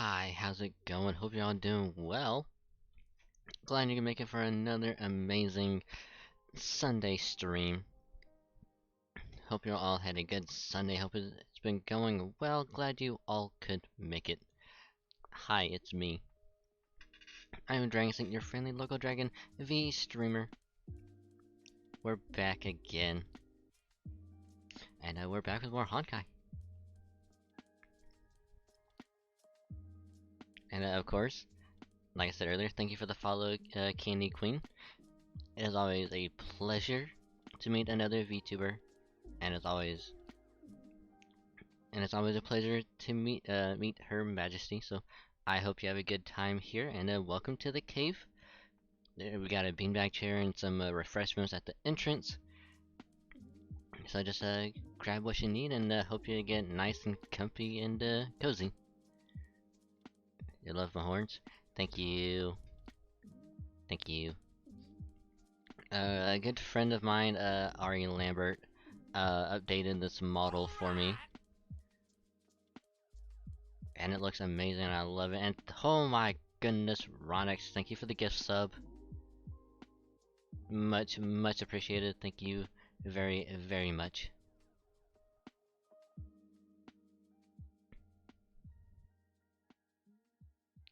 Hi, how's it going? Hope you're all doing well. Glad you can make it for another amazing Sunday stream. Hope you all had a good Sunday. Hope it's been going well. Glad you all could make it. Hi, it's me. I'm Dragon, your friendly local dragon, VStreamer. We're back again. And we're back with more honkai. And of course, like I said earlier, thank you for the follow, Candy Queen. It is always a pleasure to meet another VTuber, and it's always a pleasure to meet Her Majesty. So I hope you have a good time here, and welcome to the cave. We got a beanbag chair and some refreshments at the entrance. So just grab what you need, and hope you get nice and comfy and cozy. You love my horns? Thank you. Thank you. A good friend of mine, Ari Lambert, updated this model for me. And it looks amazing, I love it. And oh my goodness, Ronix, thank you for the gift sub. Much appreciated. Thank you very much.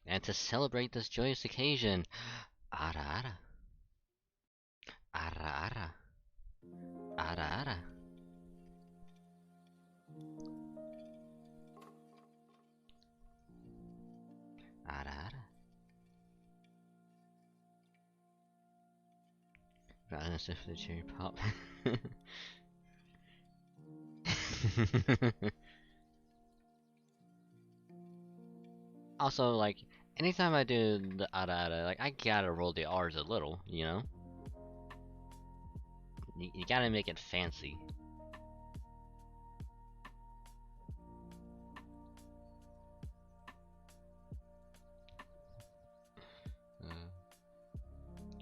And to celebrate this joyous occasion, ara ara. Ara ara. Ara ara. Ara ara. Rather than sniff the cherry pop. Also, like, anytime I do the ara ara, like, I gotta roll the R's a little, you know? You gotta make it fancy.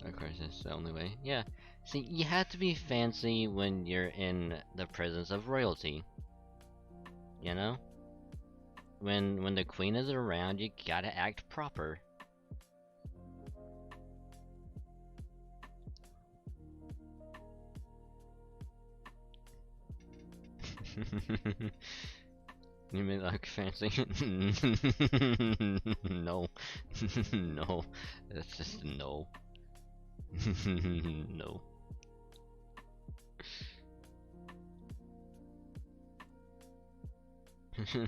Of course, that's the only way. Yeah. See, you have to be fancy when you're in the presence of royalty. You know? When the queen is around, you gotta act proper. You may look fancy. No. No. That's just no. No.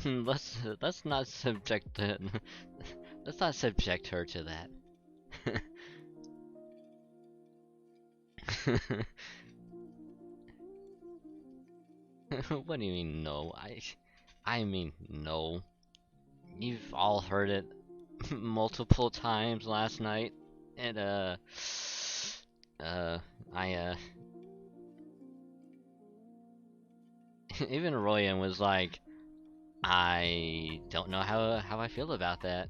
let's not subject let's not subject her to that. What do you mean no? I mean no. You've all heard it multiple times last night, and I even Royan was like, I don't know how I feel about that,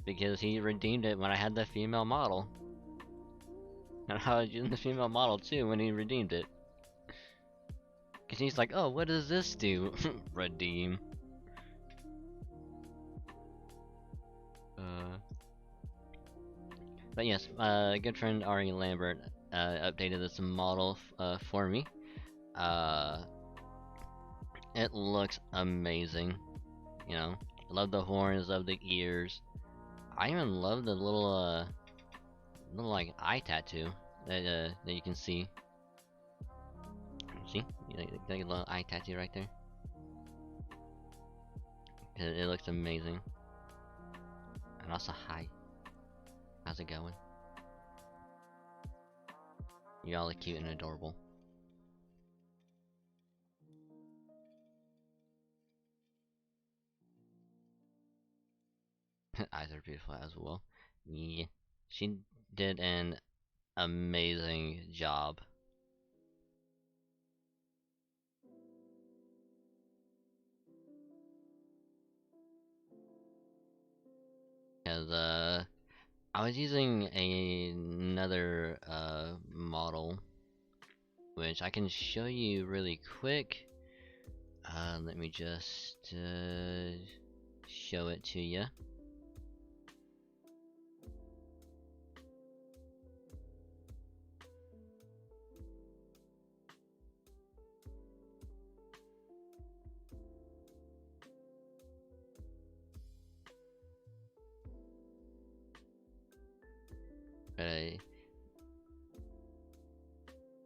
because he redeemed it when I had the female model, and I was using the female model too when he redeemed it. Cause he's like, oh, what does this do? Redeem. But yes, good friend Ari Lambert updated this model for me. It looks amazing. You know, love the horns, love the ears. I even love the little like eye tattoo that you can see. See, got a little eye tattoo right there. It looks amazing. And also, hi. How's it going? Y'all are cute and adorable. Eyes are beautiful as well. Yeah, she did an amazing job. Cause I was using another model, which I can show you really quick. Let me just show it to you.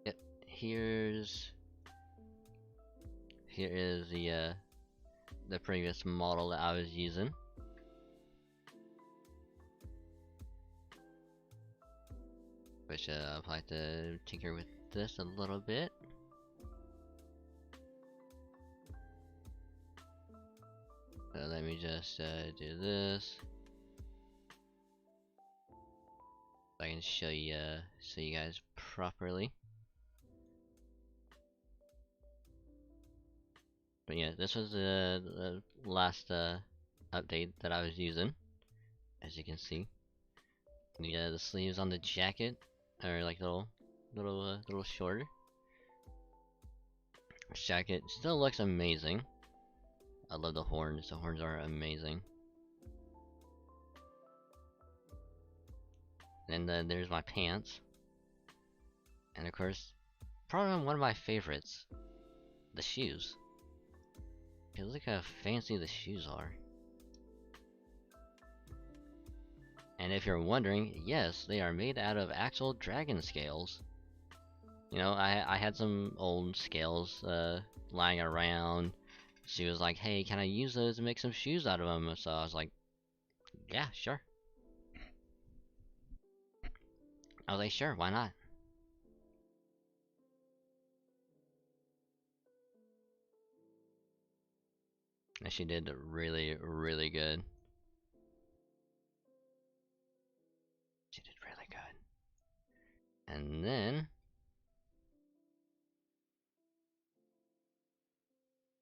Yep, here is the previous model that I was using. Which I'll have to tinker with this a little bit. So let me just do this. So I can show you guys properly. But yeah, this was the last update that I was using, as you can see. The sleeves on the jacket are like little shorter. This jacket still looks amazing. I love the horns. The horns are amazing. And then there's my pants. And of course, probably one of my favorites, the shoes. Okay, look how fancy the shoes are. And if you're wondering, yes, they are made out of actual dragon scales. You know, I had some old scales lying around. She was like, hey, can I use those to make some shoes out of them? So I was like, yeah, sure. I was like, sure, why not? And she did really, really good. She did really good. And then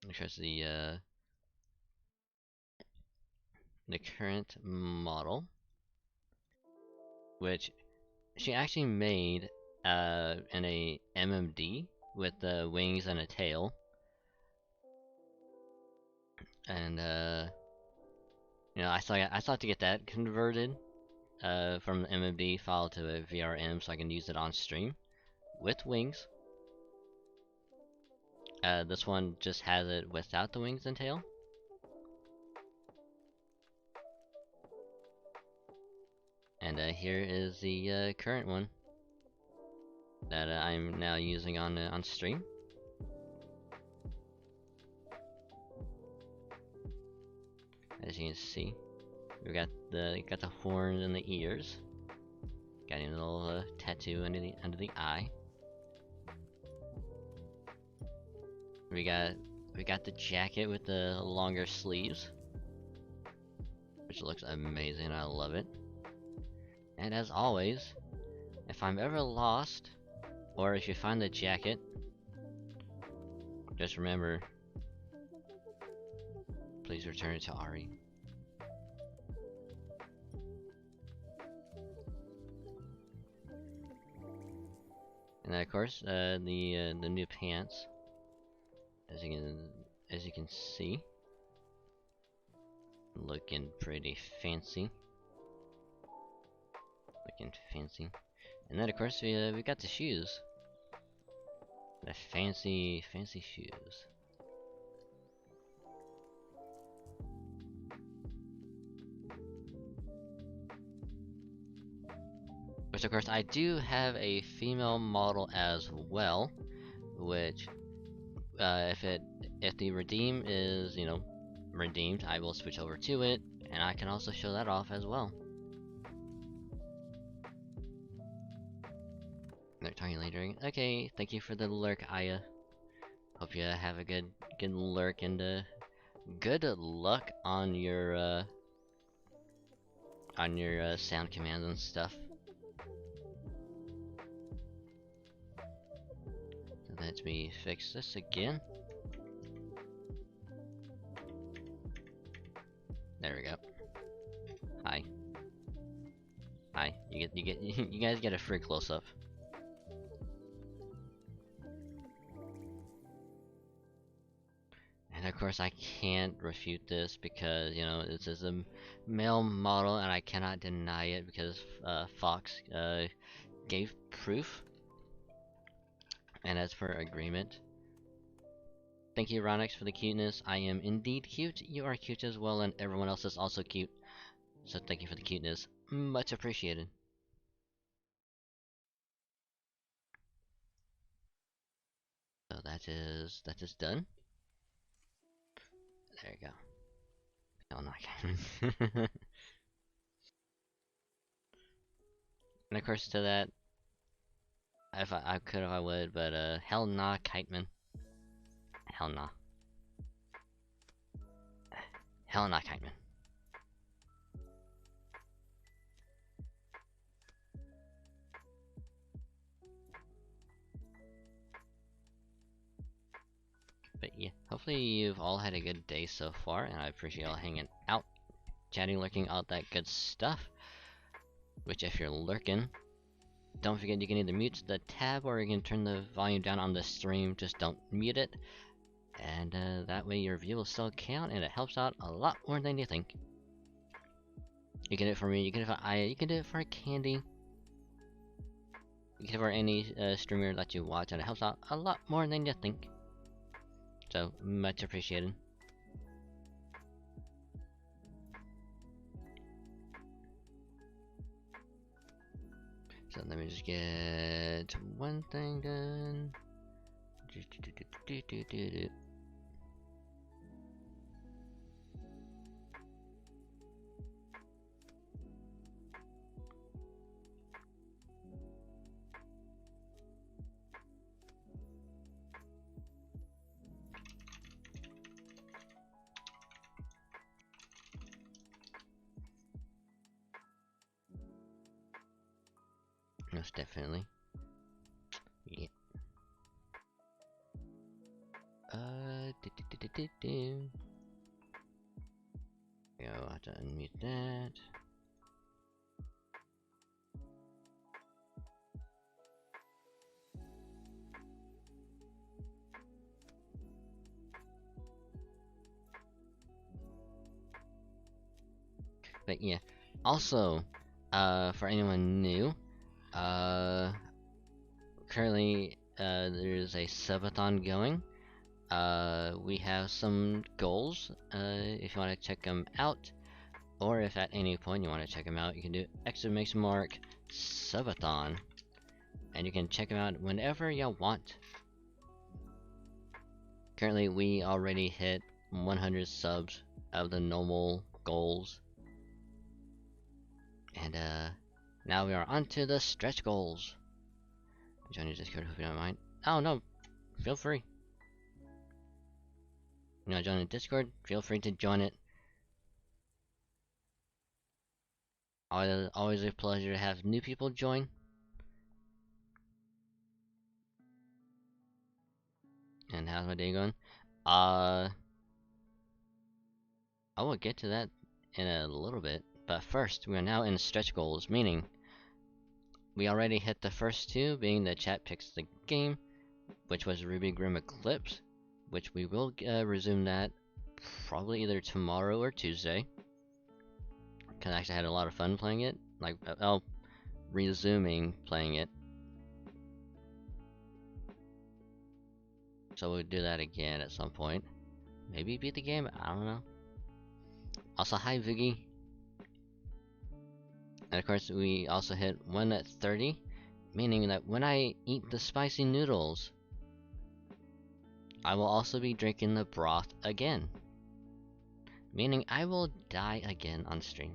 here's the current model, which she actually made in a MMD with the wings and a tail. And you know, I thought to get that converted from the MMD file to a VRM so I can use it on stream with wings. This one just has it without the wings and tail. And here is the current one that I'm now using on stream. As you can see, we got the horns and the ears. Got a little tattoo under the eye. We got the jacket with the longer sleeves, which looks amazing. I love it. And as always, if I'm ever lost, or if you find the jacket, just remember, please return it to Ari. And then of course, the new pants, as you can see, looking pretty fancy. And then of course we got the shoes, the fancy shoes. Which of course I do have a female model as well, which if the redeem is, you know, redeemed, I will switch over to it, and I can also show that off as well. They're talking later. Okay, thank you for the lurk, Aya. Hope you have a good lurk, and good luck on your sound commands and stuff. Let me fix this again. There we go. Hi. Hi. You guys get a free close up. And of course I can't refute this because, you know, this is a male model and I cannot deny it because Fox gave proof and as per agreement. Thank you, Ronix, for the cuteness. I am indeed cute. You are cute as well, and everyone else is also cute. So thank you for the cuteness. Much appreciated. So that is done. There you go. Hell no, I can't. And of course to that, if I could if I would, but hell nah, Kiteman. Hell nah. Hell nah, Kiteman. But yeah, hopefully you've all had a good day so far, and I appreciate y'all hanging out, chatting, lurking, all that good stuff. Which if you're lurking, don't forget you can either mute the tab or you can turn the volume down on the stream, just don't mute it. And that way your view will still count and it helps out a lot more than you think. You can do it for me, you can do it for Aya, you can do it for Candy. You can do it for any streamer that you watch and it helps out a lot more than you think. So, much appreciated. So let me just get one thing done. Most definitely. Yeah. Go, I have to unmute that. But yeah. Also, for anyone new, currently, there's a subathon going. We have some goals, if you want to check them out, or if at any point you want to check them out, you can do exclamation mark subathon, and you can check them out whenever you want. Currently, we already hit 100 subs of the normal goals, and now we are on to the stretch goals. Join your Discord if you don't mind. Oh no, feel free. You want to join the Discord? Feel free to join it. Always a pleasure to have new people join. And how's my day going? I will get to that in a little bit. But first, we are now in stretch goals, meaning we already hit the first two, being the chat picks the game, which was Ruby Grim Eclipse, which we will resume that probably either tomorrow or Tuesday. Cause I actually had a lot of fun playing it, like, resuming playing it. So we'll do that again at some point. Maybe beat the game, I don't know. Also, hi Viggy. And of course, we also hit 1 at 30, meaning that when I eat the spicy noodles, I will also be drinking the broth again. Meaning I will die again on stream.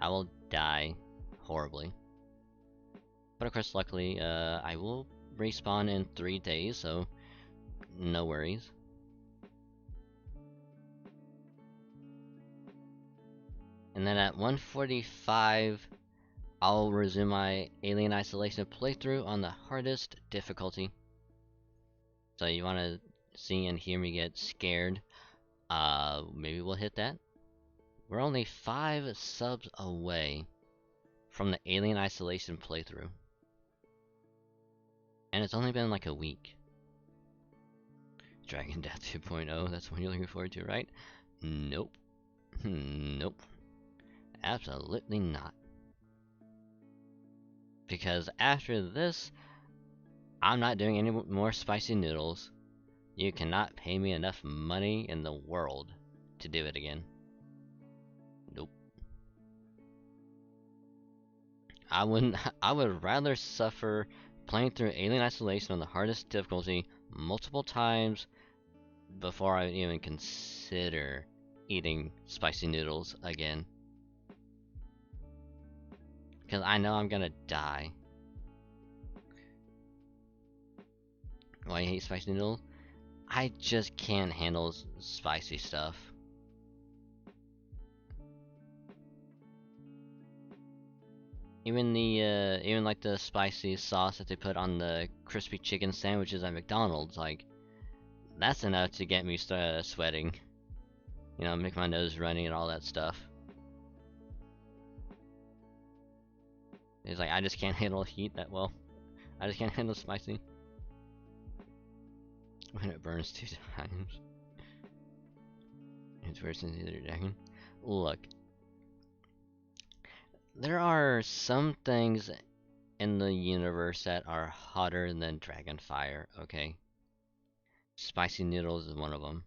I will die horribly. But of course, luckily, I will respawn in 3 days, so no worries. And then at 1:45, I'll resume my Alien Isolation playthrough on the hardest difficulty. So you wanna see and hear me get scared, maybe we'll hit that. We're only 5 subs away from the Alien Isolation playthrough. And it's only been like a week. Dragon Death 2.0, that's what you're looking forward to, right? Nope. Nope. Absolutely not. Because after this, I'm not doing any more spicy noodles. You cannot pay me enough money in the world to do it again. Nope. I wouldn't. I would rather suffer playing through Alien Isolation on the hardest difficulty multiple times before I even consider eating spicy noodles again. Because I know I'm gonna die. Why I hate spicy noodles? I just can't handle spicy stuff. Even even like the spicy sauce that they put on the crispy chicken sandwiches at McDonald's, like, that's enough to get me sweating. You know, make my nose runny and all that stuff. It's like, I just can't handle heat that well. I just can't handle spicy. When it burns 2 times. It's worse than the other dragon. Look. There are some things in the universe that are hotter than dragon fire, okay? Spicy noodles is one of them.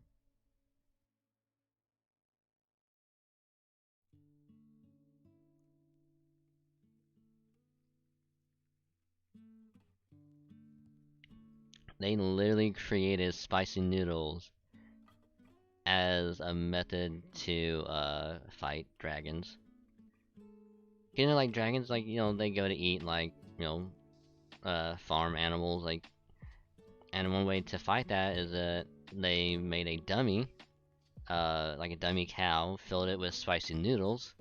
They literally created spicy noodles as a method to fight dragons. You know, like dragons, like, you know, they go to eat, like, you know, farm animals, like, and one way to fight that is that they made a dummy, like a dummy cow, filled it with spicy noodles,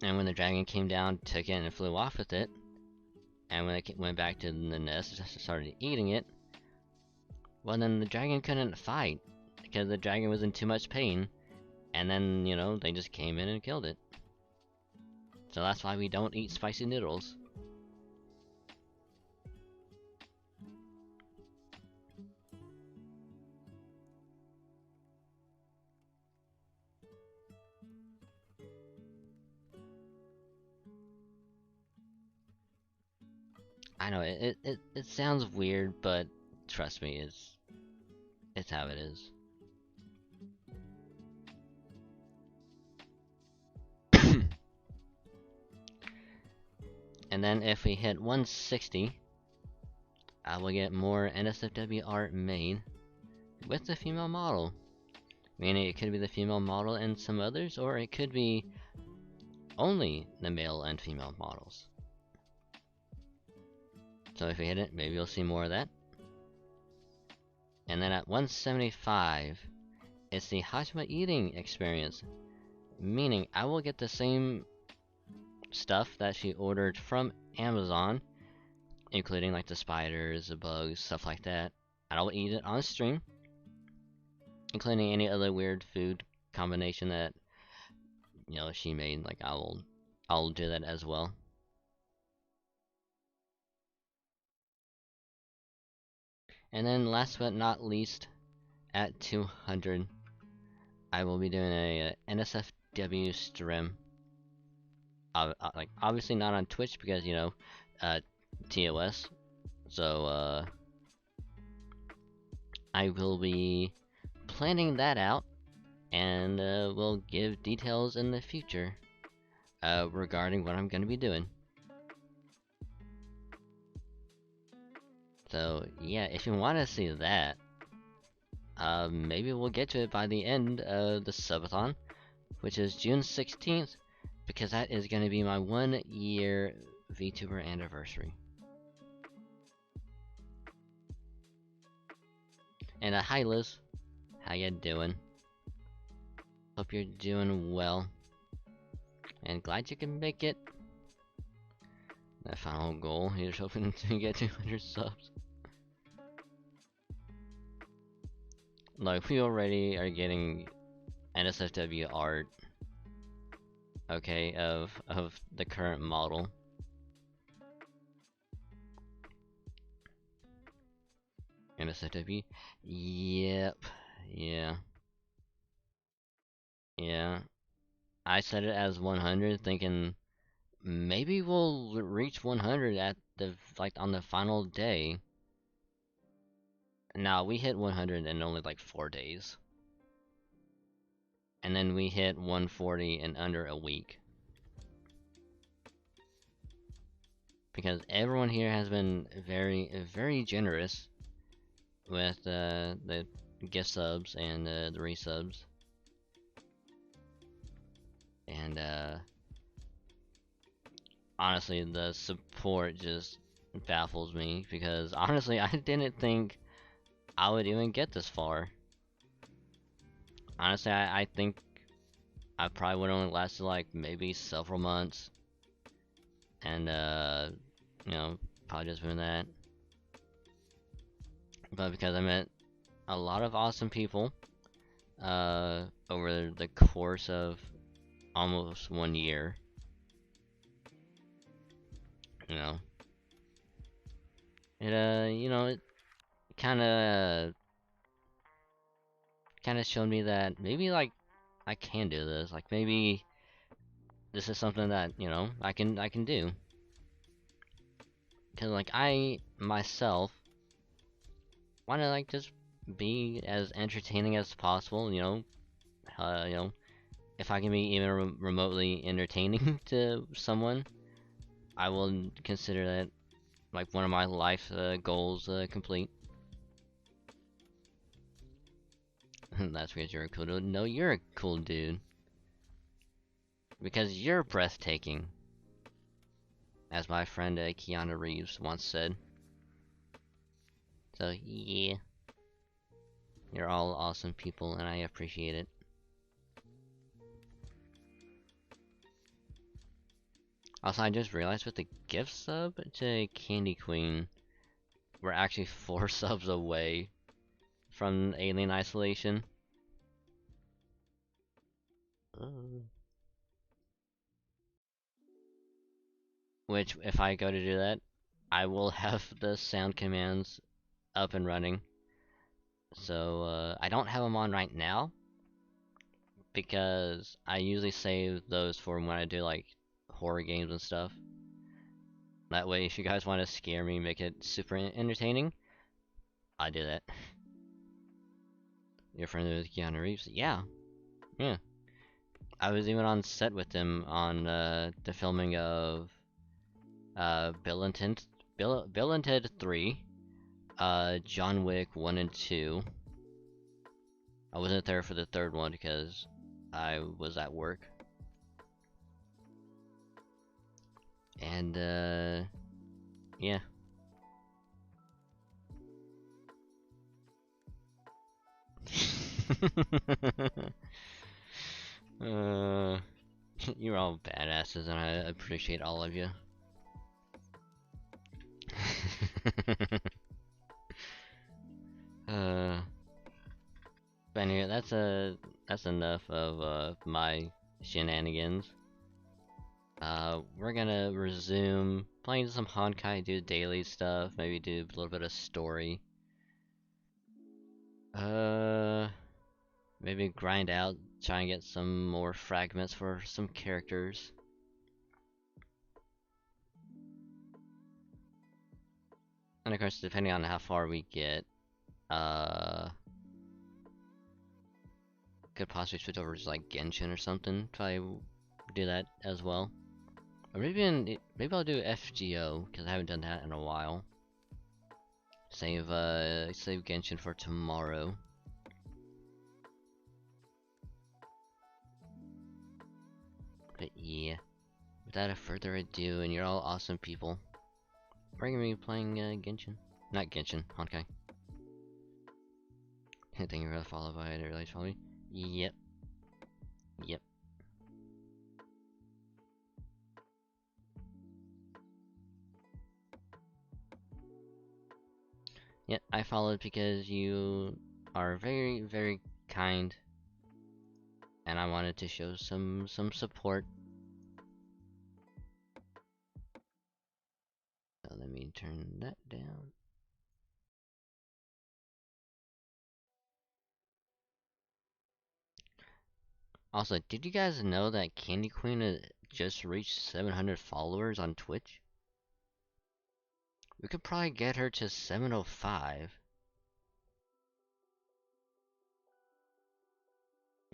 and when the dragon came down, took it and flew off with it, and when it went back to the nest, started eating it, well, then the dragon couldn't fight, because the dragon was in too much pain, and then, you know, they just came in and killed it. So that's why we don't eat spicy noodles. I know, it sounds weird, but trust me, it's how it is. And then if we hit 160, I will get more NSFW art made with the female model. Meaning it could be the female model and some others, or it could be only the male and female models. So if we hit it, maybe you'll see more of that. And then at 175, it's the Hajima eating experience. Meaning I will get the same stuff that she ordered from Amazon, including like the spiders, the bugs, stuff like that. And I will eat it on stream, including any other weird food combination that, you know, she made. Like I'll do that as well. And then last but not least, at 200, I will be doing a NSFW stream. Like obviously not on Twitch because, you know, TOS. So I will be planning that out, and we'll give details in the future regarding what I'm gonna be doing. So yeah, if you want to see that, maybe we'll get to it by the end of the Subathon, which is June 16th, because that is going to be my 1-year VTuber anniversary. And hi Liz, how you doing? Hope you're doing well, and glad you can make it. That final goal, you're just hoping to get 200 subs. Like, we already are getting NSFW art, okay, of the current model. MSFW. Yep. Yeah. Yeah. I set it as 100, thinking maybe we'll reach 100 at the on the final day. Now we hit 100 in only like 4 days, and then we hit 140 in under a week. Because everyone here has been very generous with the gift subs and the resubs, and honestly, the support just baffles me because honestly, I didn't think I would even get this far. Honestly, I think I probably would only lasted like maybe several months, and you know, probably just been that. But because I met a lot of awesome people over the course of almost 1 year, you know, it kind of showed me that maybe like I can do this. Like maybe this is something that I can do. Cause like I myself want to like just be as entertaining as possible. If I can be even remotely entertaining to someone, I will consider that like one of my life goals complete. That's because you're a cool dude. No, you're a cool dude. Because you're breathtaking. As my friend Keanu Reeves once said. So, yeah. You're all awesome people, and I appreciate it. Also, I just realized with the gift sub to Candy Queen, we're actually 4 subs away from Alien Isolation. Which, if I go to do that, I will have the sound commands up and running. So, I don't have them on right now, because I usually save those for when I do, like, horror games and stuff. That way, if you guys want to scare me, make it super entertaining, I do that. You're friendly with Keanu Reeves? Yeah. Yeah. I was even on set with him on the filming of Bill and Ted 3, John Wick 1 and 2. I wasn't there for the third one because I was at work. And yeah. You're all badasses, and I appreciate all of you. But anyway, that's enough of my shenanigans. We're gonna resume playing some honkai, do daily stuff, maybe do a little bit of story. Maybe grind out, try and get some more fragments for some characters. And of course, depending on how far we get, could possibly switch over to like Genshin or something. Probably do that as well. Or maybe I'll do FGO because I haven't done that in a while. Save Genshin for tomorrow. But yeah, without further ado, and you're all awesome people, we're gonna be playing Genshin. Not Genshin, Honkai. Thank you for the follow by the release follow me. Yep. Yep. Yep, I followed because you are very kind, and I wanted to show some support. So let me turn that down. Also, did you guys know that Candy Queen just reached 700 followers on Twitch? We could probably get her to 705.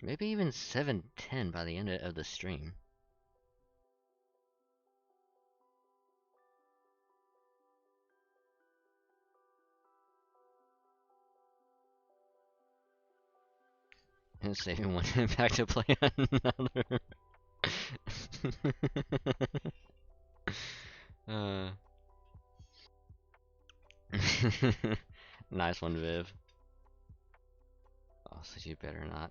Maybe even 710 by the end of the stream. And saving one impact to play another. uh. Nice one, Viv. Oh, so you better not.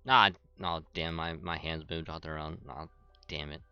Ah, oh damn, my hands moved on their own. Oh, damn it.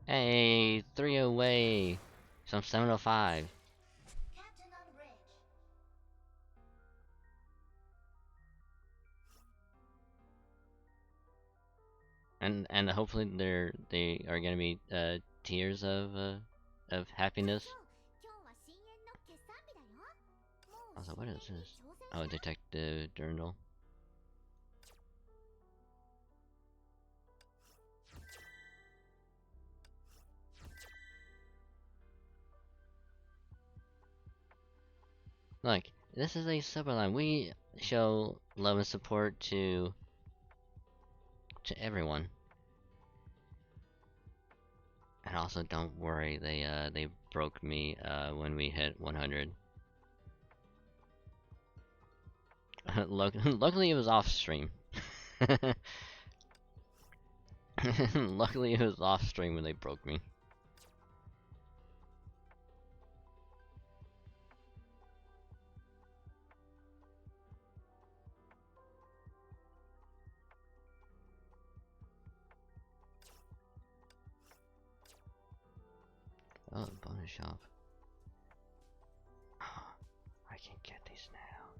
Hey, 3 away. So I'm 705. And hopefully they are gonna be tears of happiness. Also, what is this? Oh, Detective Durandal. Look, this is a Subathon. We show love and support to everyone. And also, don't worry, they broke me when we hit 100. Luckily, it was off stream. Luckily, it was off stream when they broke me. Oh, bonus shop. I can get these now.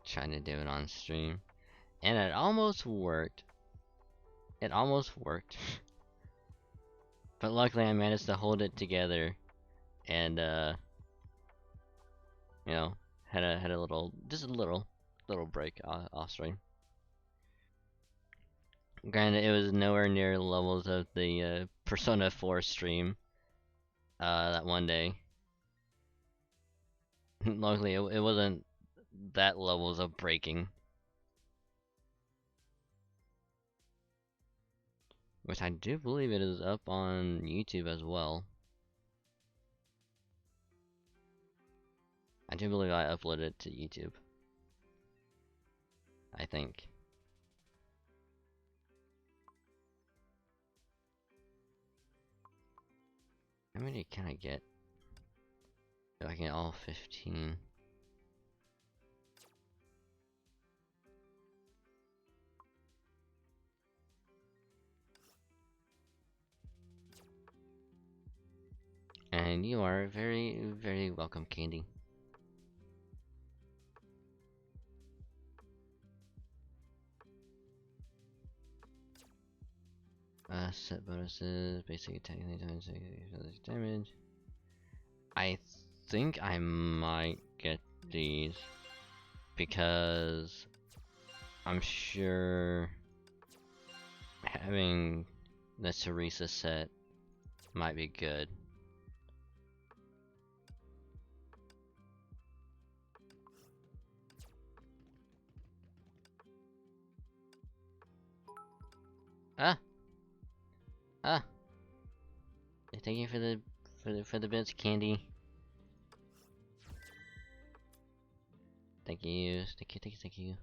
Trying to do it on stream. And it almost worked. It almost worked. But luckily I managed to hold it together. And you know, had a little, just a little break off stream. Granted, it was nowhere near the levels of the Persona 4 stream that one day. Luckily, it wasn't that levels of breaking. Which I do believe it is up on YouTube as well. I do believe I uploaded it to YouTube. I think. How many can I get? If I get all 15. And you are very, very welcome, Candy. Set bonuses, basic attack, damage. I think I might get these because I'm sure having the Teresa set might be good. Ah! Ah! Thank you for the bits, Candy. Thank you, thank you, thank you, thank you.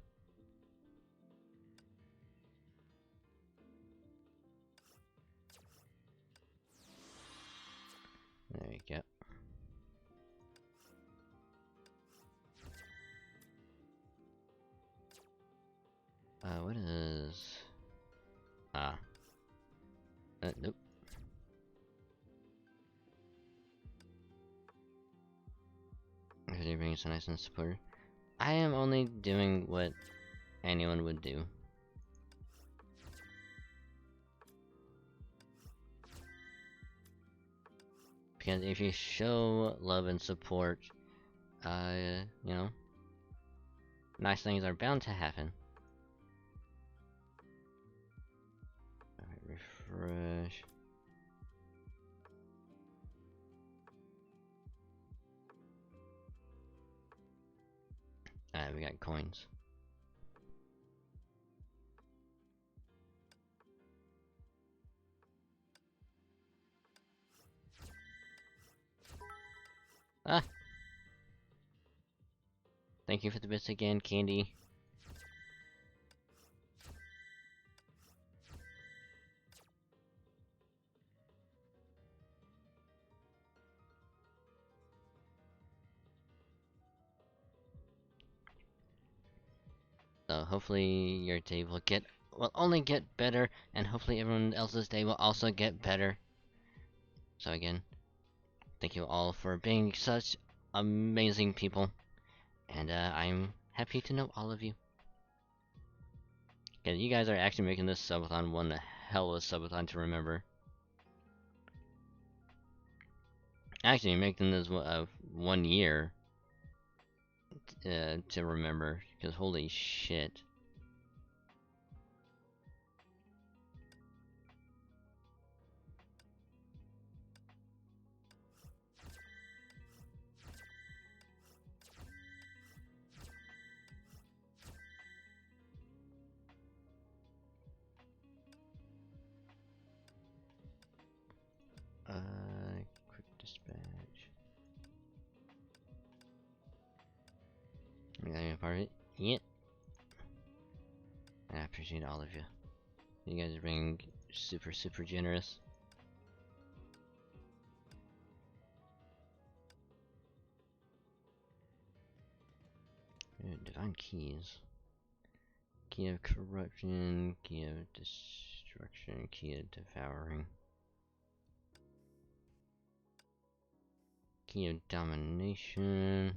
There you go. What is... nope. Video being so nice and supportive. I am only doing what anyone would do. Because if you show love and support, you know, nice things are bound to happen. Alright, refresh. Alright, we got coins. Ah! Thank you for the bits again, Candy. So hopefully your day will only get better, and hopefully everyone else's day will also get better. So again, thank you all for being such amazing people, and I'm happy to know all of you. Cause you guys are actually making this subathon one hell of a subathon to remember. Actually, making this 1 year to remember, because holy shit. Quick dispatch. Yeah, part of it. Yeah. I appreciate all of you. You guys are being super generous. Ooh, divine keys. Key of corruption, key of destruction, key of devouring. Key of domination.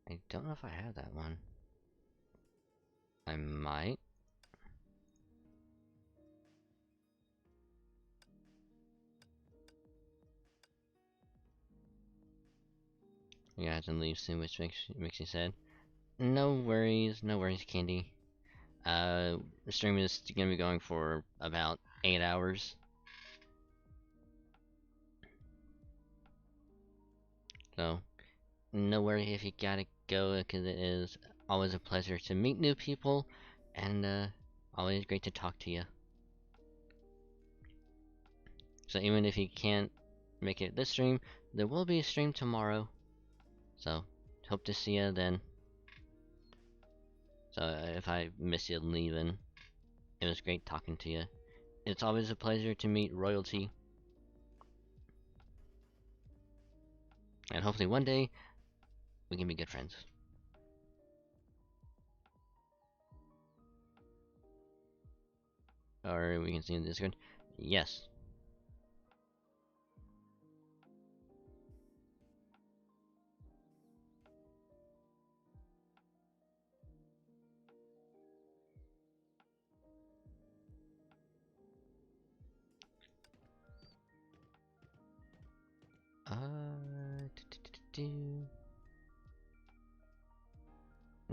I don't know if I have that one. I might. You guys can leave soon, which makes me sad. No worries, Candy. The stream is gonna be going for about 8 hours. So, no worry if you gotta go, because it is always a pleasure to meet new people, and always great to talk to you. So even if you can't make it this stream, there will be a stream tomorrow. So, hope to see you then. So if I miss you leaving, it was great talking to you. It's always a pleasure to meet royalty. And hopefully one day, we can be good friends. Or we can see in the Discord. Yes.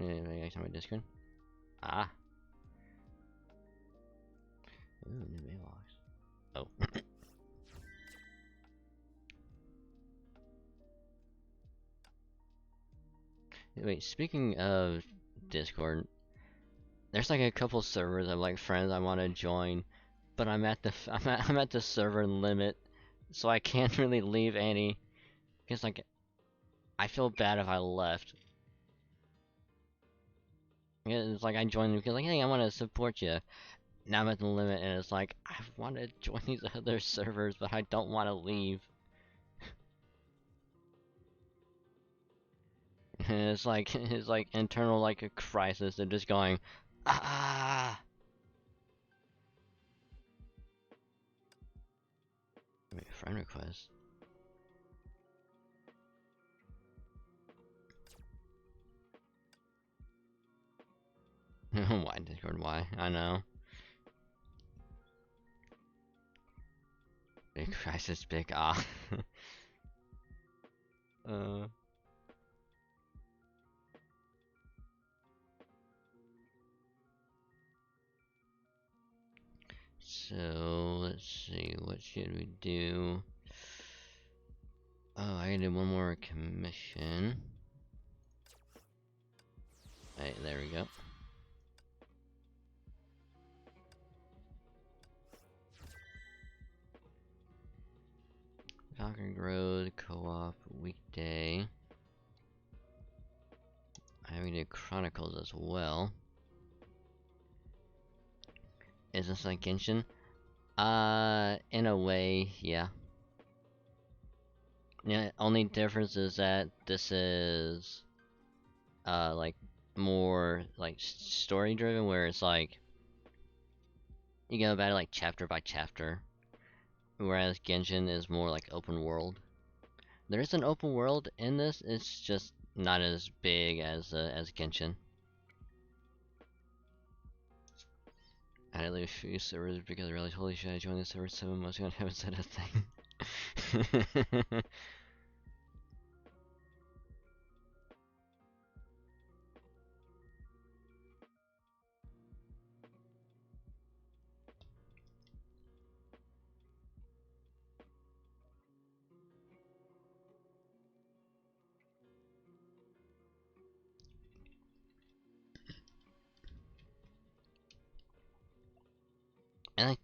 Yeah, on my Discord. Ah. Ooh, new mailbox. Oh. Wait, speaking of Discord, there's like a couple servers of like friends I want to join, but I'm at the I'm at the server limit, so I can't really leave any. Because like, I feel bad if I left. Yeah, it's like I joined because like, hey, I want to support you. now I'm at the limit, and it's like, I want to join these other servers, but I don't want to leave. And it's like internal like a crisis. They're just going, ah. Wait, friend request. Why Discord? Why? I know. Big crisis, big ah. uh. So let's see, what should we do? Oh, I gotta do one more commission. Alright, there we go. Concord Road, co-op, weekday. I we do Chronicles as well. Is this like Genshin? In a way, yeah. Yeah, only difference is that this is, like, more, like, story driven, where it's like, you go about it, like, chapter by chapter. Whereas Genshin is more like open world. There is an open world in this, it's just not as big as Genshin. I had to leave a few servers because I realized, holy shit, I joined the server 7 months ago and haven't said a thing.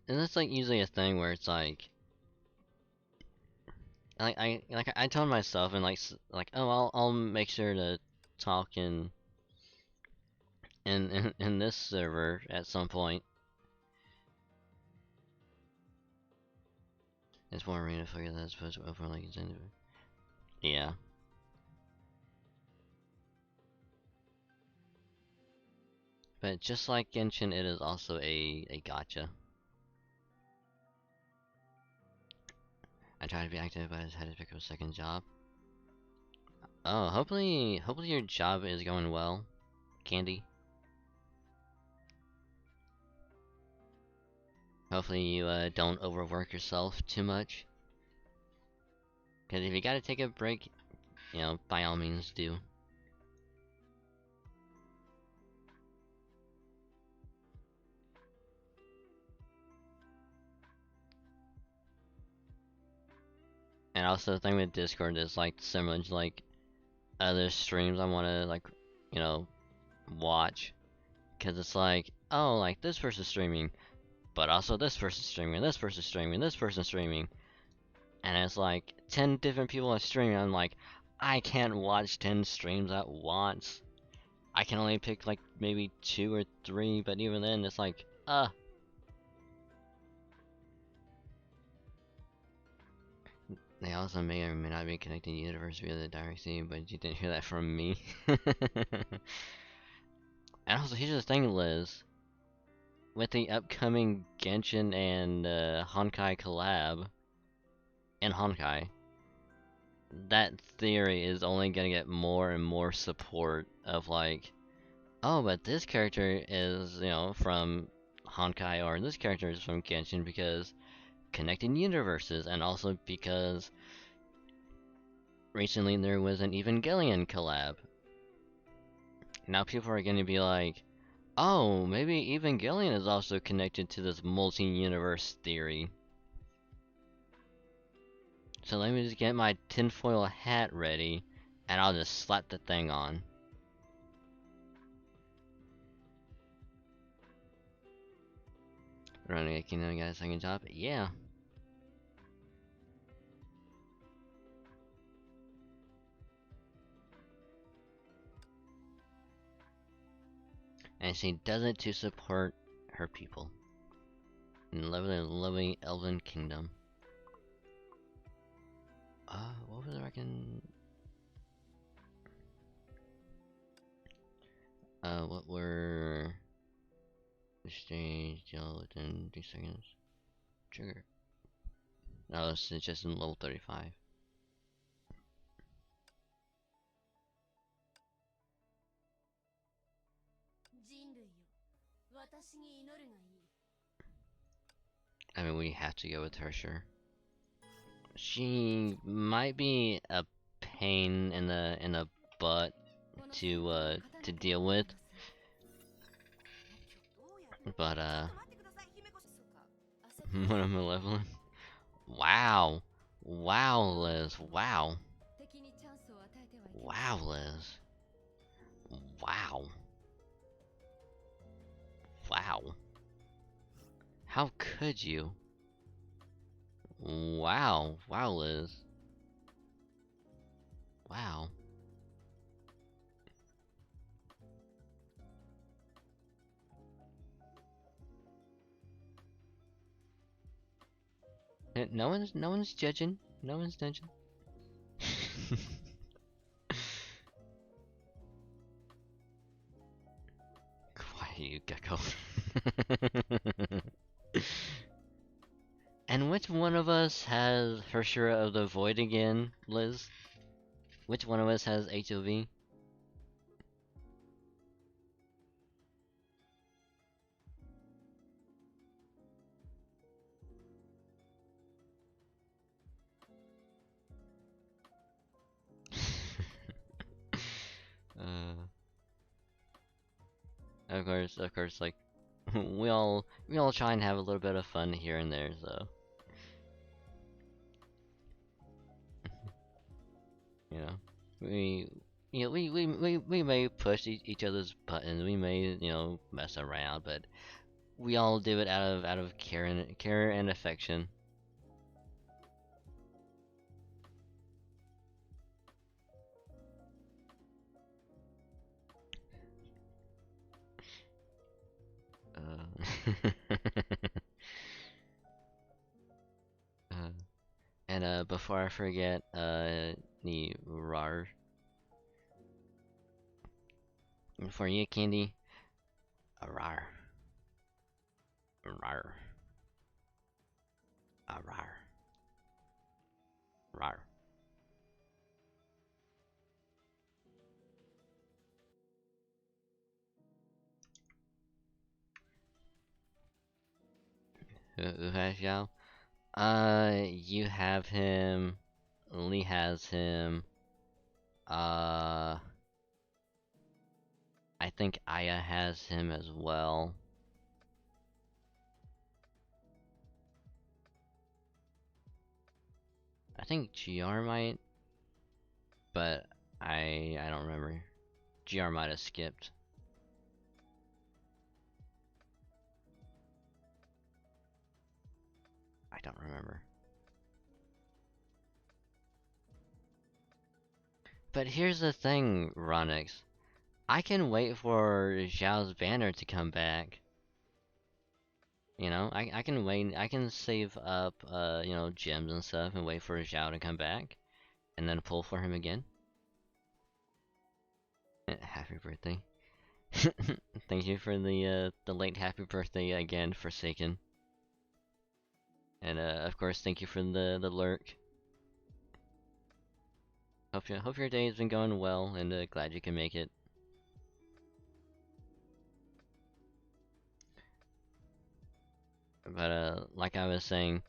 And that's like usually a thing where it's like I told myself and like oh I'll make sure to talk in this server at some point. It's more arena figure that's supposed to open like it's into it. Yeah. But just like Genshin, it is also a gacha. I try to be active, but I just had to pick up a second job. Oh, hopefully your job is going well, Candy. Hopefully you don't overwork yourself too much. Cause if you gotta take a break, you know, by all means do. And also the thing with Discord is like similar to like other streams I wanna like, you know, watch. Cause it's like, oh, like this person's streaming, but also this person's streaming, this person's streaming, this person's streaming. And it's like 10 different people are streaming. I'm like, I can't watch 10 streams at once. I can only pick like maybe 2 or 3, but even then it's like, They also may or may not be connected to the universe via the direct stream, but you didn't hear that from me. And also, here's the thing, Liz. With the upcoming Genshin and Honkai collab in Honkai, that theory is only gonna get more and more support of like, oh, but this character is, you know, from Honkai, or this character is from Genshin because connecting universes, and also because recently there was an Evangelion collab. Now people are gonna be like, oh, maybe Evangelion is also connected to this multi-universe theory. So let me just get my tinfoil hat ready, and I'll just slap the thing on. Running a kingdom, got a second job? Yeah. And she does it to support her people. in lovely Elven Kingdom. What was I reckon? What were exchange deal within 3 seconds? Trigger. No, it's just in level 35. I mean, we have to go with her, sure. She might be a pain in the butt to deal with, but what a malevolent. Wow, wow, Liz, wow, wow, Liz, wow, wow. How could you? Wow, wow, Liz, wow. No one's judging. No one's judging. Quiet, you gecko. And which one of us has Hershera of the Void again, Liz? Which one of us has HOV? uh, of course, like we all try and have a little bit of fun here and there, so you know, we we may push each other's buttons, we may mess around, but we all do it out of care and affection. Uh, and before I forget, the rar for you, Candy, a rar, rar, a rar, rar. Who has Yao? You have him. Lee has him. I think Aya has him as well. I think GR might, but I don't remember. GR might have skipped. I don't remember. But here's the thing, Ronix. I can wait for Zhao's banner to come back. You know, I can wait. I can save up, gems and stuff and wait for Zhao to come back, and then pull for him again. Happy birthday! Thank you for the late happy birthday again, Forsaken. And of course, thank you for the lurk. Hope your day has been going well, and glad you can make it. But like I was saying,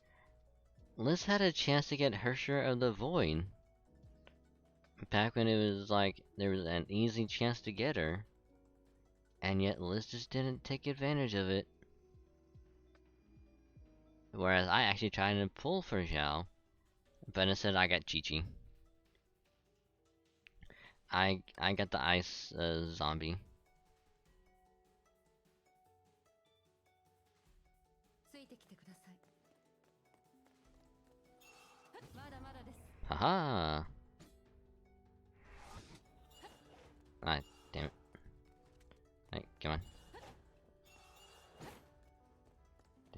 Liz had a chance to get Hershera of the Void. Back when it was like, there was an easy chance to get her. And yet Liz just didn't take advantage of it. Whereas I actually tried to pull for Zhao. But instead I got Chi-Chi. I got the ice zombie. Haha! Ah, damn it. Hey, come on.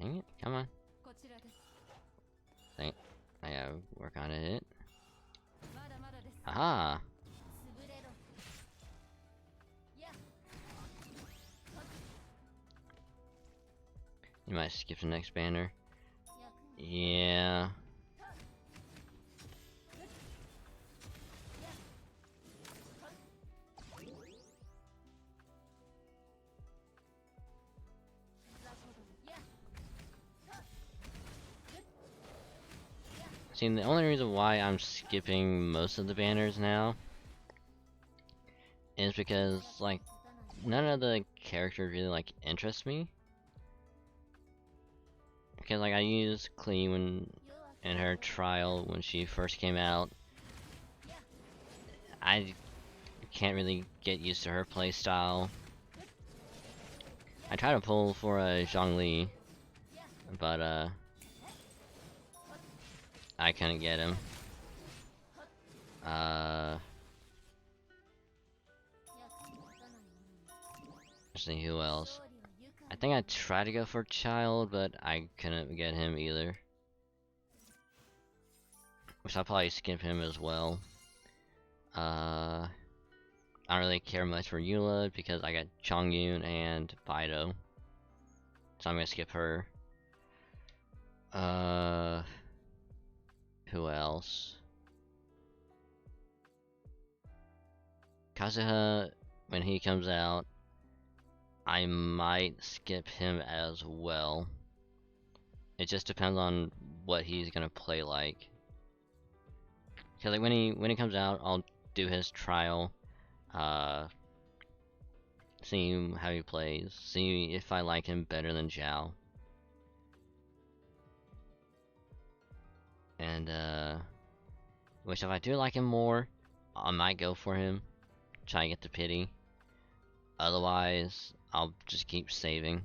Dang it, come on. Dang it. I gotta work on it. Haha! You might skip the next banner. Yeah. See, the only reason why I'm skipping most of the banners now is because, like, none of the characters really, like, interest me. Because, like, I used Klee in her trial when she first came out. I can't really get used to her playstyle. I tried to pull for a Zhongli, but I couldn't get him. Let's see who else. I think I tried to go for Child, but I couldn't get him either. Which I'll probably skip him as well. I don't really care much for Eula because I got Chongyun and Baido. So I'm gonna skip her. Who else? Kazuha, when he comes out, I might skip him as well. It just depends on what he's gonna play like. Cause like when he comes out, I'll do his trial, see how he plays, see if I like him better than Zhao. And which if I do like him more, I might go for him, try and get the pity. Otherwise, I'll just keep saving.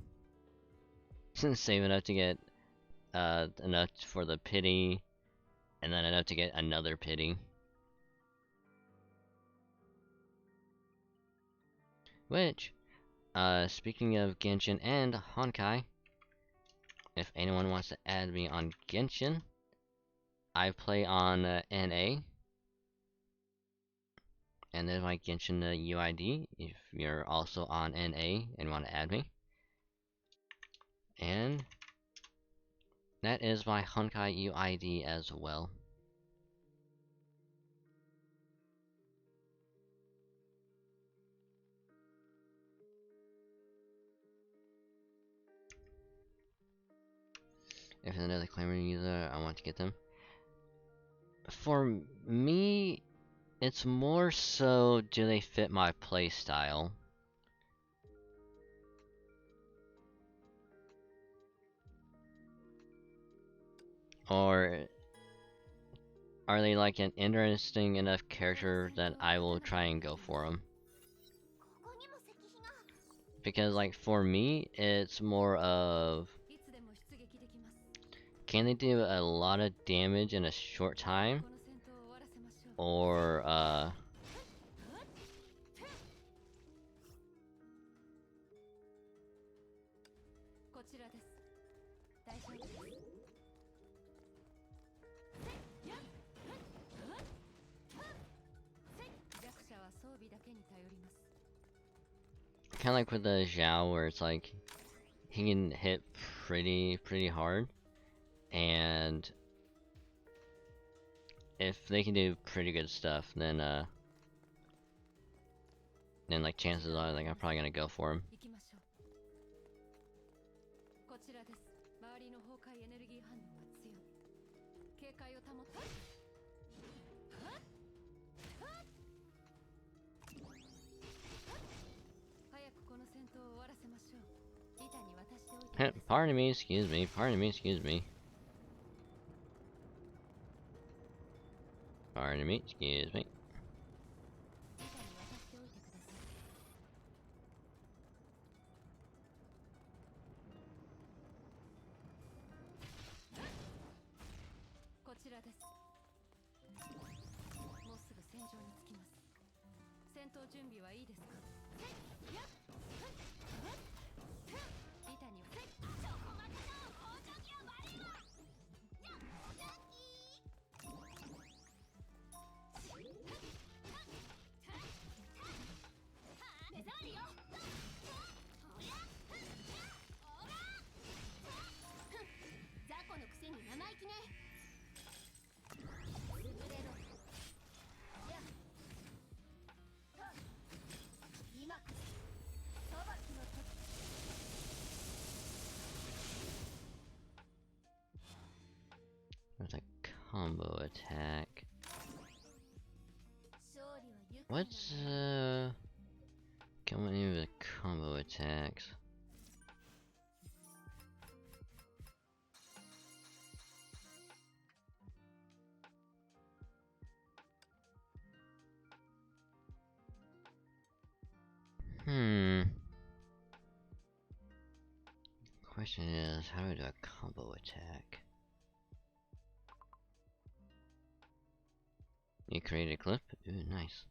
Save enough to get enough for the pity, and then enough to get another pity. Which, speaking of Genshin and Honkai, if anyone wants to add me on Genshin, I play on NA, and there's my Genshin UID if you're also on NA and want to add me. And that is my Honkai UID as well. If there's another claimer user, I want to get them. For me, it's more so do they fit my playstyle. Or are they like an interesting enough character that I will try and go for them? Because like for me, it's more of can they do a lot of damage in a short time? Or kind of like with the Zhao, where it's like he can hit pretty hard, and if they can do pretty good stuff, then like chances are like I'm probably gonna go for him. Pardon me, excuse me, pardon me, excuse me. Pardon me, excuse me. combo attack. What's coming in with combo attacks? Question is, how do I do a combo attack? You create a clip? Ooh, nice.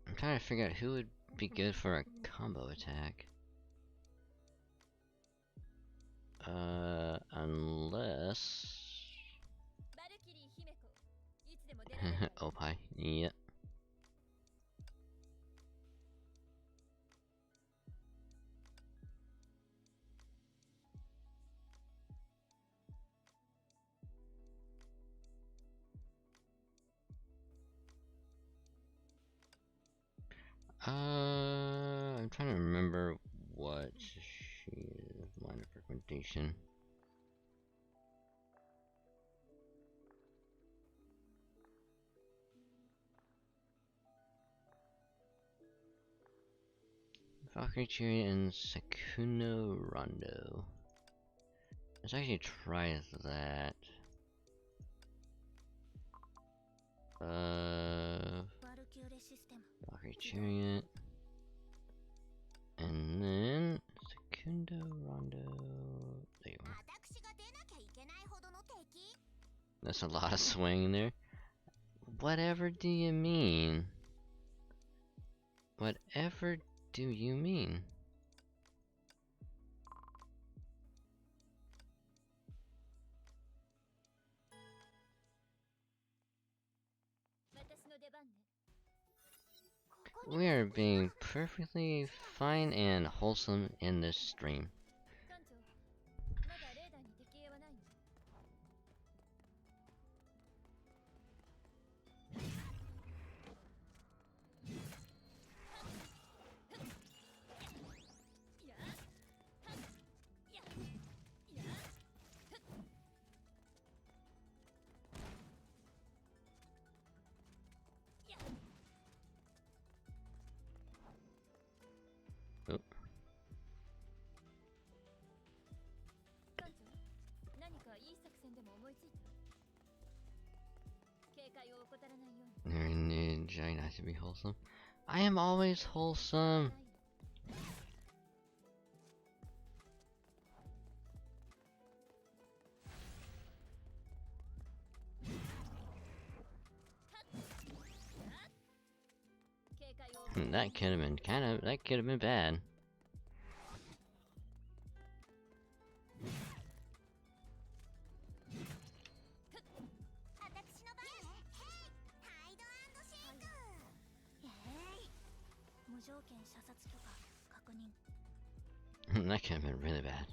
I'm trying to figure out who would be good for a combo attack. Unless... Opie, yep. I'm trying to remember what line of recommendation. Valkyrie Cheery and Sekuno Rondo. Let's actually try that. Valkyrie Chariot. And then Sekuno Rondo. There you are. That's a lot of swing there. Whatever do you mean? Whatever do you mean? We are being perfectly fine and wholesome in this stream. Try not to be wholesome. I am always wholesome. That could have been that could have been bad. That could have been really bad.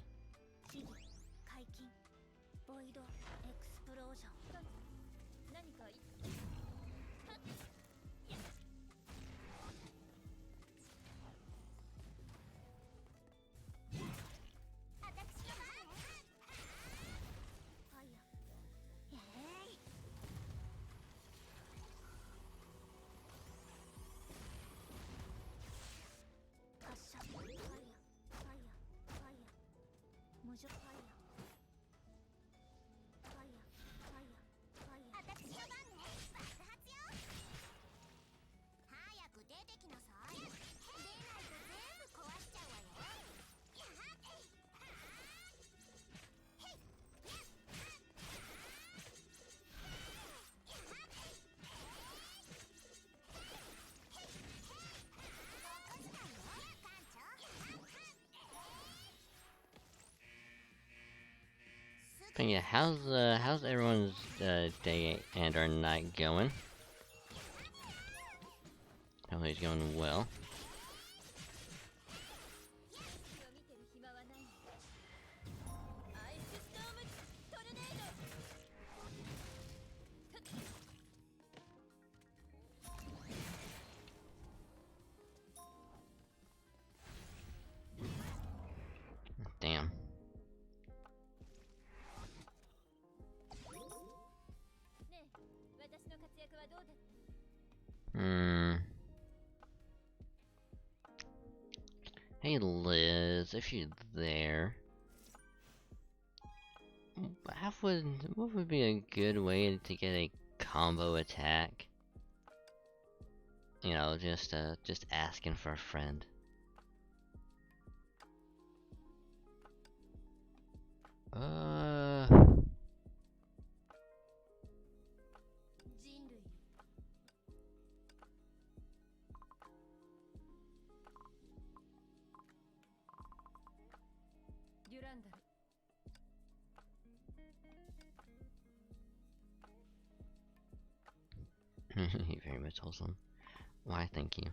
But yeah, how's everyone's day and or night going? Hopefully it's going well. Hey Liz, if you're there, what would be a good way to get a combo attack? You know, just asking for a friend. You're very much wholesome. Why, thank you.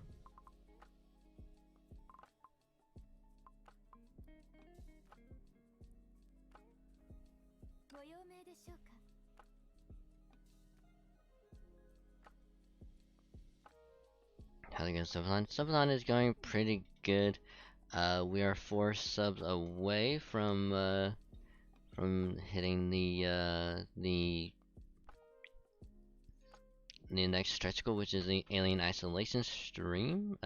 How's it going, Subathon? Subathon is going pretty good. We are 4 subs away from hitting the next stretch goal, which is the Alien Isolation stream.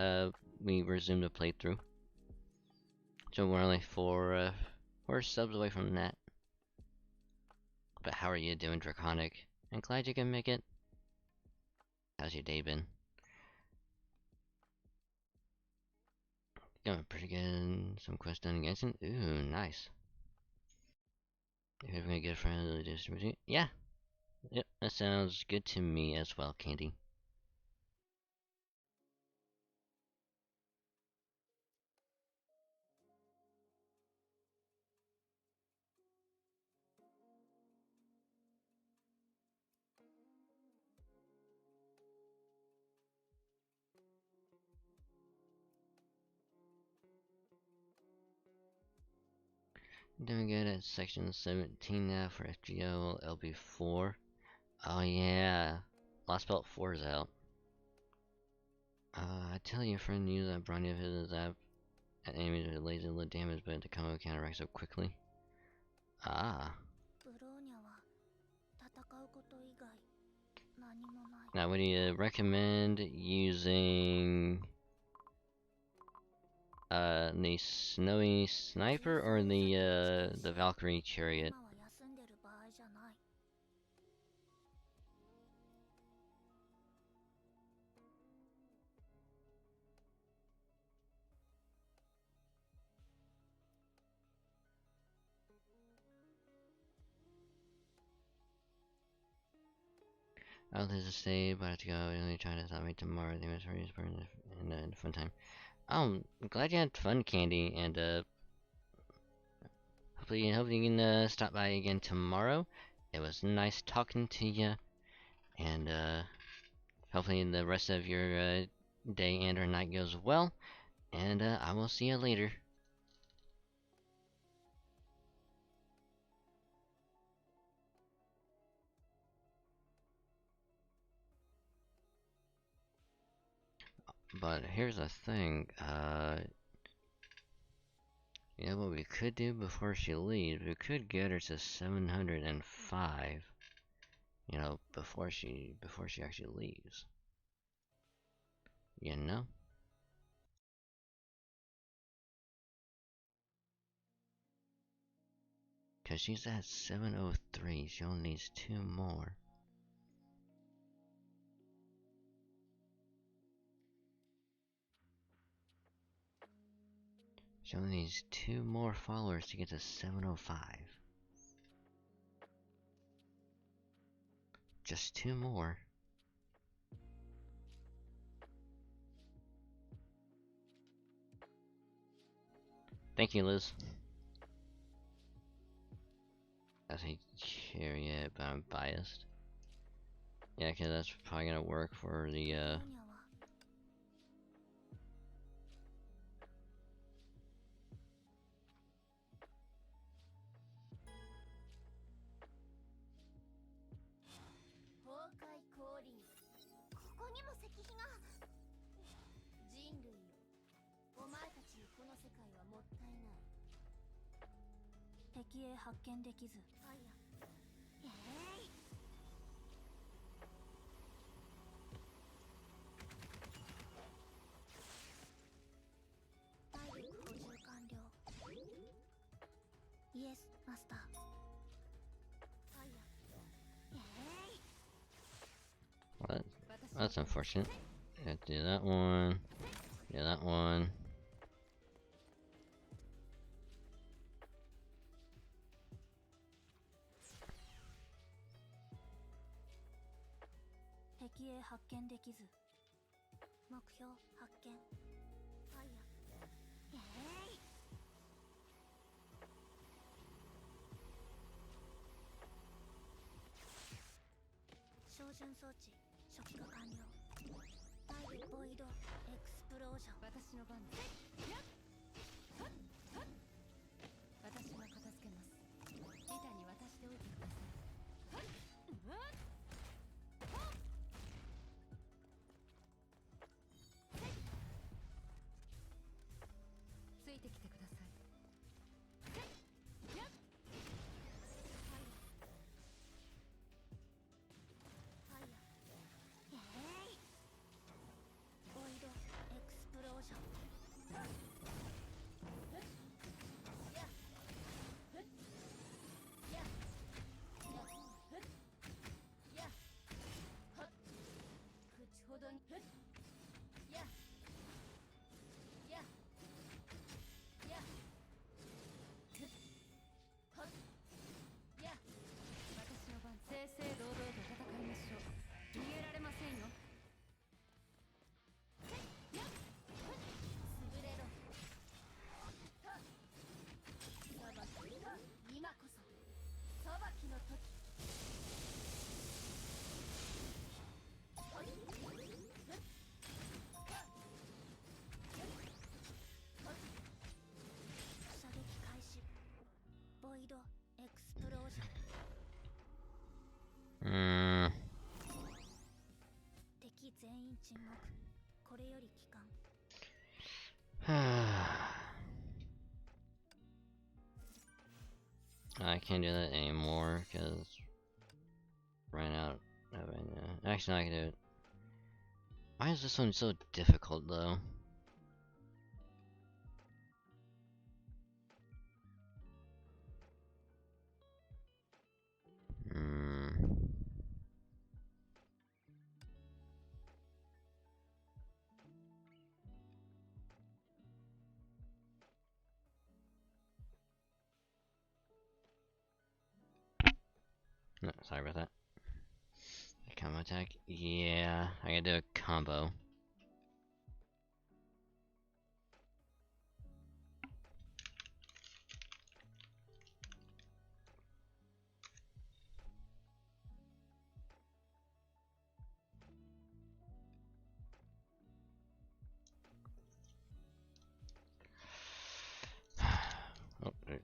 We resumed the playthrough, so we're only 4 subs away from that. But how are you doing, Draconic? I'm glad you can make it. How's your day been? Going pretty good. Some quests done against it. Ooh, nice. If you're gonna get a friend of the distribution, yeah. Yep, that sounds good to me as well, Candy. Doing good at section 17 now for FGO LB4. Oh yeah, Lost Belt 4 is out. I tell your friend use that brownie of his app at enemies with laser lit damage, but the combo counteracts so quickly. Ah. Now, would you recommend using the Snowy Sniper or the Valkyrie Chariot? I'll just stay, but I have to go. I'm only trying to stop me tomorrow. The inventory is burned in fun time. Oh, I'm glad you had fun, Candy, and hopefully you can stop by again tomorrow. It was nice talking to you, and hopefully the rest of your day and or night goes well. And I will see you later. But here's the thing, you know what we could do before she leaves? We could get her to 705. You know, before she actually leaves. You know? Cause she's at 703. She only needs 2 more. She only needs 2 more followers to get to 705. Just 2 more. Thank you, Liz. That's a chariot, but I'm biased. Yeah, cause that's probably gonna work for the That's unfortunate. Gotta do that one. Do that one. I can't do that anymore because ran out of it. Actually, no, I can do it. Why is this one so difficult though? No, sorry about that. Combo attack? Yeah, I gotta do a combo. Oh, there.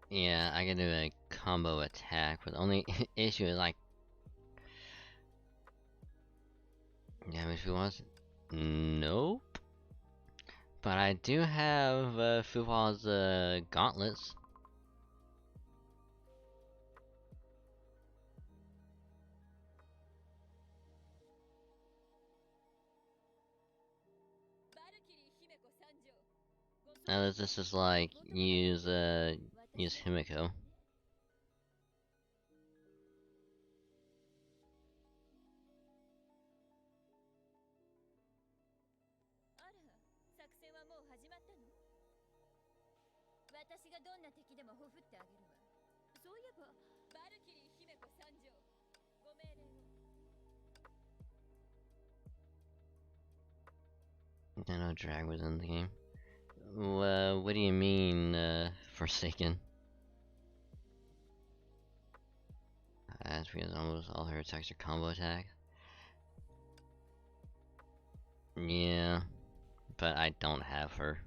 Yeah, I can do a combo attack, but the only issue is like damage who wants. Nope. But I do have Fuwa's gauntlets. Now this is like use Himiko. 私がどんな敵でもほふってあげるわ。そういえばバルキリー姫子参上。ご命令を。No drag was in the game. What do you mean, Forsaken? That's because almost all her attacks are combo attacks. Yeah, but I don't have her.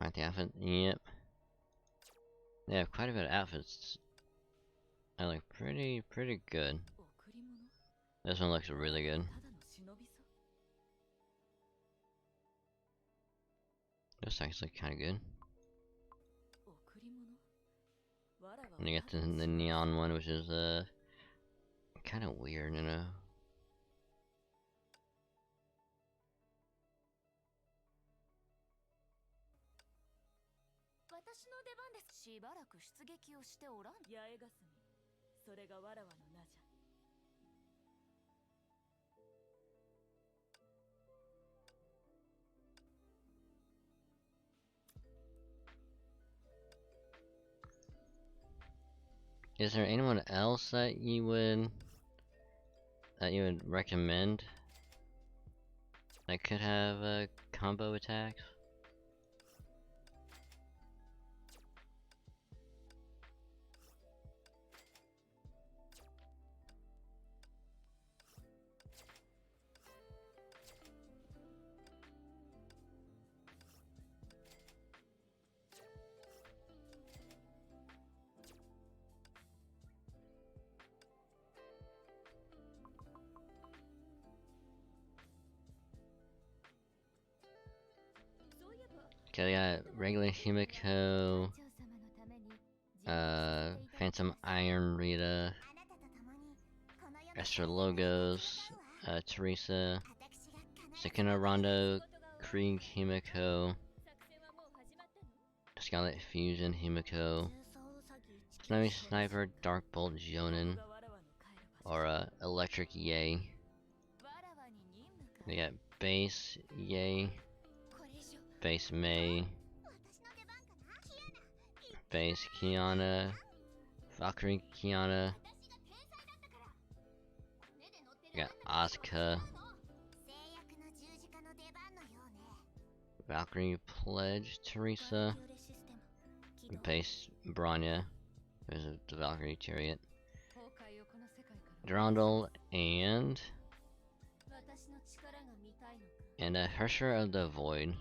Right, the outfit, yep. They have quite a bit of outfits. I look pretty good. This one looks really good. This actually kind of good. And you get the neon one, which is kind of weird, you know. Is there anyone else that you would recommend that could have combo attacks? Okay, we got regular Himiko, Phantom Iron Rita, extra logos, Teresa, Sakuna Rondo, Krieg Himiko, Scarlet Fusion Himiko, Snowy Sniper, Dark Bolt Jonin, or Electric Yay. We got Base Yay, Base Mei, Base Kiana, Valkyrie Kiana, we got Asuka, Valkyrie Pledge Teresa, Base Branya, there's the Valkyrie Chariot, Durandal, and Hersher of the Void.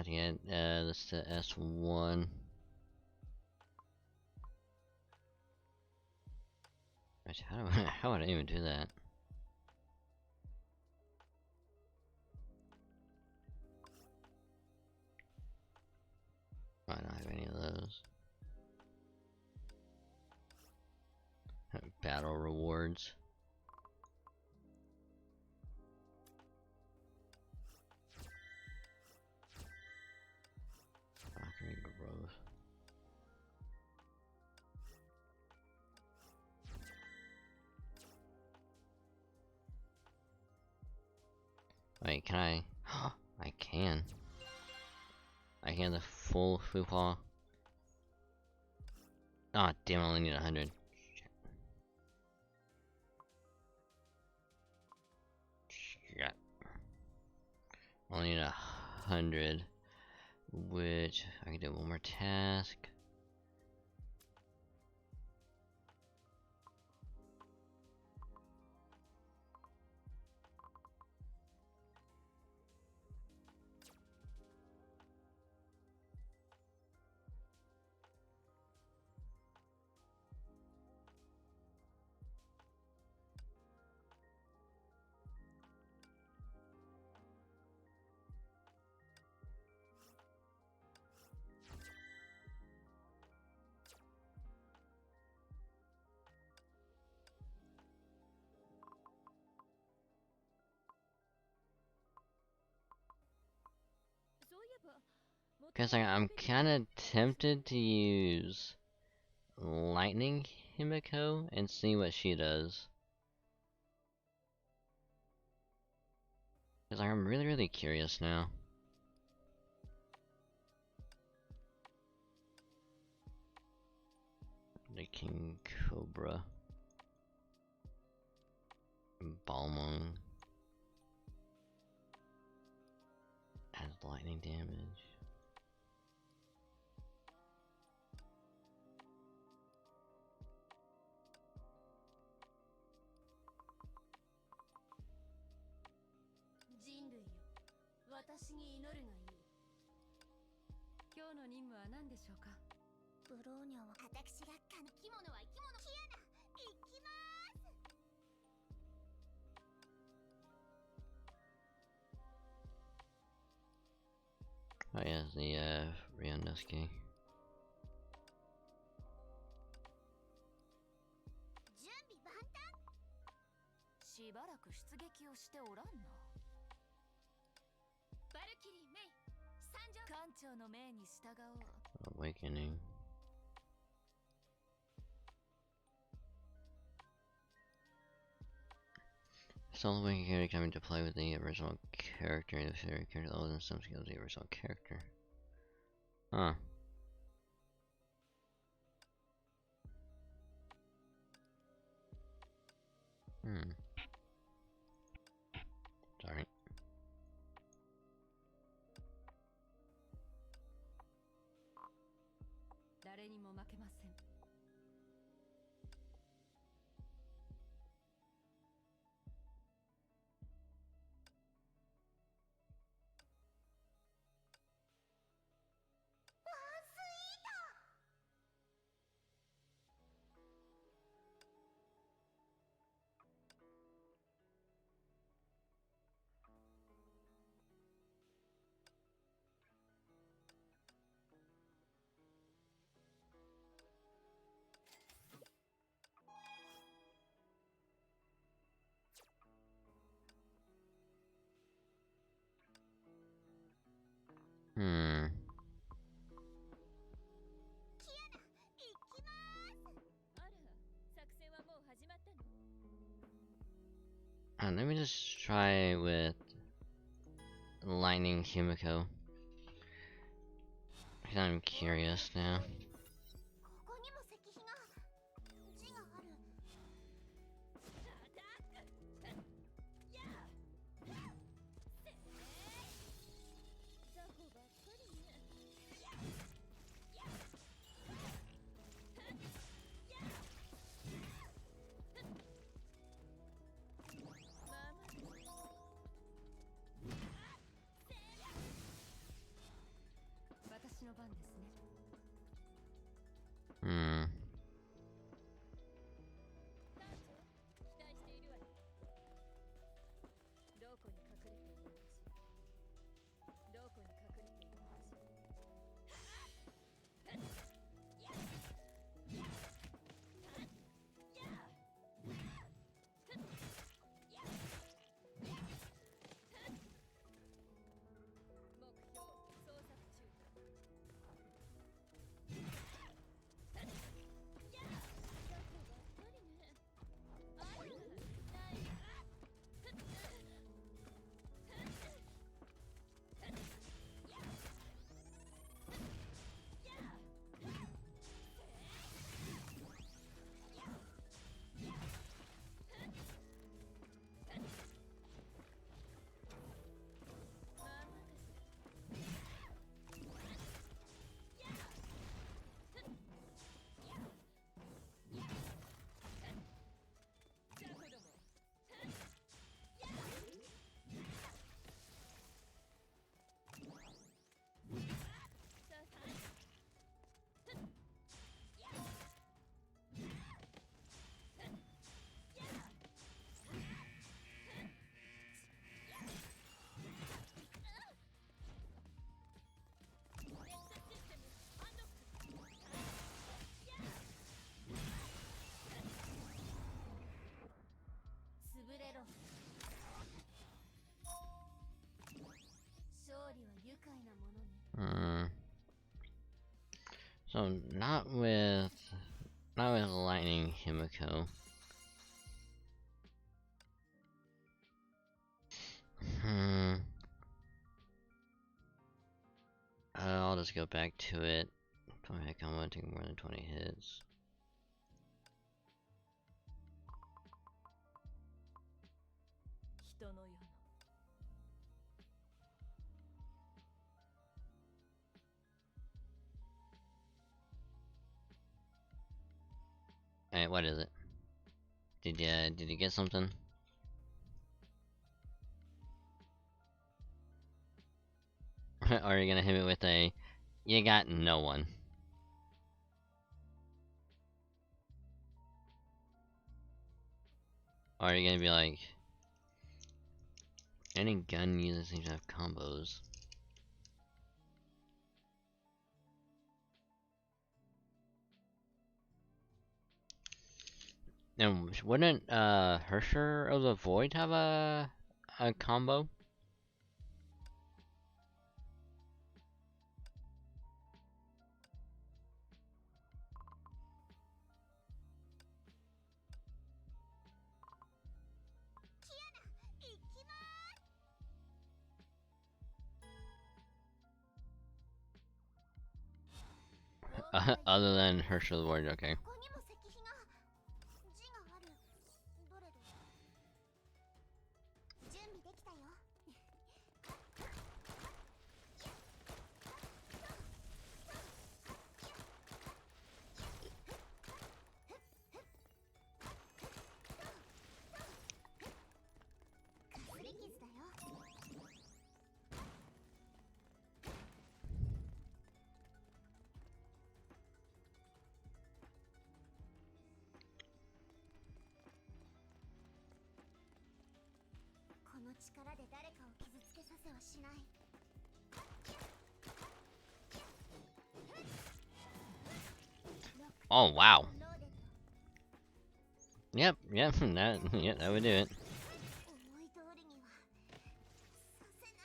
Yeah, that's the S1. How would I even do that? I don't have any of those. Battle rewards. Valkyrie growth. Wait, can I? I can. I can the full Fupa. Oh damn, I only need 100. Shit. Only need 100. Which I can do one more task. Cause I'm kinda tempted to use Lightning Himiko and see what she does. Cause I'm really curious now. The King Cobra. Balmung. Has lightning damage. Oh yeah, the Ryunosuke. しばらく出撃をしておらんな。バルキリー・メイ、参上。艦長の命に従おう。Awakening. Solo Awakening character coming to play with the original character and the fairy character other than some skills of the original character. Huh. Sorry. Let me just try with Lightning Himiko. Because I'm curious now. So not with Lightning Himiko. I'll just go back to it. Heck, I'm gonna take more than 20 hits. Alright, what is it? Did you get something? Or are you gonna hit me with a, you got no one? Or are you gonna be like, any gun user seems to have combos. And wouldn't Hersher of the Void have a combo? Other than Hersher of the Void, okay. ここにも石碑が字がある。どれどれ。準備できたよ。かすり傷だよ。この力で誰かを傷つけさせはしない。 Oh wow. Yep, yep, that would do it. 思い通りにはさせな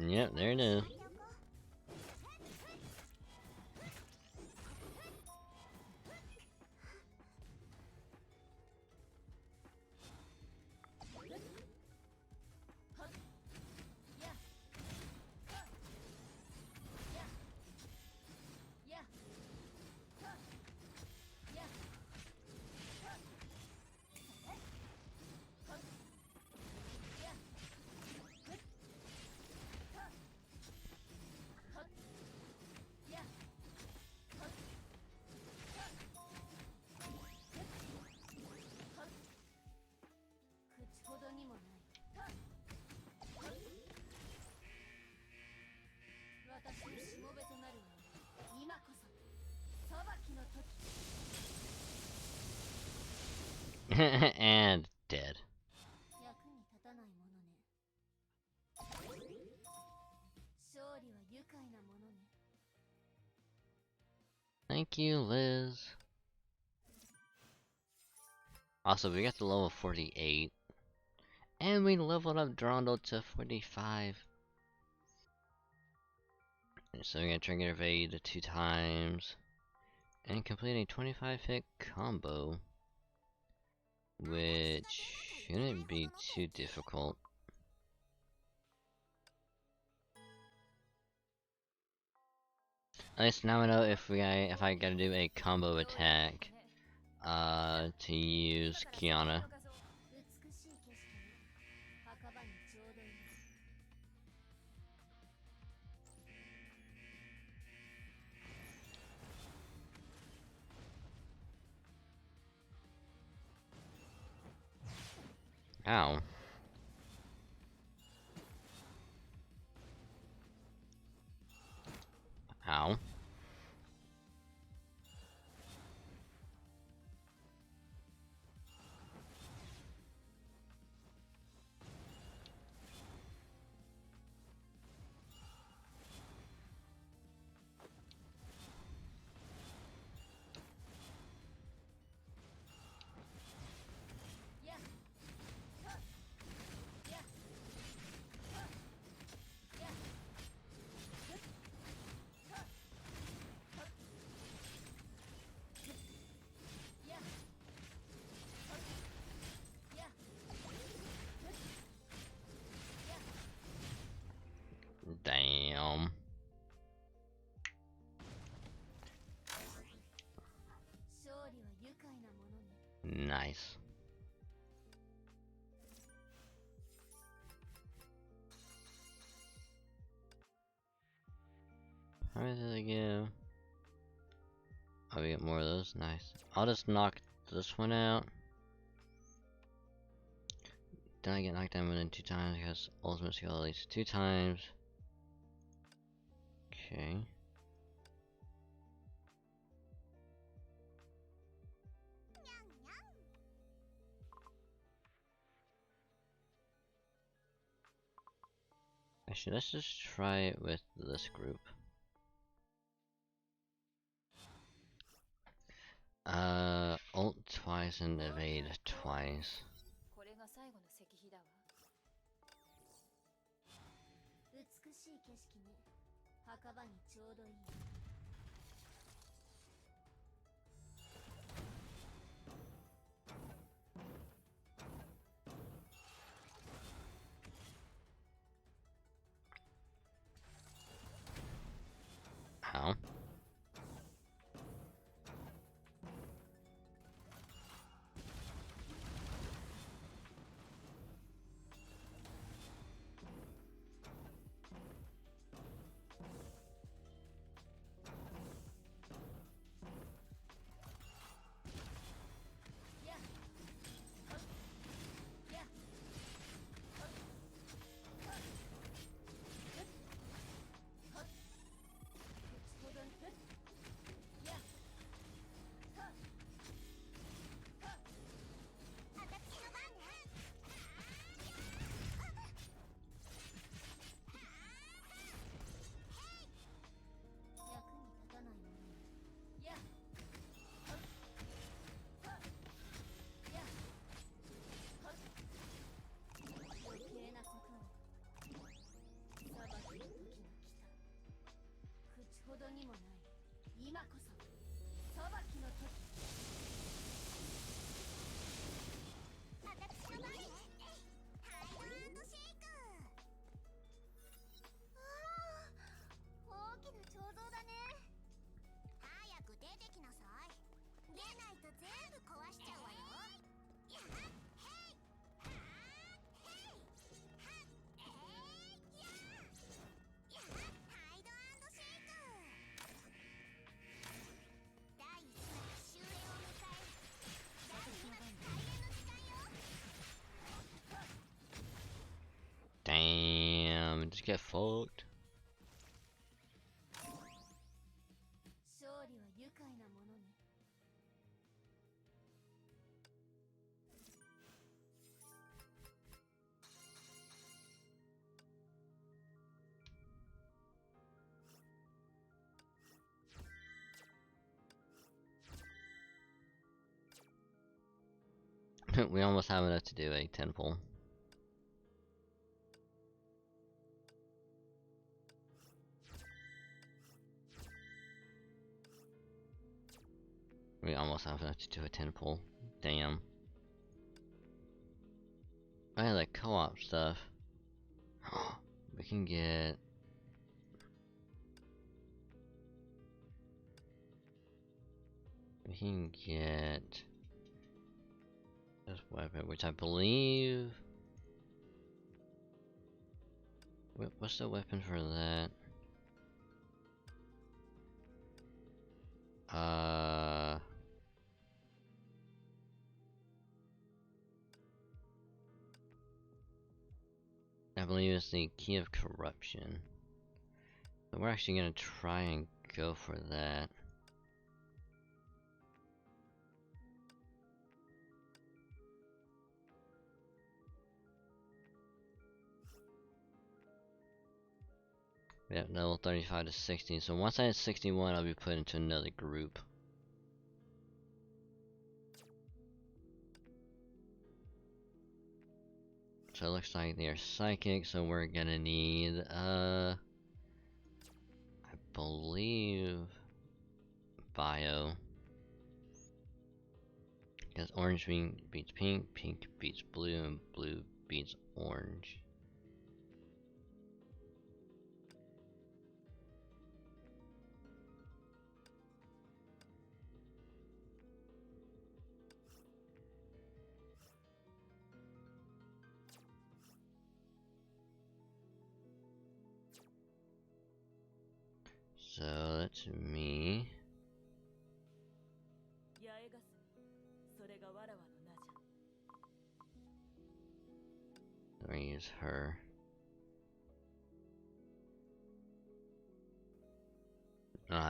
い。 Yep, there it is. And dead. Thank you, Liz. Also, we got to level 48. And we leveled up Drondo to 45. So we're gonna trigger evade 2 times. And complete a 25 hit combo. Which shouldn't be too difficult. At least now I know if I gotta do a combo attack to use Kiana. Ow. Ow. Nice. How many did I give? Oh, we get more of those. Nice. I'll just knock this one out. Then I get knocked down within 2 times because ultimate skill at least 2 times. Okay. Actually, let's just try it with this group. Ult twice and evade twice. これが最後の石碑だわ。美しい景色ね。墓場にちょうどいい。Ow. Damn, just get fucked. We almost have enough to do a 10 pull. We almost have enough to do a 10 pull. Damn. I had like co-op stuff. We can get... We can get... this weapon, which I believe... What's the weapon for that? I believe it's the Key of Corruption. So we're actually gonna try and go for that. Yep, level 35 to 60. So once I hit 61, I'll be put into another group. So it looks like they're psychic, so we're gonna need, I believe, bio. Because orange beats pink, pink beats blue, and blue beats orange. So that's me. 八重ガス、それがわらわの名じゃ。 I'm gonna use her.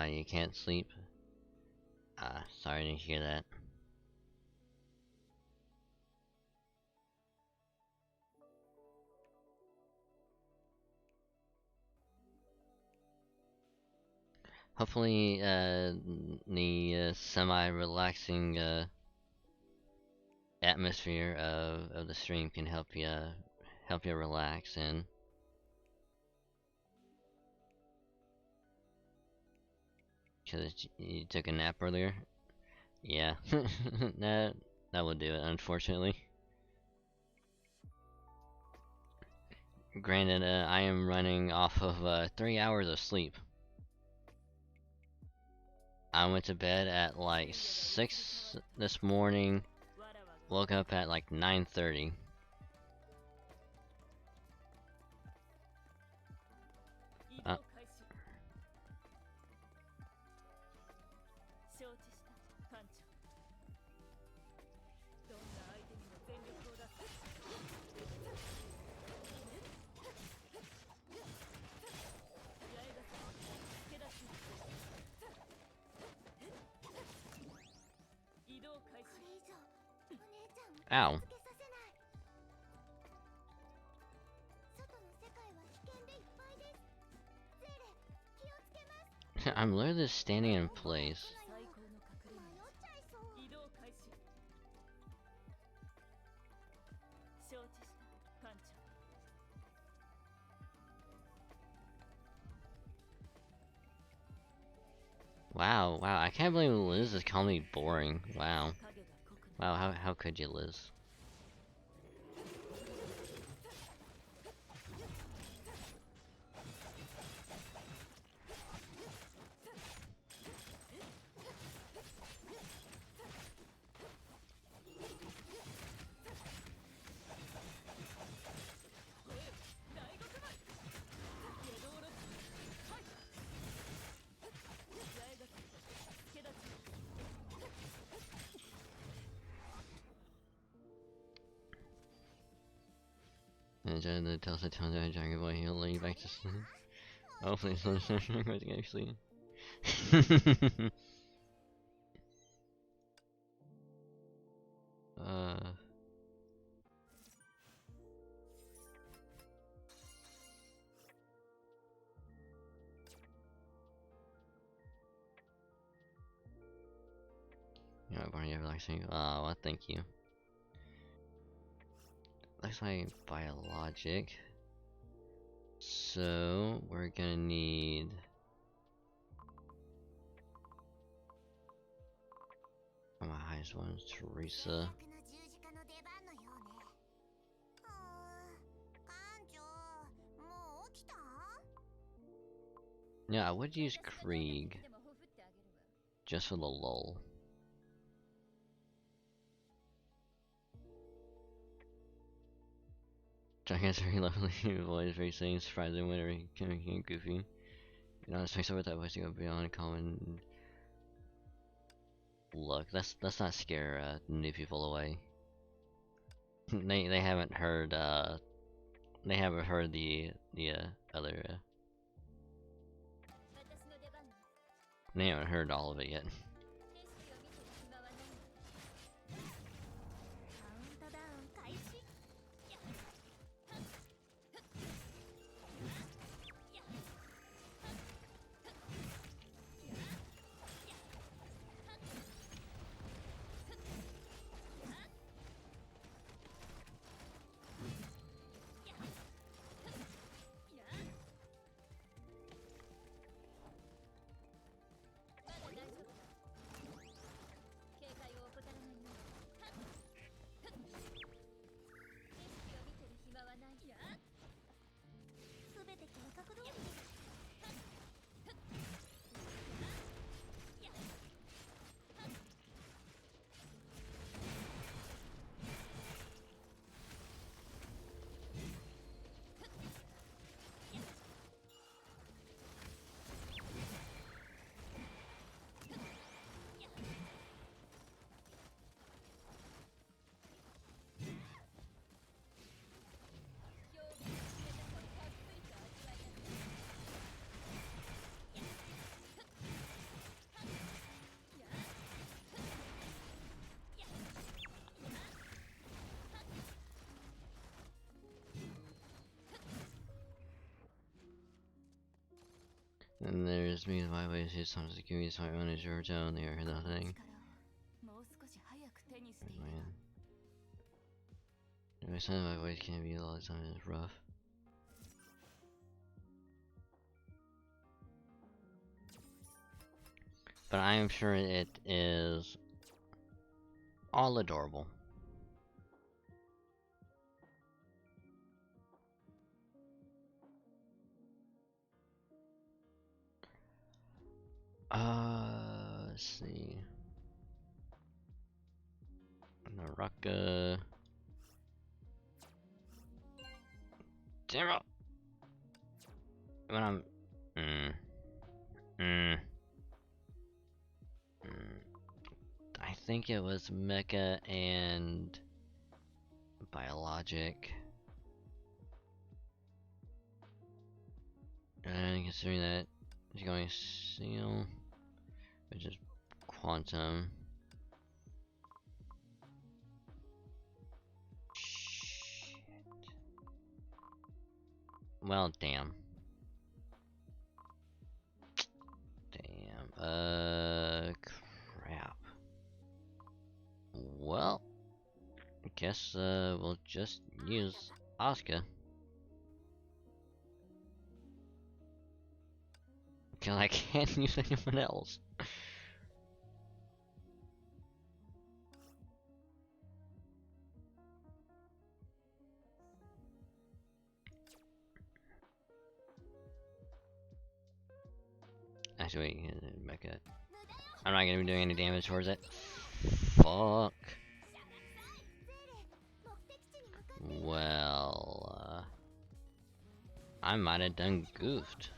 You can't sleep? Sorry to hear that. Hopefully, the semi-relaxing atmosphere of the stream can help you relax and. Cause you took a nap earlier. Yeah, that would do it. Unfortunately. Granted, I am running off of 3 hours of sleep. I went to bed at like 6 this morning, woke up at like 9:30. Uh, Ow. I'm literally just standing in place. Wow, I can't believe Liz is calling me boring. Wow. Wow, how could you, Liz? Enjoy the Tulsa Town Dragon Boy, he'll lay you back to sleep. Oh, please don't start going to go to sleep. You know, Barney, relaxing. Oh, well, thank you. Looks like biologic. So, we're gonna need... Oh, my highest one is Teresa. Yeah, I would use Krieg. Just for the lull. Dragon's very lovely voice, very sane, surprising whenever he can goofy. You know, it's over that voice to go beyond common. Look, let's not scare new people away. they haven't heard the other they haven't heard all of it yet. And there's me, my ways, his songs, the Kiwi, my own is your tone, they are nothing. Man. My son, my ways can't be a lot of times, it's rough. But I am sure it is all adorable. Let's see. Naraka. Damn it! When I'm. I think it was Mecha and Biologic. And considering that he's going Seal, which is Quantum. Shit. Well, damn. Crap. Well, I guess, we'll just use Asuka. Cause I can't use anyone else. Actually, Mecha. I'm not gonna be doing any damage towards it. Fuck. Well, I might have done goofed.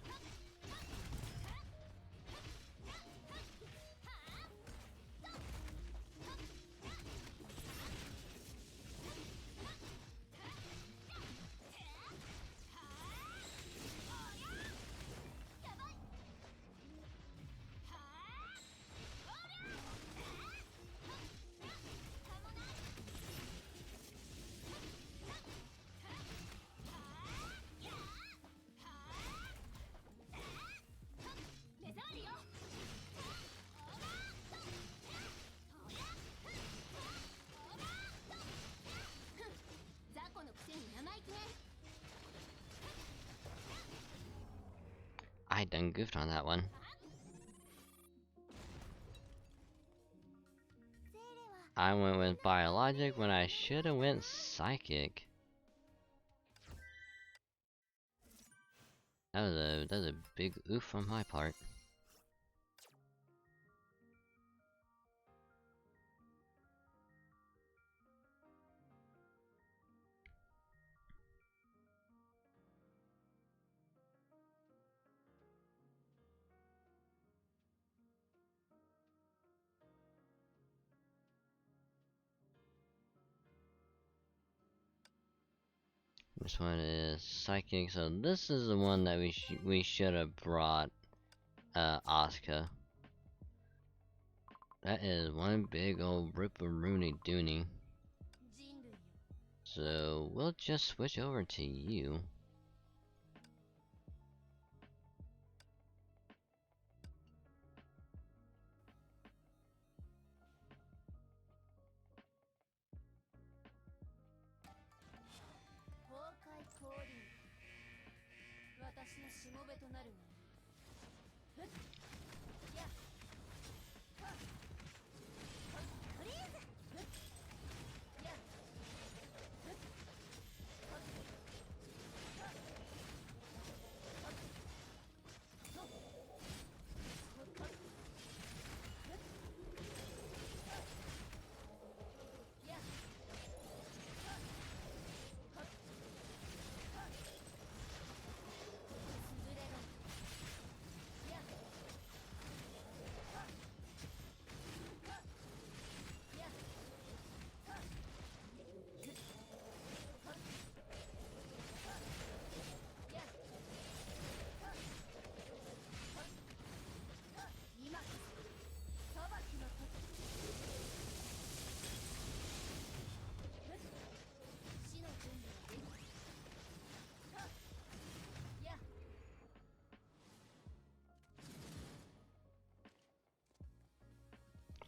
I done goofed on that one. I went with Biologic when I should have went Psychic. That was a big oof on my part. This one is Psychic, so this is the one that we should have brought Asuka. That is one big old ripperoonie dooney. So we'll just switch over to you.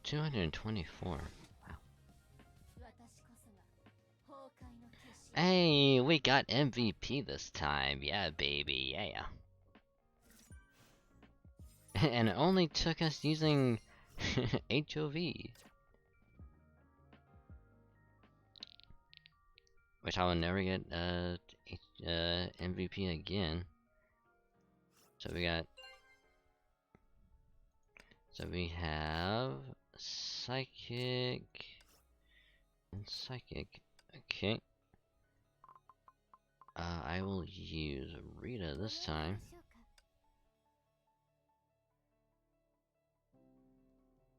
224. Wow. 私こそが崩壊の化身。 Hey, we got MVP this time. Yeah, baby. Yeah. And it only took us using HOV. Which I will never get MVP again. So we have Psychic and Psychic. Okay. I will use Rita this time.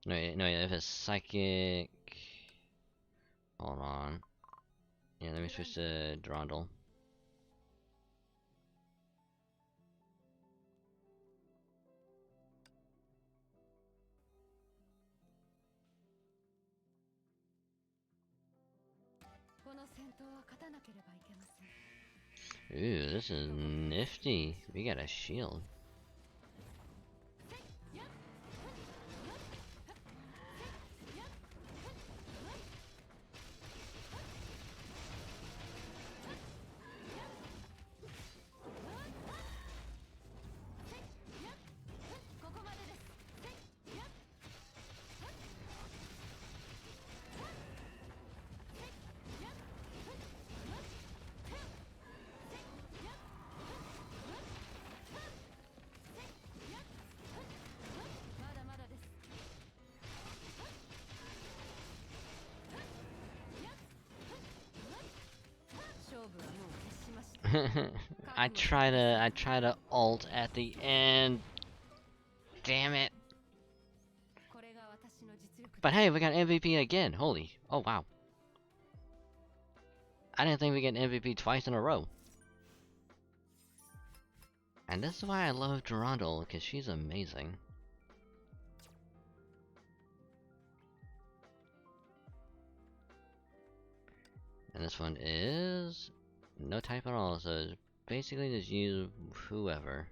No, if it's Psychic... Hold on. Yeah, let me switch to Durandal. Ooh, this is nifty. We got a shield. I try to ult at the end. Damn it. But hey, we got MVP again. Holy. Oh wow. I didn't think we get MVP twice in a row. And this is why I love Durandal, because she's amazing. And this one is no type at all, so it's basically just use whoever.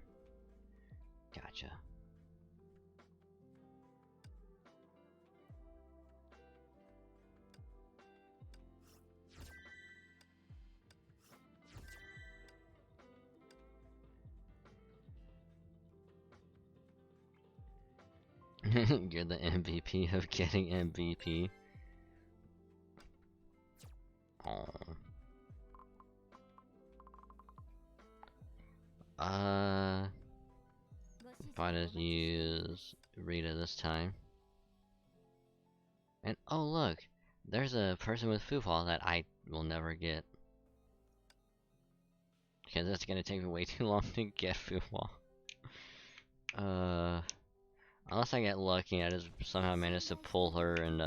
Gotcha. You're the MVP of getting MVP. Oh. Probably just use Rita this time. And oh look, there's a person with Foofall that I will never get. Because it's gonna take me way too long to get Foofall. Unless I get lucky, I just somehow manage to pull her and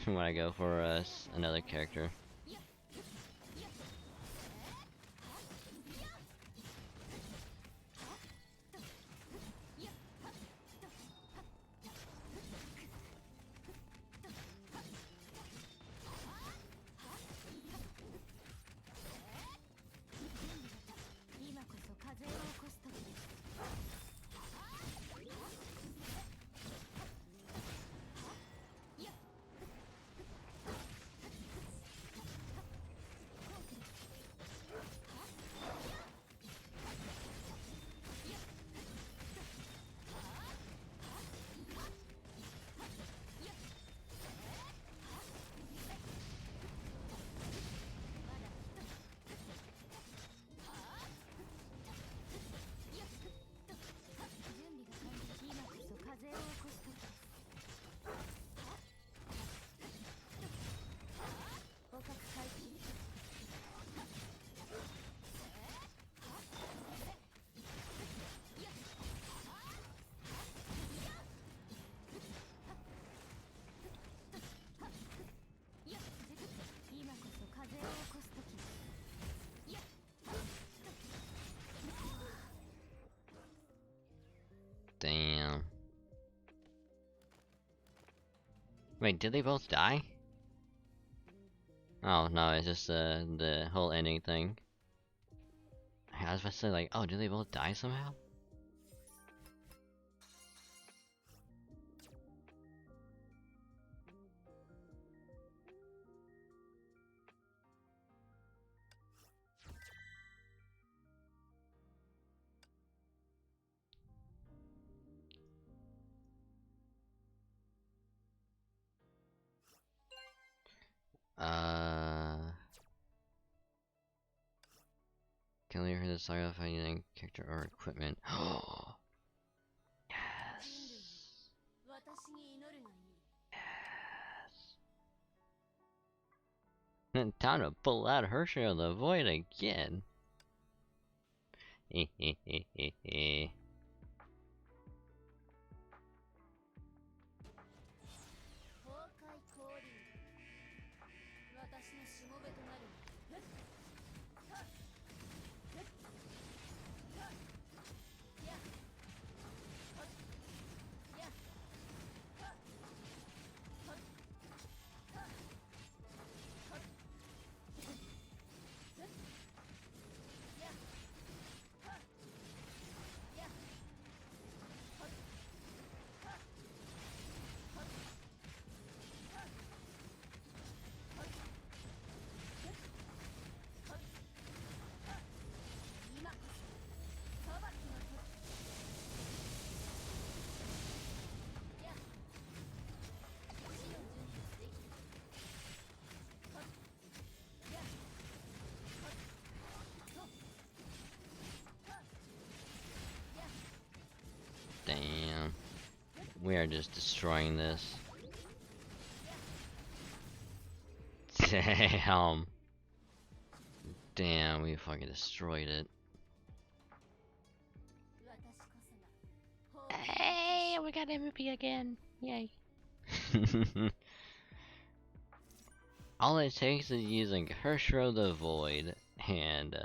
when I go for another character. Damn. Wait, did they both die? Oh, no, it's just the whole ending thing. I was about to say, like, oh, did they both die somehow? Can we hear the saga of using character or equipment? Oh, yes. 私に祈るがいい。 Time to pull out Hershey of the Void again. Hehehehe. 崩壊降臨。私のしもべとなるがいい。今こそ裁きの時。やっ死の準備はできる。やっDamn. We are just destroying this. Damn. Damn, we fucking destroyed it. 私こそが Hey, we got MVP again. Yay. All it takes is using Hershro the Void, and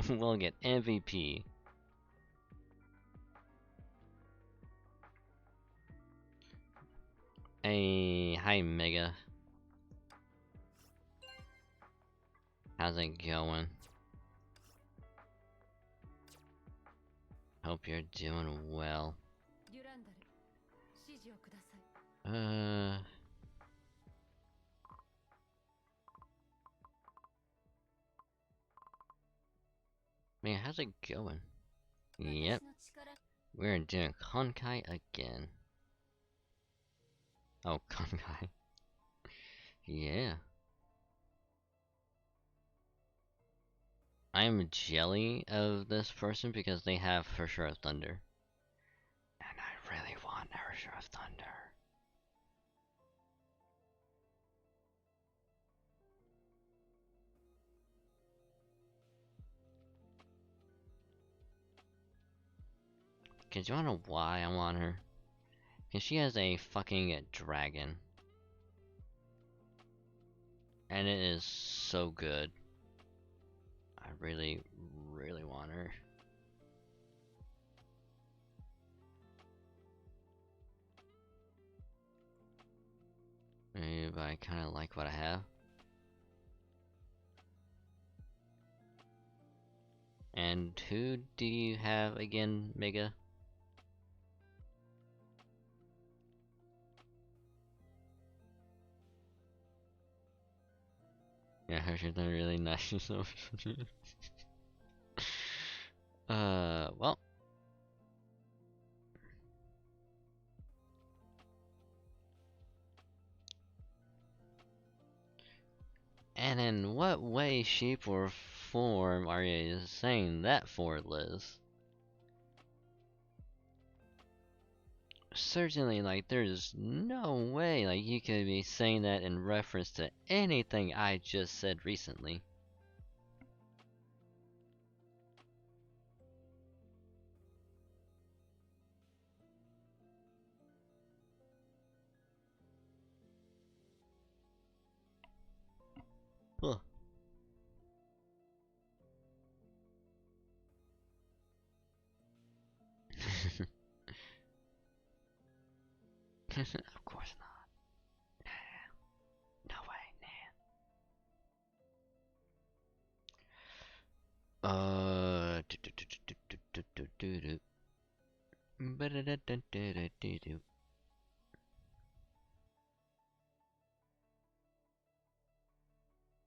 we'll get MVP. Hey, hi Mega. How's it going? Hope you're doing well. デュランダル、指示をください。Man, how's it going? Yep, we're doing honkai again. Oh, honkai. Yeah. I'm jelly of this person because they have For Sure of Thunder. And I really want For Sure of Thunder. Cause you wanna know why I want her? Cause she has a fucking dragon. And it is so good. I really, really want her. Maybe, but I kinda like what I have. And who do you have again, Mega? Yeah, Hershey's not really nice. So well. And in what way, shape, or form are you saying that for, Liz? Certainly, like, there's no way, like, you could be saying that in reference to anything I just said recently. Huh. Of course not. Nah. No way, nah.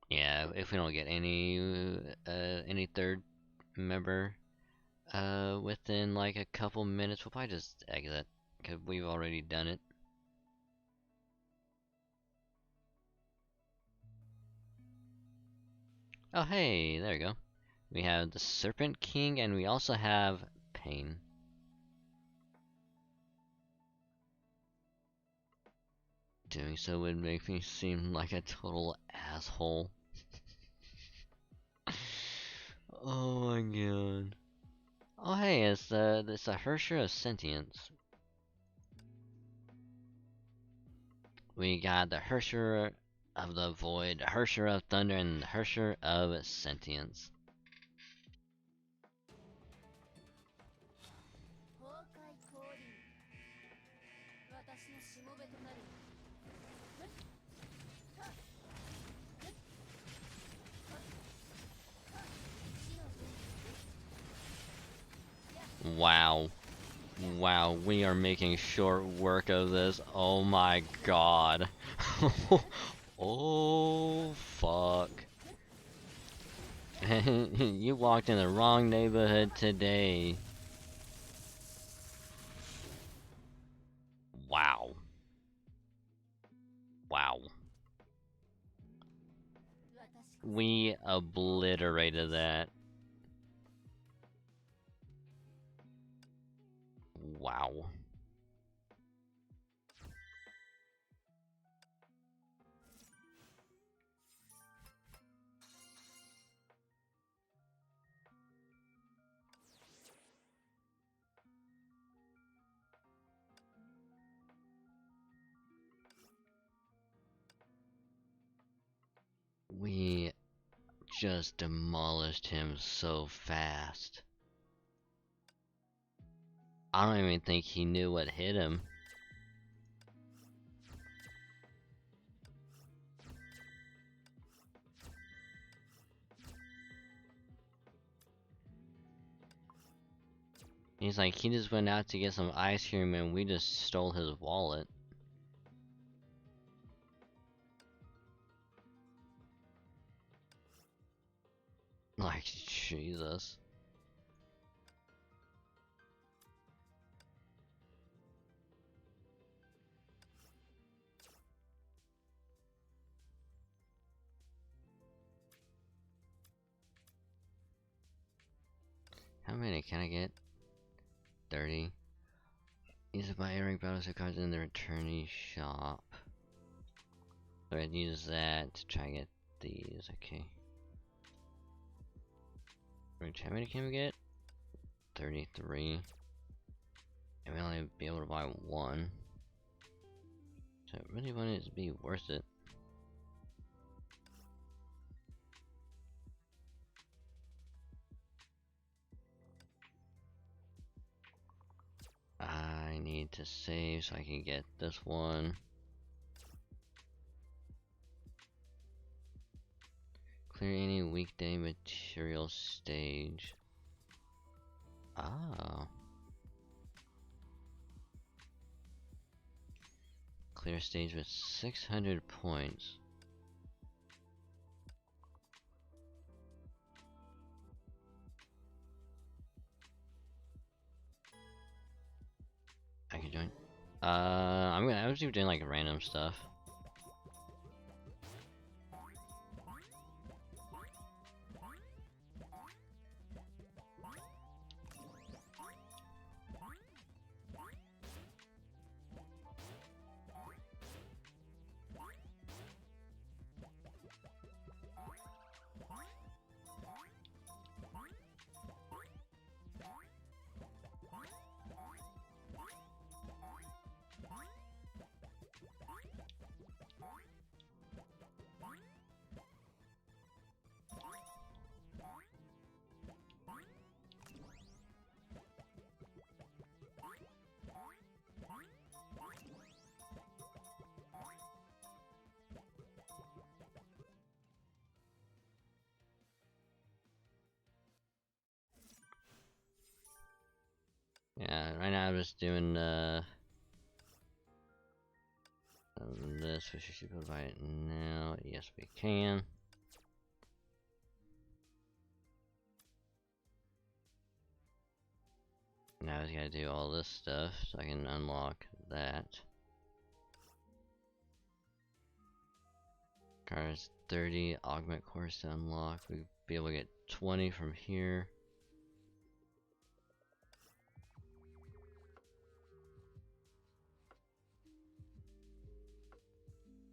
Yeah, if we don't get any third member within like a couple minutes, we'll probably just exit, because we've already done it. Oh, hey, there we go. We have the Serpent King, and we also have Pain. Doing so would make me seem like a total asshole. Oh my god. Oh hey, it's the Hersher of Sentience. We got the Hersher of the Void, the Hersher of Thunder, and the Hersher of Sentience. 崩壊降臨私のしもべとなる Wow. Wow, we are making short work of this. Oh my god. Oh fuck. You walked in the wrong neighborhood today. Wow. Wow. We obliterated that. Wow. We just demolished him so fast. I don't even think he knew what hit him. He's like, he just went out to get some ice cream and we just stole his wallet. Like, Jesus. How many can I get? 30. Use it by airing battles cards in the returnee shop. So I'd use that to try and get these, okay. How many can we get? 33. And we only be able to buy one. So I really want it to be worth it. I need to save so I can get this one. Clear any weekday material stage. Oh. Clear stage with 600 points. I can join. I was just doing like random stuff. Yeah, right now I'm just doing this. We should provide it now. Yes, we can. Now I just gotta do all this stuff so I can unlock that. Cars 30, augment course to unlock. We'd be able to get 20 from here.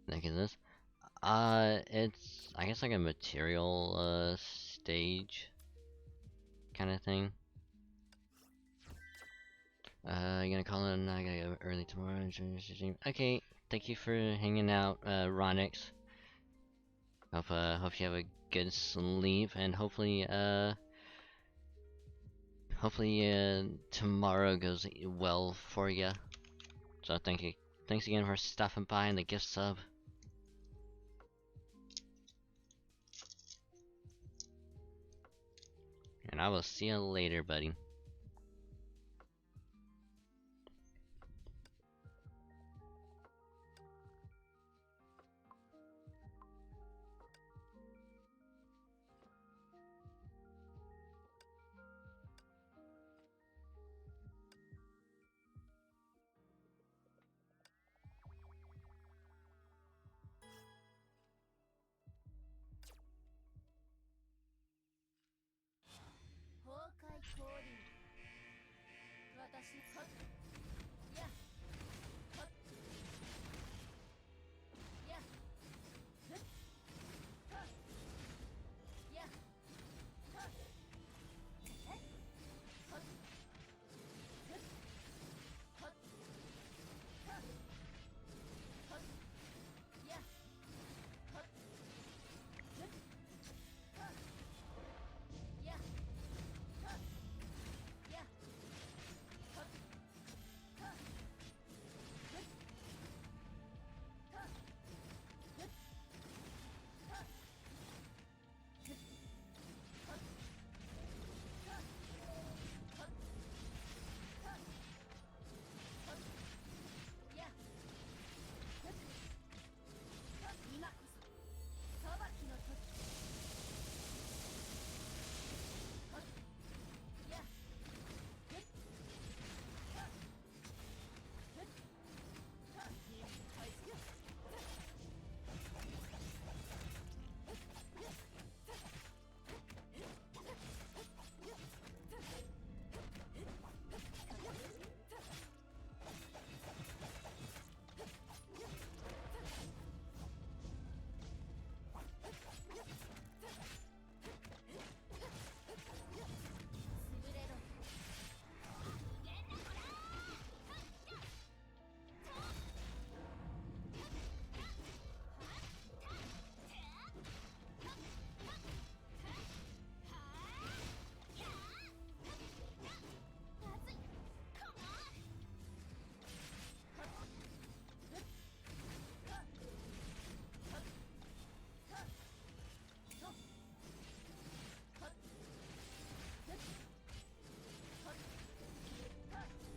Look at this. It's I guess like a material stage kind of thing. You gonna call in? I gotta go early tomorrow. Okay, thank you for hanging out, Ronix. Hope you have a good sleep, and hopefully tomorrow goes well for you. So thanks again for stopping by and the gift sub. And I will see you later, buddy.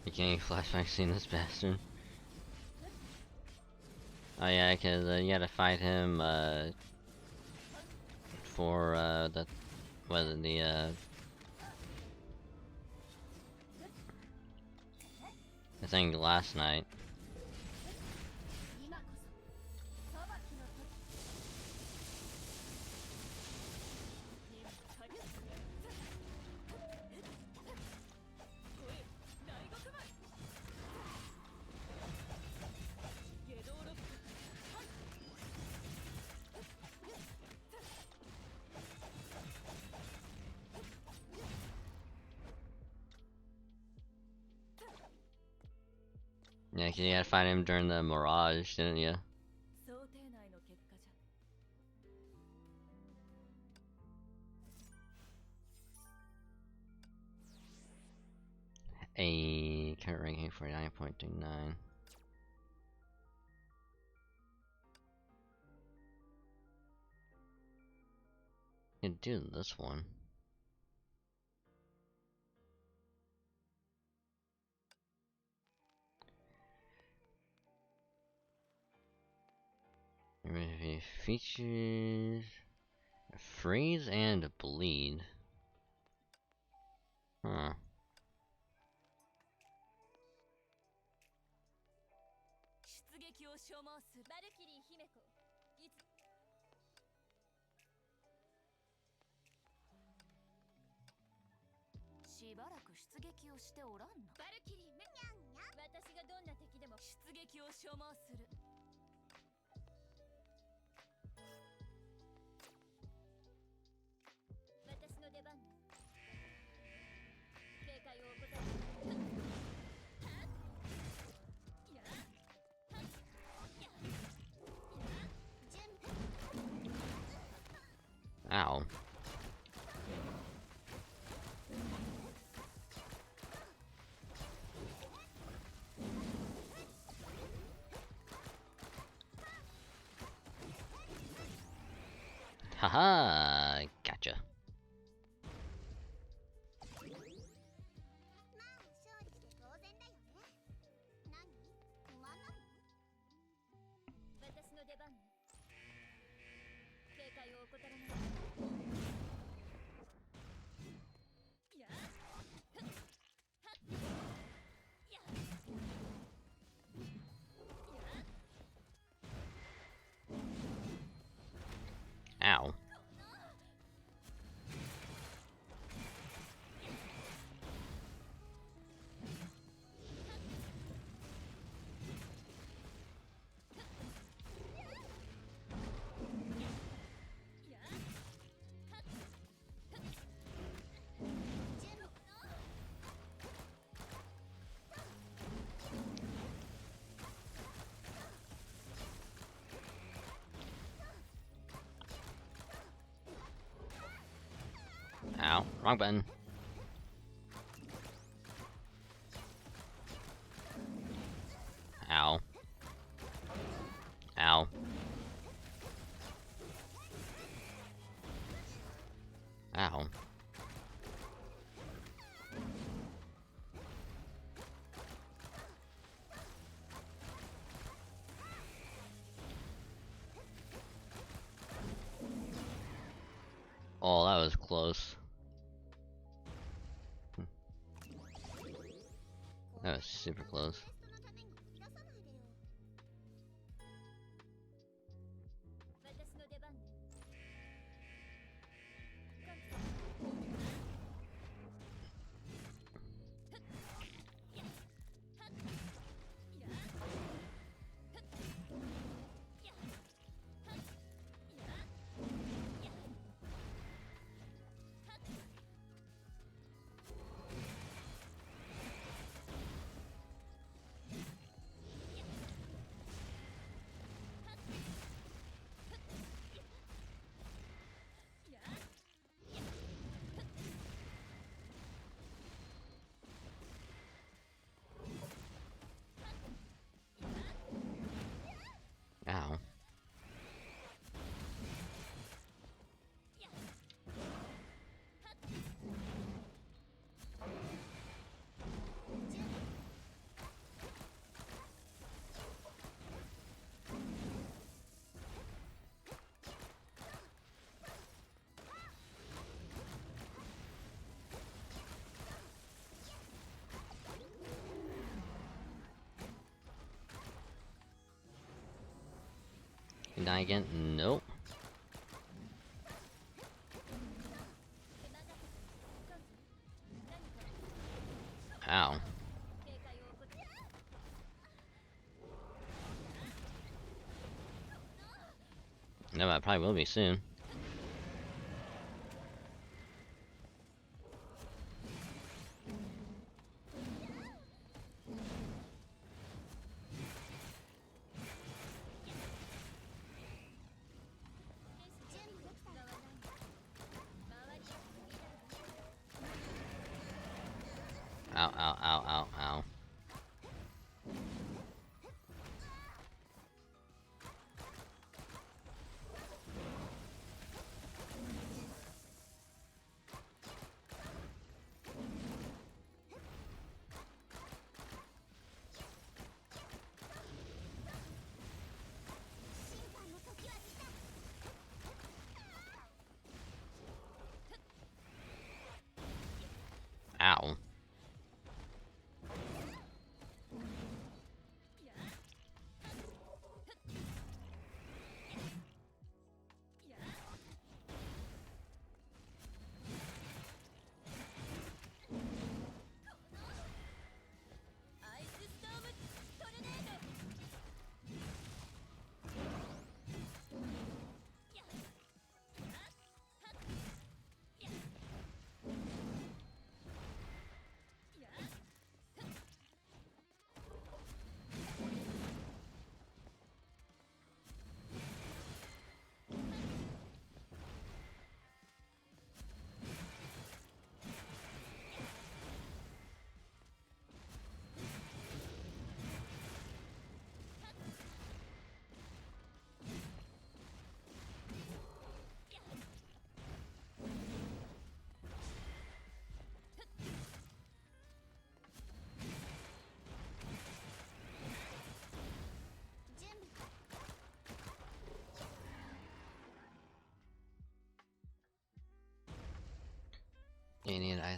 You can't flashback scene this bastard. Oh yeah, cause you gotta fight him for I think last night. Yeah, 'cause you had to fight him during the Mirage, didn't you? A current ranking 49.29. You can do this one. Features freeze and bleed. Huh. しばらく出撃をしておらんの。バルキリーめにゃんにゃん。私がどんな敵でも出撃を所望する。私の出番ね。警戒を怠る。Ow. Haha, gotcha. Ow. Ow. Wrong button. Ow. Ow. Ow. Oh, that was close. That was super close. Ow. Can die again? Nope. Ow. No, I probably will be soon. Ow, ow, ow, ow, ow. Ow.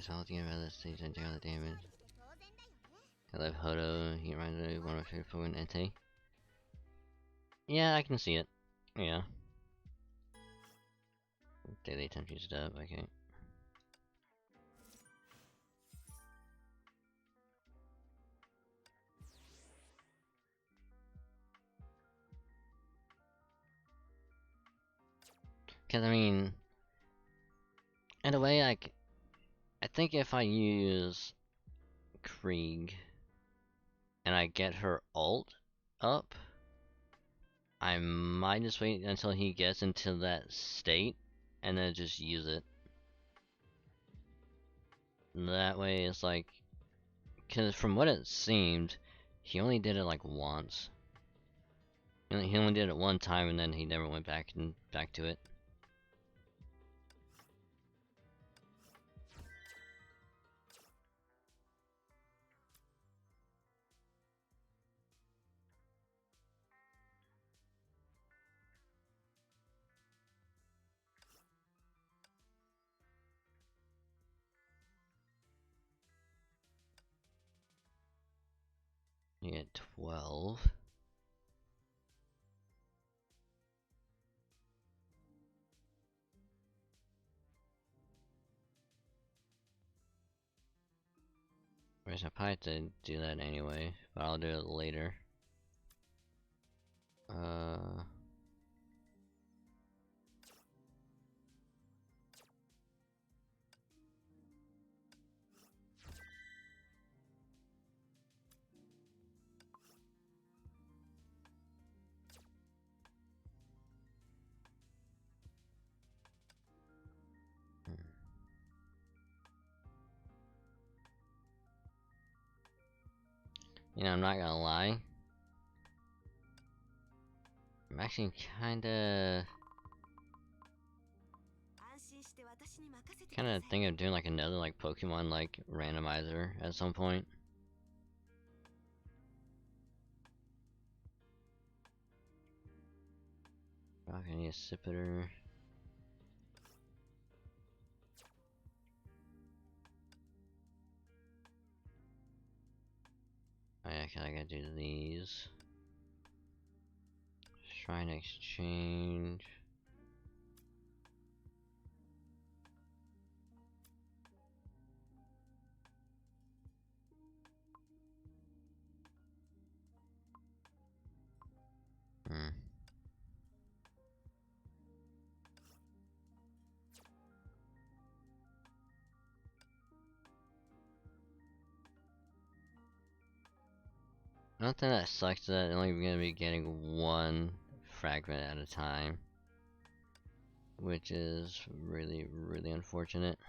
so I'll think about this stage and take all the damage. I love Hodo, he reminds me of one of my favorite Pokemon, Entei. Yeah, I can see it. Yeah. Daily attempt used up, okay. Cause I mean, in a way, like, I think if I use Krieg and I get her ult up, I might just wait until he gets into that state and then just use it. That way it's like, cause from what it seemed, he only did it like once. He only did it one time and then he never went back to it. You get 12. Whereas I probably have to do that anyway, but I'll do it later. You know, I'm not gonna lie. I'm actually kinda thinking of doing like another like Pokemon like randomizer at some point. Okay, I need a Sipiter. Oh yeah, I gotta do these. Shrine exchange. Hmm. One thing that sucks is that I'm only gonna be getting one fragment at a time, which is really, really unfortunate.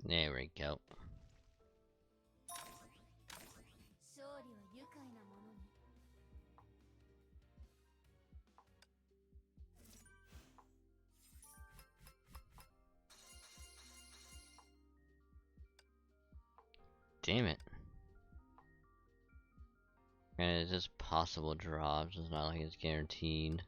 There we go. Damn it. And it's just possible drops, it's not like it's guaranteed.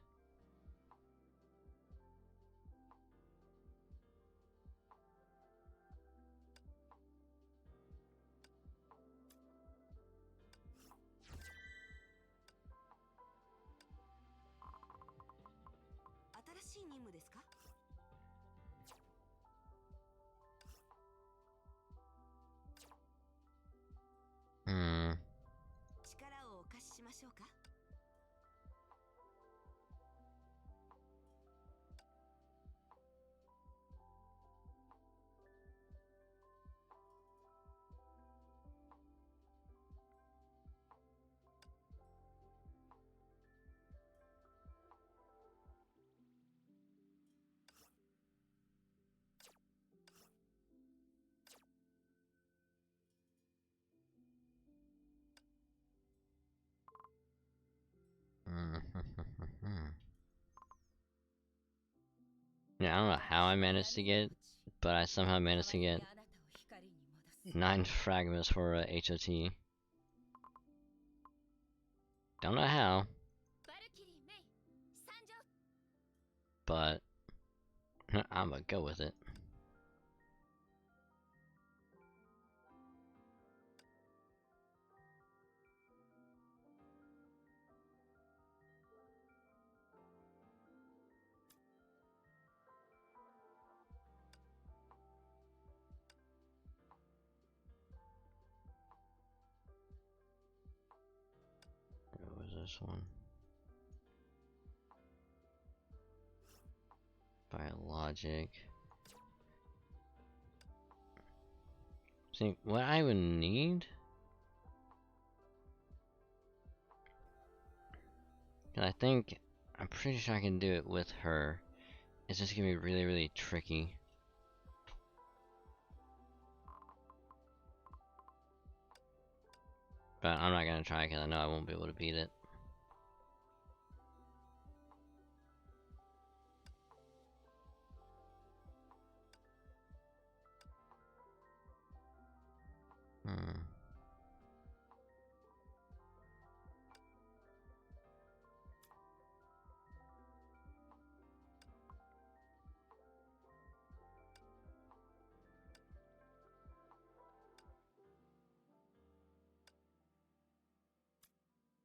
しょうか。Yeah, I don't know how I managed to get, but I somehow managed to get 9 fragments for a HOT. Don't know how, but I'm gonna go with it. What was this one? Biologic. See, what I would need? And I'm pretty sure I can do it with her. It's just gonna be really, really tricky. But I'm not gonna try because I know I won't be able to beat it.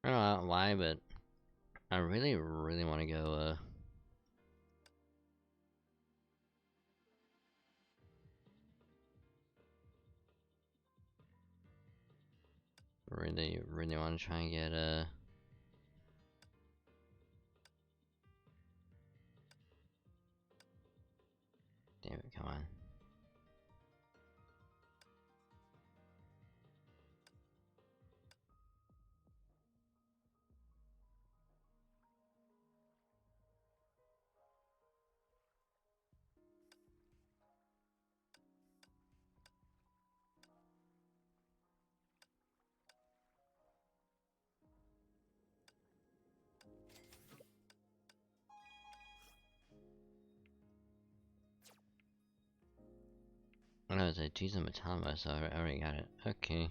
I don't know why, but I really, really want to go, really, really want to try and get, damn it, come on. Oh no, it's a Tuesday Matama, so I already got it. Okay.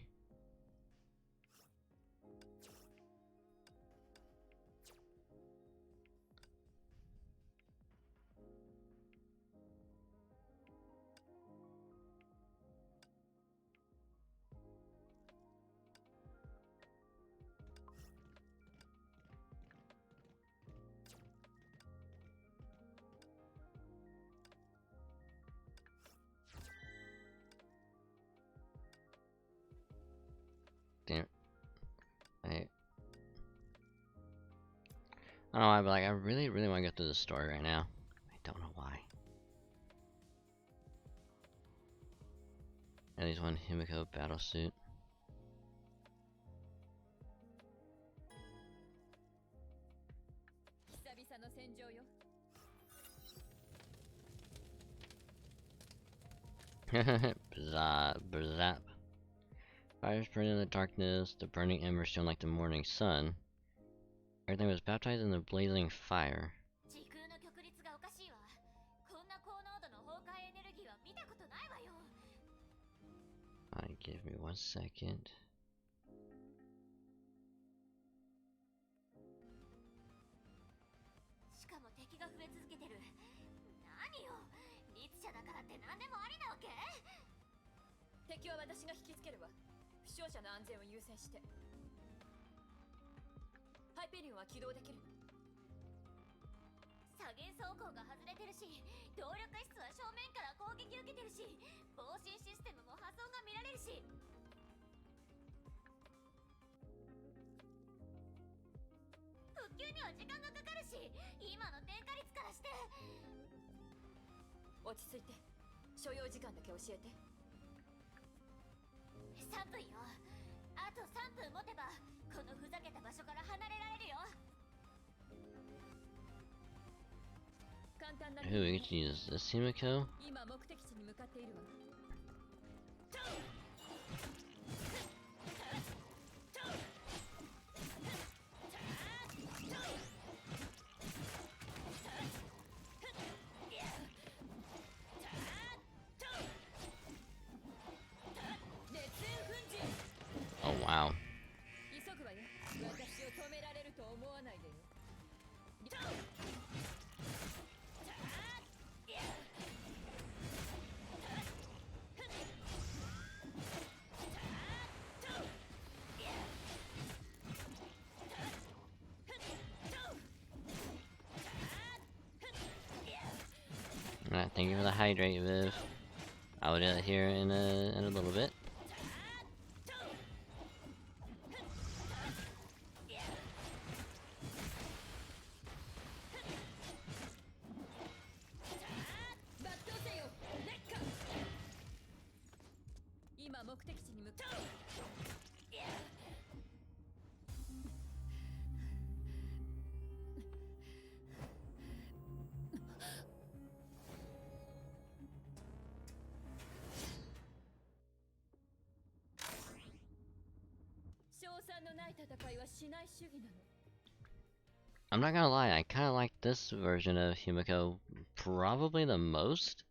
Damn it. I don't know why, but like, I really, really want to go through the story right now. I don't know why. At least one Himiko battlesuit. Bzap. Fires burning in the darkness, the burning embers shone like the morning sun. Everything was baptized in the blazing fire. Alright, give me 1 second. 急には時間がかかるし、今の点火率からして。落ち着いて、所要時間だけ教えて。3分よ。あと3分持てばこのふざけた場所から離れられるよ。簡単な。 Ooh, we could use this Himiko. 今目的地に向かっているわ。Oh wow. 急ぐわよ。私を止められると思わないでよ。Alright, thank you for the hydrate, Viv. I will do that here in a little bit. I'm not gonna lie, I kinda like this version of Himiko probably the most.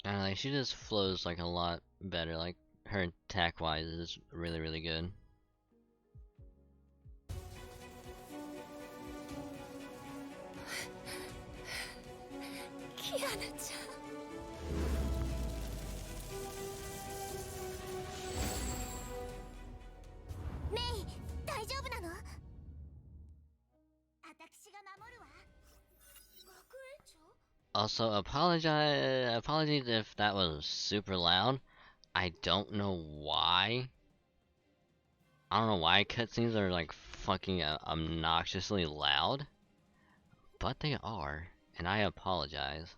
I don't know, like, she just flows like a lot better, like her attack wise is really, really good. Kiana-chan. メイ、大丈夫なの？私が守るわ。学園長？ Also, apologies if that was super loud. I don't know why. I don't know why cutscenes are like fucking obnoxiously loud, but they are, and I apologize.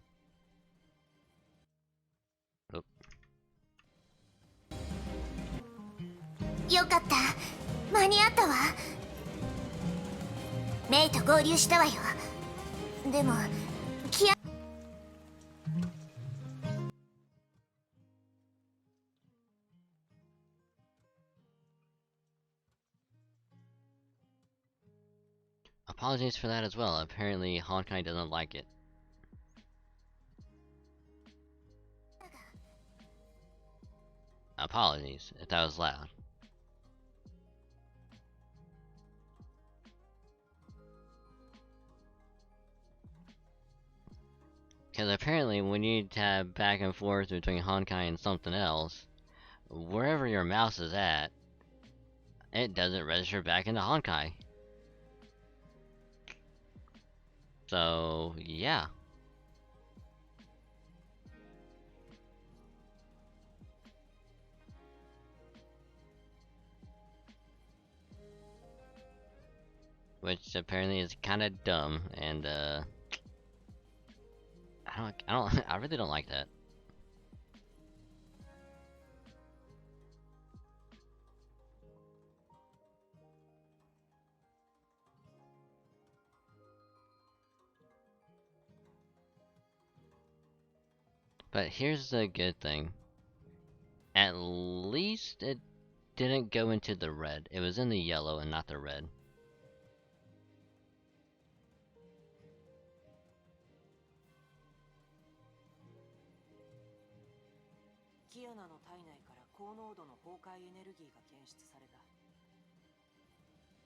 Oop. よかった。間に合ったわ。メイと合流したわよ。でも、Apologies for that as well. Apparently, Honkai doesn't like it. Apologies if that was loud. Because apparently when you tab back and forth between Honkai and something else, wherever your mouse is at, it doesn't register back into Honkai. So, yeah. Which apparently is kind of dumb, and I really don't like that. But here's the good thing. At least it didn't go into the red. It was in the yellow and not the red.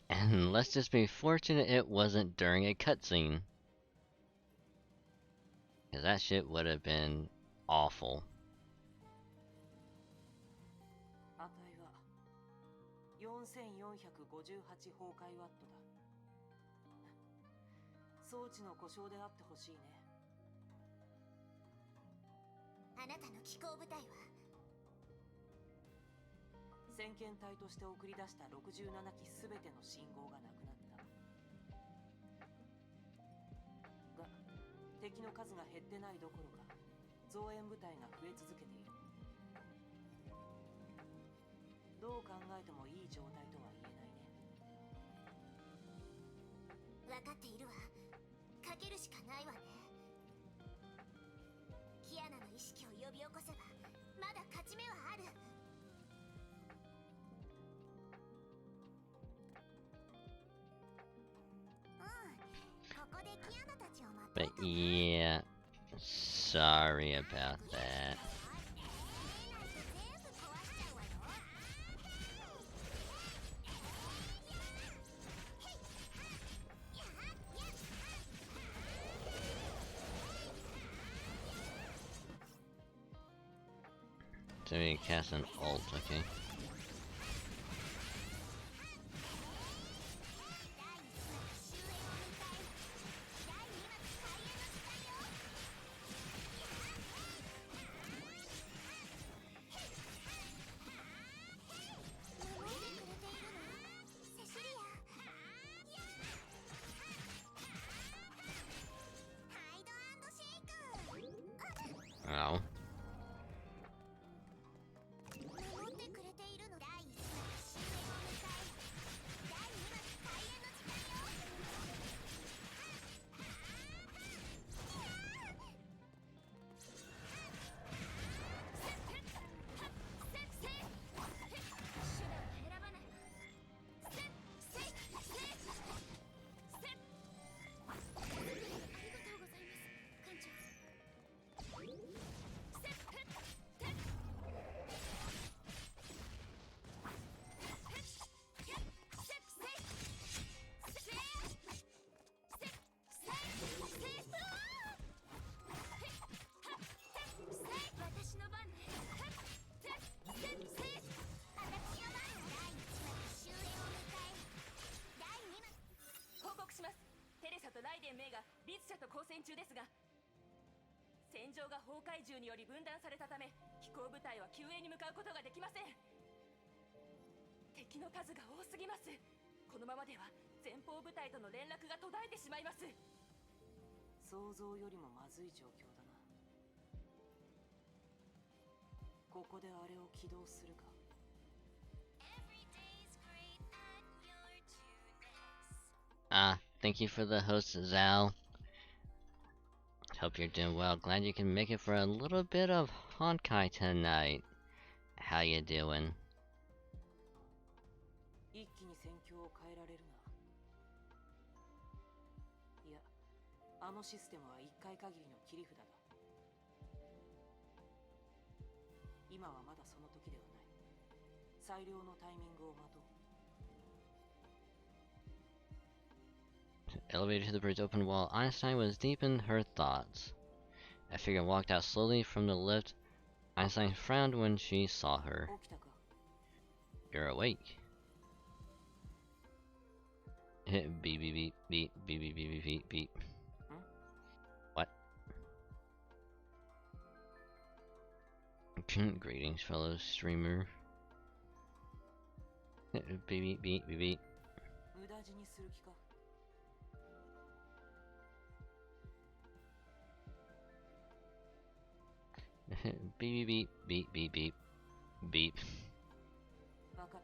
And let's just be fortunate it wasn't during a cutscene. Cause that shit would have been awful. 4458崩壊ワットだ。装置の故障であってほしいね。あなたの機甲部隊は先遣隊として送り出した67機すべての信号がなくなった。が、敵の数が減ってないどころか、増援部隊が増え続けている。どう考えてもいい状態とは言えないね。分かっているわ。かけるしかないわね。キアナの意識を呼び起こせばまだ勝ち目はある。ここでキアナたちを待とう But かな。 yeah, sorry about that. So we cast an ult, okay. Oh. 守ってくれているの。第1幕終焉を迎え、第2幕開演の時間よ。手段は選ばないわ。ありがとうございます、艦長。私の番ね。私の番。第1幕終焉を迎え、第2幕。報告します。テレサとライデンメイがリツシャと交戦中ですが、戦場が崩壊銃により分断されたため、飛行部隊は救援に向かうことができません。敵の数が多すぎます。このままでは前方部隊との連絡が途絶えてしまいます。想像よりもまずい状況だな。ここであれを起動するか。Thank you for the host, Zal. Hope you're doing well. Glad you can make it for a little bit of honkai tonight. How you doing? 一気に戦況を変えられるな。いや、あのシステムは一回限りの切り札だ。今はまだその時ではない。最良のタイミングを待とう。Elevator to the bridge opened while Einstein was deep in her thoughts. A figure walked out slowly from the lift. Einstein frowned when she saw her. 起きたか。 You're awake. Beep beep beep beep beep beep beep beep beep. What? Greetings, fellow streamer. Beep beep beep beep beep. 無駄死にする気か。Beep beep beep beep beep beep. 分かっ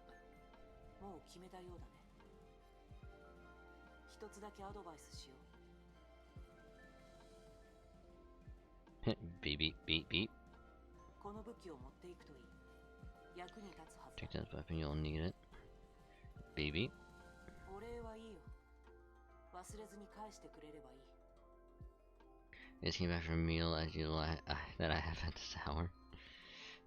た。もう決めたようだね。一つだけアドバイスしよう。 Beep beep beep beep. この武器を持っていくといい。役に立つはず Check だ。 this weapon, you'll need it. Beep beep. お礼はいいよ。忘れずに返してくれればいい。 Just came back from a meal as you that I have at this hour.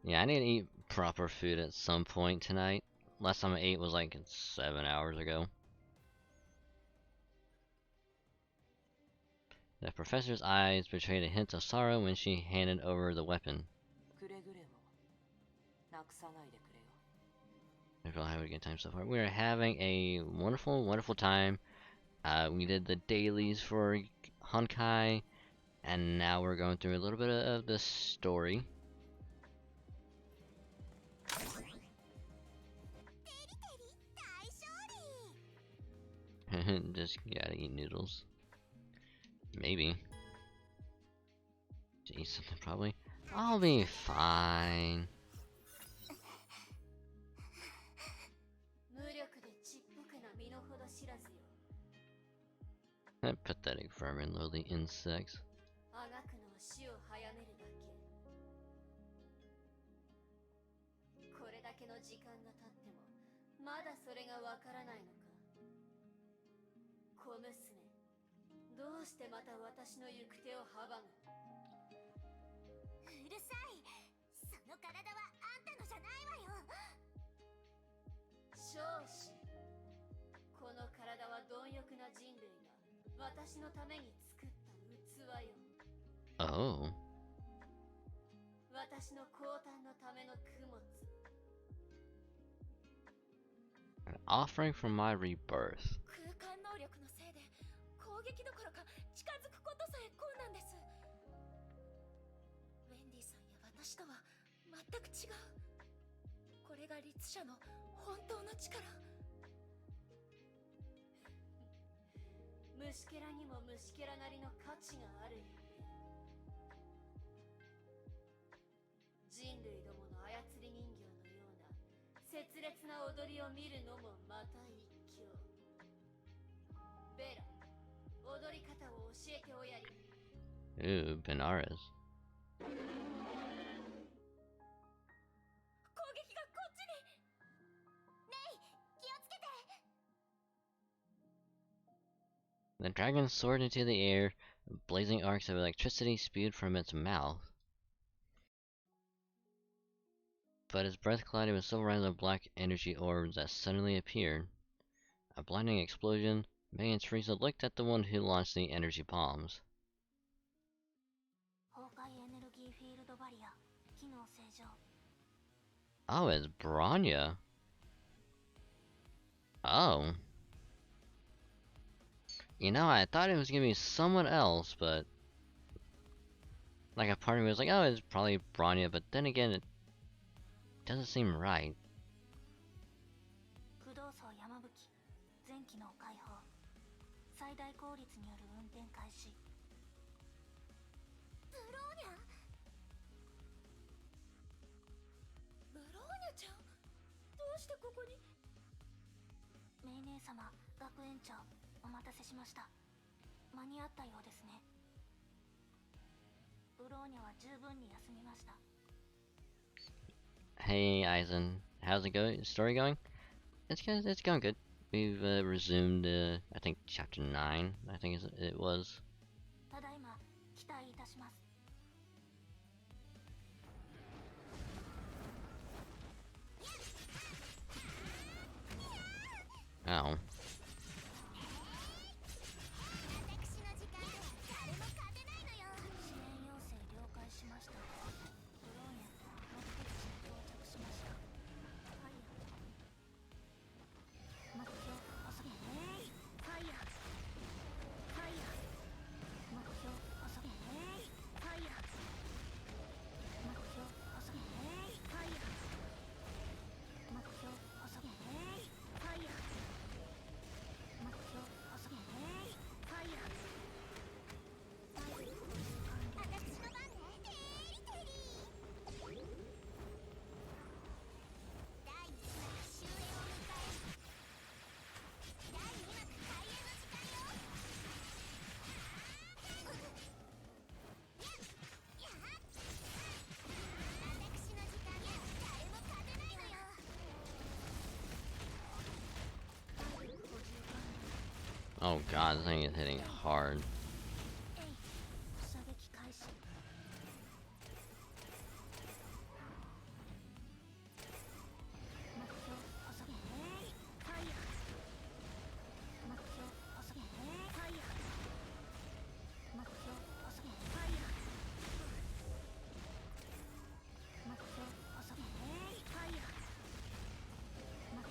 Yeah, I need to eat proper food at some point tonight. Last time I ate was like 7 hours ago. The professor's eyes betrayed a hint of sorrow when she handed over the weapon. くれぐれもなくさないでくれよ。I feel having a good time so far. We're having a wonderful, wonderful time. We did the dailies for honkai, and now we're going through a little bit of the story. Just gotta eat noodles. Maybe. To eat something, probably. I'll be fine. That pathetic vermin, lowly insects. あがくのは死を早めるだけ。これだけの時間が経ってもまだそれがわからないのか。小娘、どうしてまた私の行く手を阻む。うるさい。その体はあんたのじゃないわよ。少子、この体は貪欲な人類が私のために作った器よ。Oh. 私の降誕のための供物。 An offering from my rebirth. 空間能力のせいで攻撃どころか近づくことさえ困難です。ウェンディさんや私とは全く違う。これが律者の本当の力。虫けらにも虫けらなりの価値があるよ。人類どもの操り人形のような切烈な踊りを見るのもまた一興。ベラ、踊り方を教えておやり。 Ooh, Benares. 攻撃がこっちに。気をつけて。 The dragon soared into the air, blazing arcs of electricity spewed from its mouth. But his breath clouded with silver lines of black energy orbs that suddenly appeared. A blinding explosion. May and Teresa looked at the one who launched the energy bombs. 崩壊エネルギーフィールドバリア機能正常。 Oh, it's Bronya. Oh. You know, I thought it was gonna be someone else, but... Like, a part of me was like, oh, it's probably Bronya, but then again, it doesn't seem right. 駆動層山吹全機能開放。最大効率による運転開始。ブローニャ。ブローニャちゃん、どうしてここに。メイ姉様、学園長、お待たせしました。間に合ったようですね。ブローニャは十分に休みました。 Hey, Eisen. How's it going? Story going? It's going good. We've resumed, I think, chapter 9, I think it was. ただいま期待いたします。 Oh. 私の時間では誰も勝てないのよ。支援要請了解しました。ブローニャ目的地に到着しました。ファイヤー。目標遅げ。ファイヤー。ファイヤー。目標遅げ。ファイヤー。目標遅げ。ファイヤー。目標遅げ。ファイヤー。目標遅げ。ファイヤー。私の番ね。テリテリ。第1幕終焉を迎え、第2幕開演の時間よ。やっ私の時間では誰も勝てないのよ。 Oh god, this thing is hitting hard. 射撃開始。目標遅げ。ファイヤー。目標遅げ。ファイヤー。目標遅げ。ファイヤー。目標遅げ。ファイヤー。目標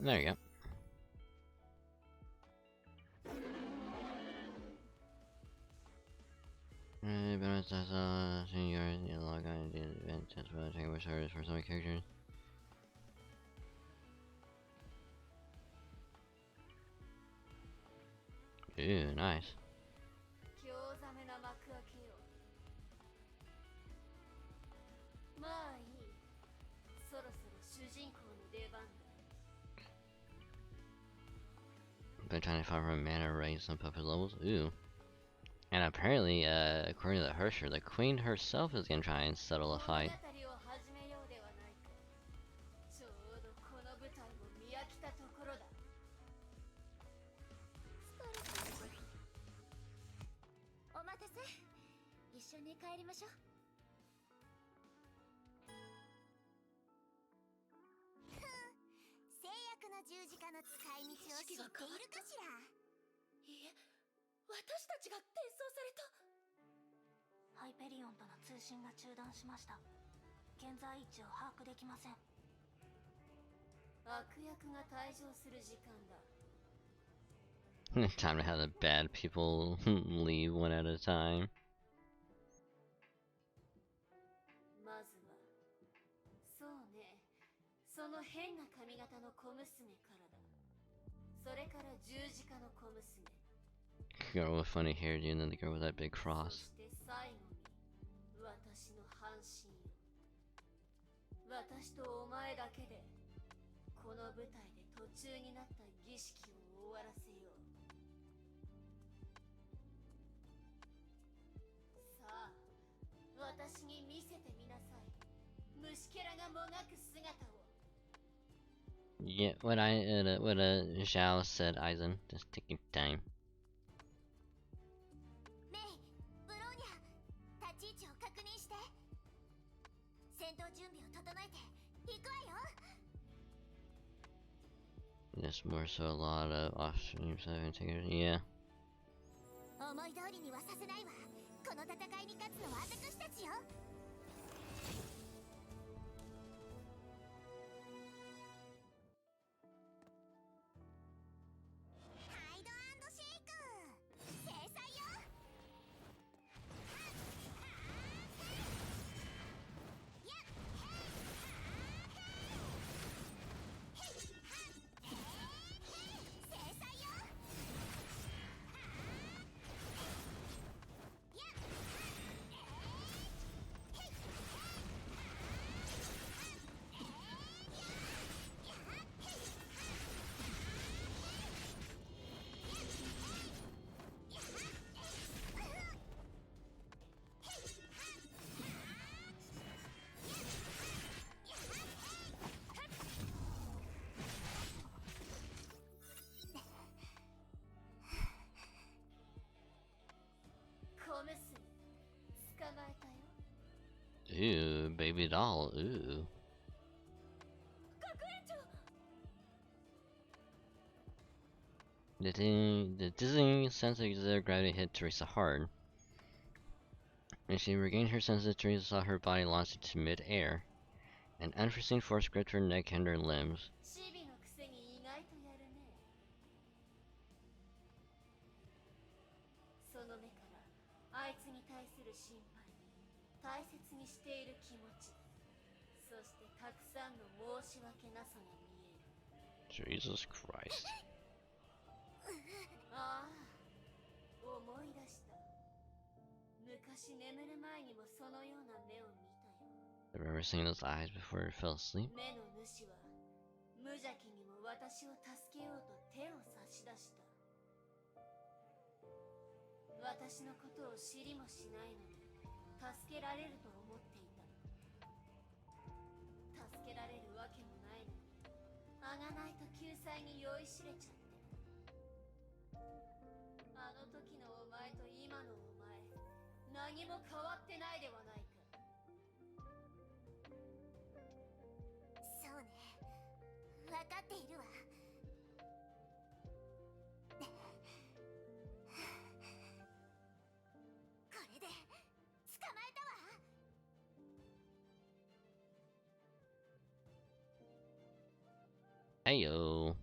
There you go. But senior log on the event test for the which service for some characters. Ooh, nice. 興ざめな幕開けよ。まあいい。そろそろ主人公の出番だ。 They're trying to find her mana raise some puppet levels. Ooh. And apparently, according to the Hersher, the queen herself is gonna try and settle a fight. 物語を始めようではないか。ちょうどこの舞台を見飽きたところだ。お待たせ。一緒に帰りましょう。制約の十字架の使い道を知っているかしら。いえ、私たちが転送された。ハイペリオンとの通信が中断しました。現在位置を把握できません。悪役が退場する時間だ。 Time to have the bad people leave one at a time. まずは、そうね、その変な髪型の小娘からだ。それから十字架の小娘。 Girl with funny hairdo and then the girl with that big そ cross. して最後に、私の半身よ。私とお前だけで、この舞台で途中になった儀式を終わらせよう。さあ、私に見せてみなさい。虫けらがもがく姿を。 Yeah, what Zhao said, Aizen. Just taking time. メイ、ブローニャ、立ち位置を確認して。戦闘準備を整えて、行くわよ。 Just more so a lot of off-stream stuff and take it. Yeah. 思い通りにはさせないわ。この戦いに勝つのは私たちよ。ハイド&シェイク、制裁よ。小娘、捕まえたよ。 Ooh, baby doll. Ooh. 学園長。 The dizzying sense of zero gravity hit Teresa hard. When she regained her senses, Teresa saw her body launched into mid-air. An unforeseen force gripped her neck and her limbs. チビのくせに意外とやるね。その目からあいつに対する心配、大切にしている気持ち、そしてたくさんの申し訳なさが見える。 Jesus Christ. ああ、思い出した。昔眠る前にもそのような目を見たよ。 I've ever seen those eyes before I fell asleep. 目の主は無邪気にも私を助けようと手を差し出した。私のことを知りもしないのに助けられると思っていた。助けられるわけもないのに贖いと救済に酔いしれちゃって。あの時のお前と今のお前、何も変わってないではないか。そうね、分かっているわ。これで捕まえたわ。Heyo.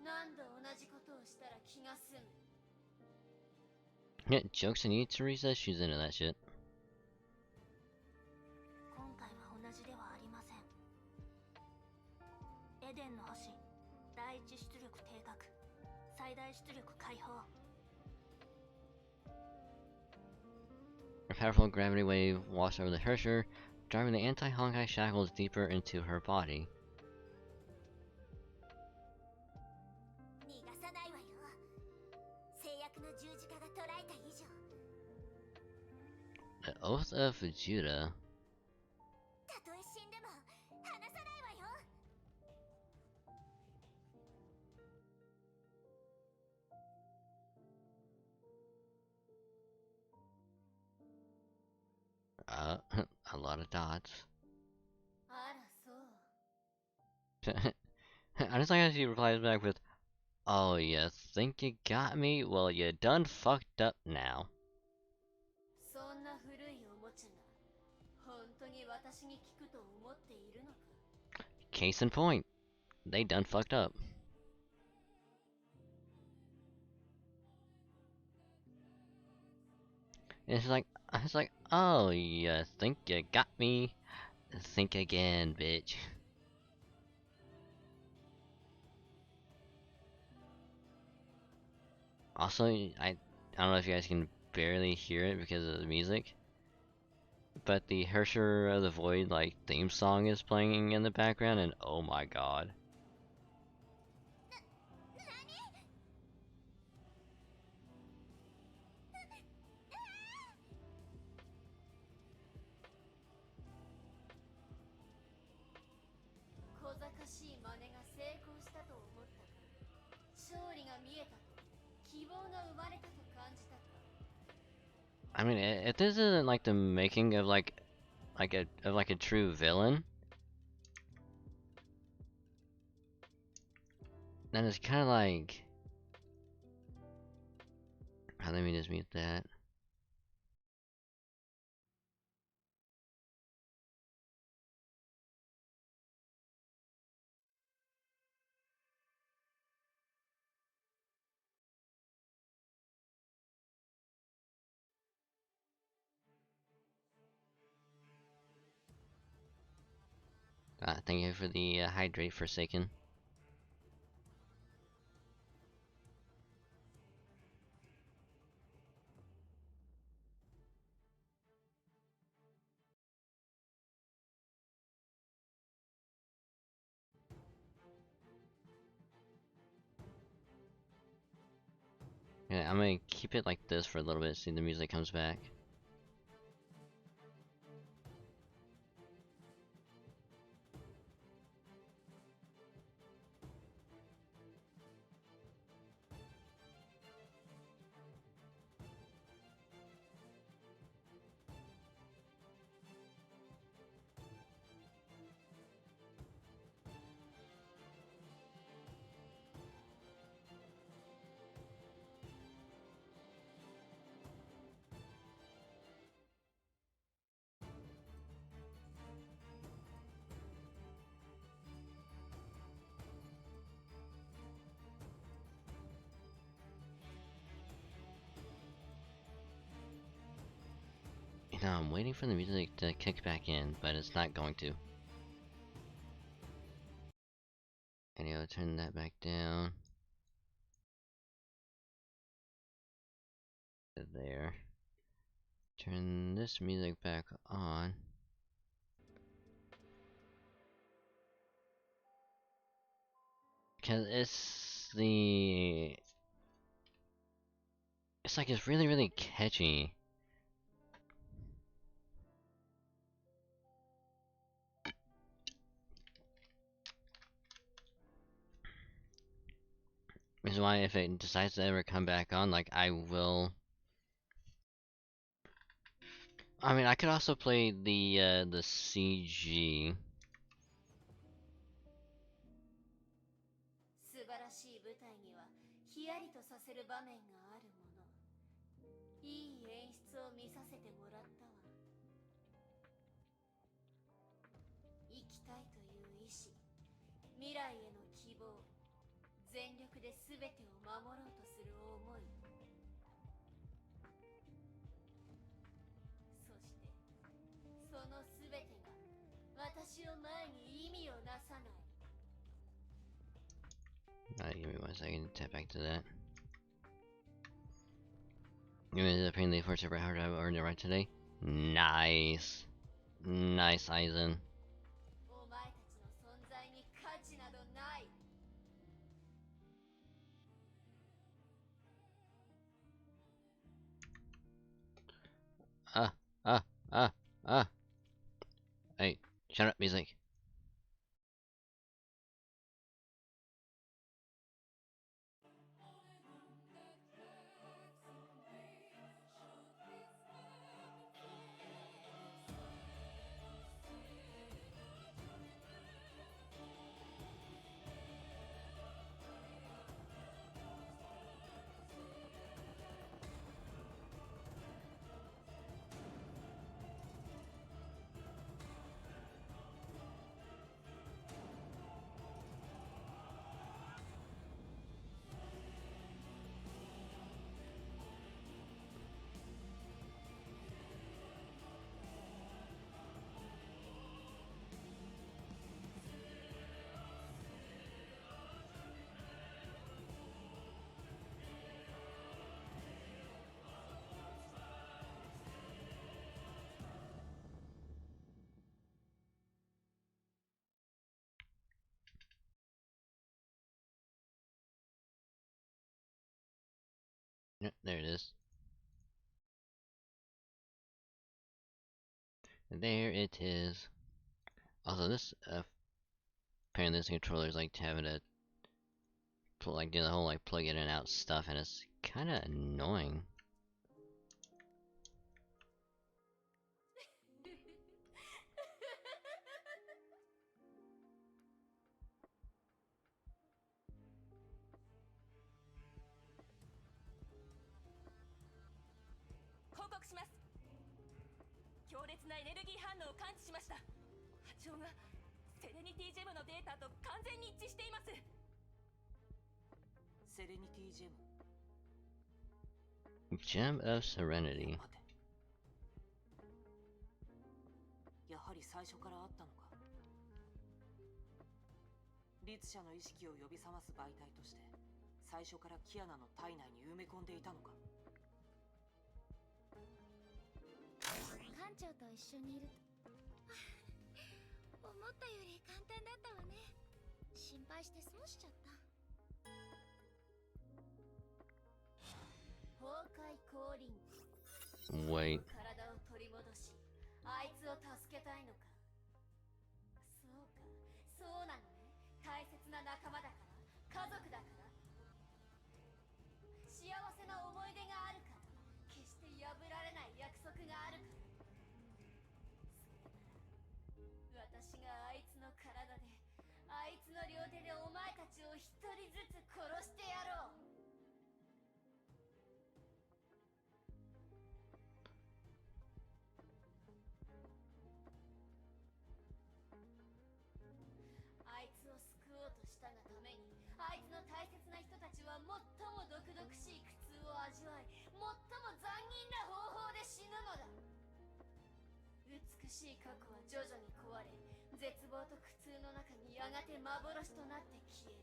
何度同じことをしたら気が済む。 Yeah, jokes on you, Teresa. She's into that shit. 今回は同じではありません。エデンの星、第一出力定格、最大出力解放。 A powerful gravity wave washed over the Hersher, driving the anti-honkai shackles deeper into her body. 逃がさないわよ。制約の十字架が捉えた以上。 The Oath of Judah. たとえ死んでも離さないわよ。 A lot of dots. あらそう。 I just like how she replies back with, "Oh, you think you got me? Well, you done fucked up now." そんな古いおもちゃが本当に私に効くと思っているのか。 Case in point, they done fucked up. And it's like, oh, you think you got me? Think again, bitch. Also, I don't know if you guys can barely hear it because of the music, but the Hersher of the Void like theme song is playing in the background, and oh my god. 小賢しい真似が成功したと思ったか。勝利が見えたと、希望が生まれたと感じたか。 I mean, if this isn't like the making of like a true villain, then it's kind of like. Let me just mute that. Thank you for the hydrate, Forsaken. Yeah, I'm gonna keep it like this for a little bit, see the music comes back. You know, I'm waiting for the music to kick back in, but it's not going to. Anyway, turn that back down. There. Turn this music back on. Cause it's like it's really, really catchy. Which is why if it decides to ever come back on, like I will. I mean, I could also play the CG. 素晴らしい舞台にはヒヤリとさせる場面があるもの。いい演出を見させてもらったわ。生きたいという意志、未来への希望、全力で全てを守ろうとする思い、そしてその全てが私の前に意味をなさない。 Alright, give me 1 second to tap back to that. You ended up paying the for super hard drive earned it right today. Nice. Nice, Aizen. お前たちの存在に価値などない。 Ah, ah, ah, ah. Hey, shut up, music. Yep, there it is. There it is. Also, this apparently this controller is like having to like do the whole like plug in and out stuff, and it's kind of annoying. 報告します。強烈なエネルギー反応を感知しました。波長がセレニティジェムのデータと完全に一致しています。セレニティジェム。 Gem of Serenity. 待て。やはり最初からあったのか。律者の意識を呼び覚ます媒体として最初からキアナの体内に埋め込んでいたのか。館長と一緒にいると思ったより簡単だったわね。心配して損しちゃった。崩壊降臨。 Wait. 体を取り戻し、あいつを助けたいのか。そうか、そうなのね。大切な仲間だから、家族だから、幸せな思い出があるから、決して破られない約束があるから。それなら私があいつの体で、あいつの両手でお前たちを一人ずつ殺してやろう。 あいつを救おうとしたがために、あいつの大切な人たちは最も毒々しい苦痛を味わい、最も残忍な方法で死ぬのだ。美しい過去は徐々に壊れ、絶望と苦痛の中にやがて幻となって消える。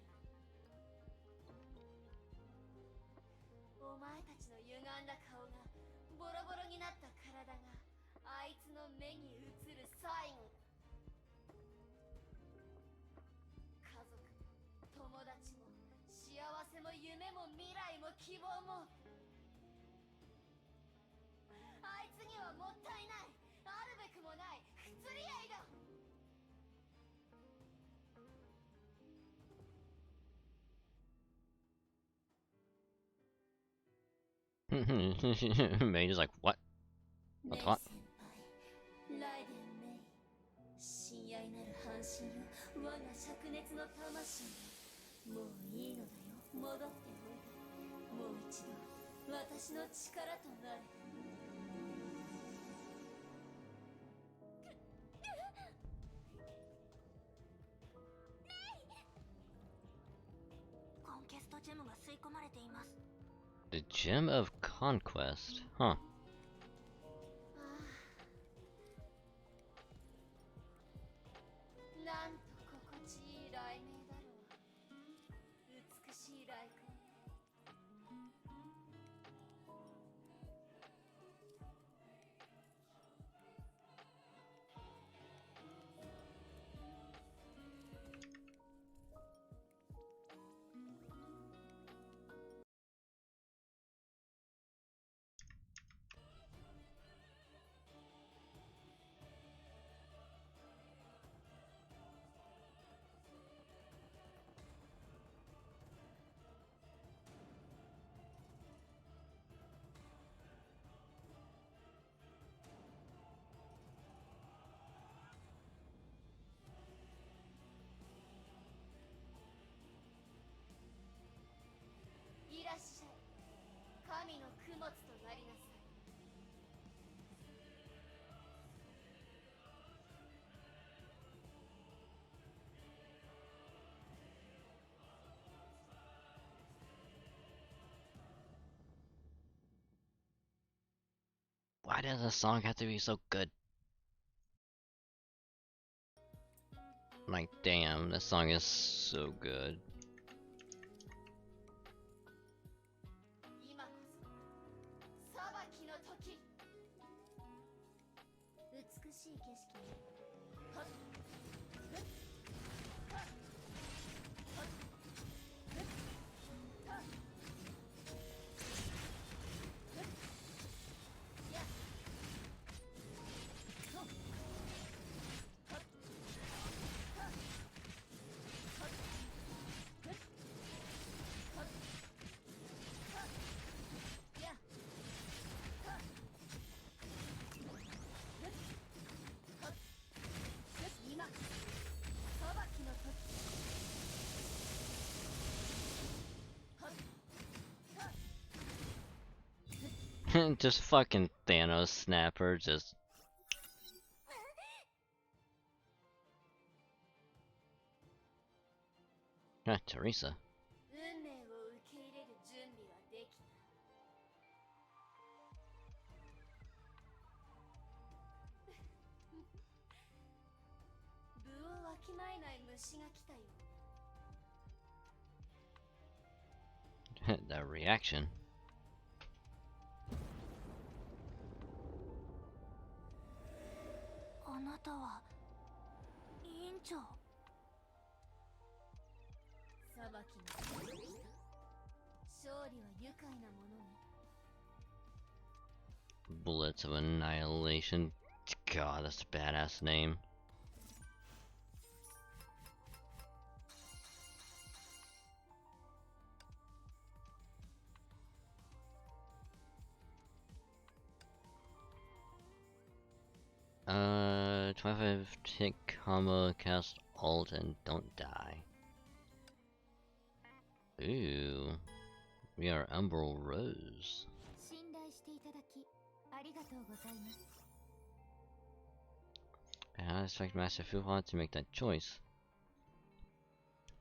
お前たちの歪んだ顔が、ボロボロになった体が、あいつの目に映る最後だ。 家族も友達も幸せも夢も未来も希望も、あいつにはもったいない、あるべくもない不釣り合いだ。 May just like, what? メイ What? 先輩、ライデンメイ、親愛なる半身よ、我が灼熱の魂よ。もういいのだよ、戻っておいで。もう一度私の力となれ。関ジェムが吸い込まれています。 The Gem of Conquest. Huh. なんと心地いい雷鳴だろう。美しい雷光。いらっしゃい。神の供物となりなさい。Why does the song have to be so good? Like, damn, this song is so good. 今こそ裁きの時。美しい景色ね。はっふっはっはっふっはっふっやっとっはっはっはっふっはっはっやっはっ今裁きの時。はっ Just fucking Thanos snapper, just. Ah, Teresa. 運命を受け入れる準備はできた。部をわきまえない虫が来たよ。 That reaction. あなたは委員長。裁きの時が来た。勝利は愉快なものね。 Bullets of Annihilation. God, that's a badass name. Uh, 25 tick combo, cast alt and don't die. Ooh, we are Umbral Rose. 信頼していただきありがとうございます。 I expect Master Fuhua to make that choice.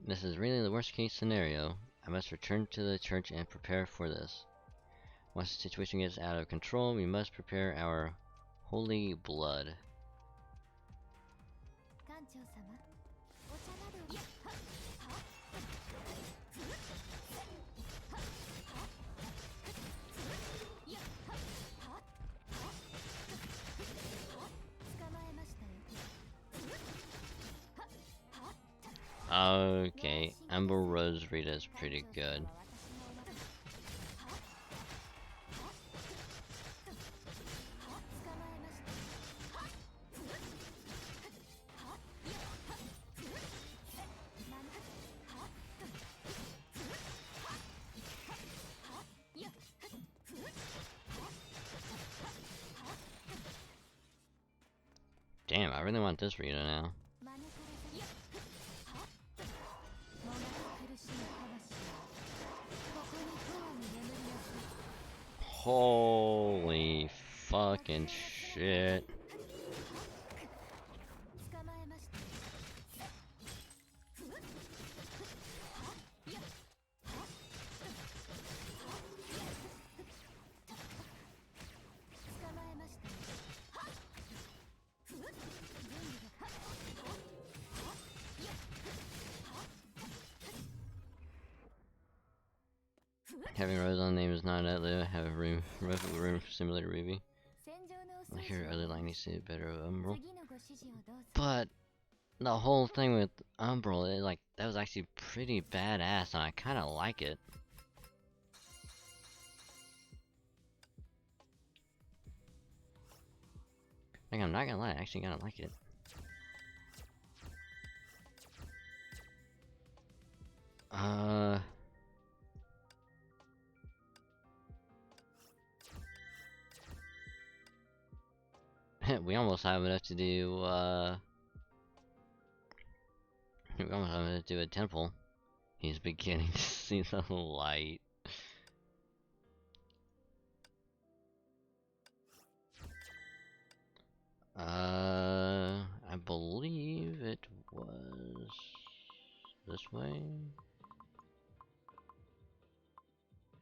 This is really the worst case scenario. I must return to the church and prepare for this. Once the situation gets out of control, we must prepare our holy blood. 館長様、お茶などやっはっはっやっはっはっ捕まえましたよ。 Okay, Umbral Rose Rita is pretty good. Damn, I really want this Rita now. Holy fucking shit. Having Rose on the name is not that low. Have a room simulator review. 戦場のお I 掃 hear 除 other を line needs to do better with Umbral. 次のご指示をどうぞ But the whole thing with Umbral, that was actually pretty badass, and I kind of like it. Like, I'm not gonna lie, I actually kinda like it. We almost have enough to do, we almost have enough to do a temple. He's beginning to see the light. I believe it was this way.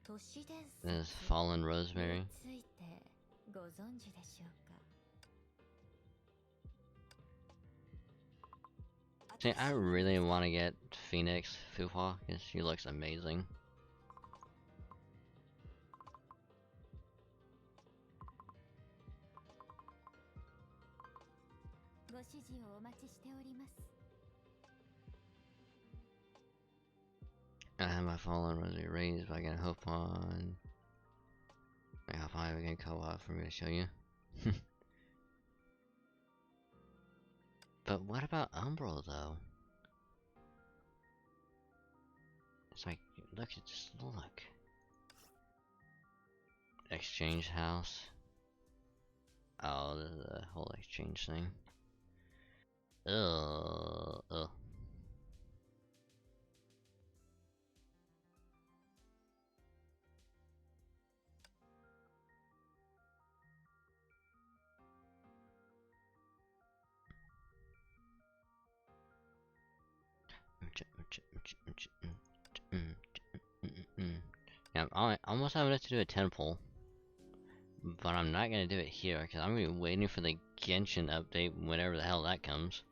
都市伝 This 説 fallen に rosemary. ついてご存知でしょうか See, I really want to get Phoenix Fuhua because she looks amazing. ご指示をお待ちしております I have my fallen rosary raised, but I can hope on. How far we can co-op for me to show you. But what about Umbral though? It's like, look, just look. Exchange house. Oh, the whole exchange thing. Ugh. Yeah, I almost have enough to do a temple, but I'm not gonna do it here because I'm gonna be waiting for the Genshin update whenever the hell that comes.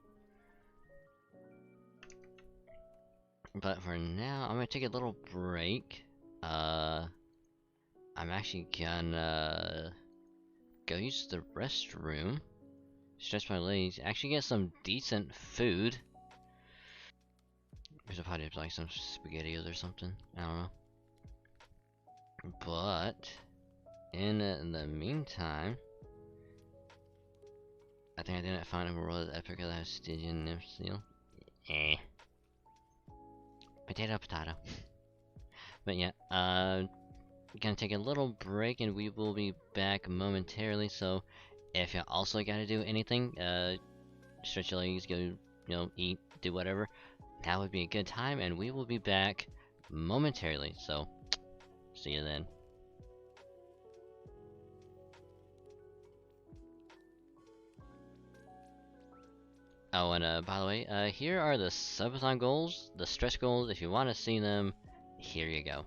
But for now, I'm gonna take a little break. I'm actually gonna go use the restroom, stretch my legs, actually get some decent food. Because I'll probably have like some SpaghettiOs or something. I don't know. But in the meantime, I think I didn't find a world epic of that Stygian nymph seal. Eh. Potato. But yeah, gonna take a little break and we will be back momentarily. So if you also gotta do anything, stretch your legs, go, eat, do whatever, that would be a good time, and we will be back momentarily. So see you then. Oh, and by the way, here are the Subathon goals, the stretch goals. If you want to see them, here you go.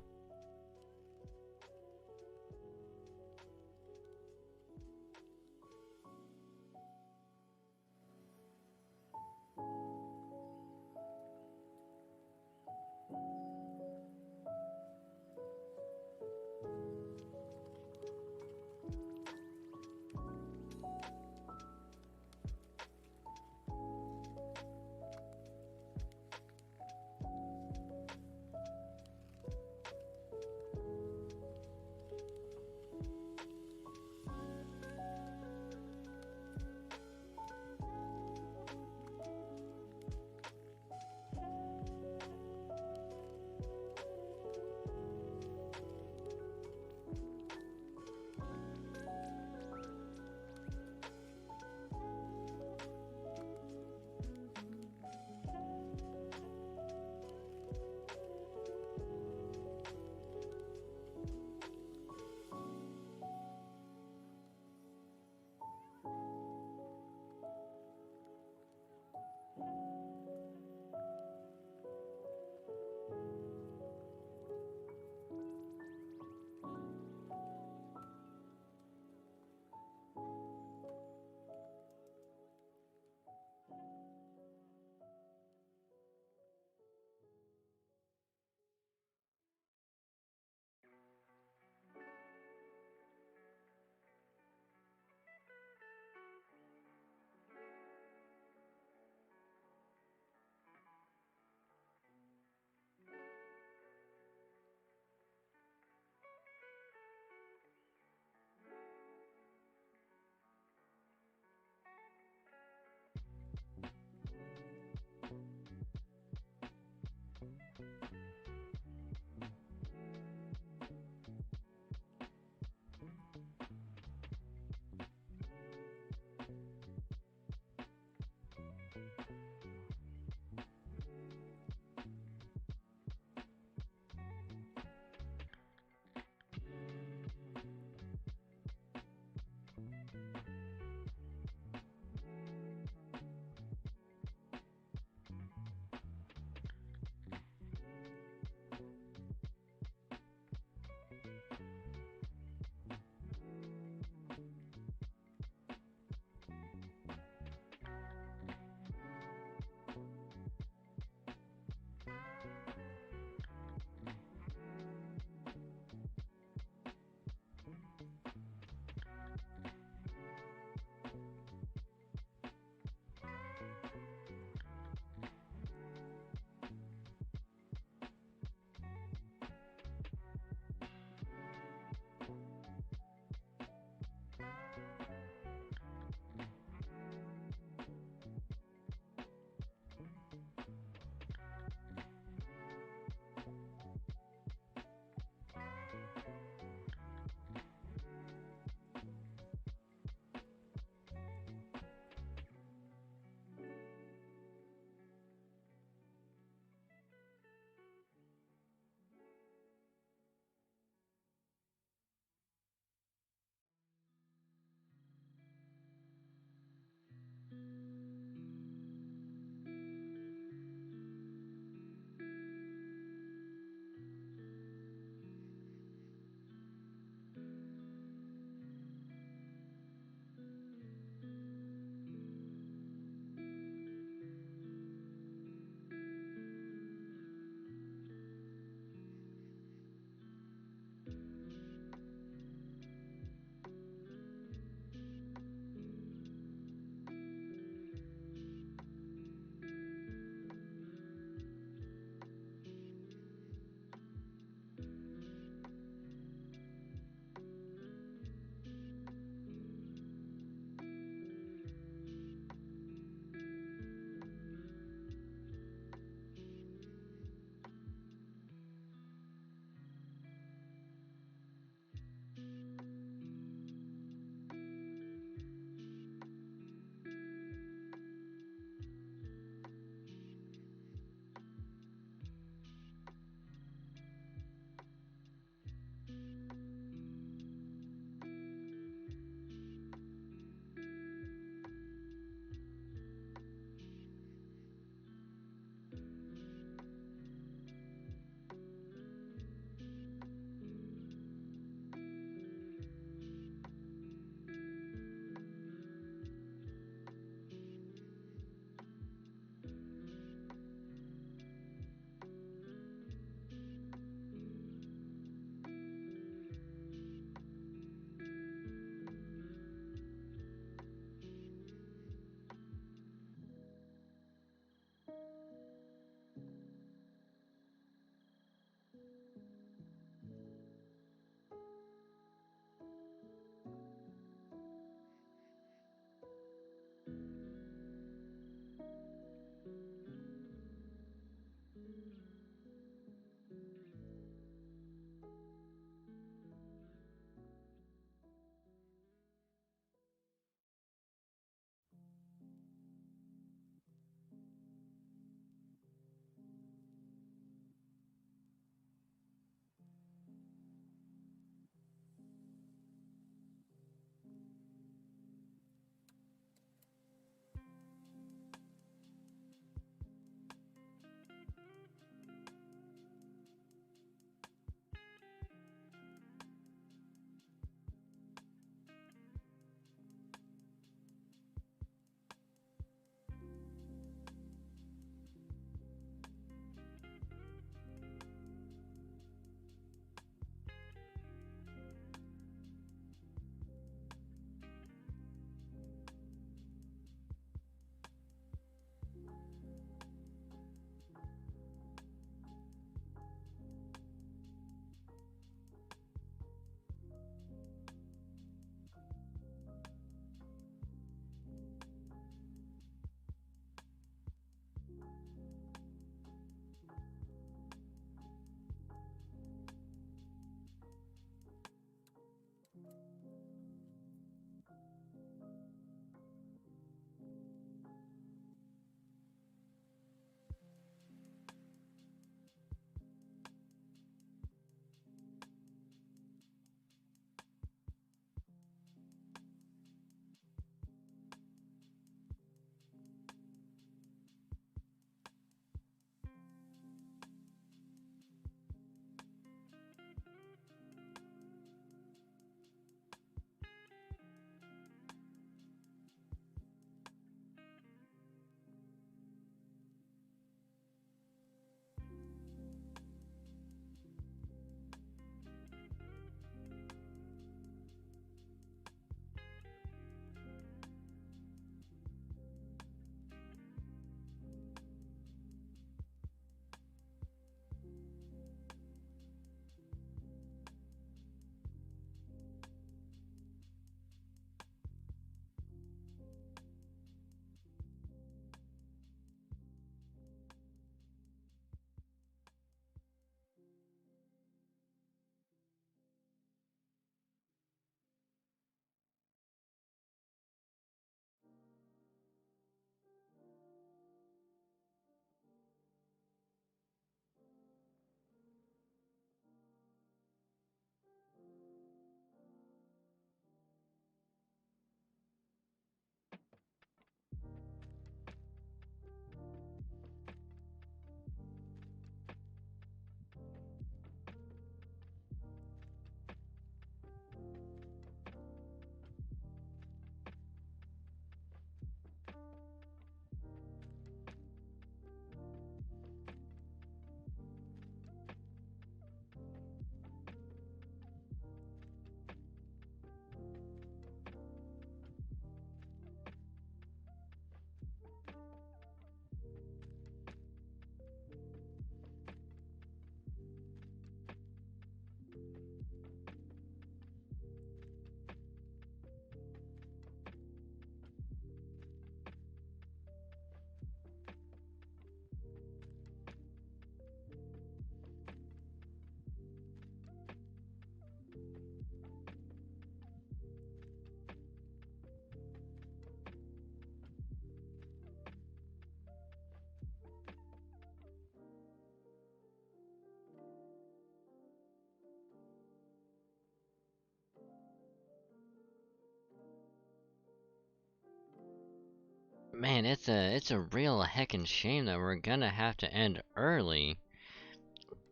Man, it's a real heckin' shame that we're gonna have to end early.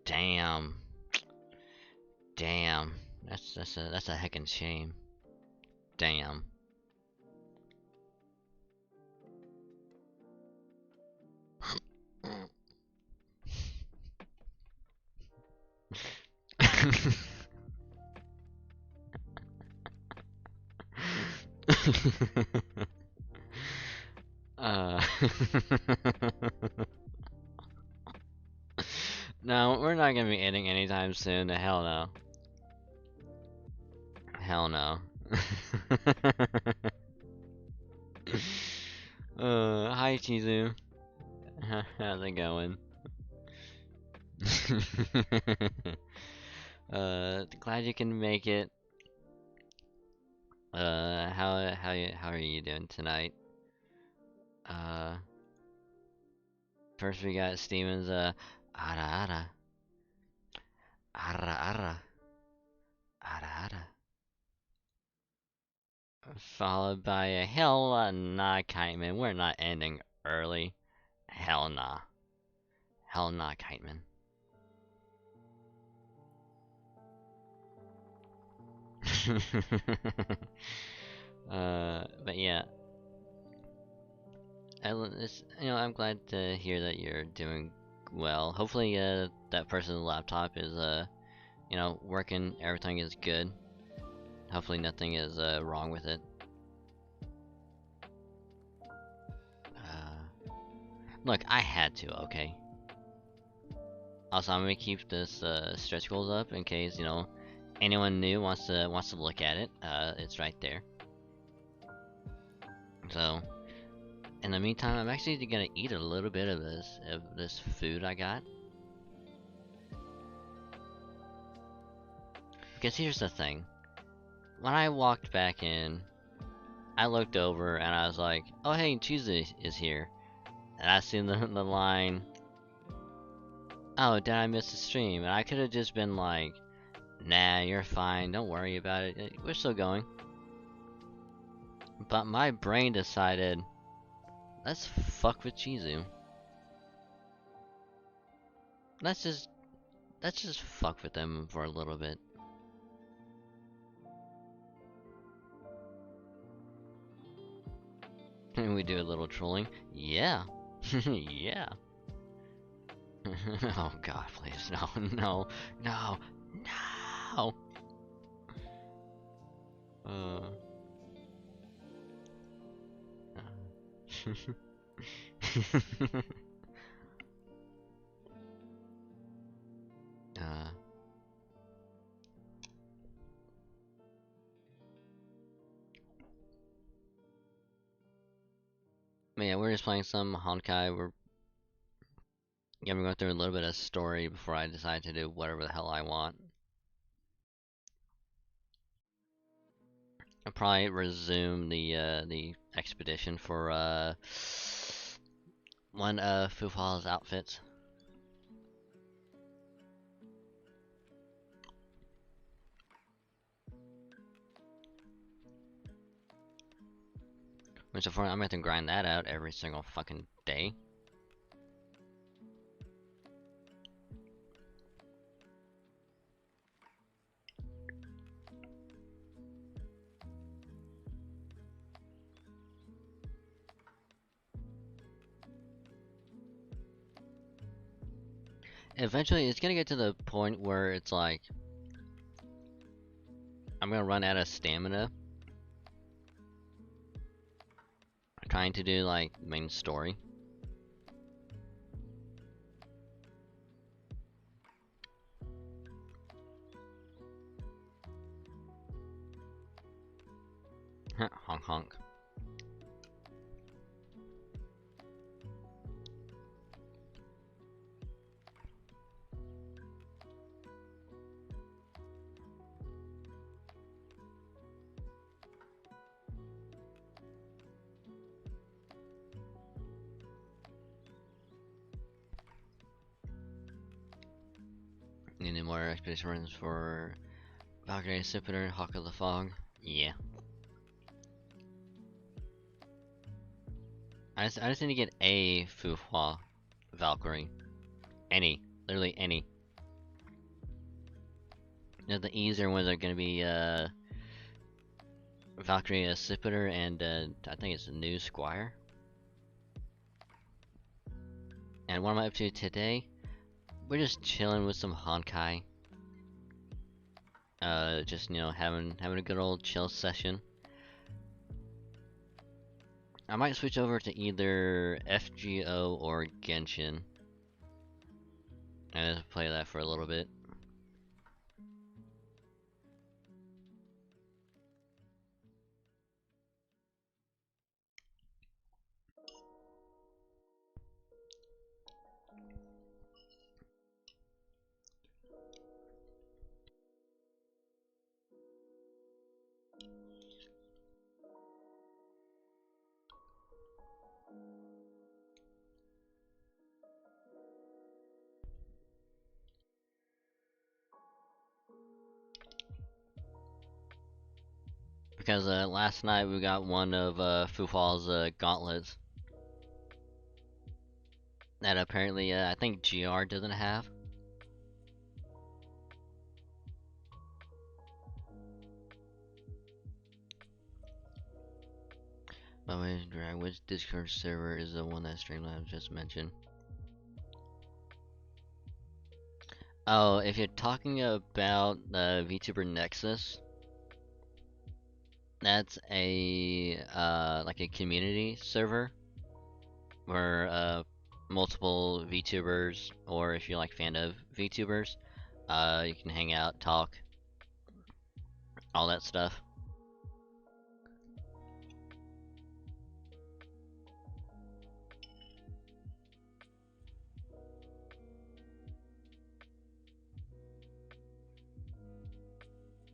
Damn. Damn. That's a heckin' shame. Damn. uh No, we're not gonna be ending anytime soon. The hell no. Hell no. Hi Chizu. How's it going? Glad you can make it. How are you doing tonight? Uh, First we got Steven's ara ara ara ara ara ara, followed by a hell nah, Kiteman. We're not ending early. Hell nah. Hell nah, Kiteman. But yeah. I'm glad to hear that you're doing well. Hopefully, that person's laptop is, working. Everything is good. Hopefully, nothing is wrong with it. Look, I had to. Okay. Also, I'm gonna keep this stretch goals up in case anyone new wants to look at it. It's right there. So, in the meantime, I'm actually gonna eat a little bit of this food I got. Because here's the thing. When I walked back in, I looked over and I was like, oh hey, Tuesday is here. And I seen the line, oh, did I miss the stream? And I could have just been like, nah, you're fine, don't worry about it, we're still going. But my brain decided, let's fuck with Chizu. Let's just fuck with them for a little bit. And we do a little trolling. Yeah. Yeah. Oh god, please, no, no, no, no! Uh... uh... But yeah, we're just playing some honkai. We're going through a little bit of story before I decide to do whatever the hell I want. I'll probably resume the expedition for one Fufa's outfits. Which I'm gonna have to grind that out every single fucking day. Eventually, it's gonna get to the point where it's like I'm gonna run out of stamina trying to do like main story. Honk honk. Need more expedition runs for Valkyrie, Scipitar, Hawk of the Fog. Yeah. I just need to get a Fuhua Valkyrie. Any. Literally any. You know, the easier ones are gonna be, Valkyrie Scipitar and, I think it's a new Squire. And what am I up to today? We're just chilling with some honkai. Just, you know, having a good old chill session. I might switch over to either FGO or Genshin. And just play that for a little bit. Because last night we got one of Fuhua's gauntlets that apparently I think GR doesn't have. By the way, Drag, which Discord server is the one that Streamlabs just mentioned? Oh, if you're talking about VTuber Nexus, that's a like a community server where multiple VTubers, or if you're like fan of VTubers, you can hang out, talk, all that stuff.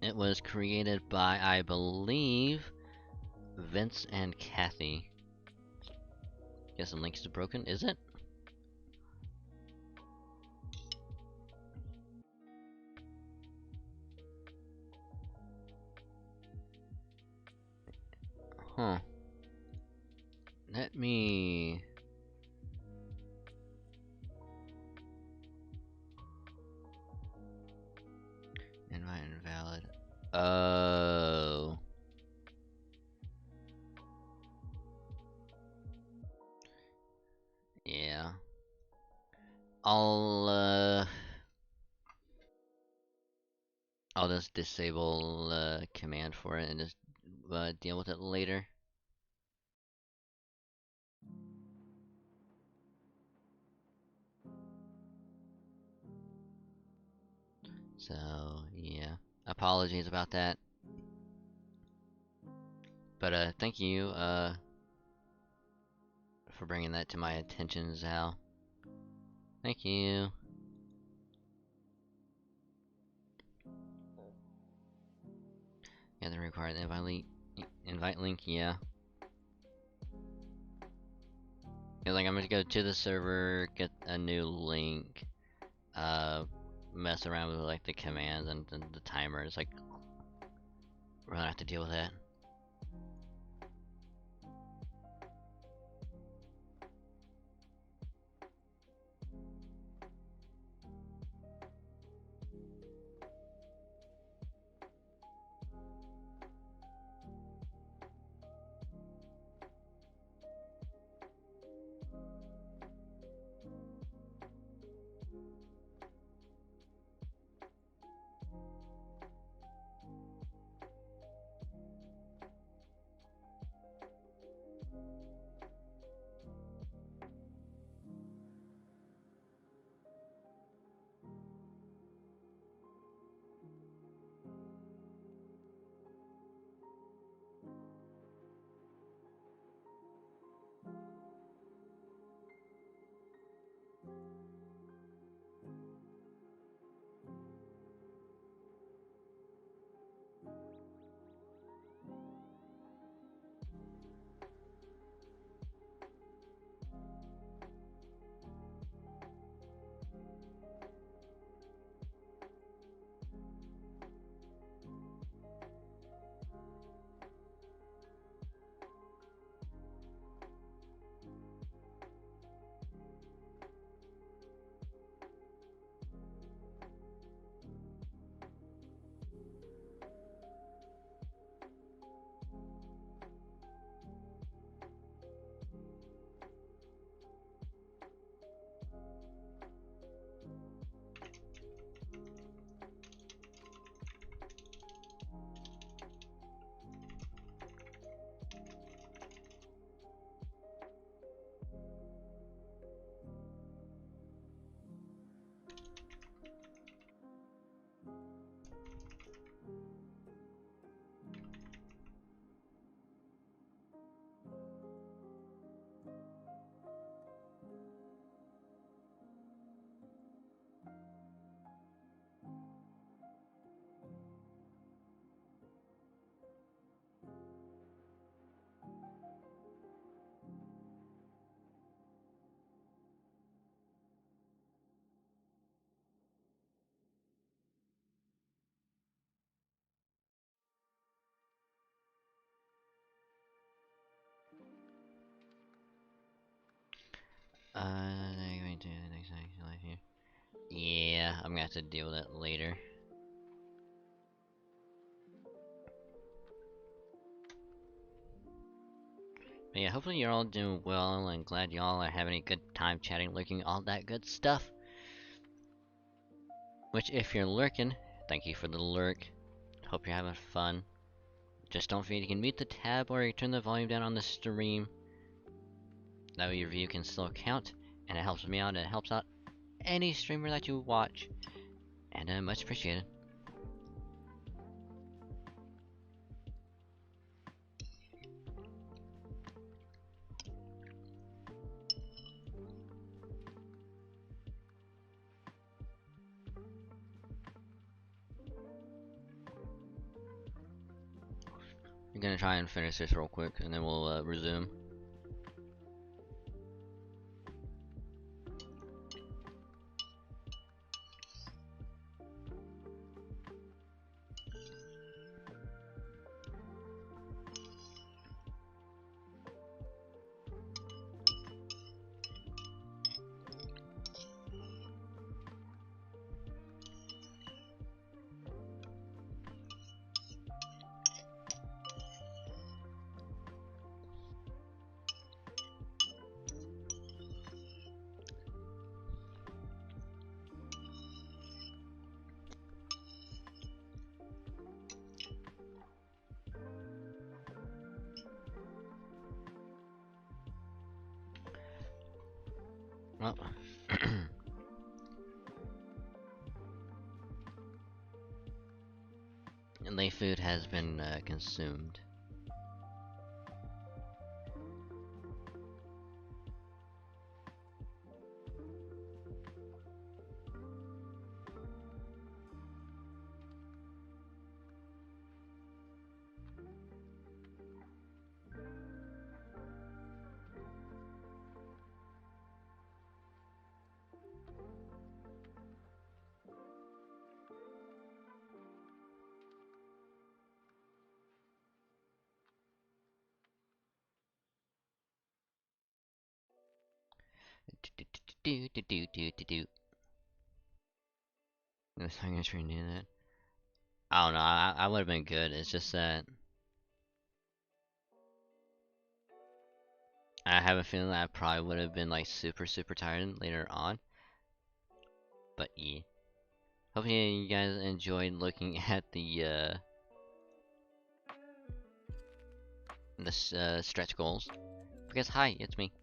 It was created by, I believe, Vince and Kathy. Guess the link is broken, is it? Huh. Let me... Invite invalid. Oh. Yeah. I'll just disable command for it and just deal with it later. So, yeah. Apologies about that. But thank you for bringing that to my attention, Zal. Thank you. Yeah, the required invite link, yeah. Yeah, like I'm gonna go to the server, get a new link, mess around with like the commands and the timers, like we're gonna have to deal with that. Going to the next live here. Yeah, I'm gonna have to deal with that later. But yeah, hopefully you're all doing well, and glad y'all are having a good time chatting, lurking, all that good stuff. Which, if you're lurking, thank you for the lurk. Hope you're having fun. Just don't forget you can mute the tab or turn the volume down on the stream. That way your view can still count, and it helps me out, and it helps out any streamer that you watch. And much appreciated. I'm gonna try and finish this real quick, and then we'll resume. Well, and the food has been consumed. Do do do do do do. I'm gonna try and do that. I don't know. I would have been good. It's just that I have a feeling that I probably would have been like super tired later on. But yeah. Hopefully you guys enjoyed looking at the stretch goals. Because hi, it's me.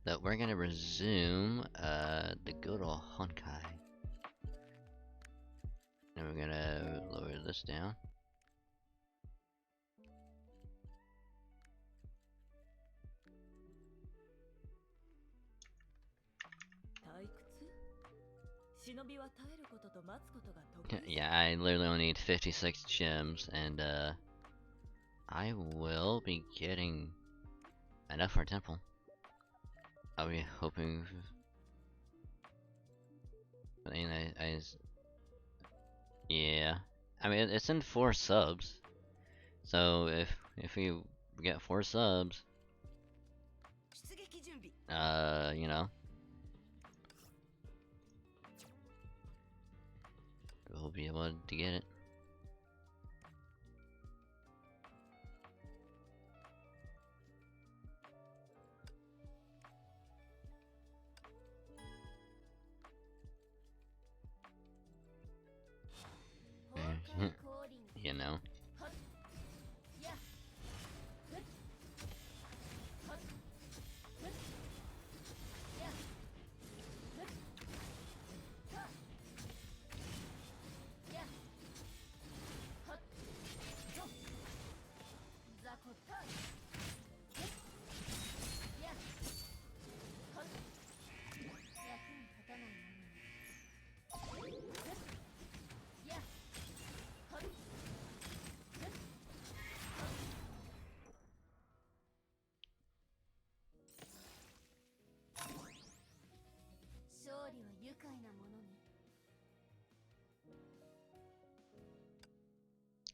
So we're gonna resume the good old honkai. And we're gonna lower this down. Yeah, I literally only need 56 gems, and I will be getting enough for a temple. I'll be hoping. I mean, yeah. I mean, it's in 4 subs, so if we get 4 subs, you know, we'll be able to get it. You know.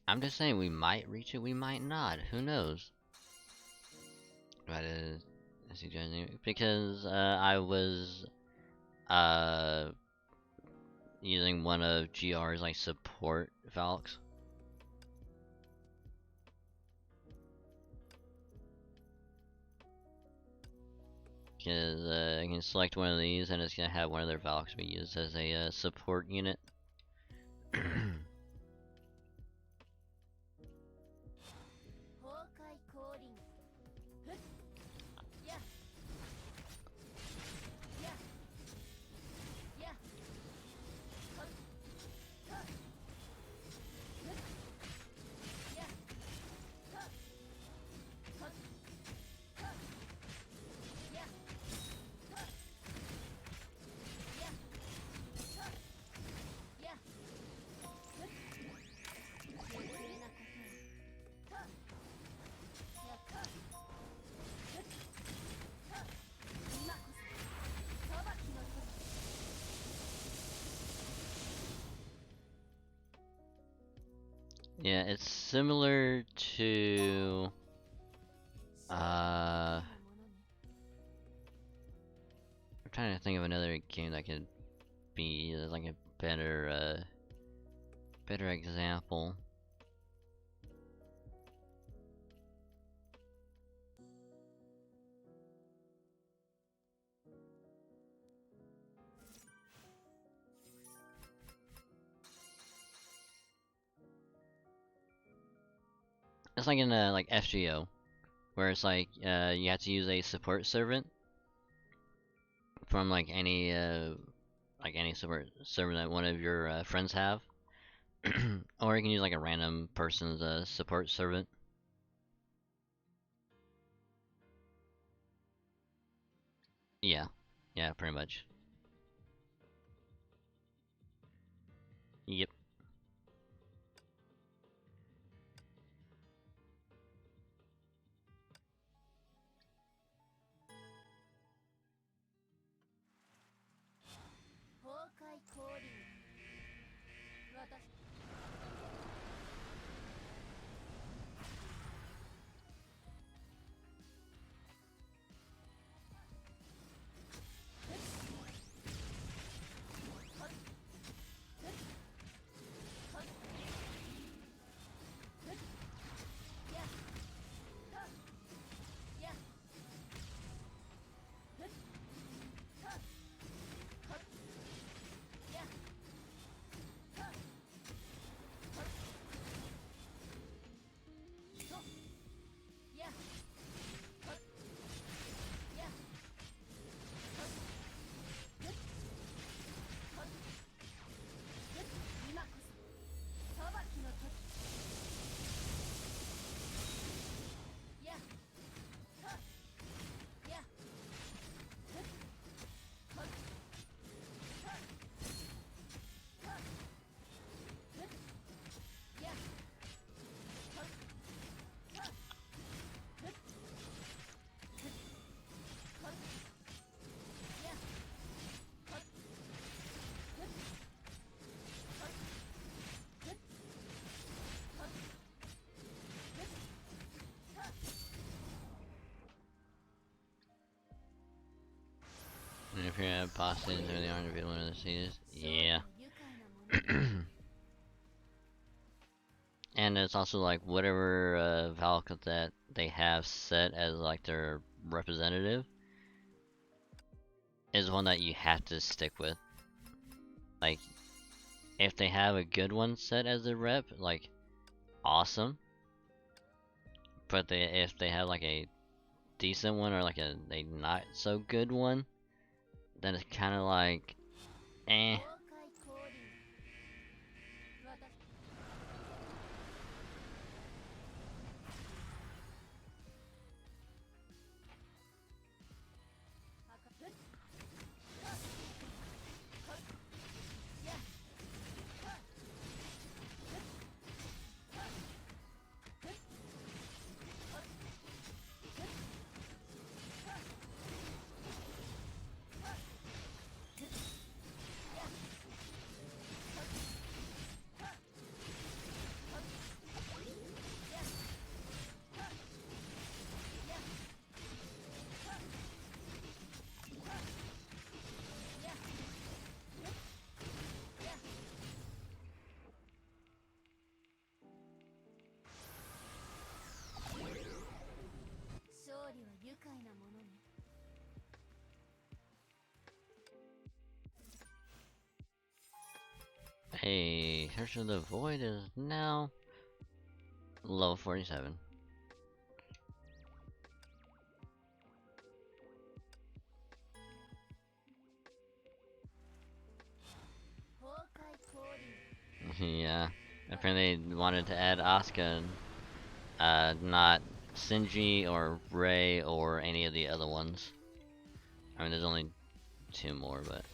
I'm just saying we might reach it, we might not. Who knows? But suggesting because I was using one of GR's like support Valks. Because I can select one of these and it's gonna have one of their Valks be used as a support unit. Yeah, it's similar to I'm trying to think of another game that could be like a better example. It's like in like FGO, where it's like you have to use a support servant from like any support servant that one of your friends have, or you can use like a random person's support servant. Yeah, yeah, pretty much. Yep. And if you're at bosses or they aren't available to see this, yeah. And it's also like whatever Valk that they have set as like their representative is one that you have to stick with. Like, if they have a good one set as a rep, like, awesome. But if they have like a decent one or like a not so good one, then it's kind of like, eh. Hey, Search of the Void is now level 47. Yeah, apparently they wanted to add Asuka, not Shinji or Rei or any of the other ones. I mean, there's only 2 more, but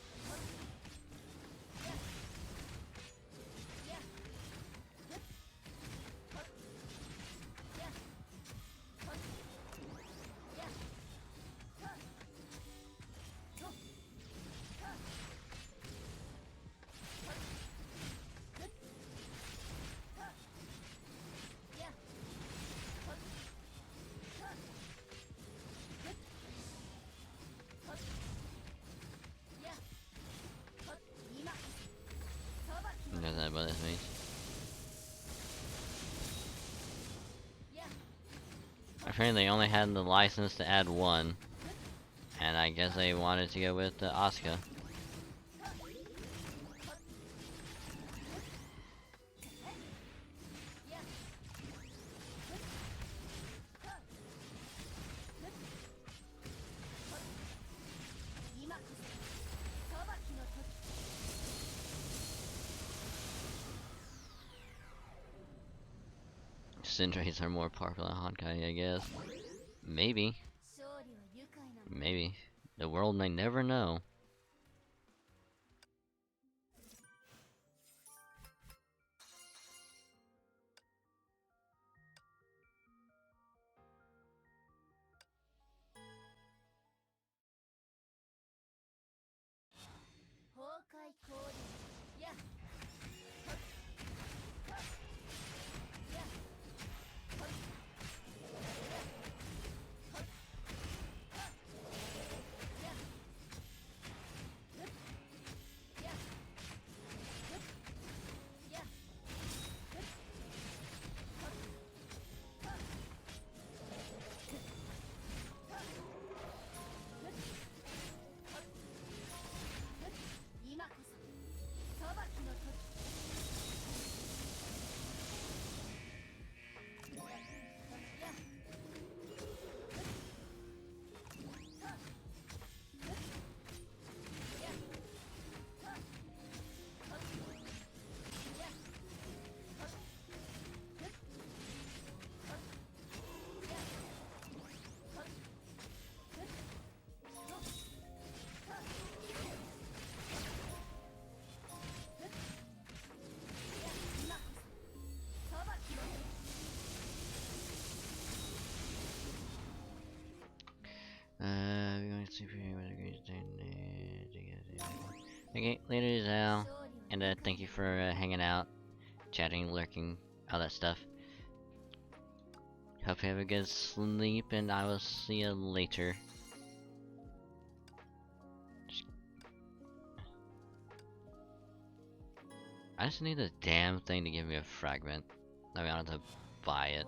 because that bothers me. Apparently, they only had the license to add 1, and I guess they wanted to go with Asuka. Syndrates are more popular in honkai, I guess. Maybe. Maybe. The world may never know. We're going to see if we okay, later Zal, and thank you for hanging out, chatting, lurking, all that stuff. Hope you have a good sleep, and I will see you later. I just need a damn thing to give me a fragment. I mean, I don't have to buy it.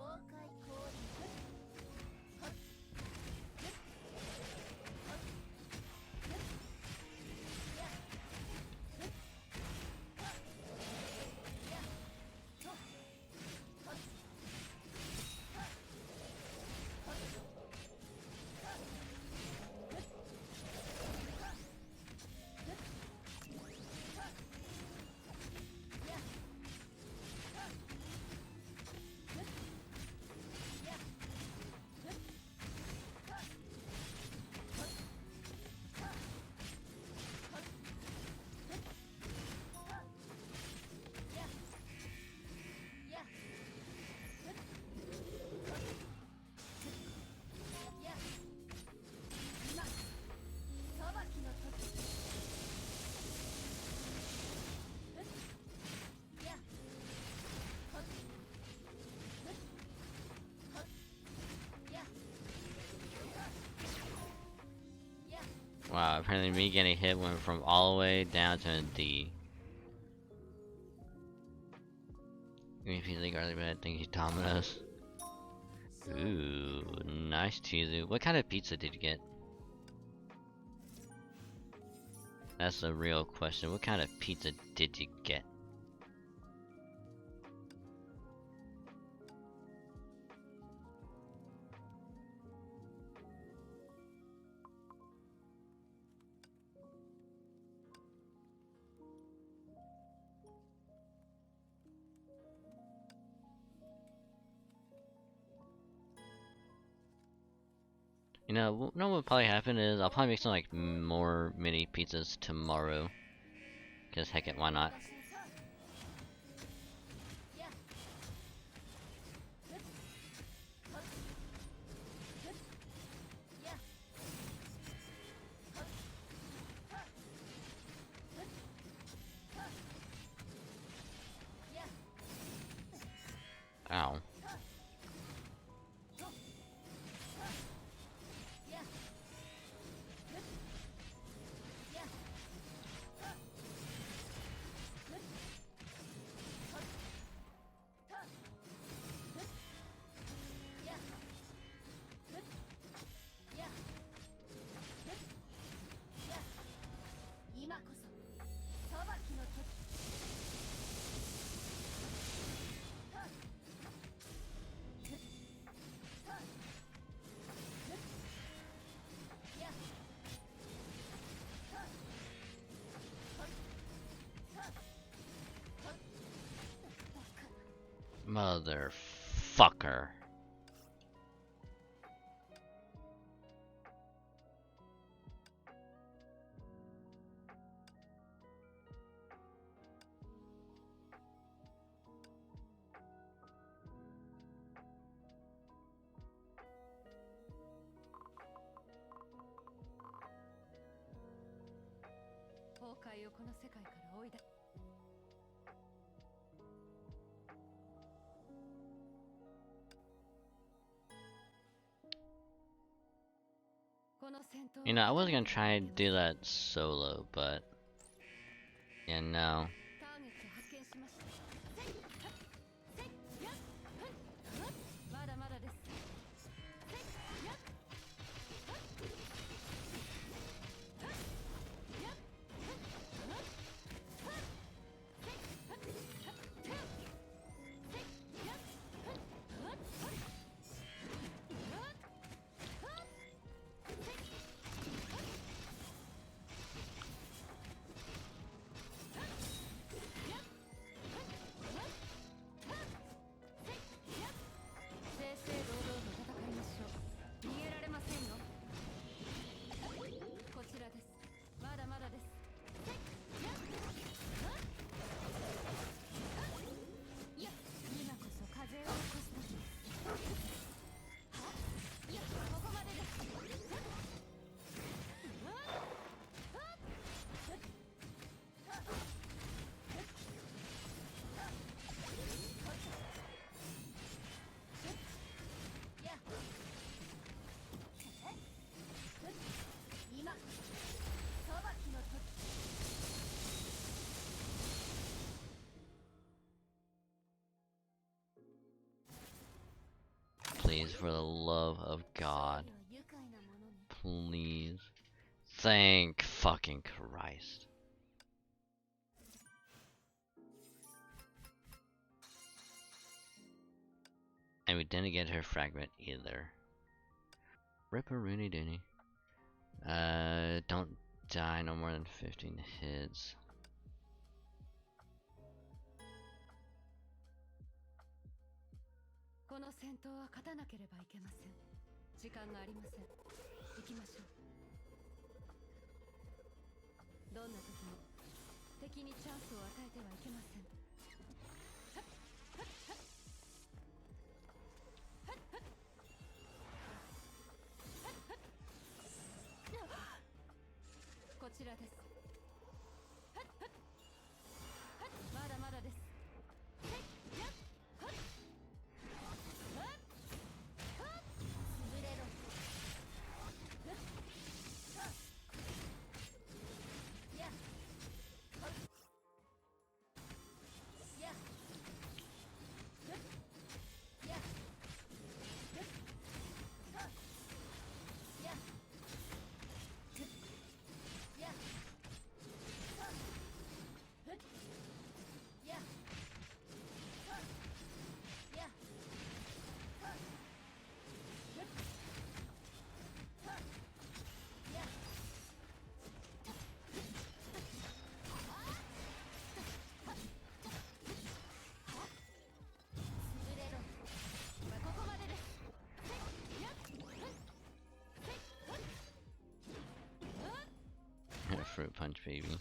Wow, apparently me getting hit went from all the way down to a D. Give me a pizza garlic bread, thank you, Domino's. Ooh, nice cheesy. What kind of pizza did you get? That's the real question. What kind of pizza did you get? You know what will probably happen is I'll probably make some like more mini pizzas tomorrow. Cause heck it, why not? Ow. Motherfucker. You know, I was gonna try and do that solo, but yeah, no. Please, for the love of God. Please. Thank fucking Christ. And we didn't get her fragment either. Ripperoonie Dooney. Don't die no more than 15 hits. Yeah. Fruit punch, baby.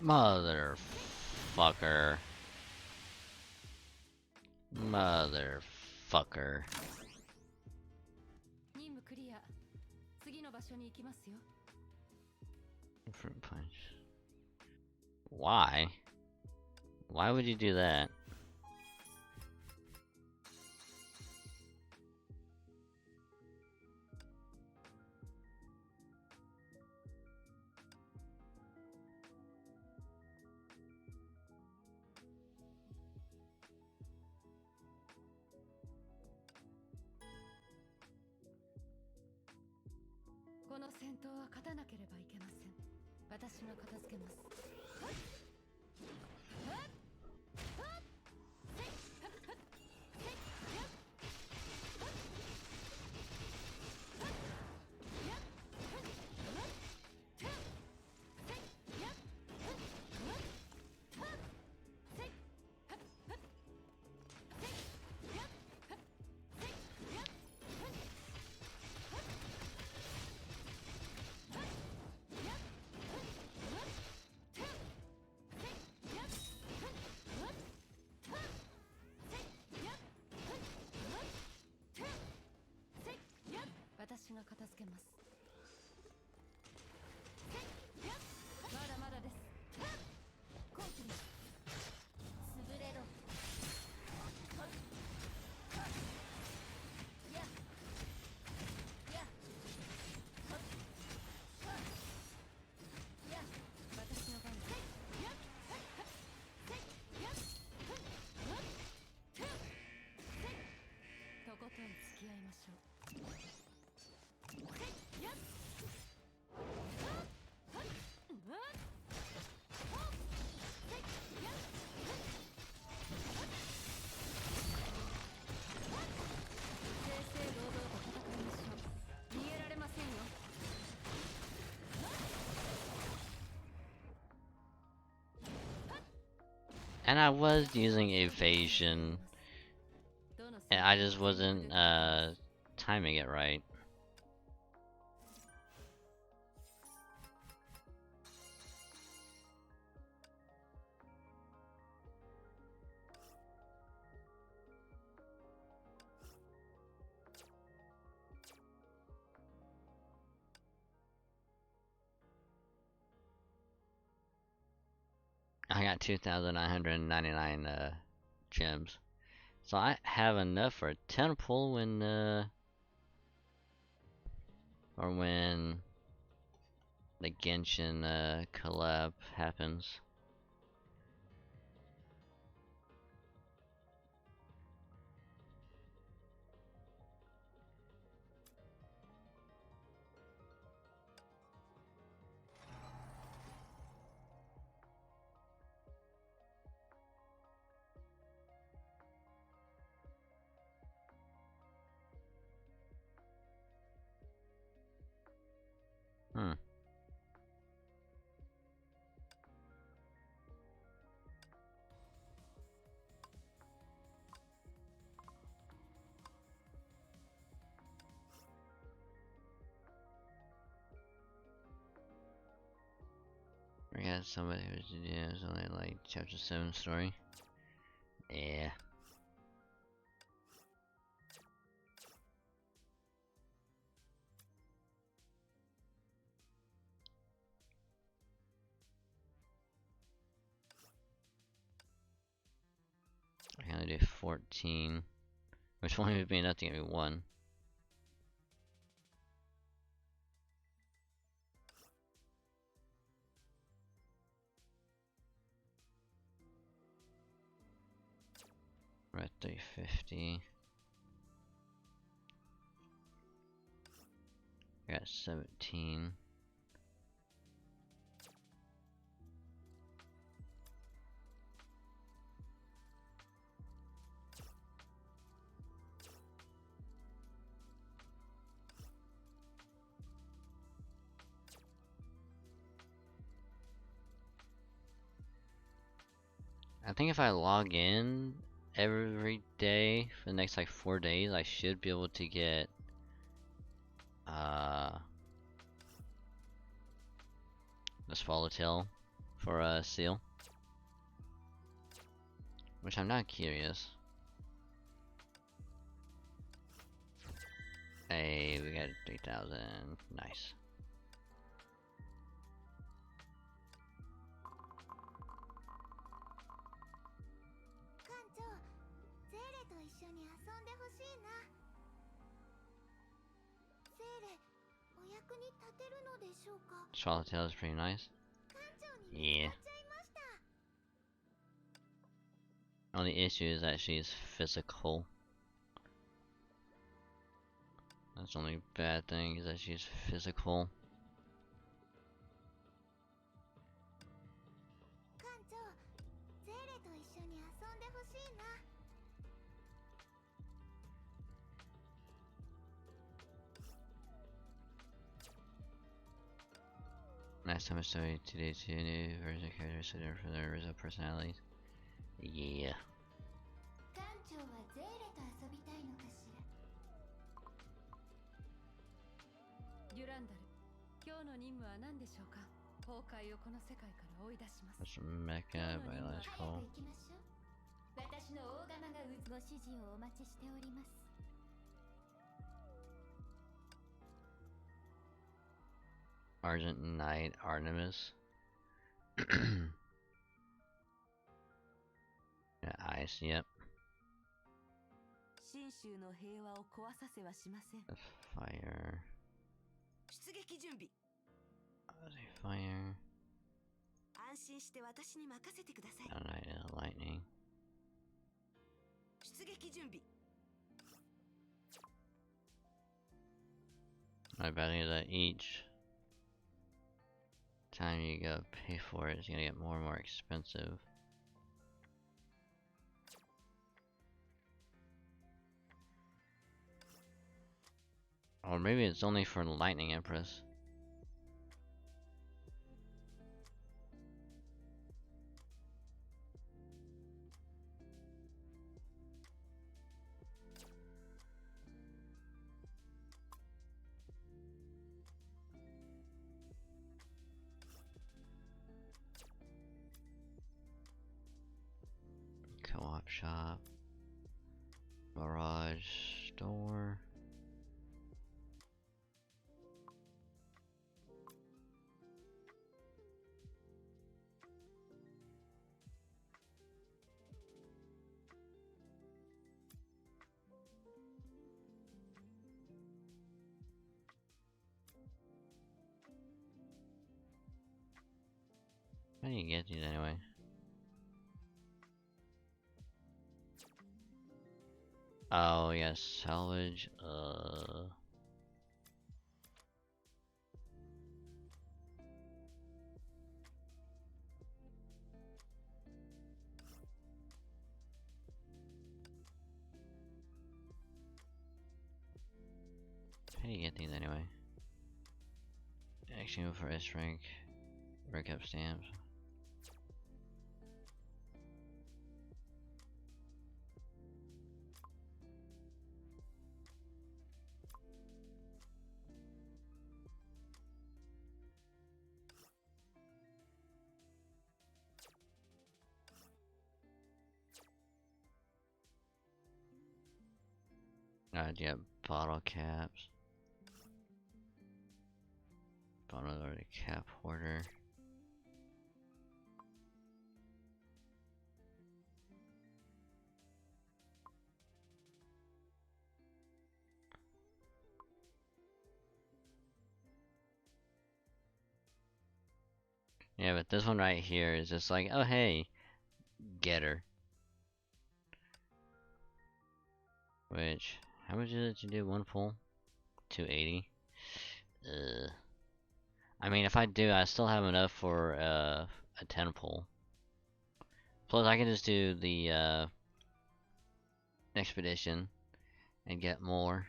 'Motherfucker. Motherfucker. 任務クリア。次の場所に行きますよ。 Fruit punch. Why? Why would you do that? And I was using evasion, and I just wasn't timing it right. I got 2,999 gems. So I have enough for a temple when or when the Genshin collab happens. Hmm. We got somebody who's only like chapter 7 story. Yeah. I can only do 14. Which one would be enough to give me 1? We're at 350. I got 17. I think if I log in every day for the next like 4 days, I should be able to get the swallowtail for a seal. Which I'm not curious. Hey, we got 3,000. Nice. Swallowtail is pretty nice. Yeah. Only issue is that she's physical. That's the only bad thing, is that she's physical. Last time I studied today, 2 new versions of characters so different from their original personalities. Yeah. That's mecha biological. Argent Knight Artemis. Yeah, ice, yep. The fire. Fire. Lightning. My bad is that each time you go pay for it, it's gonna get more and more expensive. Or maybe it's only for Lightning Empress. Co-op shop. Garage store. How do you get these anyway? Oh yes, salvage. How do you get these anyway? Actually, go for S rank. Rank up stamps. Yeah, bottle caps. Bottle or the cap hoarder. Yeah, but this one right here is just like, oh hey, getter. Which, how much is it to do one pull? 280. I mean, if I do, I still have enough for a 10 pull. Plus, I can just do the expedition and get more.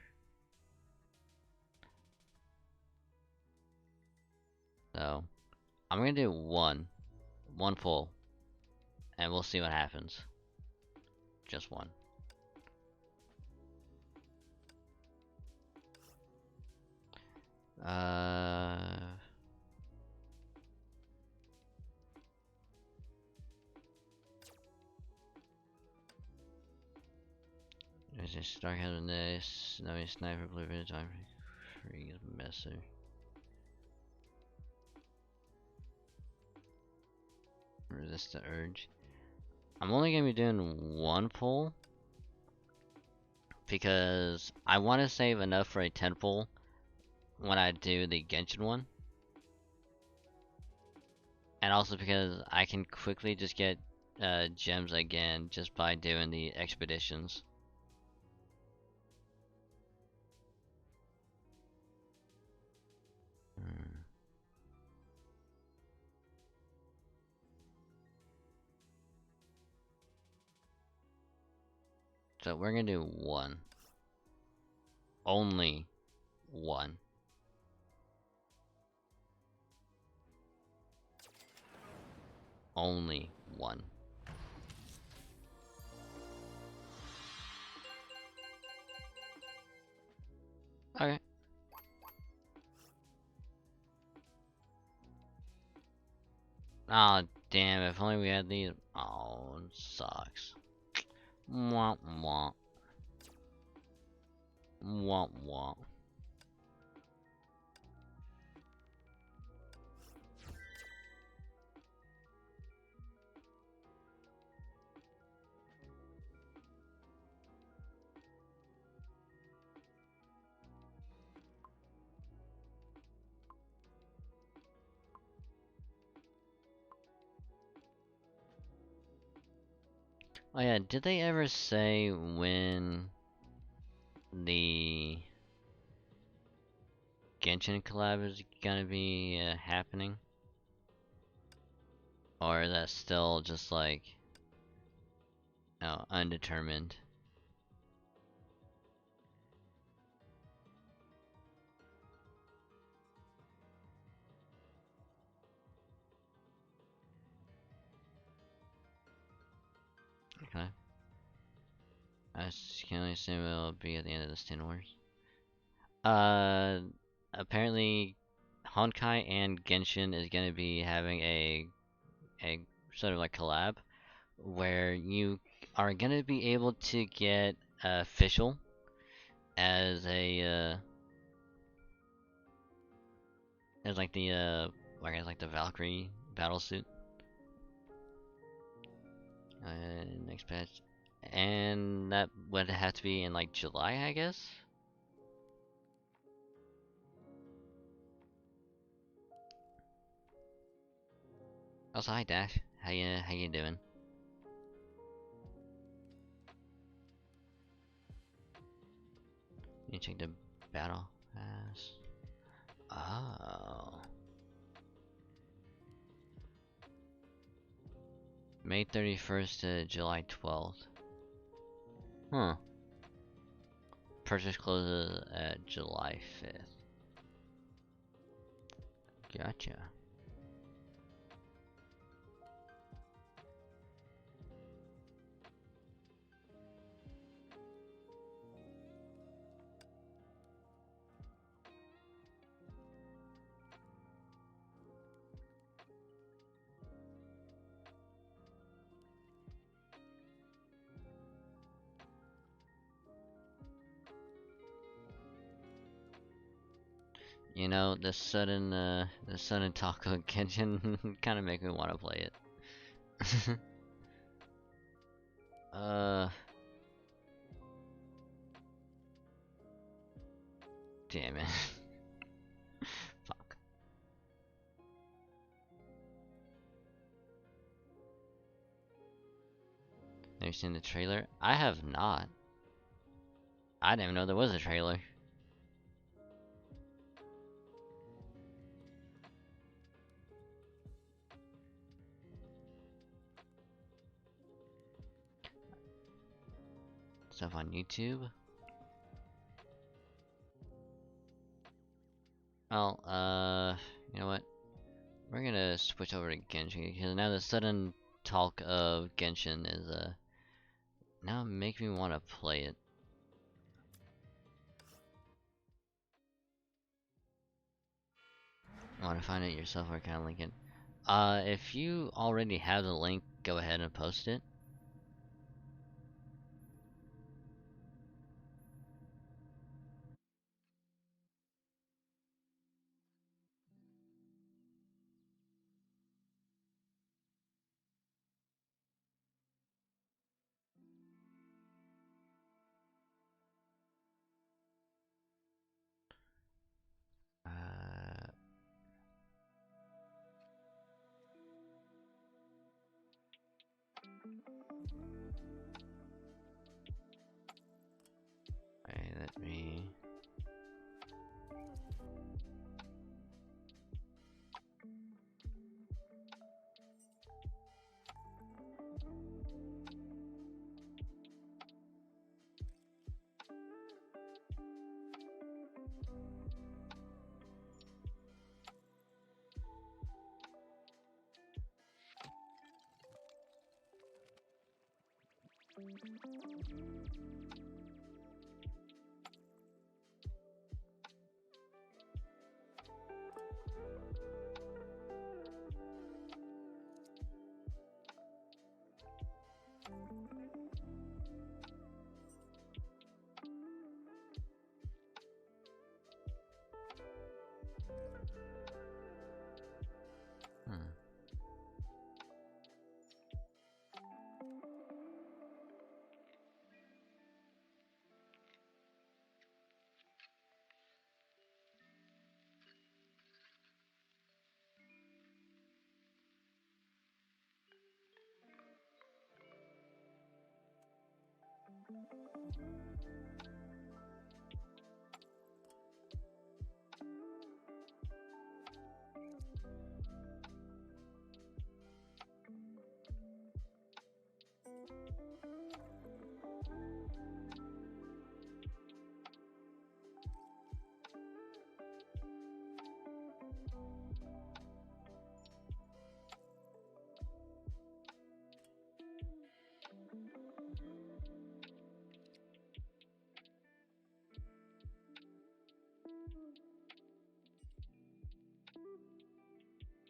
So, I'm gonna do one pull, and we'll see what happens. Just one. There's a Stark having this, no sniper, blue ridge, I'm freaking messer. Resist the urge. I'm only gonna be doing one pull because I want to save enough for a 10 pull when I do the Genshin one. And also because I can quickly just get gems again just by doing the expeditions. So we're gonna do one. Only one. Only one. Okay. Oh damn, if only we had these. Oh, it sucks. Womp womp. Womp womp. Oh yeah, did they ever say when the Genshin collab is gonna be happening? Or is that still just like, undetermined? Okay. I can only assume it'll be at the end of the 10 Wars. Apparently, Honkai and Genshin is gonna be having a sort of like collab where you are gonna be able to get official as a as like the like as like the Valkyrie battlesuit. Next patch, and that would have to be in like July, I guess. Also, hi Dash. How you doing? You check the battle pass. Oh. May 31st to July 12th. Huh. Purchase closes at July 5th. Gotcha. You know, the sudden talk of Genshin kind of make me want to play it. uh, damn it. Fuck. Have you seen the trailer? I have not. I didn't even know there was a trailer. Stuff on YouTube. Well, you know what? We're gonna switch over to Genshin because now the sudden talk of Genshin is now make me want to play it. Want to find it yourself or can I link it? If you already have the link, go ahead and post it. Wait, let me. Hmm.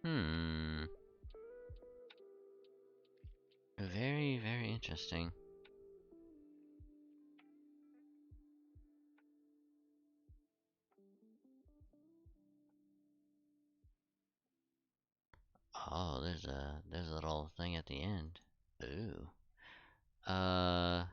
Hmm. Very, very interesting. Oh, there's a little thing at the end. Ooh. Uh.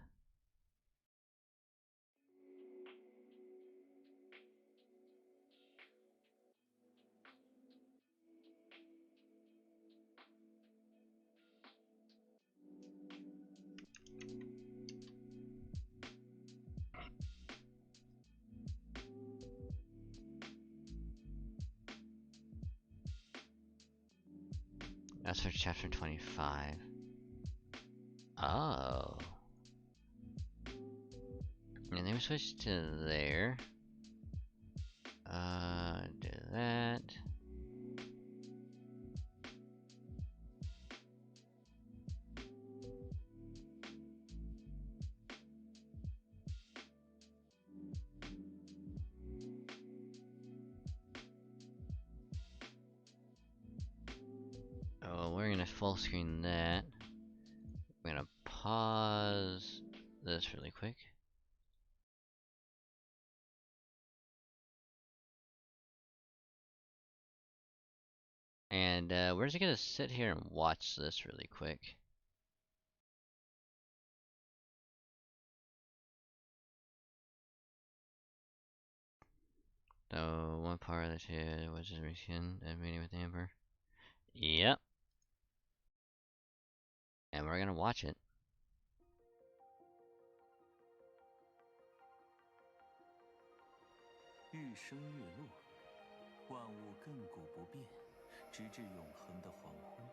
That's for chapter 25. Oh. And then we switch to there. Do that. Oh, we're gonna full screen that. We're gonna pause this really quick. And we're just gonna sit here and watch this really quick. So, one part of the two, which is Michigan, a meeting with Amber. Yep. And we're gonna watch it. 日升月落，万物亘古不变，直至永恒的黄昏。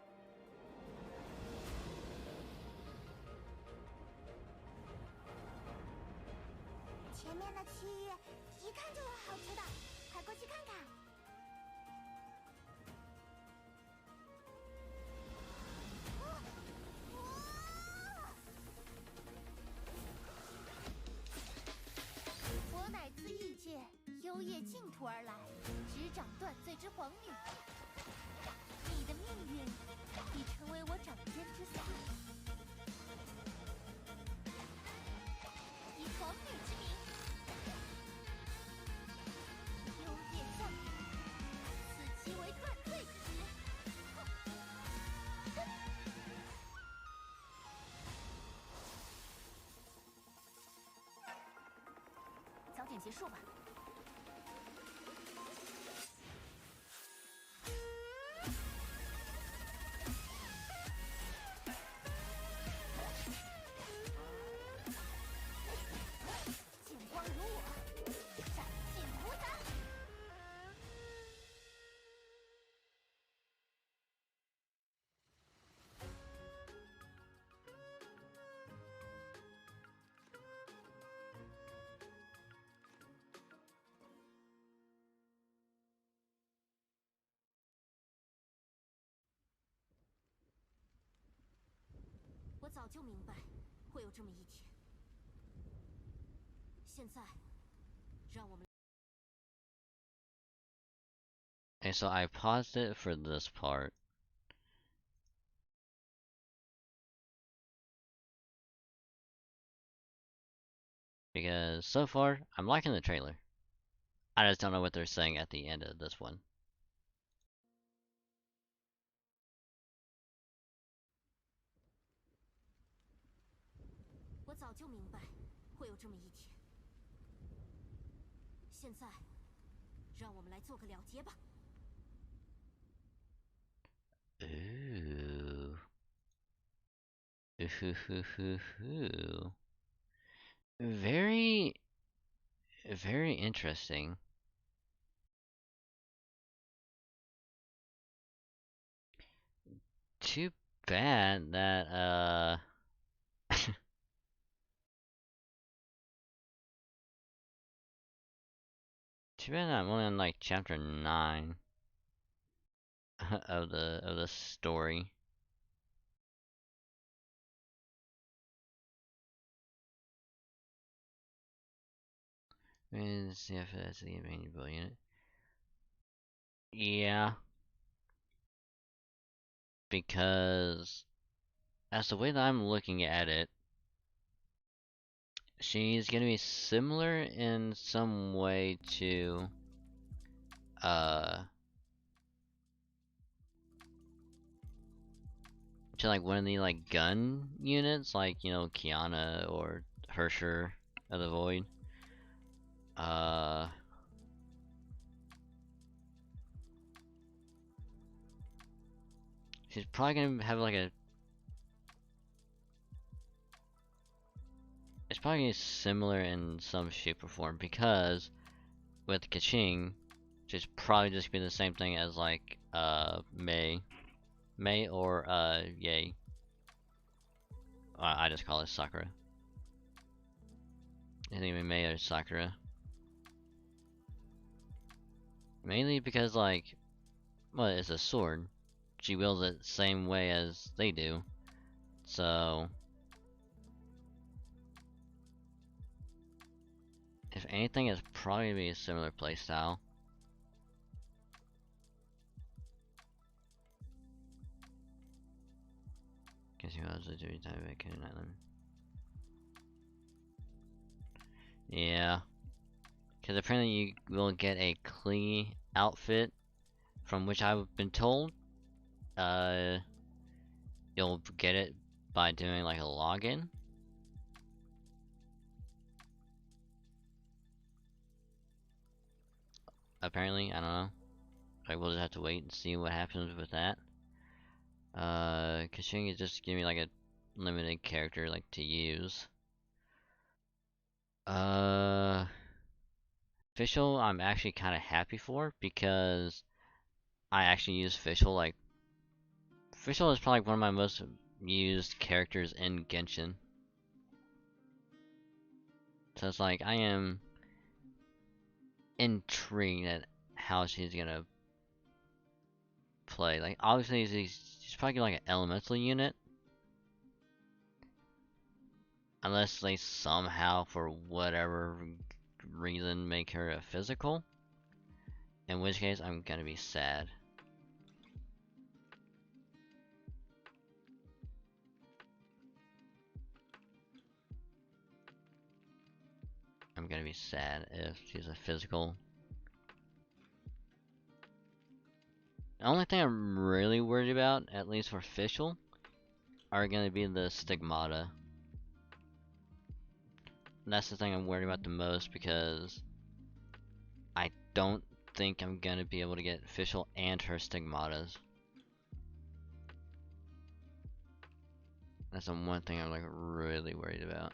前面的区域一看就有好吃的，快过去看看。我乃自异界幽夜净土而来，执掌断罪之皇女。你的命运已成为我掌间之色。以皇女之名，幽夜降临，此即为断罪之时。早点结束吧。剑光如我，斩尽无杂。我早就明白会有这么一天。现在，让我们。 Okay, so I paused it for this part. Because so far, I'm liking the trailer. I just don't know what they're saying at the end of this one. 我早就明白会有这么一天。现在，让我们来做个了结吧。 Ooh. Ooh. Very, very interesting. Too bad that, too bad I'm only on like chapter 9 of the story. Let's see if that's the available unit. Yeah. Because as the way that I'm looking at it, she's gonna be similar in some way to like one of the like gun units, like, you know, Kiana or Hersher of the Void. She's probably gonna have like a. It's probably gonna be similar in some shape or form because with Kaching, she's probably just gonna be the same thing as like Mei. Mei or Yay. I just call it Sakura. I think even Mei or Sakura. Mainly because like, well, it's a sword. She wields it the same way as they do. So if anything, it's probably gonna be a similar playstyle. Guess you also do time back in Island. Yeah. Because apparently you will get a Klee outfit, from which I've been told. You'll get it by doing like a login. Apparently, I don't know. Like we'll just have to wait and see what happens with that. Cause she can just give me like a limited character like to use. Fischl I'm actually kind of happy for because I actually use Fischl like Fischl is probably one of my most used characters in Genshin. So it's like I am intrigued at how she's gonna play. Like obviously she's probably like an elemental unit. Unless they somehow for whatever reason make her a physical. In which case I'm gonna be sad. I'm gonna be sad if she's a physical. The only thing I'm really worried about, at least for Fischl, are gonna be the stigmata. And that's the thing I'm worried about the most because I don't think I'm gonna be able to get Fischl and her stigmatas. That's the one thing I'm like really worried about.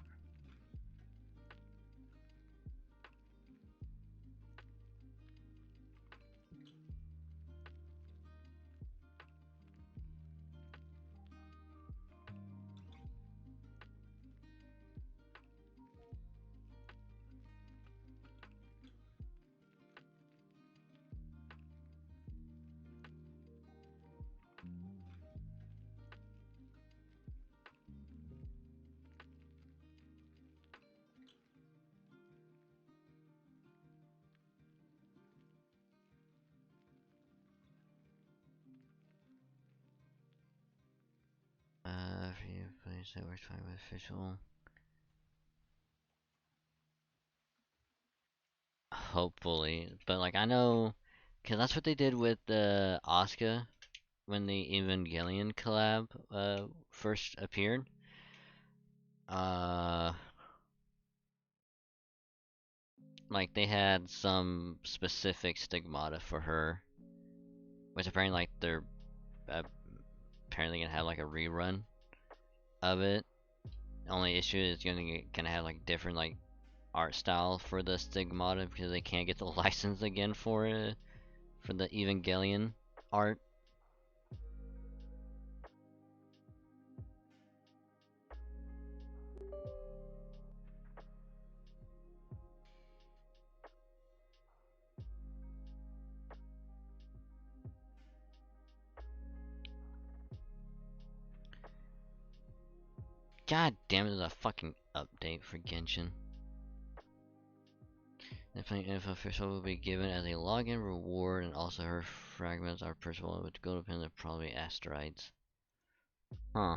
If you place that works fine with Fischl. Hopefully, but like I know, cause that's what they did with Asuka when the Evangelion collab first appeared. Uh, like they had some specific stigmata for her, which apparently like they're uh, apparently gonna have like a rerun of it. The only issue is gonna have like different like art style for the stigmata because they can't get the license again for the Evangelion art. God damn it, there's a fucking update for Genshin. The playing info official will be given as a login reward, and also her fragments are purchasable with gold pins and probably asteroids. Huh.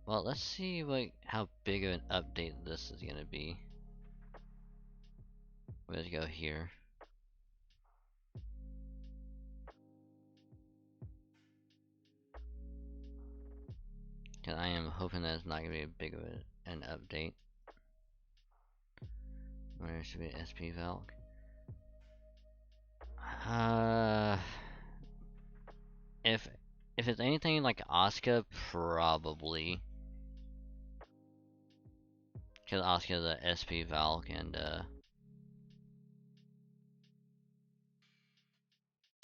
Well, let's see how big of an update this is gonna be. Let's go here. Cause I am hoping that it's not gonna be a big of an update. Where should be SP Valk? If it's anything like Asuka, probably. Cause Asuka's a SP Valk and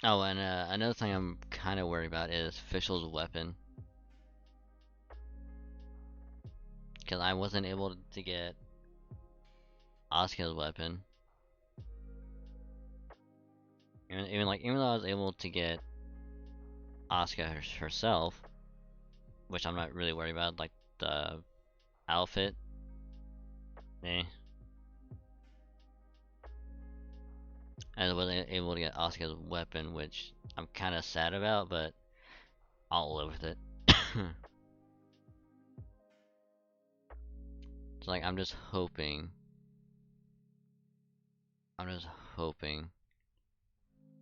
Oh, and another thing I'm kind of worried about is Fischl's weapon. Because I wasn't able to get Asuka's weapon. Even though I was able to get Asuka herself, which I'm not really worried about, like the outfit. Eh. I wasn't able to get Asuka's weapon, which I'm kind of sad about, but I'll live with it. It's like I'm just hoping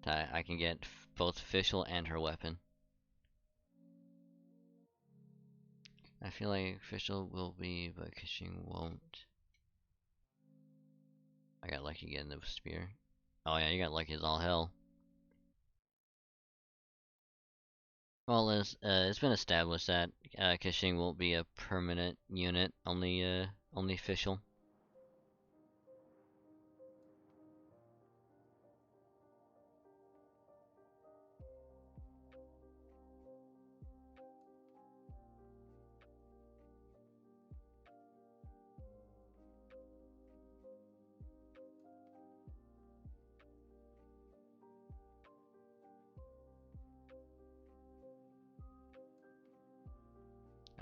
that I can get both Fischl and her weapon. I feel like Fischl will be, but Kishing won't. I got lucky getting the spear. Oh yeah, you got lucky as all hell. Well, it's been established that Kishing won't be a permanent unit. Only Fischl.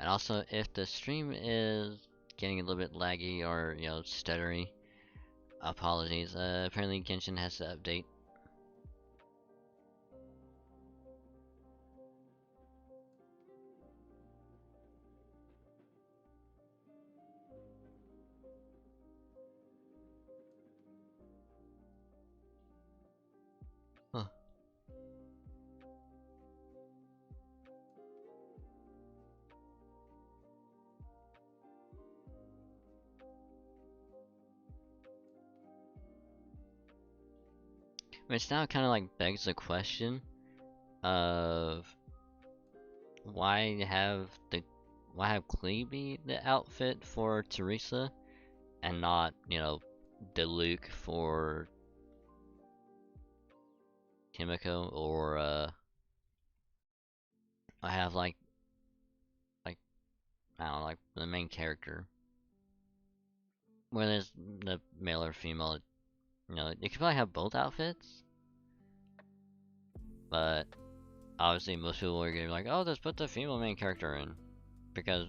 And also, if the stream is getting a little bit laggy or, you know, stuttery, apologies. Apparently Genshin has to update. Huh. Which now kind of like begs the question of why have Klee be the outfit for Teresa and not, you know, Diluc for Kimiko, or I have like I don't know, like the main character. Whether it's the male or female, you know, you could probably have both outfits, but obviously most people are gonna be like, oh, just put the female main character in because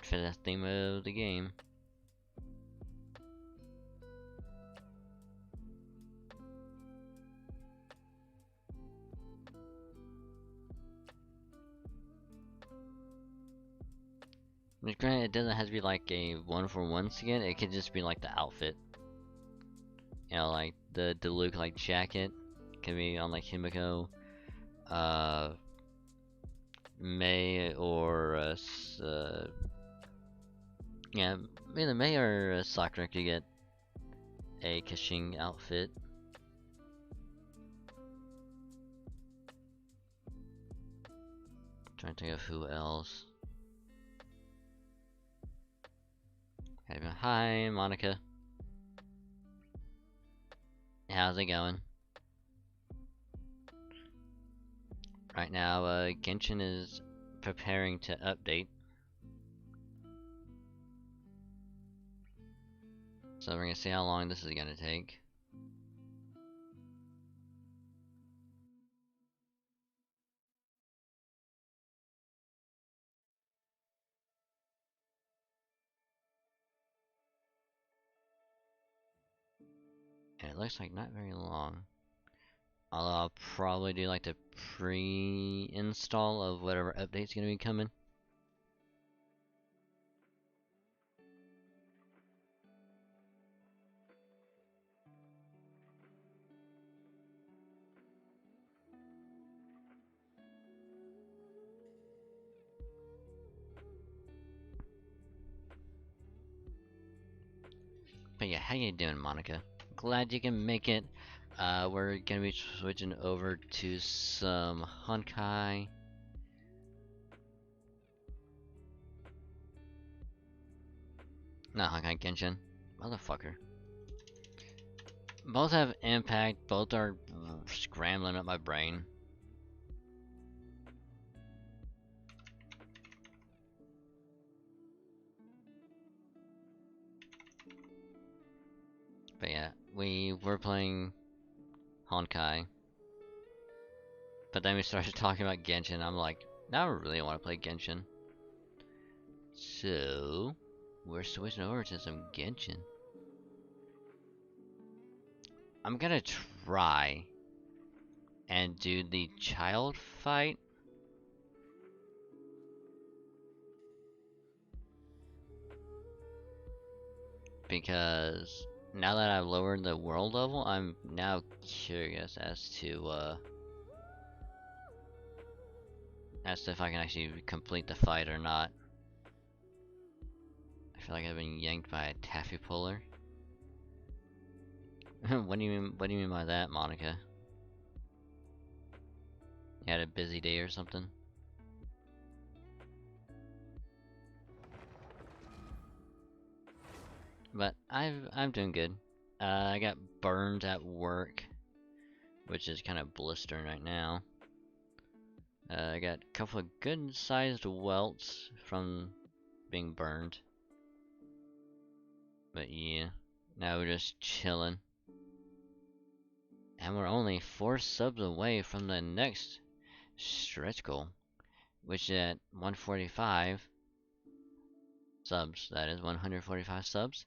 for the theme of the game. Which granted, it doesn't have to be like a 1-for-1 skin, it could just be like the outfit. You know, like the Diluc like jacket can be on like Himiko, Mei, or yeah, either Mei or Sakura to get a Kashing outfit. Trying to think of who else. Hi, Monica. How's it going? Right now, Genshin is preparing to update. So we're gonna see how long this is gonna take. And it looks like not very long. Although I'll probably do like the pre-install of whatever update's gonna be coming. But yeah, how you doing, Monica? Glad you can make it. We're gonna be switching over to some honkai. Not honkai, Genshin. Motherfucker. Both have impact, both are scrambling up my brain. But yeah, we were playing honkai. But then we started talking about Genshin. I'm like, now I really want to play Genshin. So, we're switching over to some Genshin. I'm gonna try and do the child fight. Because now that I've lowered the world level, I'm now curious as to if I can actually complete the fight or not. I feel like I've been yanked by a taffy puller. What do you mean? What do you mean by that, Monica? You had a busy day or something? But I'm doing good. I got burned at work, which is kind of blistering right now. I got a couple of good-sized welts from being burned. But yeah, now we're just chilling. And we're only 4 subs away from the next stretch goal, which is at 145 subs. That is 145 subs.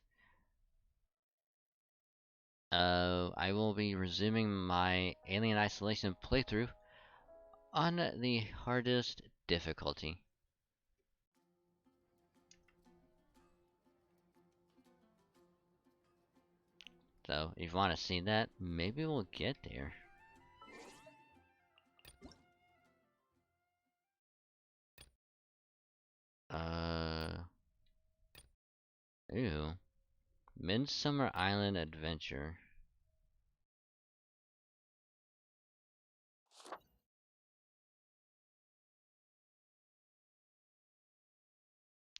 I will be resuming my Alien Isolation playthrough on the hardest difficulty. So, if you want to see that, maybe we'll get there. Ew. Midsummer Island Adventure.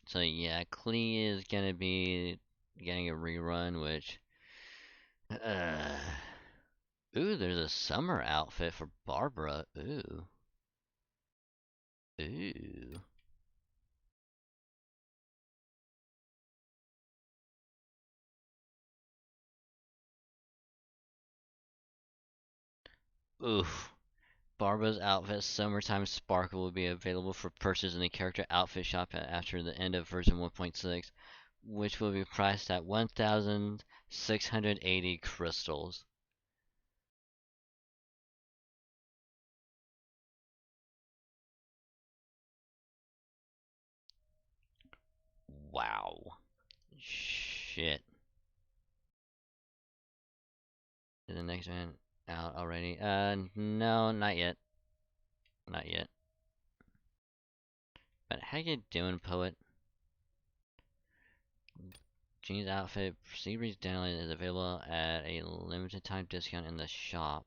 So yeah, Klee is gonna be getting a rerun, which... Ooh, there's a summer outfit for Barbara. Ooh. Ooh. Oof. Barbara's outfit Summertime Sparkle will be available for purchase in the character outfit shop after the end of version 1.6, which will be priced at 1,680 crystals. Wow. Shit. Is the next one out already? No, not yet. Not yet. But how you doing, poet? Jean's outfit, Seabreeze Download is available at a limited time discount in the shop.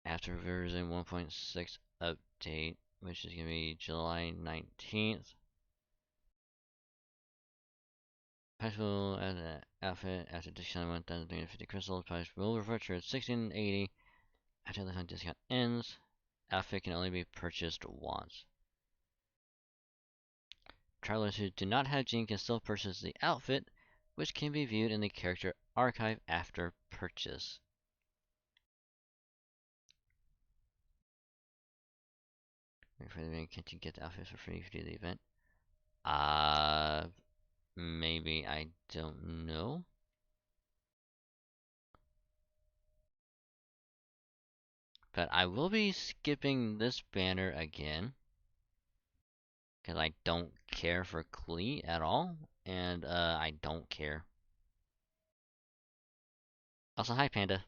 After version 1.6 update, which is going to be July 19th. Priceable as an outfit after discount 1,350 crystals. Price will revert to 1,680 after the hunt discount ends. Outfit can only be purchased once. Travelers who do not have Jean can still purchase the outfit, which can be viewed in the character archive after purchase. Wait for the event, can't you get the outfit for free if you do the event? Maybe, I don't know. But I will be skipping this banner again. Because I don't care for Klee at all. And, I don't care. Also, hi, Panda.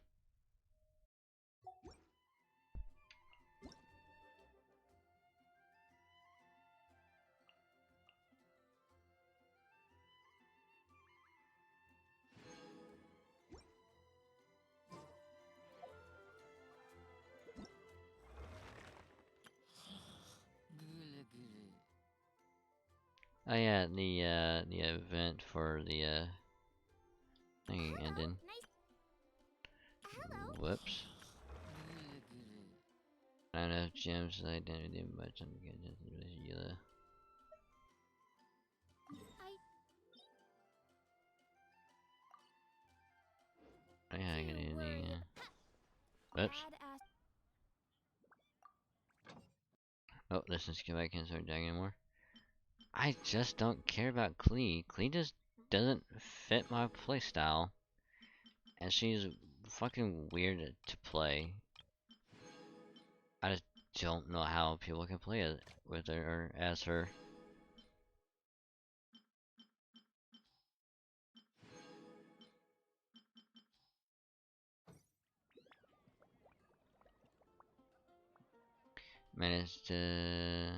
Oh yeah, the event for the thing ended. Whoops. I don't have gems, so I didn't do much. I'm gonna just Eula. I ain't gonna do anything. Whoops. Oh, let's just go back and start dragging more. I just don't care about Klee. Klee just doesn't fit my playstyle. And she's fucking weird to play. I just don't know how people can play it with her or as her. Managed to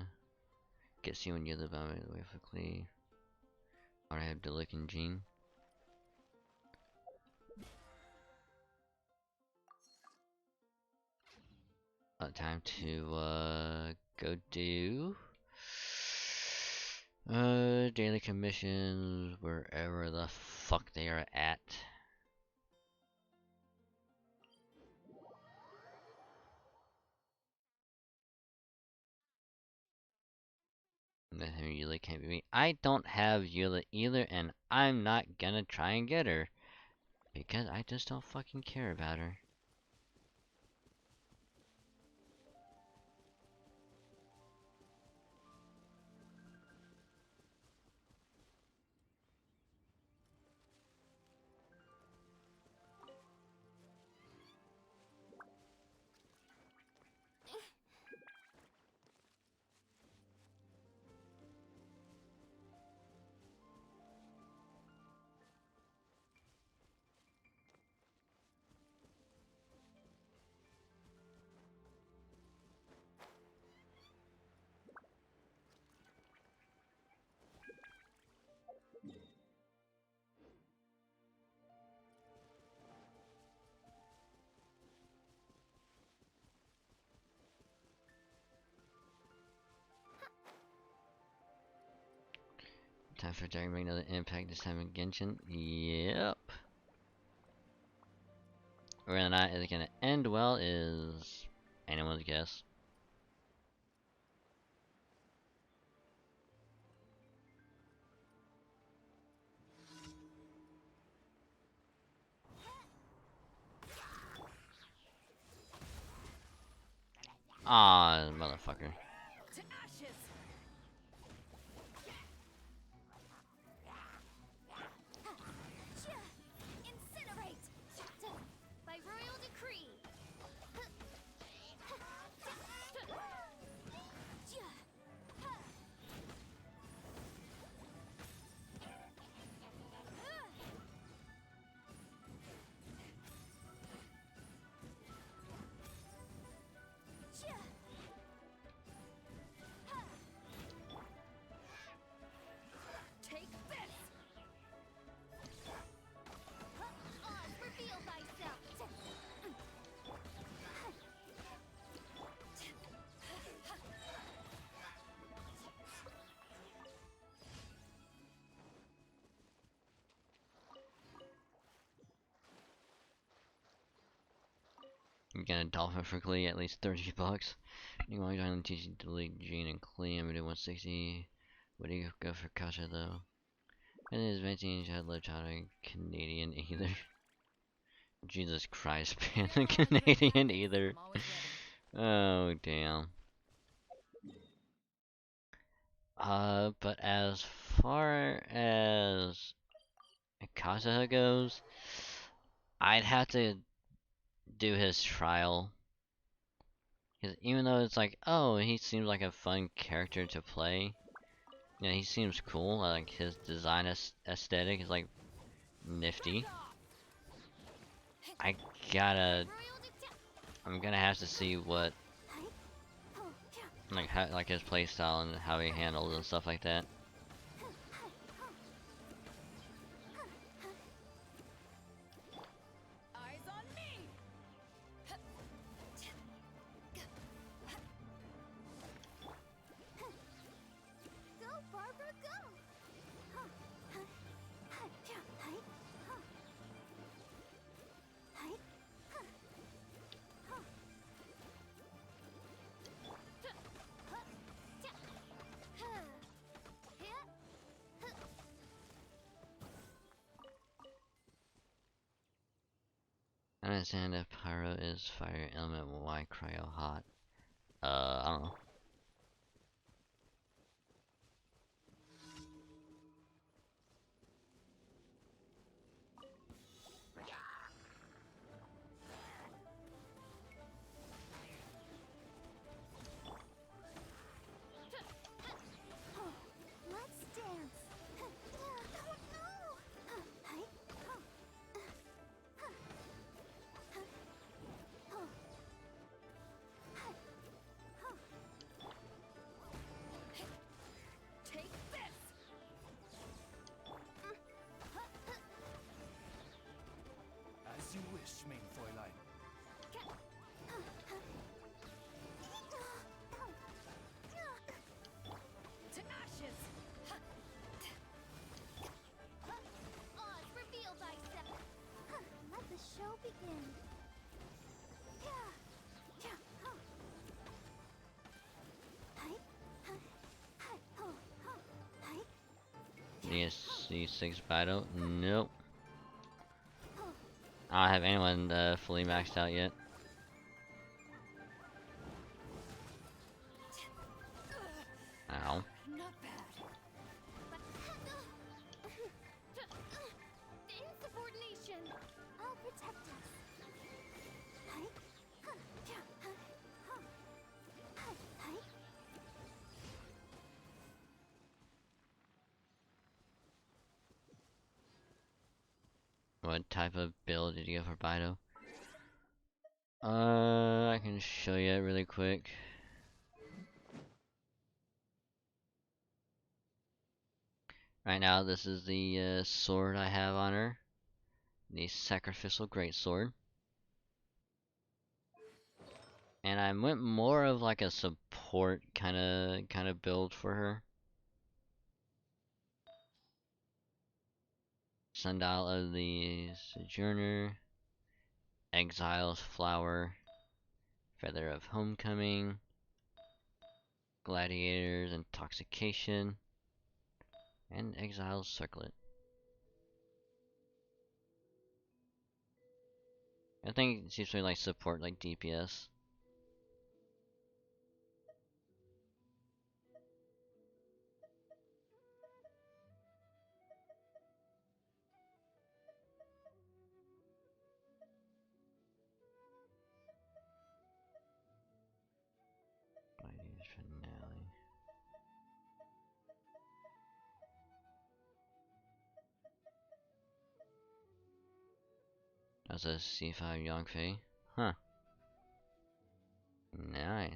get see when you live out of the way quickly. Or I have to look in Gene. Time to go do daily commissions wherever the fuck they are at. Eula can't be me. I don't have Eula either, and I'm not gonna try and get her. Because I just don't fucking care about her. Time for Dragon Ball another impact, this time in Genshin. Yep. Whether or not it's gonna end well is anyone's guess. Ah, motherfucker. To ashes! Incinerate! By royal decree! Take this! Oz, reveal thyself! You get a dolphin for Klee, at least 30 bucks. You want to teach you to delete Gene and Klee, I'm gonna do 160. What do you go for Kasha though? And his 19 had low child Canadian either. Jesus Christ, man, Canadian either. Oh damn. But as far as Kazuha goes, I'd have to do his trial. Because even though it's like, oh, he seems like a fun character to play. Yeah, he seems cool. Like his design aesthetic is like nifty. I gotta. I'm gonna have to see what, like, how, like his playstyle and how he handles and stuff like that. Eyes on me! Go, Barbara, go! understand if pyro is fire element, why cryo hot? I don't know. Let's dance. Oh no! Hi. Take this! As you wish, main Fräulein. To ashes! Oz, reveal thyself. Let the show begin. DSC6 battle? Nope. I don't have anyone fully maxed out yet. Ow. Not bad. Insubordination. I'll protect us. What type of build did you go for Bido? I can show you it really quick. Right now, this is the sword I have on her. The Sacrificial Greatsword. And I went more of like a support kind of build for her. Sundial of the Sojourner, Exile's Flower, Feather of Homecoming, Gladiator's Intoxication, and Exile's Circlet. I think it's usually like support like DPS. Gladiator's Finale. That's a C5 Yongfei. Huh. Nice.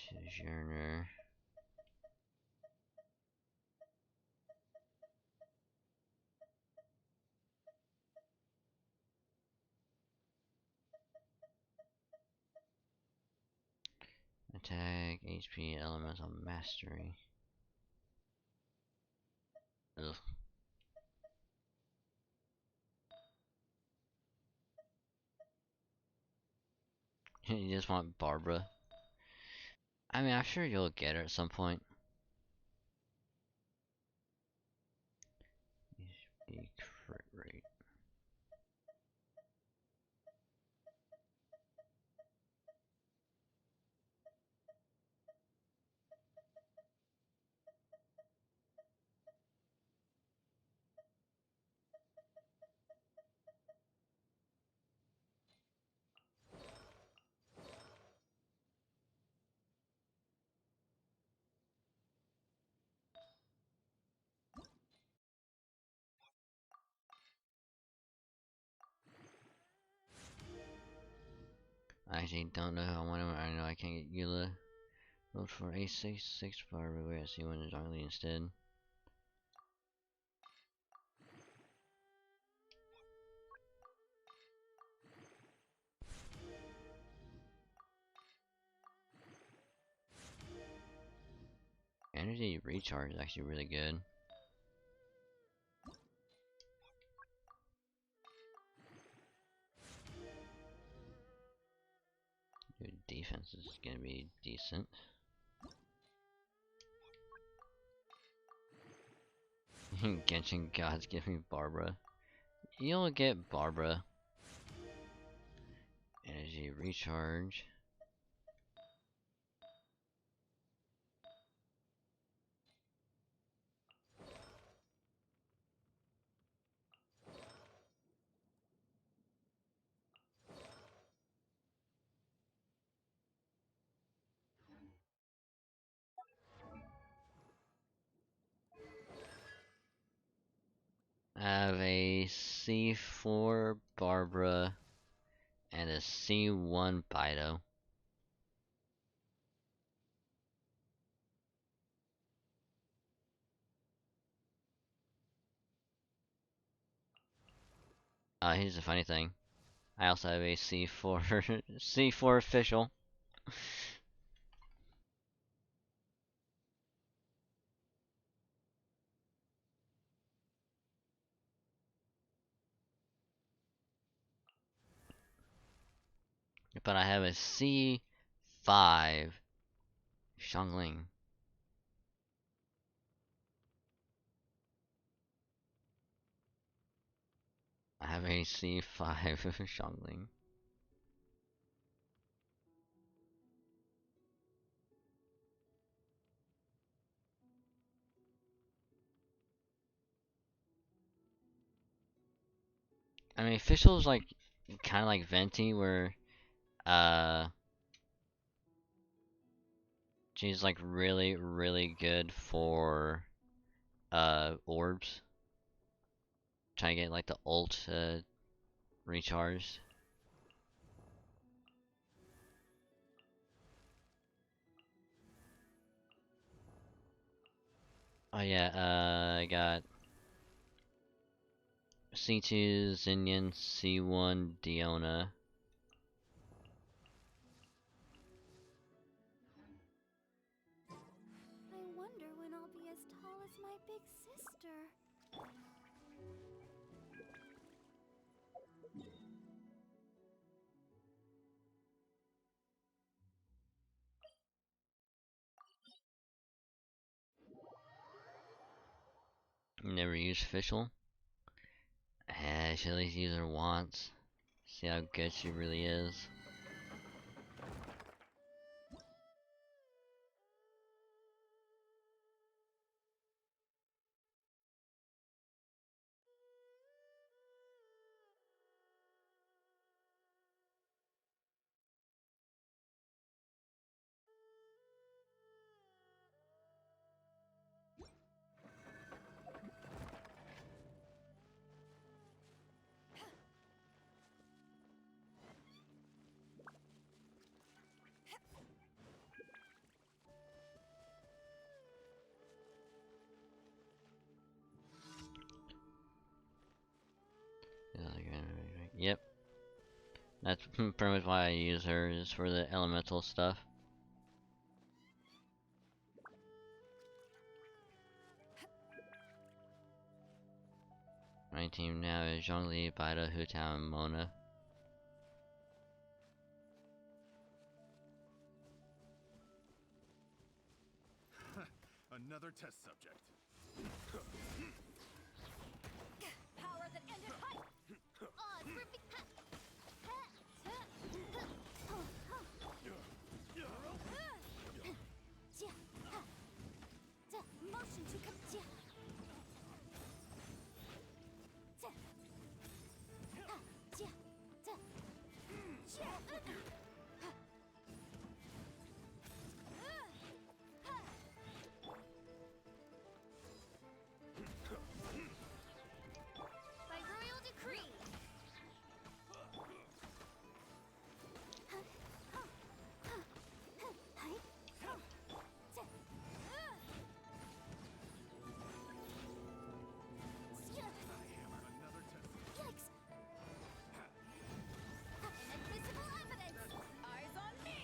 Sojourner. Attack, HP, Elemental Mastery. Ugh. You just want Barbara. I mean, I'm sure you'll get her at some point. HP crit rate. I actually don't know how I want to. I know I can't get Eula. Vote for A6 Barbara. Wait, I see one is Arlie instead. Energy recharge is actually really good. defense is gonna be decent. Genshin gods give me Barbara. You'll get Barbara. Energy recharge. I have a C4 Barbara and a C1 Bido. Here's the funny thing. I also have a C4 C4 official. But I have a C5 Xiangling. I have a C5 Xiangling. I mean, official is like kind of like Venti, where she's like really good for orbs. Trying to get like the ult recharged. Oh yeah, I got C2 Zinyan, C1 Diona. I wonder when I'll be as tall as my big sister. Never use official. I should at least use her once. See how good she really is. Yep. That's pretty much why I use her, is for the elemental stuff. My team now is Zhongli, Baida, Hutao, and Mona. Another test subject. Power that ended height. Odds for motion to come. By royal decree. Another test. Yikes! Inadmissible evidence! Eyes on me!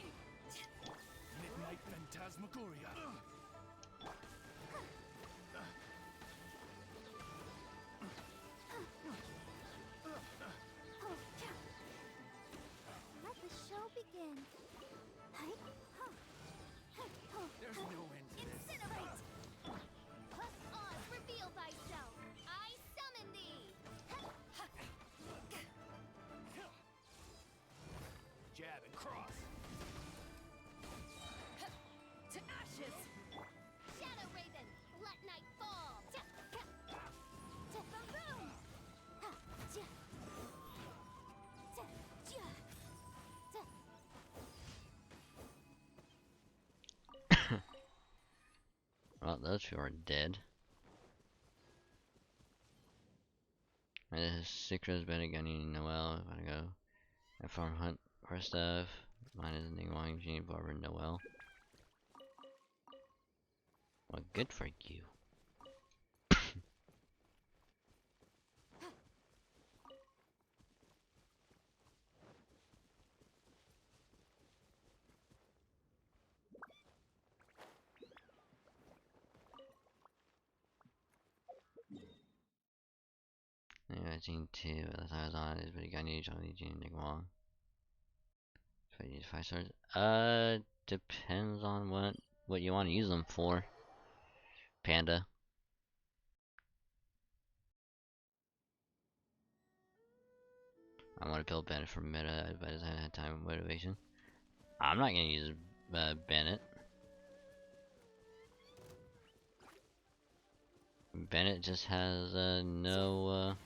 Midnight Phantasmagoria. Let the show begin. Well, those two are dead. My secret has been a gunny Noel. If I go and farm hunt for stuff. Mine is Ningwang, Genie, Barber, Noel. Well, good for you. Anyway, Gene 2, that's how I was on it, but I need Johnny Gene Ningwang. If I use 5 stars. Depends on what you want to use them for. Panda. I want to build Bennett for meta, but I haven't had time and motivation. I'm not gonna use Bennett. Bennett just has no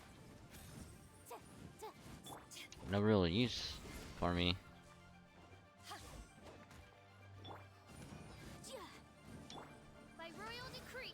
real use for me. By royal decree.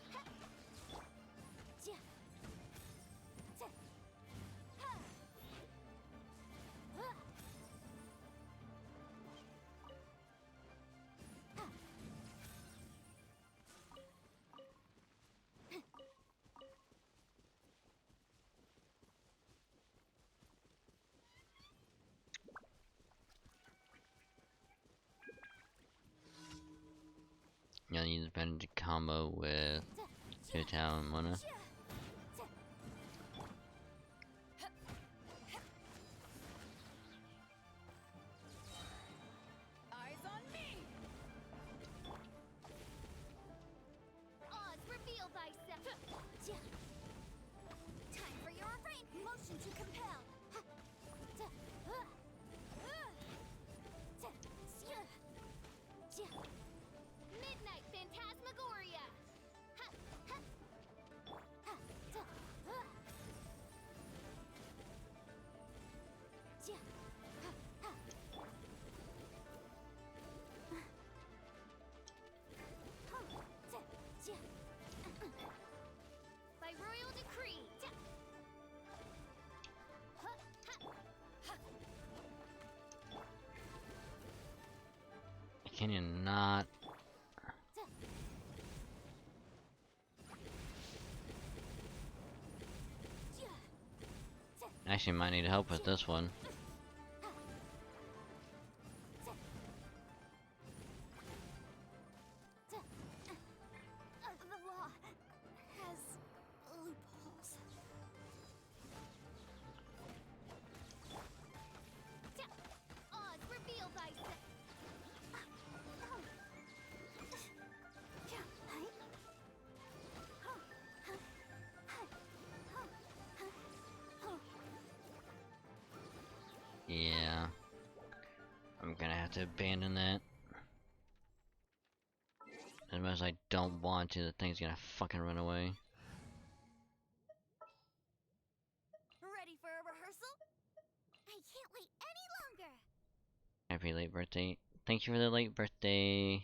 You know, use Bennett to combo with Town and Mona. Eyes on me. Odds reveal thyself. Time for your arraign. Motion to compel. Midnight Phantasmagoria. By royal decree. Can you not? Actually, might need help with this one. The law has loopholes. Odds reveal thyself. Yeah. I'm gonna have to abandon that. As much as I don't want to, the thing's gonna fucking run away. Ready for a rehearsal? I can't wait any longer. Happy late birthday. Thank you for the late birthday.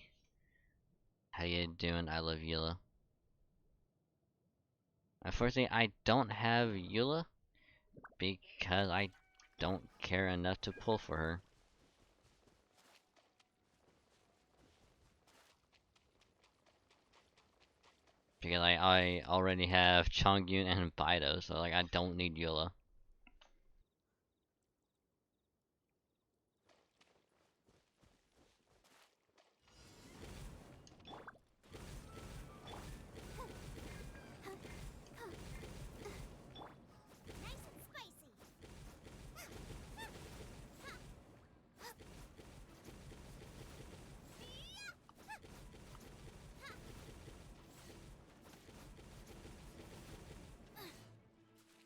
How you doing? I love Eula. Unfortunately, I don't have Eula because I don't care enough to pull for her. Because I already have Chongyun and Bido, so like I don't need Eula. Nice and spicy.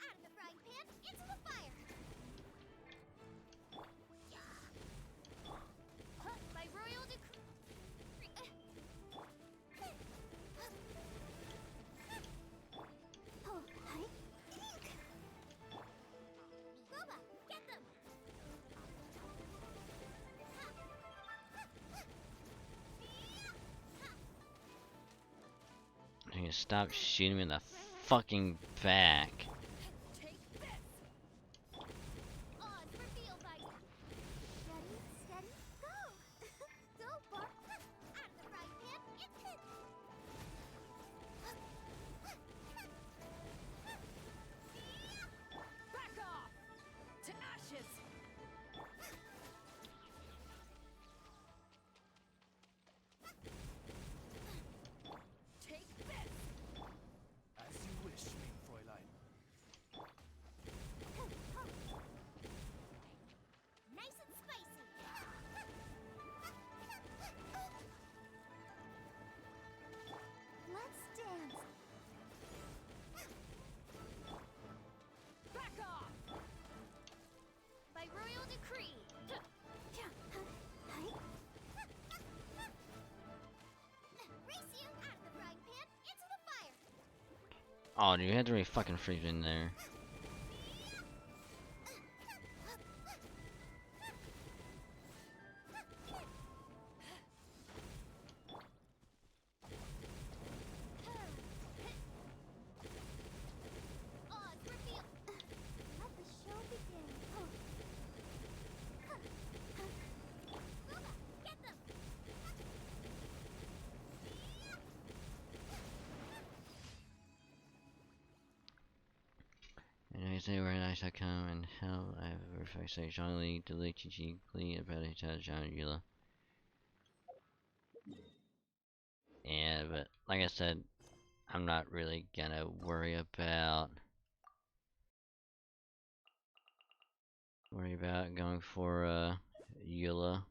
Out of the frying pan. you stop shooting me in the fucking back? Odds reveal by ready, steady, go! Go, Bart! Out of the frying pan, instant! Back off! To ashes! Take this! As you wish, mein Fräulein. Nice and spicy! Let's dance! Back off! By royal decree! Race you out of the frying pan into the fire! Oh, dude, you had to really fucking freeze in there. Odds reveal! Let the show begin! Suba, get them! And I say where I shall come and hell I have a perfect say Jean-Lee, delete Chichi, Glee, about to tell John Yula. Yeah, but like I said, I'm not really gonna worry about going for Eula.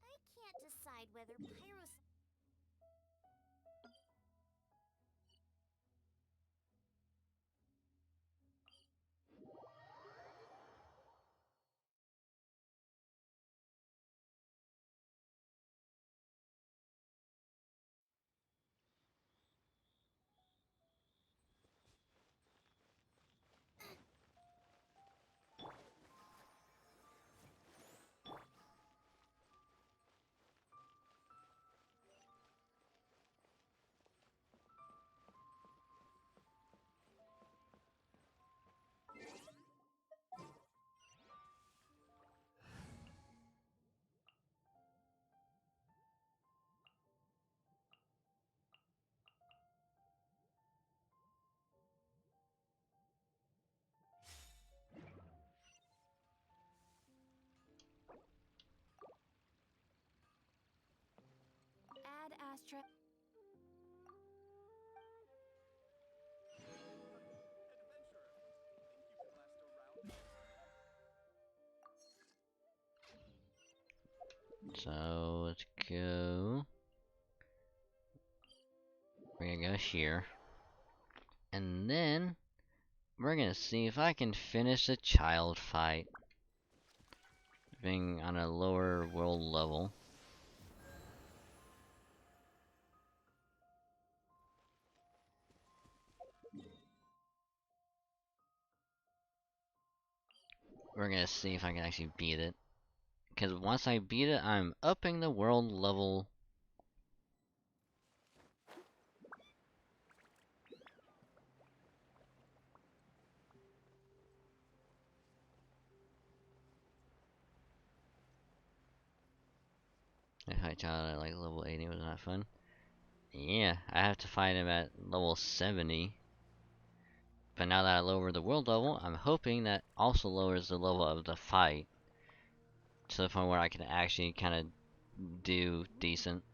I can't decide whether pyros. Add Astra. So let's go. We're gonna go here. And then we're gonna see if I can finish a child fight. Being on a lower world level. We're gonna see if I can actually beat it. Because once I beat it, I'm upping the world level. If I child at like level 80, was not fun. Yeah, I have to fight him at level 70. But now that I lower the world level, I'm hoping that also lowers the level of the fight. To the point where I can actually kind of do decent.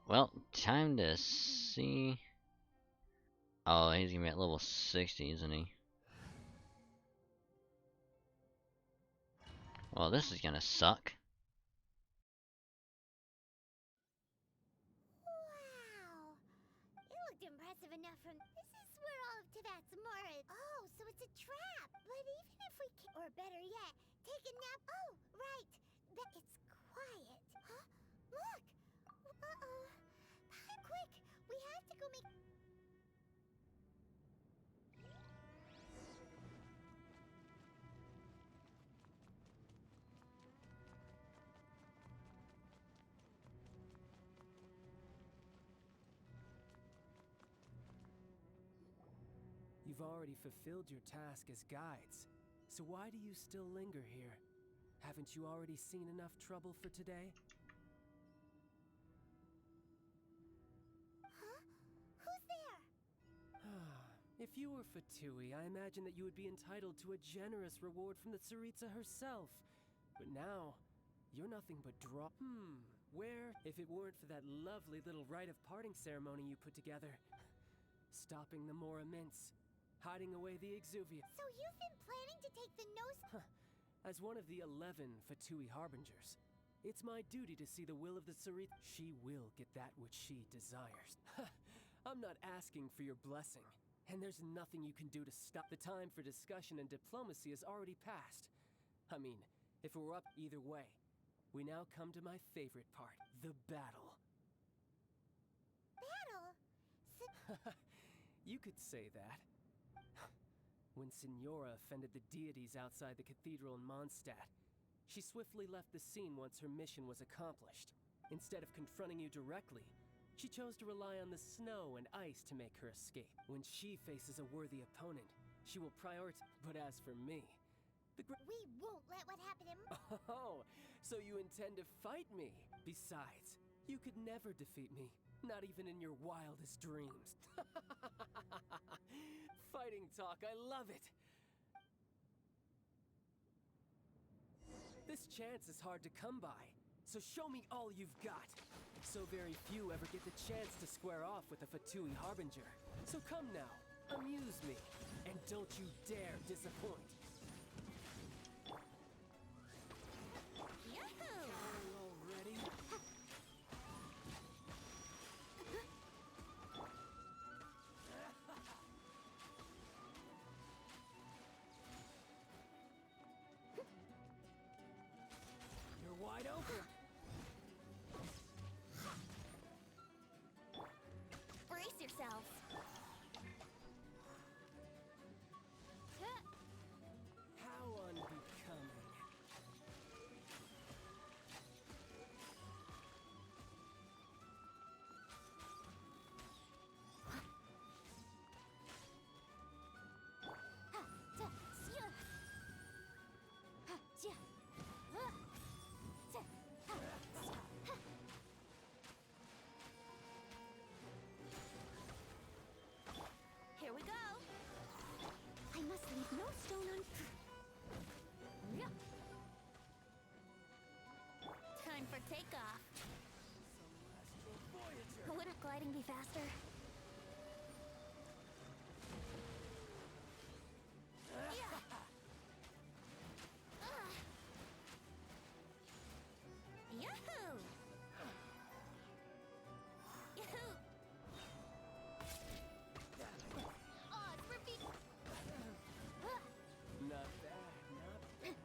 Well, time to see. Oh, he's gonna be at level 60, isn't he? Well, this is gonna suck. Wow! It looked impressive enough from. This is where all of Tibet's more. Oh, so it's a trap. But even if we can, or better yet, take a nap. Oh, right. That it's quiet. Huh? Look. Uh-oh. Quick, we have to go make. You've already fulfilled your task as guides, so why do you still linger here? Haven't you already seen enough trouble for today? Huh? Who's there? If you were Fatui, I imagine that you would be entitled to a generous reward from the Tsaritsa herself. But now, you're nothing but where, if it weren't for that lovely little rite of parting ceremony you put together? Stopping the Mora Mints, hiding away the Exuvia. So you've been planning to take the nose. As one of the 11 Fatui Harbingers, it's my duty to see the will of the Tsaritsa. She will get that which she desires. I'm not asking for your blessing, and there's nothing you can do to stop. The time for discussion and diplomacy has already passed. I mean, if it were up either way, we now come to my favorite part, the battle. Battle? You could say that. When Signora offended the deities outside the cathedral in Mondstadt, she swiftly left the scene once her mission was accomplished. Instead of confronting you directly, she chose to rely on the snow and ice to make her escape. When she faces a worthy opponent, she will prioritize. But as for me, We won't let what happened to. Oh, so you intend to fight me? Besides, you could never defeat me, not even in your wildest dreams. Fighting talk, I love it! This chance is hard to come by, so show me all you've got. So very few ever get the chance to square off with a Fatui Harbinger. So come now, amuse me, and don't you dare disappoint. Yahoo! Already? You're wide open. Brace yourselves. How unbecoming. Here we go. I must leave no stone unturned. Time for takeoff. Wouldn't gliding be faster? Yahoo! Yahoo! Odds for beat. Not bad, not bad.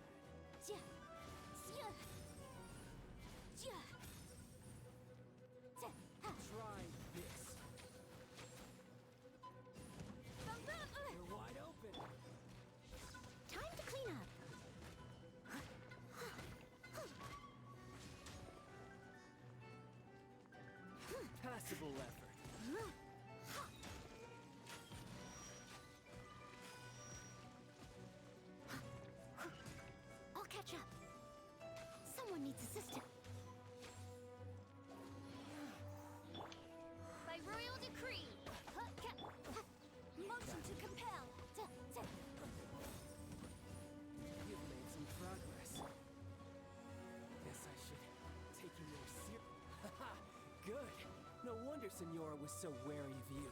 Try this. You're wide open. Time to clean up. Passable effort. I'll catch up. Someone needs assistance. By royal decree. Motion to compel. You've made some progress. Guess I should take you more serious. Haha, good. Senora was so wary of you.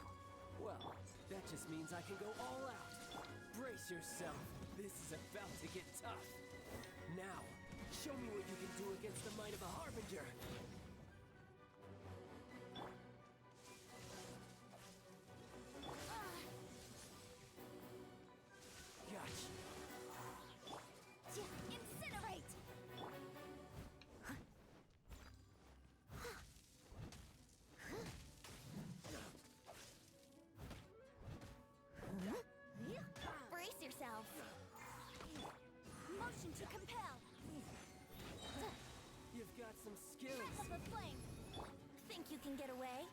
Well, that just means I can go all out. Brace yourself. This is about to get tough. Now, show me what you can do against the might of a Harbinger. Gotcha. Incinerate! Brace yourself. Motion to compel. You've got some skills. Path of the flame. Think you can get away?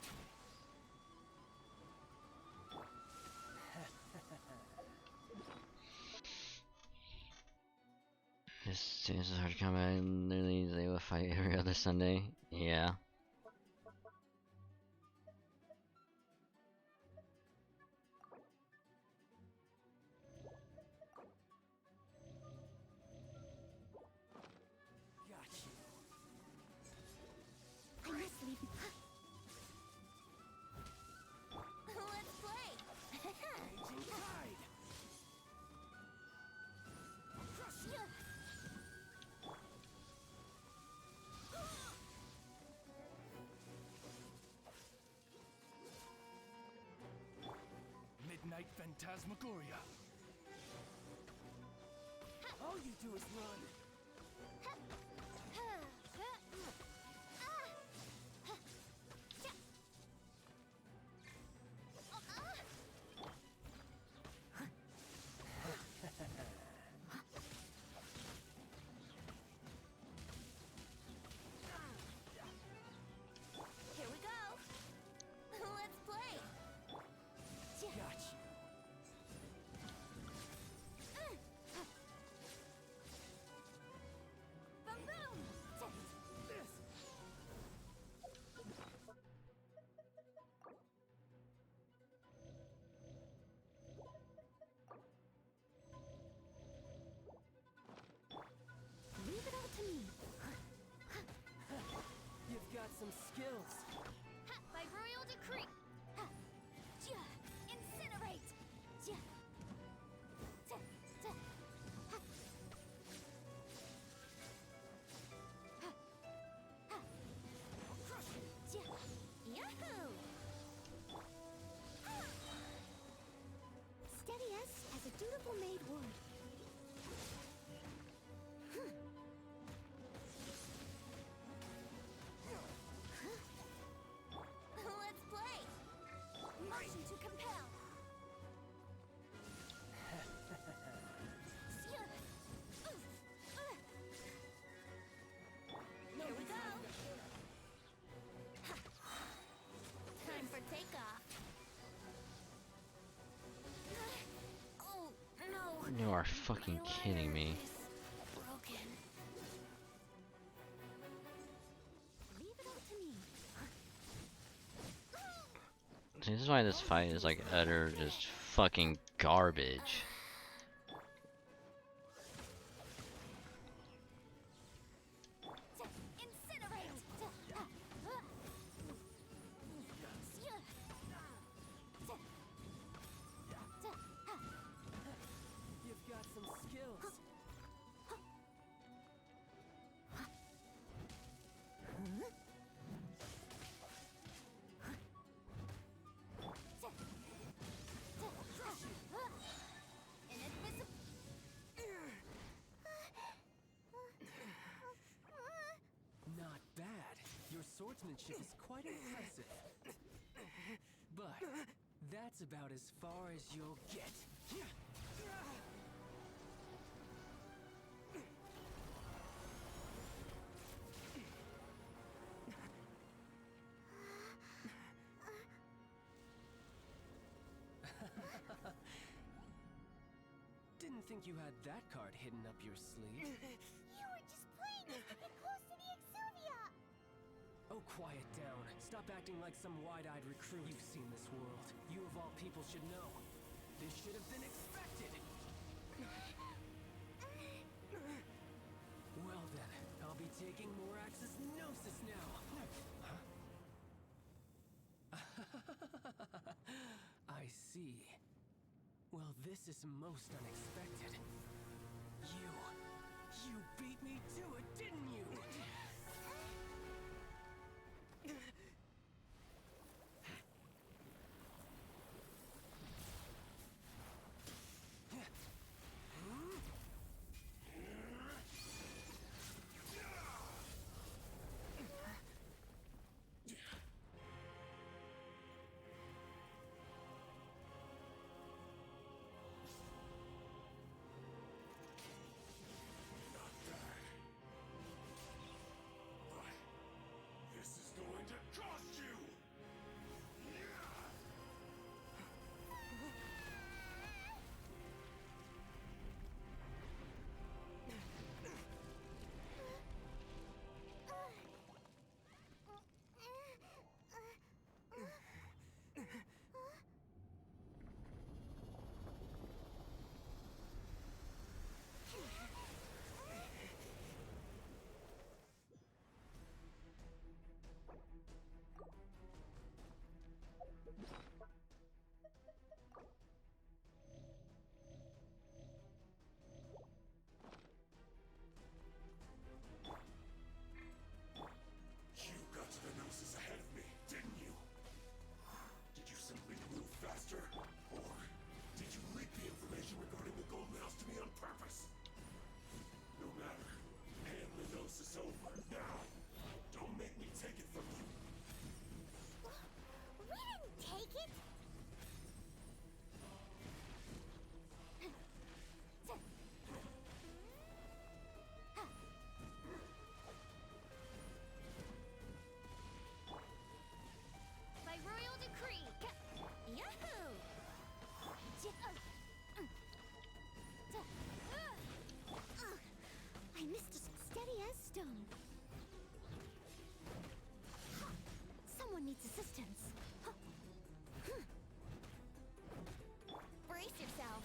This is hard combat. Literally, they will fight every other Sunday. Yeah. Gotcha. I must leave. Let's play. Raging tide. Midnight Phantasmagoria. All you do is run. Here we go. Let's play. Gotcha. Boom boom. Leave it all to me. You've got some skills. By royal decree. Incinerate. Yahoo! Steady as a dutiful maid would. Let's play. Motion to compel. Here we go. Time for takeoff. Oh no! You are fucking kidding me. Broken. Leave it all to me. See, this is why this fight is like utter just fucking garbage. Incinerate. You've got some skills. Not bad. Your swordsmanship is quite impressive. But that's about as far as you'll get. Didn't think you had that card hidden up your sleeve. You were just playing us to get close to the Exuvia! Oh, quiet down. Stop acting like some wide-eyed recruit. You've seen this world. You of all people should know. This should have been expected. Well then, I'll be taking more Axis Gnosis now. This is most unexpected. You beat me to it, didn't you? This is going to cost you! You got to the Gnosis ahead of me, didn't you? Did you simply move faster? Or did you leak the information regarding the Golden House to me on purpose? No matter. Hand the Gnosis over, now! Don't make me take it from you! We didn't take it! By royal decree! Yahoo! I missed it steady as stone. Someone needs assistance. Brace yourself.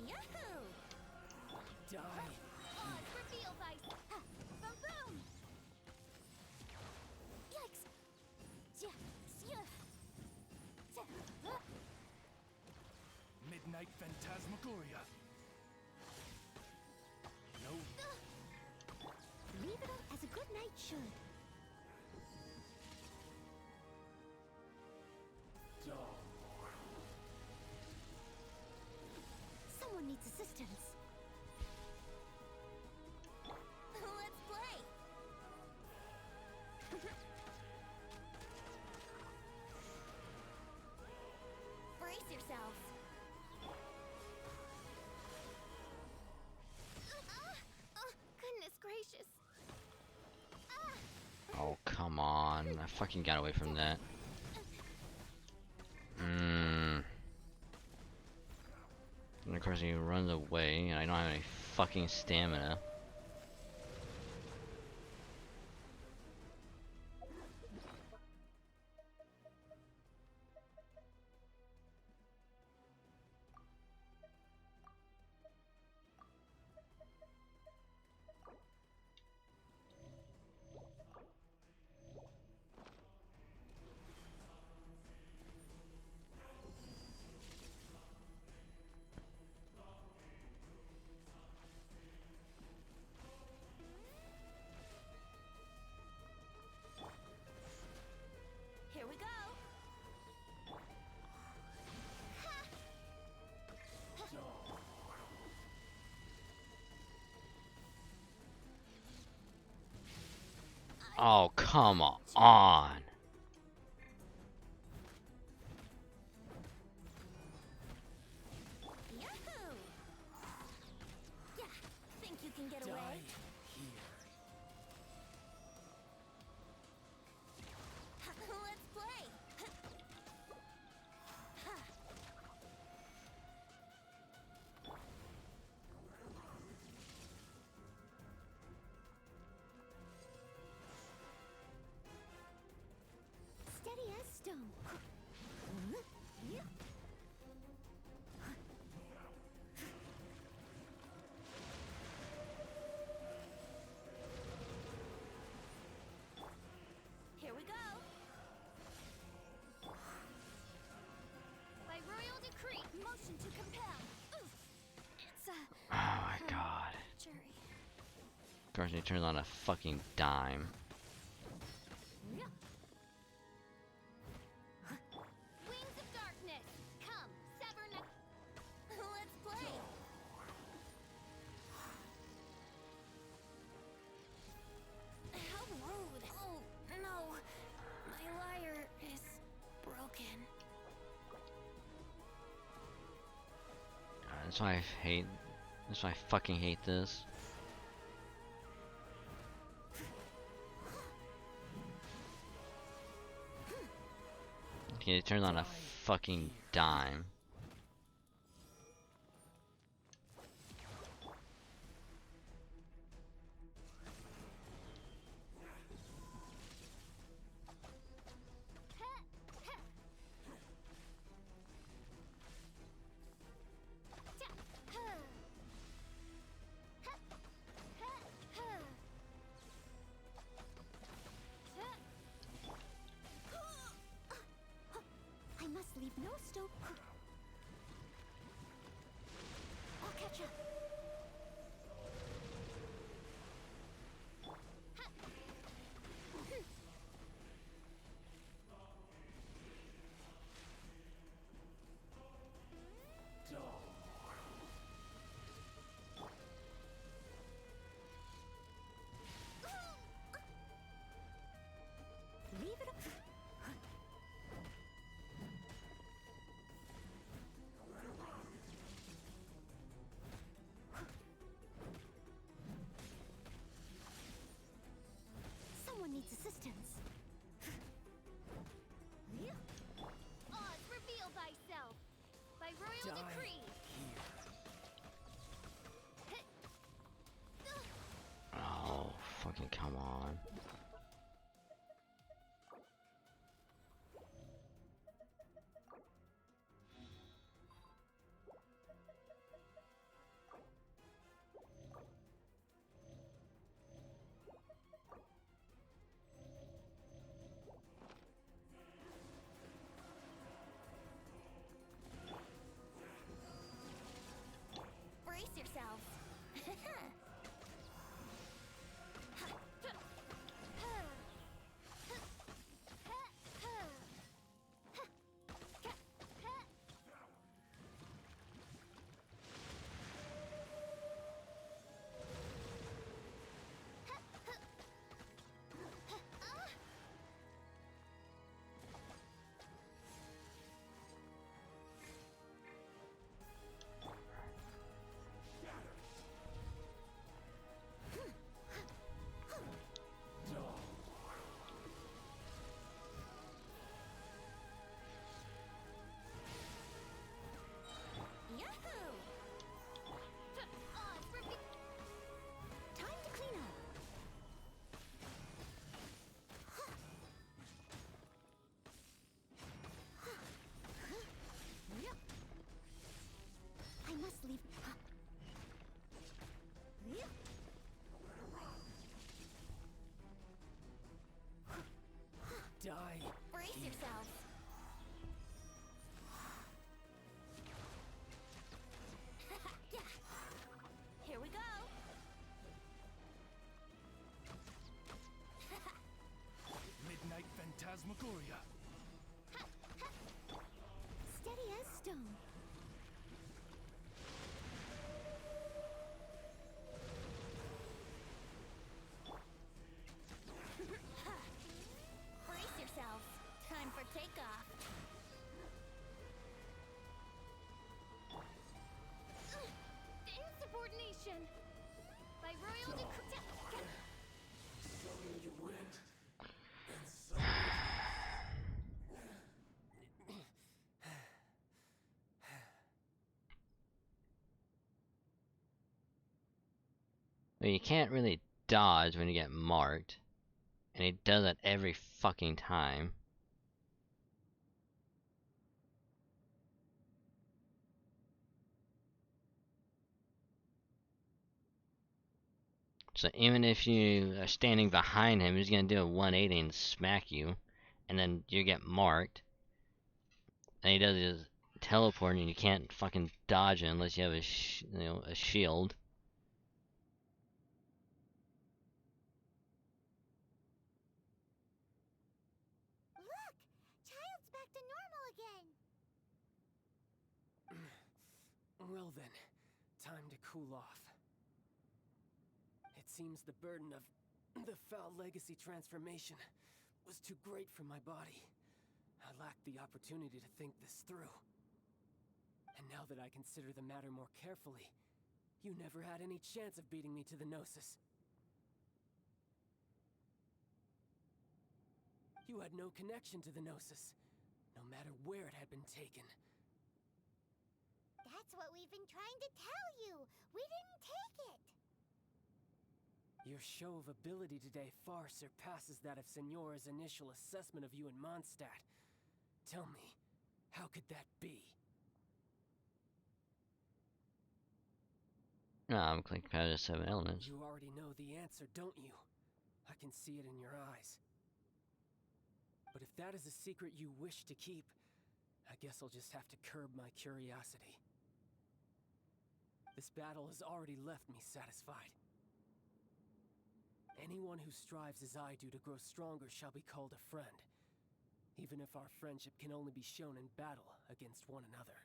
Yahoo! Die. Reveal vice. Boom boom. Yikes. Midnight Phantasmagoria. No. Leave it on as a good night should. Someone needs assistance. Let's play. Brace yourselves. Oh, goodness gracious. Oh, come on. I fucking got away from that. And of course he runs away, and I don't have any fucking stamina. Here we go. Oh, come on. Yahoo! Yeah, think you can get away? Die here. course, he turns on a fucking dime. Wings of darkness, come, sever let's play. How rude. Oh, no. My lyre is broken. That's why I hate. That's why I fucking hate this. He turns on a fucking dime. I must leave no stone. I'll catch up. Leave it up. Someone needs assistance. Oz, reveal thyself by royal Die decree. here. Oh, fucking come on. Brace yourselves. Yahoo! Oz, time to clean up. I must leave. Die. Brace yourselves. Yeah. Here we go. Midnight Phantasmagoria. Steady as stone. Brace yourselves. Time for takeoff. Insubordination by royal decree. Summoned you went, and Well, you can't really dodge when you get marked. And he does it every fucking time. So even if you are standing behind him, he's gonna do a 180 and smack you. And then you get marked. And he does his teleport and you can't fucking dodge it unless you have a, a shield. Well then, time to cool off. It seems the burden of the foul legacy transformation was too great for my body. I lacked the opportunity to think this through. And now that I consider the matter more carefully, you never had any chance of beating me to the Gnosis. You had no connection to the Gnosis, no matter where it had been taken. That's what we've been trying to tell you! We didn't take it! Your show of ability today far surpasses that of Signora's initial assessment of you in Mondstadt. Tell me, how could that be? I'm clicking past the 7 elements. You already know the answer, don't you? I can see it in your eyes. But if that is a secret you wish to keep, I guess I'll just have to curb my curiosity. This battle has already left me satisfied. Anyone who strives as I do to grow stronger shall be called a friend, even if our friendship can only be shown in battle against one another.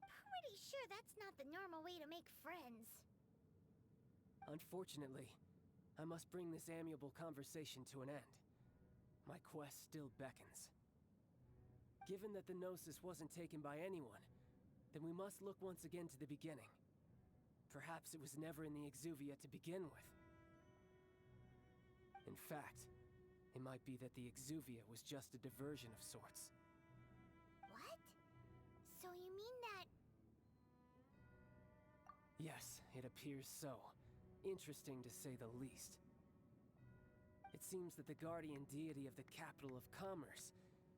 Pretty sure that's not the normal way to make friends. Unfortunately, I must bring this amiable conversation to an end. My quest still beckons. Given that the Gnosis wasn't taken by anyone, then we must look once again to the beginning. Perhaps it was never in the Exuvia to begin with. In fact, it might be that the Exuvia was just a diversion of sorts. What? So you mean that... Yes, it appears so. Interesting to say the least. It seems that the guardian deity of the capital of commerce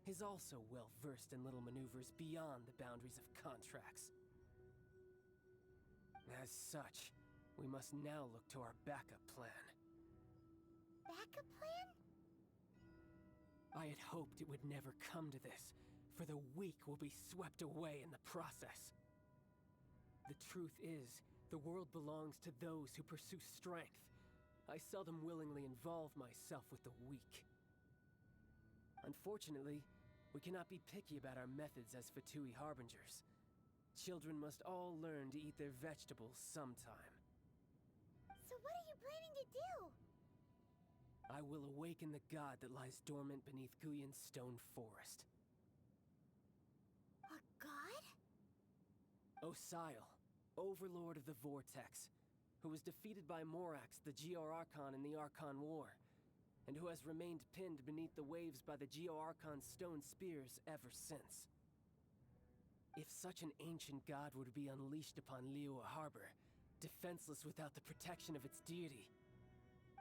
is also well versed in little maneuvers beyond the boundaries of contracts. As such, we must now look to our backup plan. backup plan? I had hoped it would never come to this, for the weak will be swept away in the process. The truth is, the world belongs to those who pursue strength. I seldom willingly involve myself with the weak. Unfortunately, we cannot be picky about our methods as Fatui Harbingers. Children must all learn to eat their vegetables sometime. So what are you planning to do? I will awaken the god that lies dormant beneath Guyon's stone forest. A god? Osile, overlord of the Vortex, who was defeated by Morax, the Geo-Archon in the Archon War, and who has remained pinned beneath the waves by the Geo-Archon's stone spears ever since. If such an ancient god were to be unleashed upon Liyue Harbor, defenseless without the protection of its deity,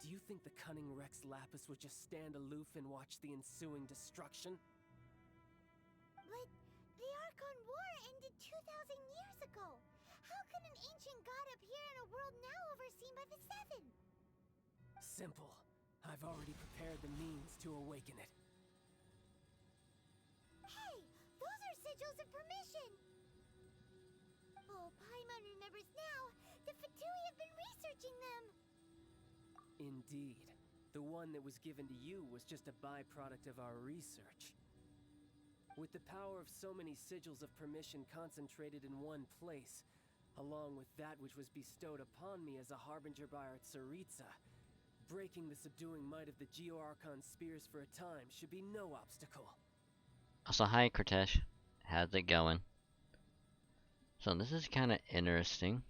do you think the cunning Rex Lapis would just stand aloof and watch the ensuing destruction? But the Archon War ended 2,000 years ago. How can an ancient god appear in a world now overseen by the Seven? Simple. I've already prepared the means to awaken it. Hey, those are sigils of permission! Oh, Paimon remembers now. The Fatui have been researching them. Indeed. The one that was given to you was just a byproduct of our research. With the power of so many sigils of permission concentrated in one place, along with that which was bestowed upon me as a harbinger by our Tsaritsa, breaking the subduing might of the Geo-Archon spears for a time should be no obstacle. Also, hi Kortesh. How's it going? So this is kind of interesting.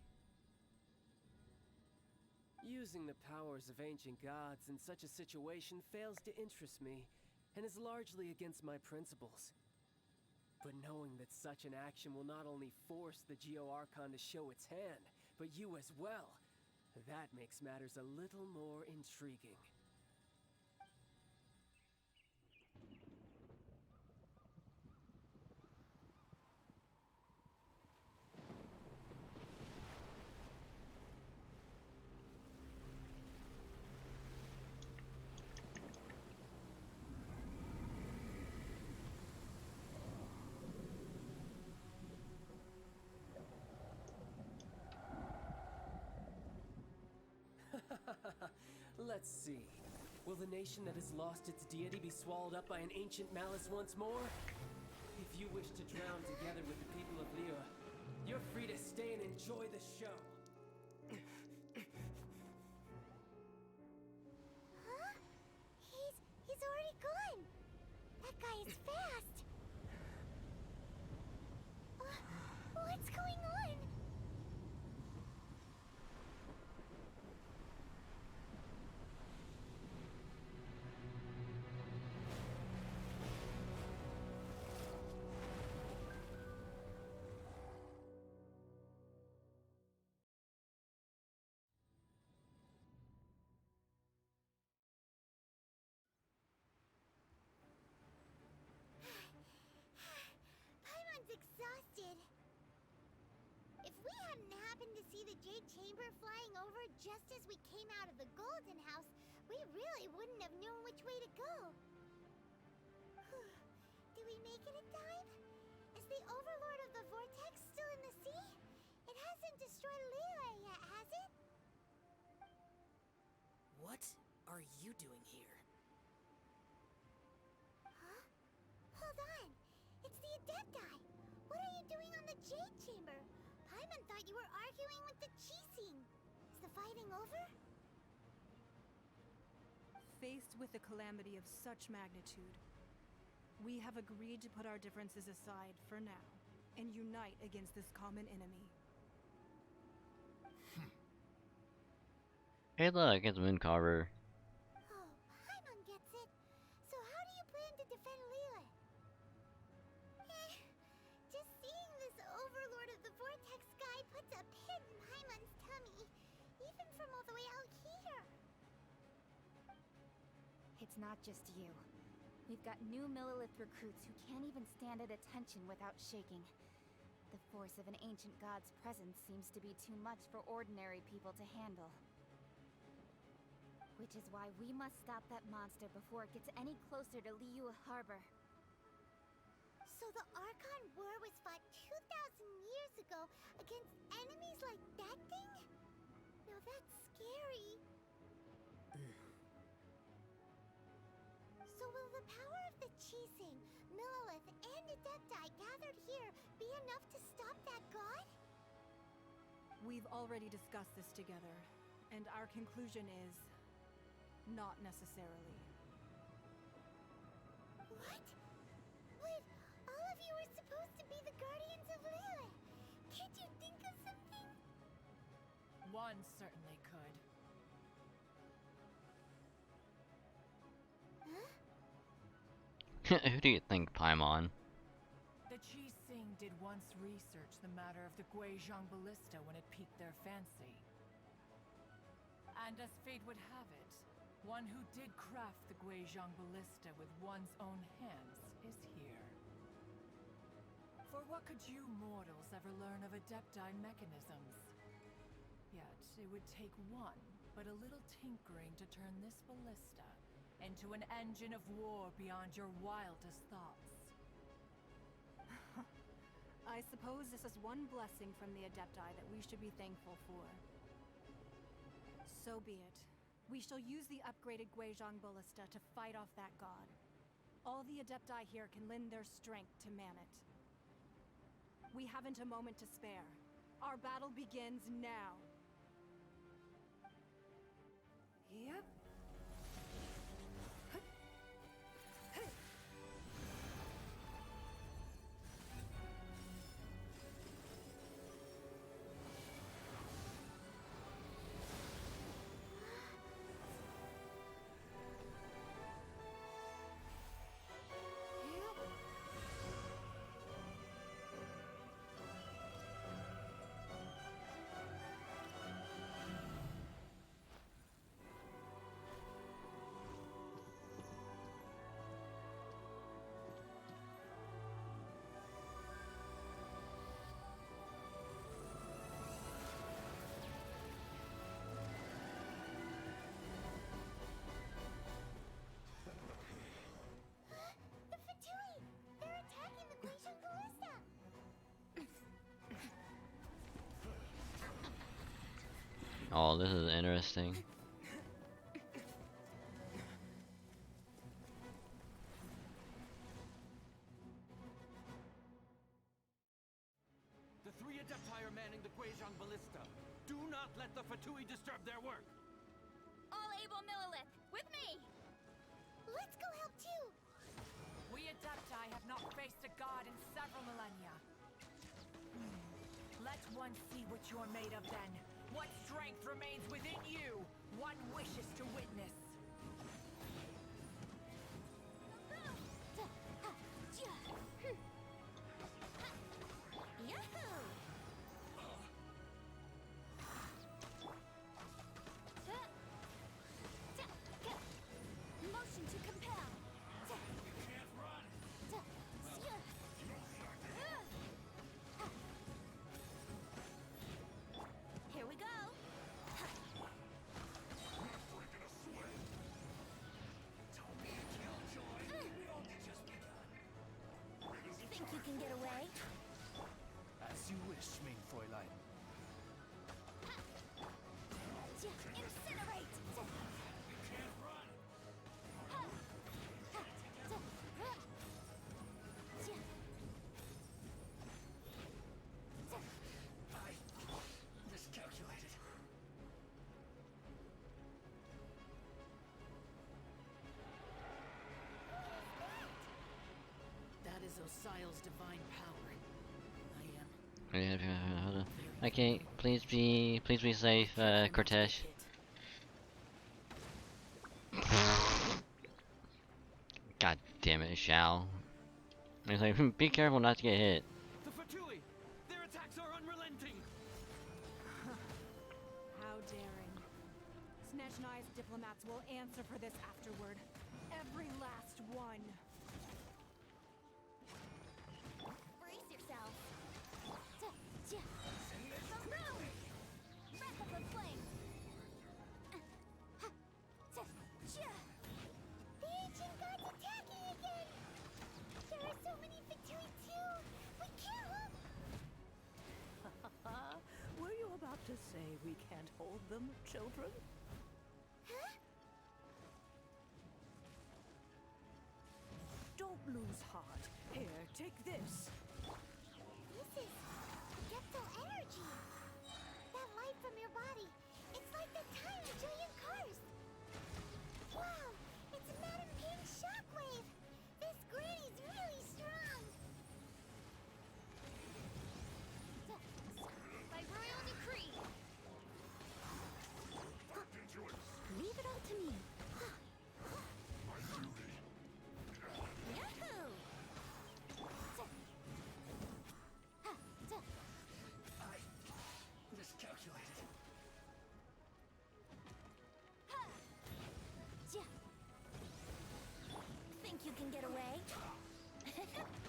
Using the powers of ancient gods in such a situation fails to interest me, and is largely against my principles. But knowing that such an action will not only force the Geo-Archon to show its hand, but you as well, that makes matters a little more intriguing. Let's see. Will the nation that has lost its deity be swallowed up by an ancient malice once more? If you wish to drown together with the people of Liyue, You're free to stay and enjoy the show. Huh? He's already gone. That guy is fast. What's going on? Paimon's exhausted. If we hadn't happened to see the Jade Chamber flying over just as we came out of the Golden House, we really wouldn't have known which way to go. Do we make it in time? Is the Overlord of the Vortex still in the sea? It hasn't destroyed Liyue yet, has it? What are you doing here? Huh? Hold on. It's the Adepti. What are you doing on the Jade Chamber? Paimon thought you were arguing with the Chising. Is the fighting over? Faced with a calamity of such magnitude, we have agreed to put our differences aside for now and unite against this common enemy. Hey look, it's Mooncarver. Oh, Paimon gets it. So how do you plan to defend Liyue? Just seeing this Overlord of the Vortex guy puts a pit in Paimon's tummy, even from all the way out here. It's not just you. We've got new Millilith recruits who can't even stand at attention without shaking. The force of an ancient god's presence seems to be too much for ordinary people to handle. Which is why we must stop that monster before it gets any closer to Liyue Harbor. So the Archon War was fought 2,000 years ago against enemies like that thing? Now that's scary. So will the power of the Chising, Millilith, and Adepti gathered here be enough to stop that god? We've already discussed this together, and our conclusion is not necessarily. What? Wait, all of you are supposed to be the guardians of Liyue. Can't you think of something? One certainly could. Huh? Who do you think, Paimon? The Chising did once research the matter of the Guizhong Ballista when it piqued their fancy. And as fate would have it, one who did craft the Guizhong Ballista with one's own hands is here. For what could you mortals ever learn of Adepti mechanisms? Yet, it would take one, but a little tinkering to turn this ballista into an engine of war beyond your wildest thoughts. I suppose this is one blessing from the Adepti that we should be thankful for. So be it. We shall use the upgraded Guizhong Ballista to fight off that god. All the Adepti here can lend their strength to man it. We haven't a moment to spare. Our battle begins now. Yep. The Fatui! They're attacking the Guizhong Ballista! Oh, this is interesting. The 3 Adepti are manning the Guizhong Ballista. Do not let the Fatui disturb their work. All able Millilith, with me! Let's go help too! We Adepti have not faced a god in several millennia. Let one see what you're made of then. What strength remains within you? One wishes to witness. Motion to compel. Here we go. Think you can get away? As you wish, main Fräulein. Incinerate! Miscalculated. That is Osial's divine power. I am. Okay, please be safe, Cortesh. God damn it, Shao. He's like, be careful not to get hit. The Fatui! Their attacks are unrelenting! How daring. Snezhnai's diplomats will answer for this afterward. Every last one. Brace yourself. Breath of the flame. The ancient god's attacking again. There are so many Fatui too. We can't hold. Were you about to say we can't hold them, children? Huh? Don't lose heart. Here, take this. This is Adepto energy. That light from your body. It's like the time of Julian Karst. Wow, it's Madame Ping's shockwave. This granny's really strong. By royal decree. Leave it all to me. Yahoo! Miscalculated. Think you can get away?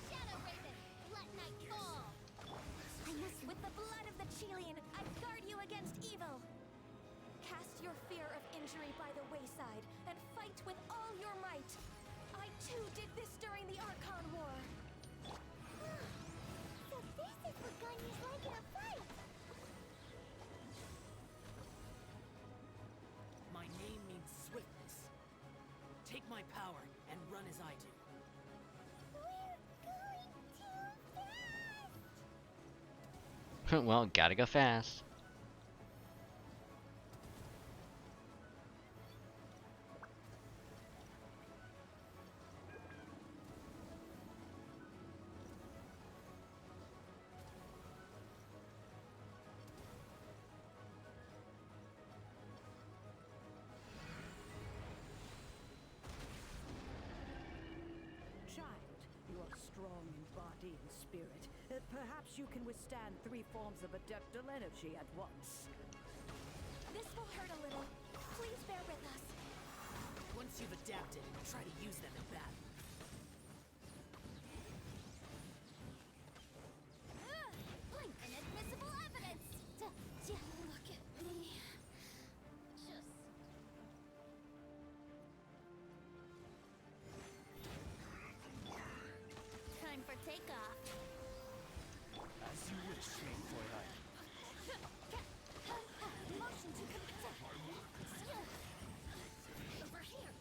Shadow Raven, let night fall. I must, with the blood of the Chelian, I guard you against evil. Cast your fear of injury by the wayside and fight with all your might. I too did this during the Archon War. So this is what Ganya's like in a fight. My name means swiftness. Take my power and run as I do. We're going too fast. Well, gotta go fast. Child, you are strong in body and spirit. Perhaps you can withstand 3 forms of adeptal energy at once. This will hurt a little. Please bear with us. Once you've adapted, try to use them in battle. Inadmissible evidence! Look at me. Just... Time for takeoff. As you wish, main Fräulein. Motion to compel. Over here.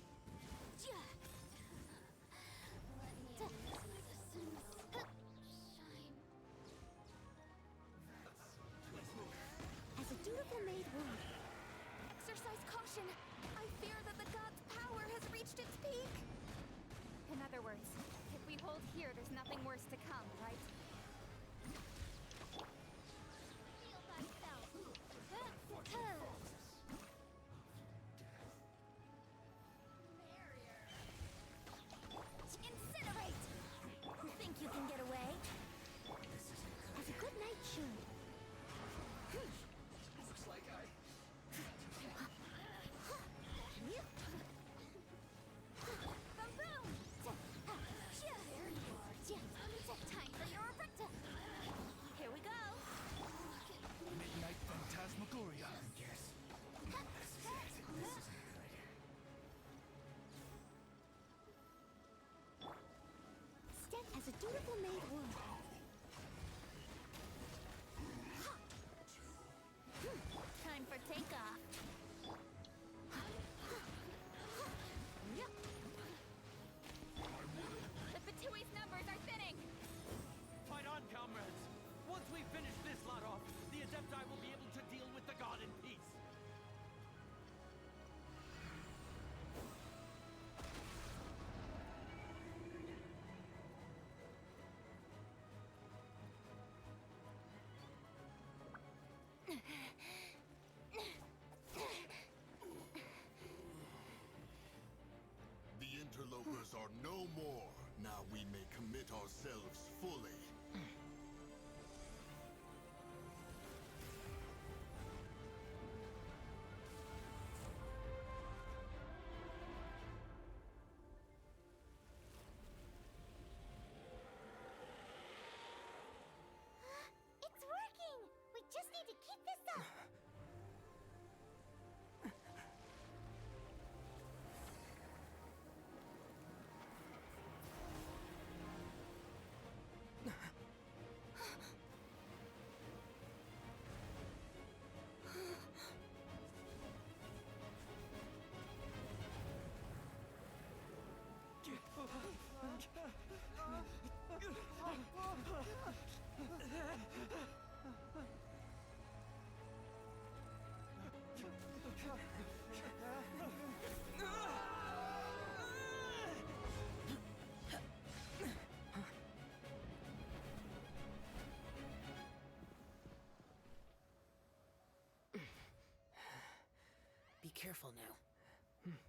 orders are no more. Now we may commit ourselves fully. It's working! We just need to keep this up! Be careful now.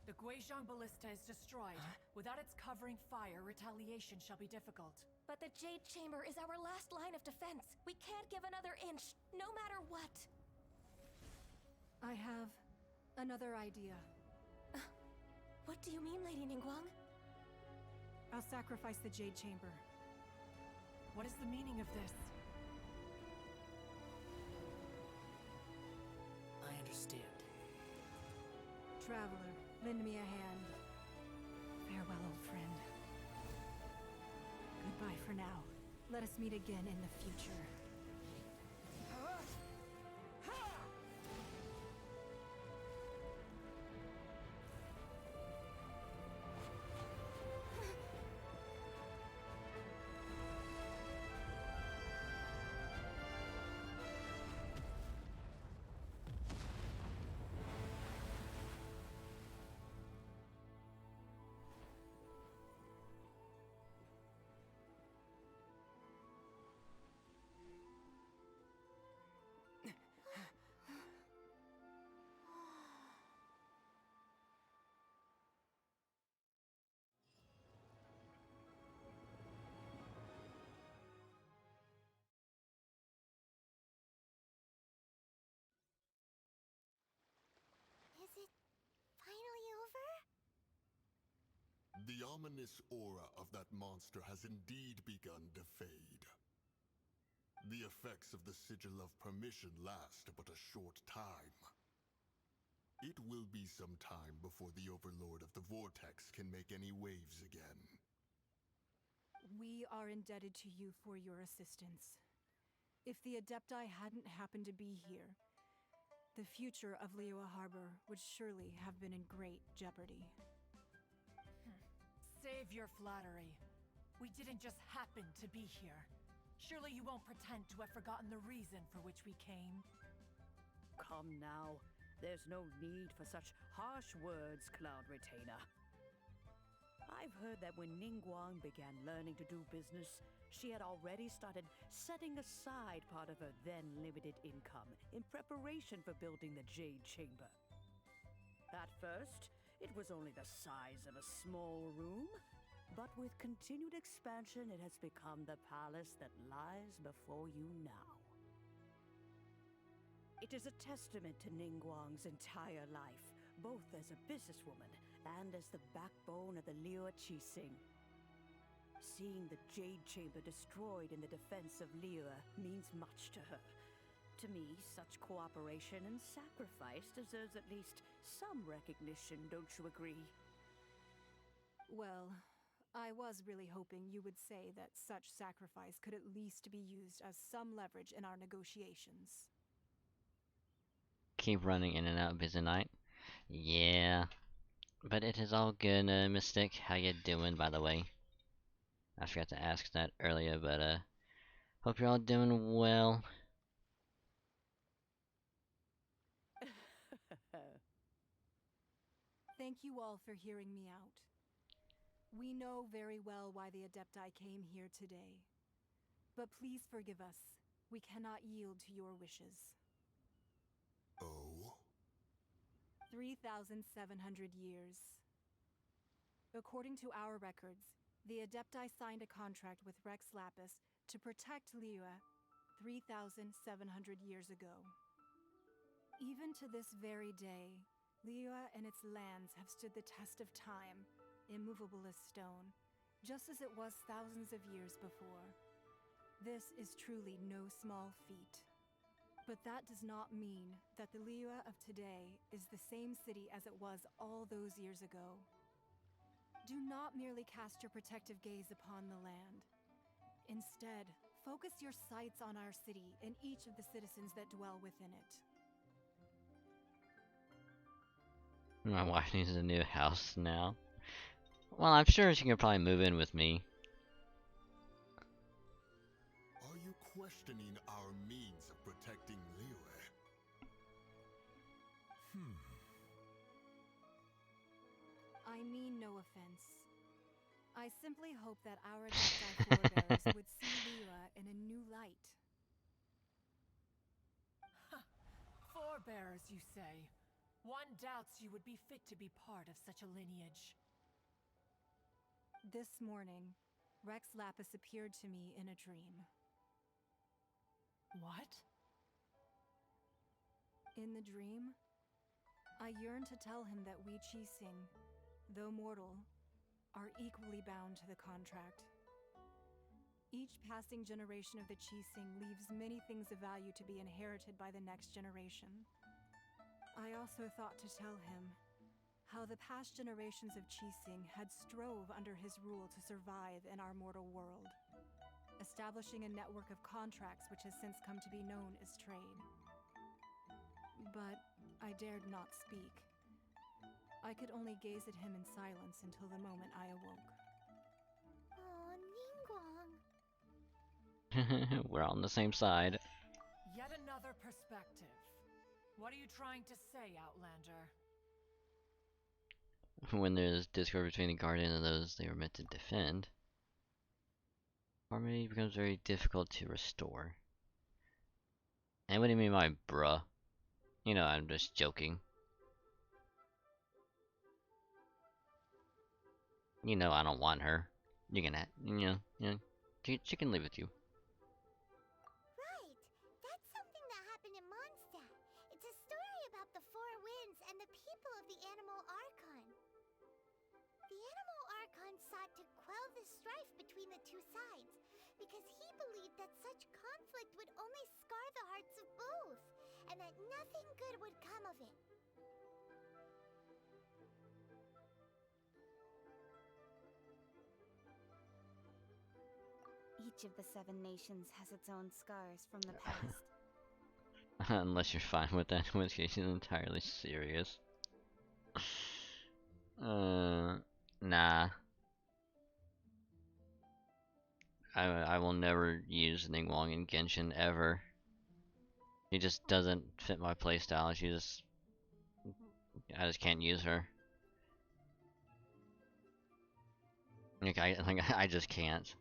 The Guizhong Ballista is destroyed. Without its covering fire, retaliation shall be difficult. But the Jade Chamber is our last line of defense. We can't give another inch, no matter what. I have another idea. What do you mean, Lady Ningguang? I'll sacrifice the Jade Chamber. What is the meaning of this? I understand. Traveler, lend me a hand. Farewell, old friend. Goodbye for now. Let us meet again in the future. Is it finally over? The ominous aura of that monster has indeed begun to fade. The effects of the Sigil of Permission last but a short time. It will be some time before the Overlord of the Vortex can make any waves again. We are indebted to you for your assistance. If the Adepti hadn't happened to be here, the future of Liyue Harbor would surely have been in great jeopardy. Save your flattery. We didn't just happen to be here. Surely you won't pretend to have forgotten the reason for which we came. Come now. There's no need for such harsh words, Cloud Retainer. I've heard that when Ningguang began learning to do business, she had already started setting aside part of her then limited income in preparation for building the Jade Chamber. At first, it was only the size of a small room, but with continued expansion, it has become the palace that lies before you now. It is a testament to Ningguang's entire life, both as a businesswoman and as the backbone of the Liyue Qixing. Seeing the Jade Chamber destroyed in the defense of Liyue means much to her. To me, such cooperation and sacrifice deserves at least some recognition, don't you agree? Well, I was really hoping you would say that such sacrifice could at least be used as some leverage in our negotiations. Keep running in and out, busy night. Yeah. But it is all good, Mystic. How you doing, by the way? I forgot to ask that earlier, but hope you're all doing well. Thank you all for hearing me out. We know very well why the Adepti came here today. But please forgive us. We cannot yield to your wishes. Oh? 3,700 years. According to our records, the Adepti signed a contract with Rex Lapis to protect Liyue 3,700 years ago. Even to this very day, Liyue and its lands have stood the test of time, immovable as stone, just as it was thousands of years before. This is truly no small feat. But that does not mean that the Liyue of today is the same city as it was all those years ago. Do not merely cast your protective gaze upon the land. Instead, focus your sights on our city and each of the citizens that dwell within it. My wife needs a new house now. Well, I'm sure she can probably move in with me. Are you questioning our means of protecting Liyue? I mean no offense. I simply hope that our Adepti forebears would see Liyue in a new light. Forebears, you say? One doubts you would be fit to be part of such a lineage. This morning, Rex Lapis appeared to me in a dream. What? In the dream, I yearned to tell him that we Qixing, though mortal, are equally bound to the contract. Each passing generation of the Qixing leaves many things of value to be inherited by the next generation. I also thought to tell him how the past generations of Qixing had strove under his rule to survive in our mortal world, establishing a network of contracts which has since come to be known as trade. But I dared not speak. I could only gaze at him in silence until the moment I awoke. Oh, Ningguang. We're on the same side. Yet another perspective. What are you trying to say, Outlander? When there's discord between the Guardian and those they were meant to defend, harmony becomes very difficult to restore. And what do you mean by bruh? You know, I'm just joking. You know I don't want her. You can, she can live with you. Right. That's something that happened in Mondstadt. It's a story about the Four Winds and the people of the Animal Archon. The Animal Archon sought to quell the strife between the two sides, because he believed that such conflict would only scar the hearts of both, and that nothing good would come of it. Each of the 7 nations has its own scars from the past. Unless you're fine with that, in which case it's entirely serious. Nah. I will never use Ningguang in Genshin ever. He just doesn't fit my playstyle. I just can't use her. Like I just can't.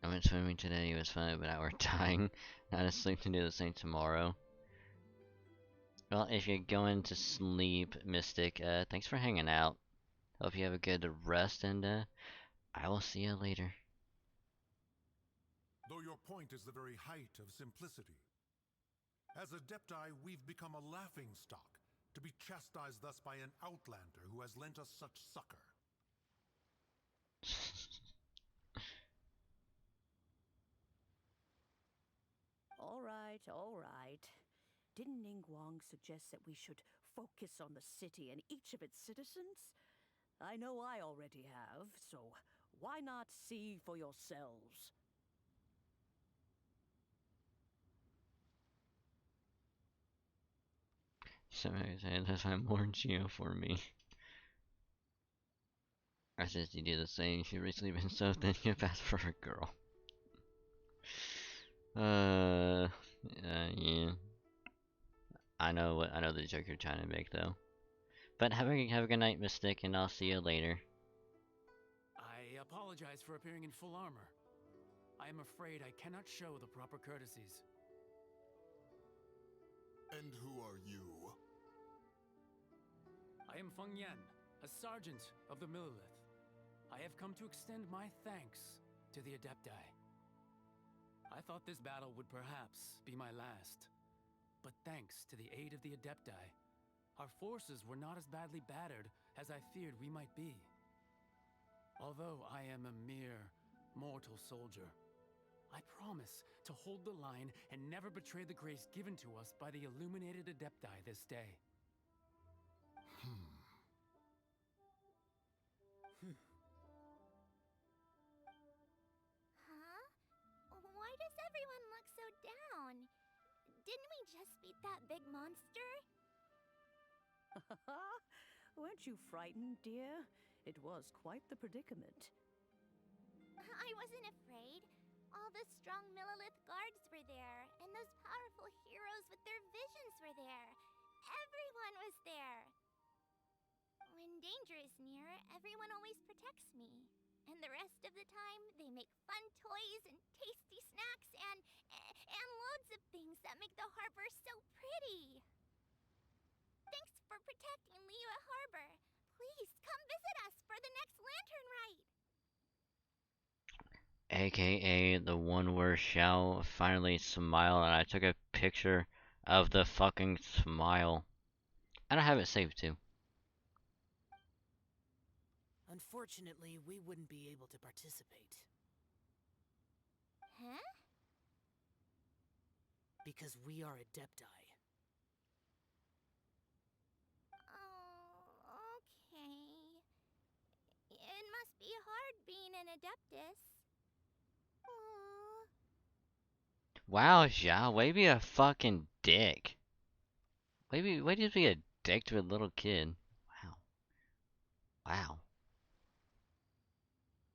I went swimming today, it was fun, but now we're dying. Not asleep to do the same tomorrow. Well, if you're going to sleep, Mystic, thanks for hanging out. Hope you have a good rest, and I will see you later. Though your point is the very height of simplicity. As Adepti, we've become a laughingstock, to be chastised thus by an outlander who has lent us such succor. All right. Didn't Ningguang suggest that we should focus on the city and each of its citizens? I know I already have, so why not see for yourselves? Somebody said that's why more Geo for me. I said you do the same. She's recently been so thinking about for a girl. Yeah. I know the joke you're trying to make though. But have a good night, Mystic, and I'll see you later. I apologize for appearing in full armor. I am afraid I cannot show the proper courtesies. And who are you? I am Feng Yan, a sergeant of the Millelith. I have come to extend my thanks to the Adepti. I thought this battle would perhaps be my last. But thanks to the aid of the Adepti, our forces were not as badly battered as I feared we might be. Although I am a mere mortal soldier, I promise to hold the line and never betray the grace given to us by the illuminated Adepti this day. Huh? Why does everyone look so down? Didn't we just beat that big monster? Weren't you frightened, dear? It was quite the predicament. I wasn't afraid. All the strong Millelith guards were there, and those powerful heroes with their visions were there. Everyone was there. When danger is near, everyone always protects me. And the rest of the time, they make fun toys and tasty snacks and loads of things that make the harbor so pretty. Thanks for protecting Liyue Harbor. Please come visit us for the next lantern rite. AKA the one where Xiao finally smiled and I took a picture of the fucking smile. And I have it saved too. Unfortunately, we wouldn't be able to participate. Huh? Because we are Adepti. Oh, okay. It must be hard being an Adeptus. Aww. Wow, Xiao, way to be a fucking dick. Way to be a dick to a little kid. Wow. Wow.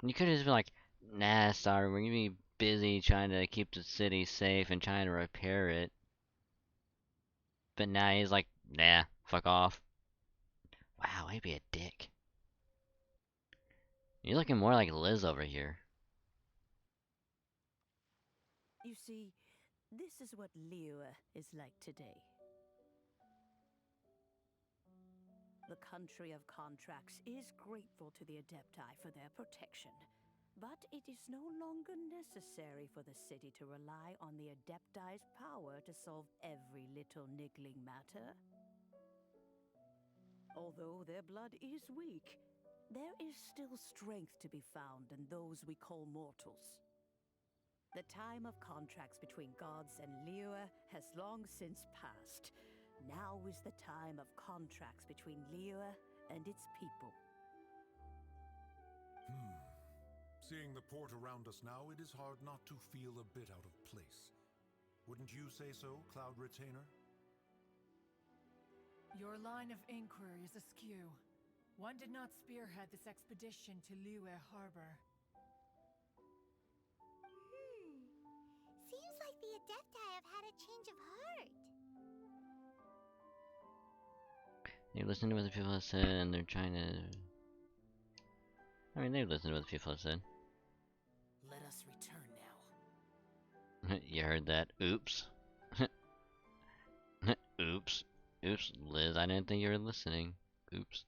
You could have just been like, nah, sorry, we're gonna be busy trying to keep the city safe and trying to repair it. But now he's like, nah, fuck off. Wow, way to be a dick. You're looking more like Liz over here. You see, this is what Liyue is like today. The country of contracts is grateful to the Adepti for their protection, but it is no longer necessary for the city to rely on the Adepti's power to solve every little niggling matter. Although their blood is weak, there is still strength to be found in those we call mortals. The time of contracts between gods and Liyue has long since passed. Now is the time of contracts between Liyue and its people. Seeing the port around us now, it is hard not to feel a bit out of place. Wouldn't you say so, Cloud Retainer? Your line of inquiry is askew. One did not spearhead this expedition to Liyue Harbor. Seems like the Adepti have had a change of heart. They listen to what the people have said and they're trying to... I mean, they've listened to what the people have said. Let us return now. You heard that. Oops. Oops. Oops, Liz, I didn't think you were listening. Oops.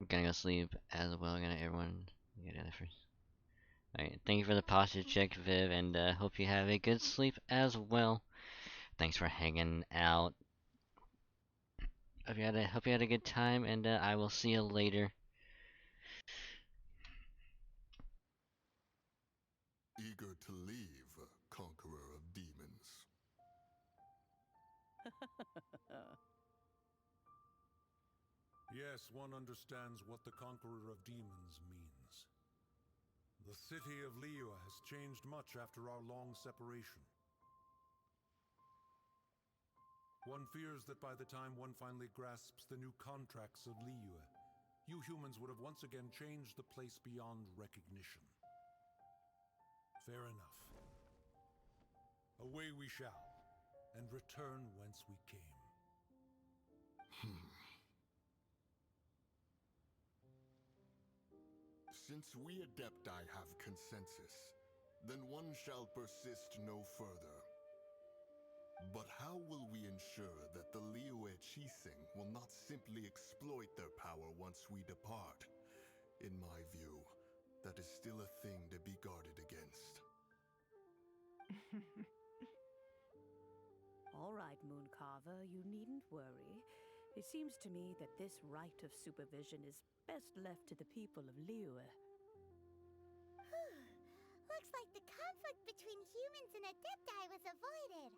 I'm gonna go sleep as well. Gonna everyone get together first. Alright, thank you for the posture check, Viv, and hope you have a good sleep as well. Thanks for hanging out. Hope you had a good time, and I will see you later. Eager to leave, Conqueror of Demons. Yes, one understands what the Conqueror of Demons means. The city of Liyue has changed much after our long separation. One fears that by the time one finally grasps the new contracts of Liyue, you humans would have once again changed the place beyond recognition. Fair enough. Away we shall, and return whence we came. Since we Adepti have consensus, then one shall persist no further. But how will we ensure that the Liyue Qixing will not simply exploit their power once we depart? In my view, that is still a thing to be guarded against. All right, Mooncarver, you needn't worry. It seems to me that this right of supervision is best left to the people of Liyue. Looks like the conflict between humans and Adepti was avoided.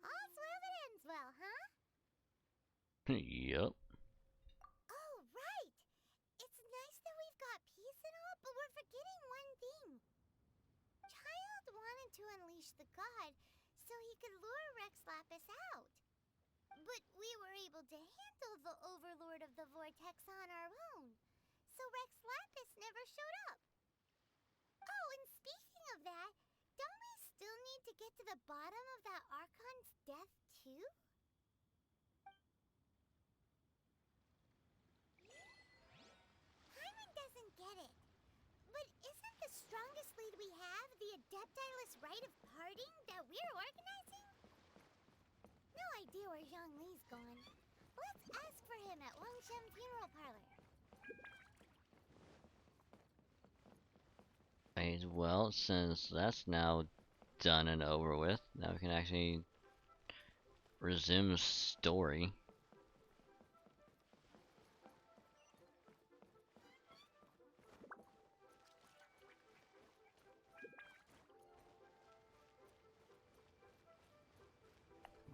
All's well that ends well, huh? Yup. Oh, right! It's nice that we've got peace and all, but we're forgetting one thing. Child wanted to unleash the god so he could lure Rex Lapis out. But we were able to handle the Overlord of the Vortex on our own, so Rex Lapis never showed up. Oh, and speaking of that, don't we still need to get to the bottom of that Archon's death, too? Paimon doesn't get it. But isn't the strongest lead we have the Adeptiless Rite of Parting that we're organizing? No idea where Zhongli's gone. Let's ask for him at Wangshem Funeral Parlor. As well, since that's now done and over with, now we can actually resume story.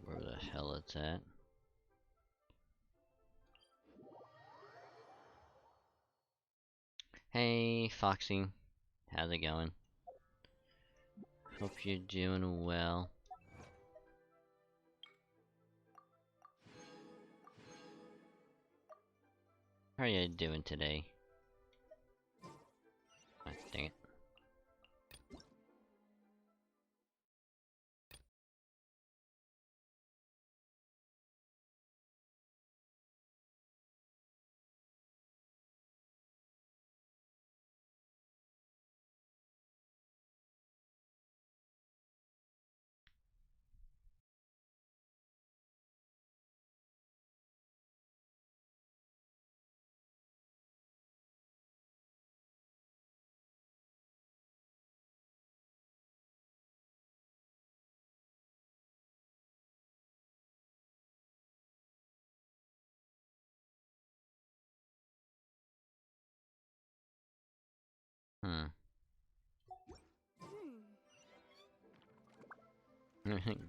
Where the hell it's at? Hey, Foxy. How's it going? Hope you're doing well. How are you doing today? Oh, dang it.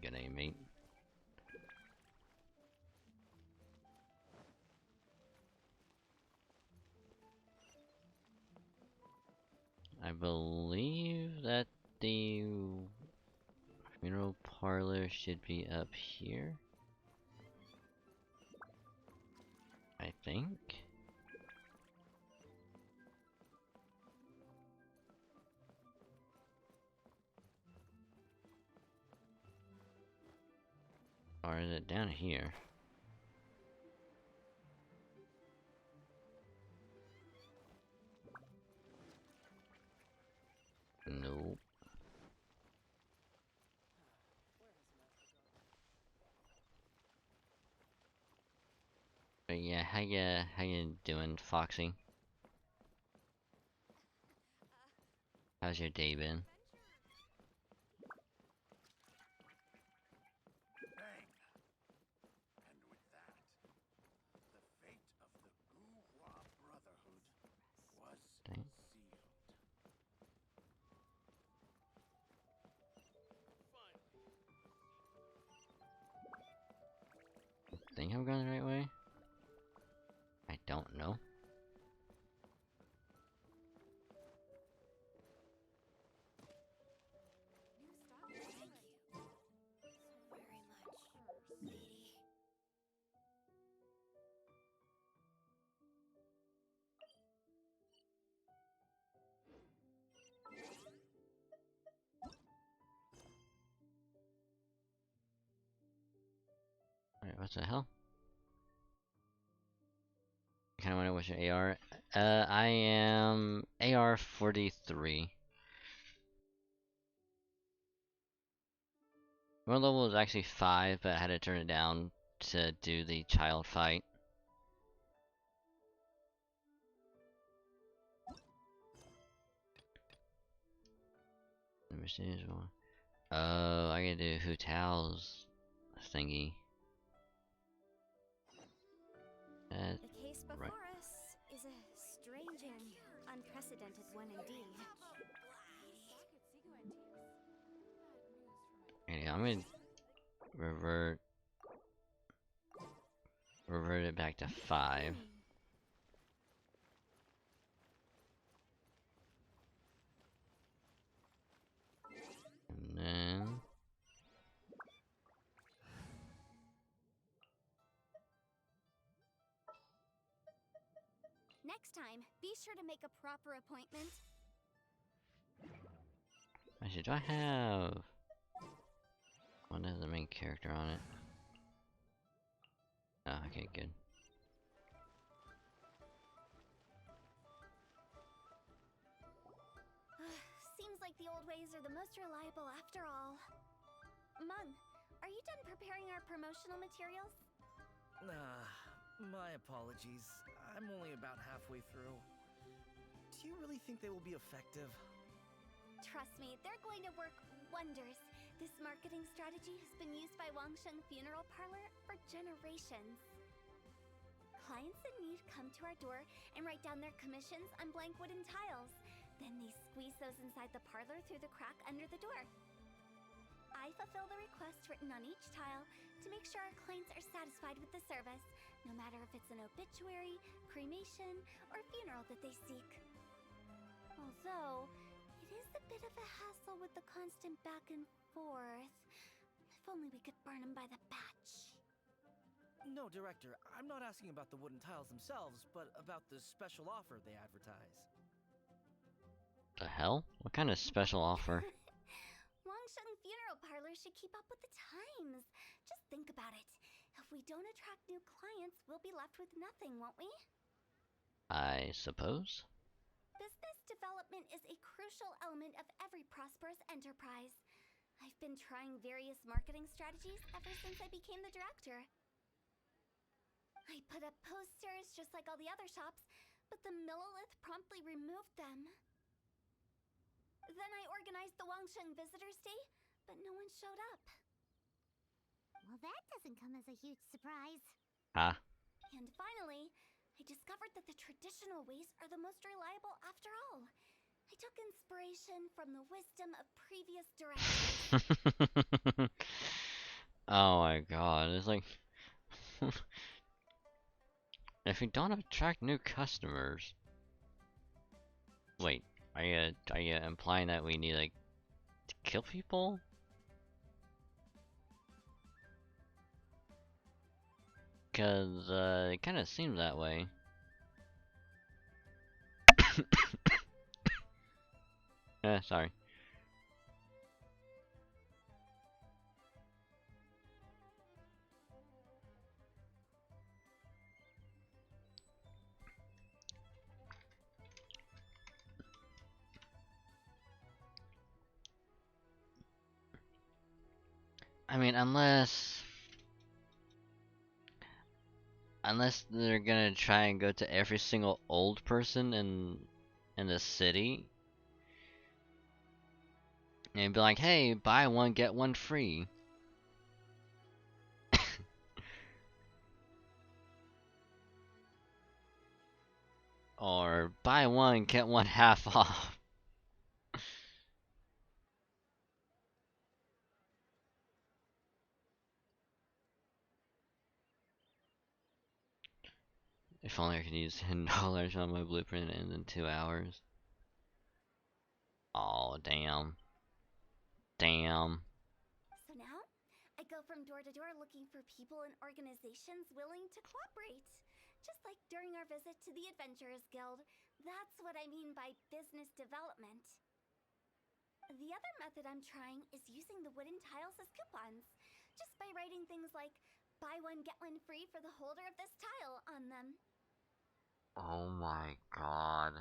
Good day, mate. I believe that the funeral parlor should be up here. I think. Or is it down here? Nope. But yeah, how you doing, Foxy? How's your day been? Bang! And with that, the fate of the Guhua Brotherhood was Dang. sealed. Think I'm going the right way? I don't know. Alright, what the hell? kind of wonder what's your AR. I am AR 43. My level is actually 5, but I had to turn it down to do the child fight. Let me see this one. Oh, I gotta do Hu Tao's thingy. The case before right. us is a strange and unprecedented one indeed. Okay, I'm gonna revert it back to 5. And then Next time, be sure to make a proper appointment. actually, do I have one has the main character on it? Oh, okay, good. Seems like the old ways are the most reliable after all. Mung, are you done preparing our promotional materials? My apologies. I'm only about halfway through. Do you really think they will be effective? Trust me, they're going to work wonders. This marketing strategy has been used by Wangsheng Funeral Parlor for generations. Clients in need come to our door and write down their commissions on blank wooden tiles. Then they squeeze those inside the parlor through the crack under the door. I fulfill the requests written on each tile to make sure our clients are satisfied with the service, no matter if it's an obituary, cremation, or funeral that they seek. Although, it is a bit of a hassle with the constant back and forth. If only we could burn them by the batch. No, Director, I'm not asking about the wooden tiles themselves, but about the special offer they advertise. The hell? What kind of special offer? Wangsheng Funeral Parlor should keep up with the times. Just think about it. If we don't attract new clients, we'll be left with nothing, won't we? I suppose. Business development is a crucial element of every prosperous enterprise. I've been trying various marketing strategies ever since I became the director. I put up posters just like all the other shops, but the Millilith promptly removed them. Then I organized the Wangsheng Visitors Day, but no one showed up. Well, that doesn't come as a huge surprise. Huh? And finally, I discovered that the traditional ways are the most reliable after all. I took inspiration from the wisdom of previous directors. Oh my god, it's like if we don't attract new customers. Wait, are you implying that we need like to kill people? Cause it kinda seems that way. Sorry. I mean, unless they're gonna try and go to every single old person in the city and be like, hey, buy one get one free. Or buy one get one half off. If only I could use $10 on my blueprint and in 2 hours. Oh, damn. Damn. So now, I go from door to door looking for people and organizations willing to cooperate. Just like during our visit to the Adventurers Guild. That's what I mean by business development. The other method I'm trying is using the wooden tiles as coupons. Just by writing things like, buy one get one free for the holder of this tile on them. Oh my god.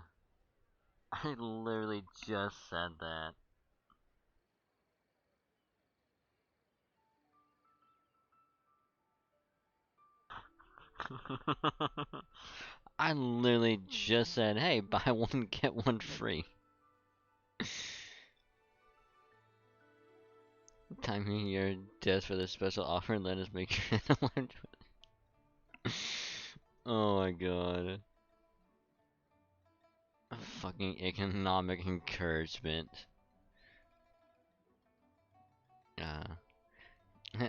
I literally just said that. I literally just said, hey, buy one, get one free. Timing your death for the special offer and let us make your Oh my god. Fucking economic encouragement.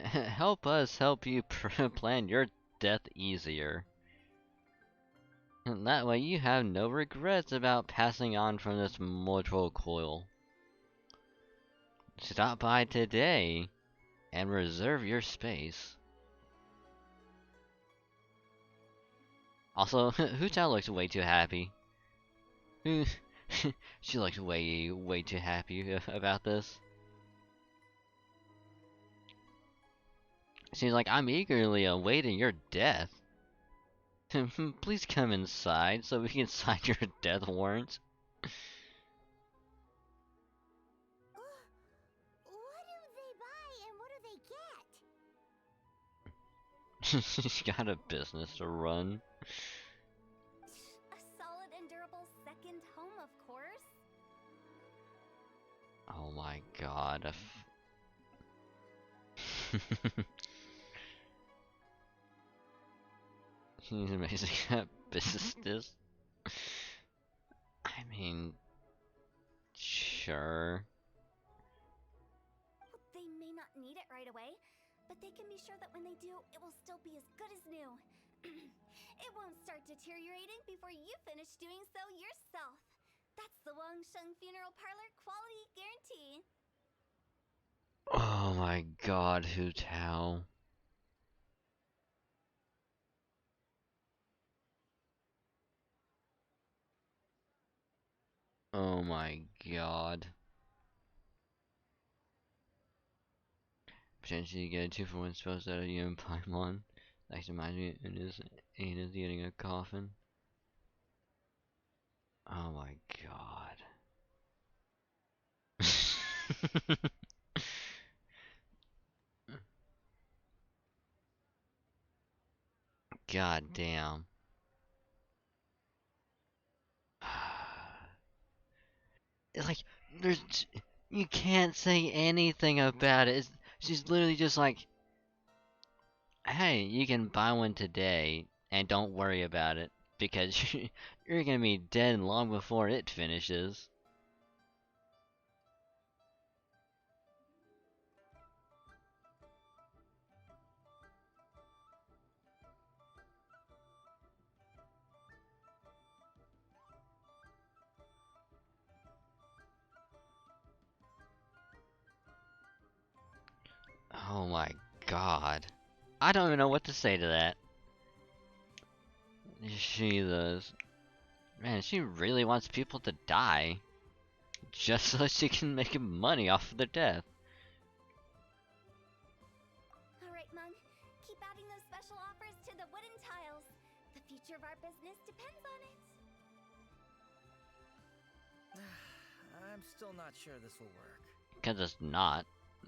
Help us help you plan your death easier. And that way you have no regrets about passing on from this mortal coil. Stop by today and reserve your space. Also, Huta looks way too happy. She looks way too happy about this. She's like, I'm eagerly awaiting your death. Please come inside so we can sign your death warrant. What do they buy and what do they get? She's got a business to run. A solid and durable second home, of course. Oh my god. He's amazing at business. I mean, sure. They may not need it right away, but they can be sure that when they do, it will still be as good as new. It won't start deteriorating before you finish doing so yourself. That's the Wangsheng Funeral Parlor quality guarantee. Oh my god, Hu Tao. Oh my god. Potentially get a 2-for-1 spell set of you and Paimon. Like to remind me, Ina's eating a coffin. Oh my god. God damn. It's like, you can't say anything about it. She's literally just like, hey, you can buy one today and don't worry about it because you're gonna be dead long before it finishes. Oh my god. I don't even know what to say to that. Jesus. Man, she really wants people to die. Just so she can make money off of their death. Alright, Mung. Keep adding those special offers to the wooden tiles. The future of our business depends on it. I'm still not sure this will work. Because it's not.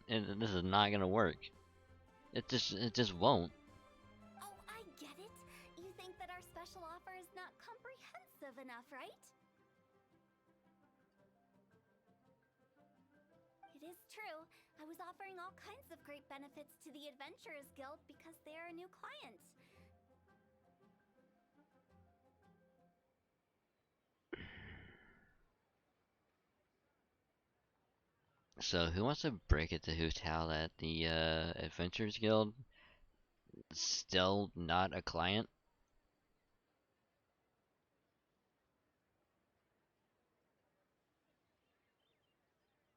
This is not gonna work. It just won't. Oh, I get it. You think that our special offer is not comprehensive enough, right? It is true. I was offering all kinds of great benefits to the Adventurers Guild because they are a new client. So who wants to break it to Hu Tao that the Adventurers Guild is still not a client?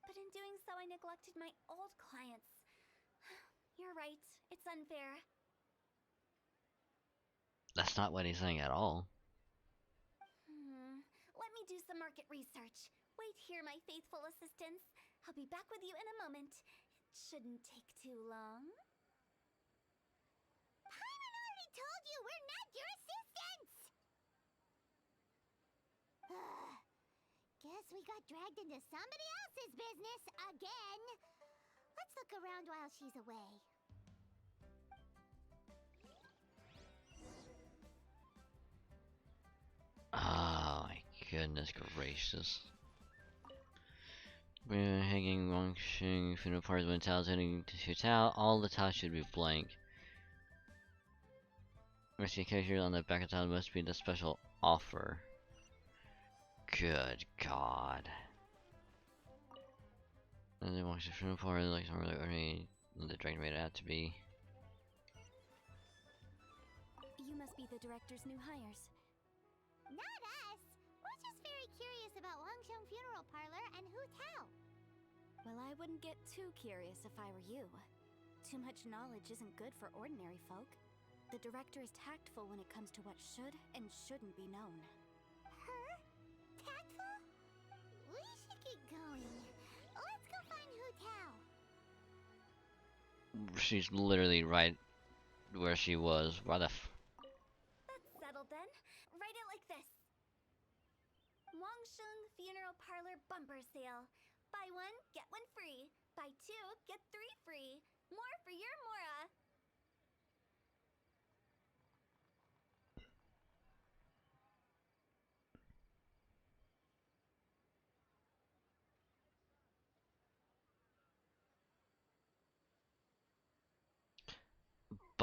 But in doing so, I neglected my old clients. You're right. It's unfair. That's not what he's saying at all. Let me do some market research. Wait here, my faithful assistants. I'll be back with you in a moment. It shouldn't take too long. Paimon already told you we're not your assistants! we got dragged into somebody else's business again. Let's look around while she's away. Oh my goodness gracious. We're hanging Wang Xing, funeral parties when tiles heading to tile, all the tiles should be blank. Mercy character on the back of the tile must be the special offer. Good God. And then watch the funeral party like somewhere like the dragon made it out to be. You must be the director's new hires. Not us. We're just very curious about Wangsheng Funeral Parlor and Hu Tao. Well, I wouldn't get too curious if I were you. Too much knowledge isn't good for ordinary folk. The director is tactful when it comes to what should and shouldn't be known. Her? Tactful? We should get going. Let's go find Hu Tao. She's literally right where she was. Why the That's settled then. Write it like this. Wangsheng Funeral Parlor Bumper Sale. Buy one, get one free. Buy two, get three free. More for your Mora.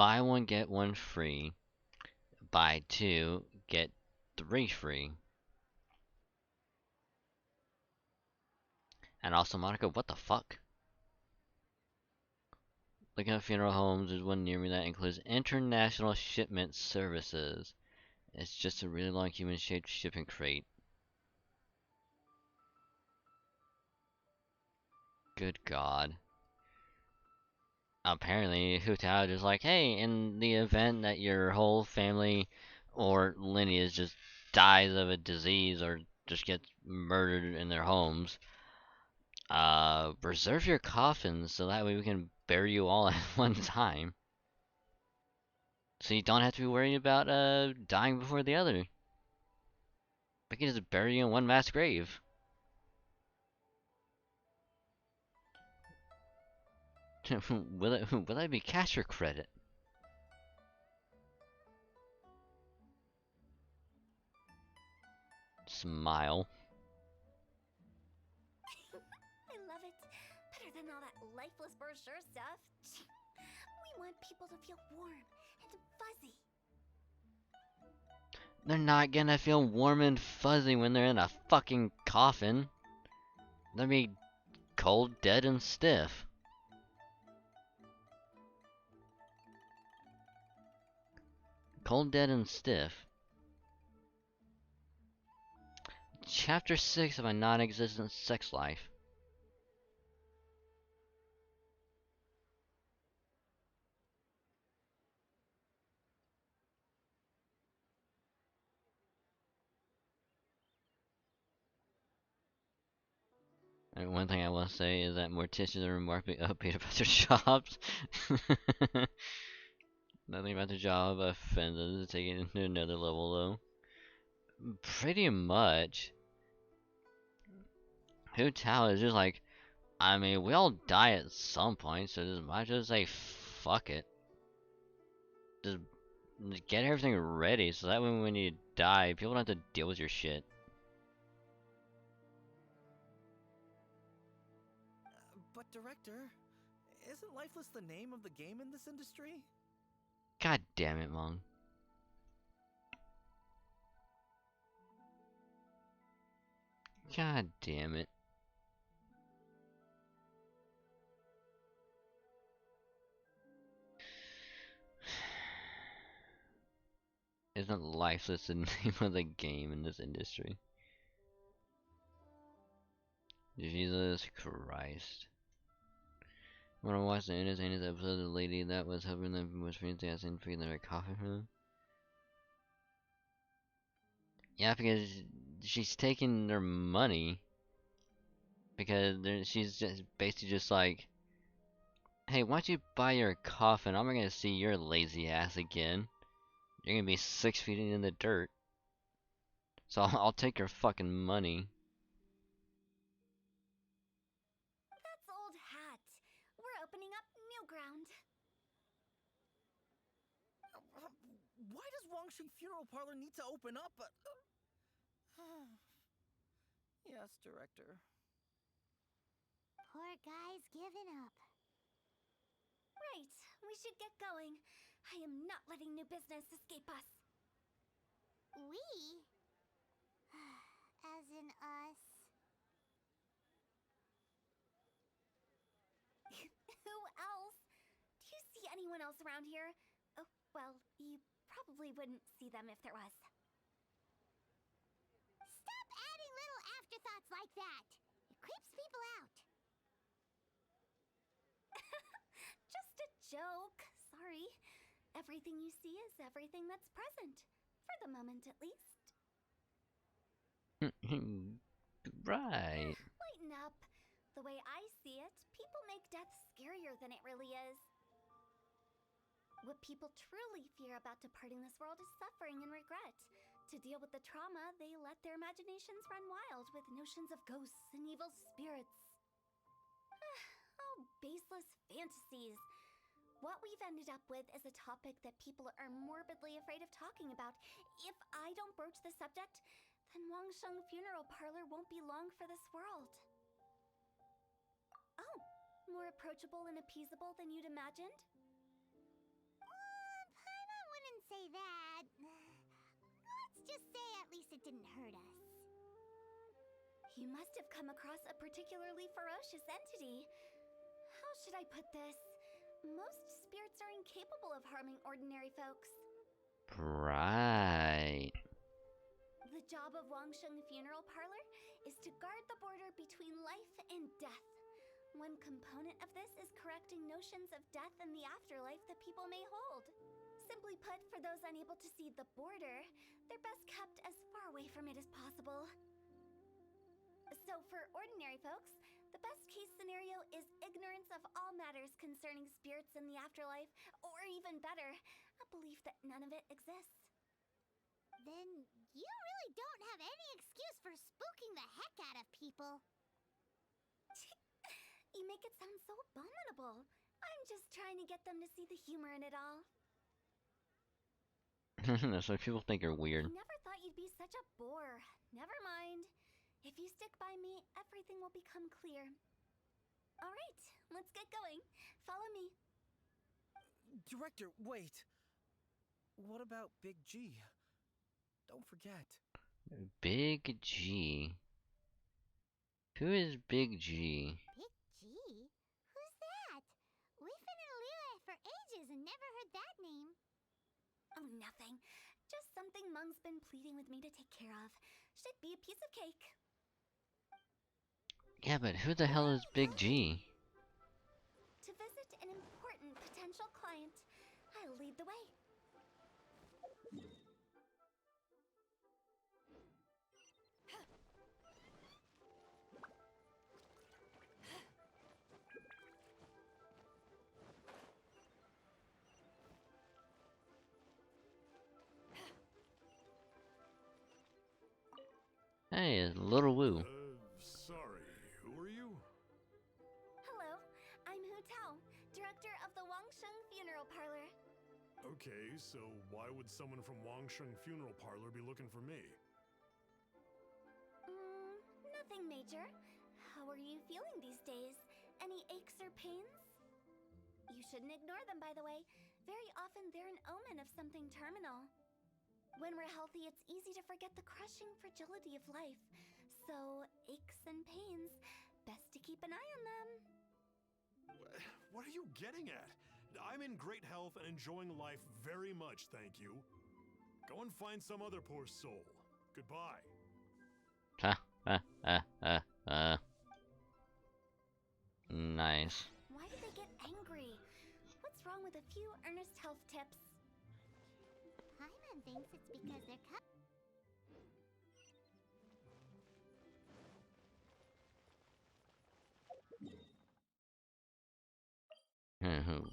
buy one get one free. Buy two get three free. And also, Monica, what the fuck? Looking at funeral homes, there's one near me that includes international shipment services. It's just a really long human-shaped shipping crate. Good God. Apparently, Hu Tao is like, hey, in the event that your whole family or lineage just dies of a disease or just gets murdered in their homes, reserve your coffins so that way we can bury you all at one time. So you don't have to be worried about dying before the other. We can just bury you in one mass grave. will that be cash or credit? Smile. I love it. Better than all that lifeless brochure stuff. We want people to feel warm and fuzzy. They're not gonna feel warm and fuzzy when they're in a fucking coffin. They'll be cold, dead, and stiff. Cold, dead, and stiff. Chapter 6 of a non-existent sex life. And one thing I will say is that morticians are remarkably upbeat about their jobs. Nothing about their job offends us to take it into another level, though. Pretty much. Hu Tao is just like, I mean, we all die at some point, so just might as well say fuck it. Just get everything ready so that when you die, people don't have to deal with your shit. But director, isn't lifeless the name of the game in this industry? God damn it, Mong. God damn it. Isn't lifeless the name of the game in this industry? Jesus Christ. When I watched the entertainers episode, the lady that was helping them was fancy ass in freaking their coffin for them. Yeah, because she's taking their money. Because she's just basically just like, hey, why don't you buy your coffin? I'm not gonna see your lazy ass again. You're gonna be 6 feet in the dirt. So I'll take your fucking money. Why does Wangsheng Funeral Parlor need to open up? Yes, Director. Poor guy's given up. Right, we should get going. I am not letting new business escape us. We? As in us. Who else? Do you see anyone else around here? Oh, well, you probably wouldn't see them if there was. Stop adding little afterthoughts like that. It creeps people out. Just a joke. Sorry. Everything you see is everything that's present. For the moment, at least. Right. Lighten up. The way I see it, people make death scarier than it really is. What people truly fear about departing this world is suffering and regret. To deal with the trauma, they let their imaginations run wild with notions of ghosts and evil spirits. Oh, baseless fantasies. What we've ended up with is a topic that people are morbidly afraid of talking about. If I don't broach the subject, then Wangsheng Funeral Parlor won't be long for this world. Oh, more approachable and appeasable than you'd imagined? Paimon wouldn't say that. Let's just say at least it didn't hurt us. You must have come across a particularly ferocious entity. How should I put this? Most spirits are incapable of harming ordinary folks. Right. The job of Wangsheng Funeral Parlor is to guard the border between life and death. One component of this is correcting notions of death and the afterlife that people may hold. Simply put, for those unable to see the border, they're best kept as far away from it as possible. So for ordinary folks, the best case scenario is ignorance of all matters concerning spirits in the afterlife, or even better, a belief that none of it exists. Then you really don't have any excuse for spooking the heck out of people. You make it sound so abominable. I'm just trying to get them to see the humor in it all. That's why people think you're weird. I never thought you'd be such a bore. Never mind. If you stick by me, everything will become clear. All right, let's get going. Follow me. Director, wait. What about Big G? Don't forget. Big G. Who is Big G? Big G? Who's that? We've been in Liyue for ages and never heard that name. Oh, nothing. Just something Mung's been pleading with me to take care of. Should be a piece of cake. Yeah, but who the hell is Big G? To visit an important potential client, I'll lead the way. Hey, it's Little Woo. Sorry, who are you? Hello, I'm Hu Tao, director of the Wangsheng Funeral Parlor. Okay, so why would someone from Wangsheng Funeral Parlor be looking for me? Nothing major. How are you feeling these days? Any aches or pains? You shouldn't ignore them, by the way. Very often they're an omen of something terminal. When we're healthy, it's easy to forget the crushing fragility of life. So, aches and pains, best to keep an eye on them. What are you getting at? I'm in great health and enjoying life very much, thank you. Go and find some other poor soul. Goodbye. Nice. Why do they get angry? What's wrong with a few earnest health tips? Paimon thinks it's because they're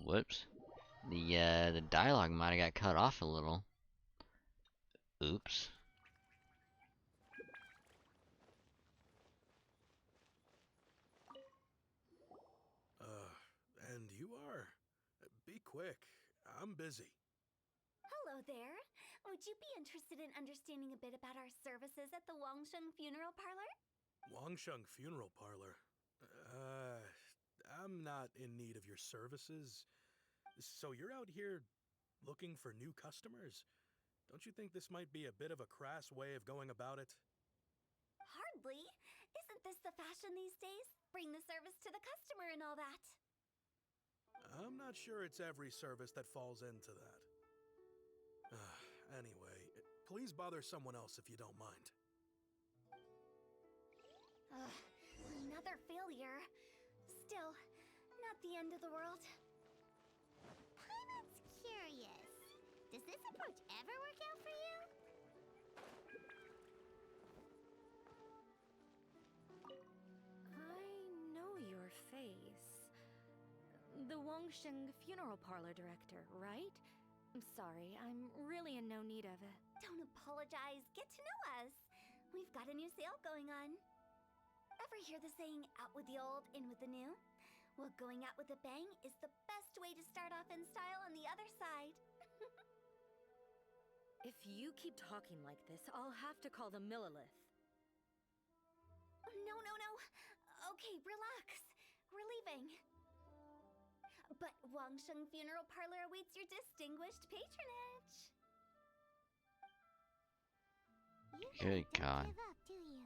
Whoops. The dialogue might have got cut off a little. Oops. And you are? Be quick. I'm busy. Hello Hello there. Would you be interested in understanding a bit about our services at the Wangsheng Funeral Parlor? Wangsheng Funeral Parlor? I'm not in need of your services. So you're out here looking for new customers? Don't you think this might be a bit of a crass way of going about it? Hardly. Isn't this the fashion these days? Bring the service to the customer and all that. I'm not sure it's every service that falls into that. Anyway, please bother someone else if you don't mind. Another failure. Still, not the end of the world. Paimon's curious. Does this approach ever work out for you? I know your face. The Wangsheng Funeral Parlor director, right? I'm sorry, I'm really in no need of it. Don't apologize. Get to know us. We've got a new sale going on. Ever hear the saying, out with the old, in with the new? Well, going out with a bang is the best way to start off in style on the other side. If you keep talking like this, I'll have to call the Millilith. No. Okay, relax. We're leaving. But Wangsheng Funeral Parlor awaits your distinguished patronage. Good God. Give up, do you?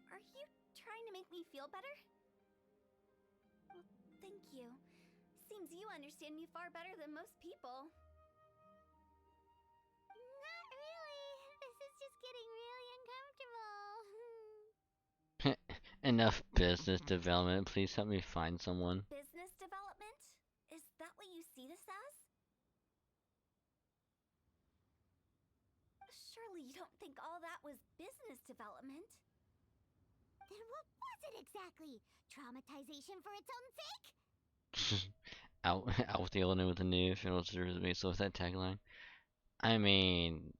Are you trying to make me feel better? Well, thank you. Seems you understand me far better than most people. Not really. This is just getting really uncomfortable. Enough business development. Please help me find someone. Business development? Is that what you see this as? Surely you don't think all that was business development? Then what was it exactly? Traumatization for its own sake? out with the old and with the new. Funeral service. So with that tagline, I mean,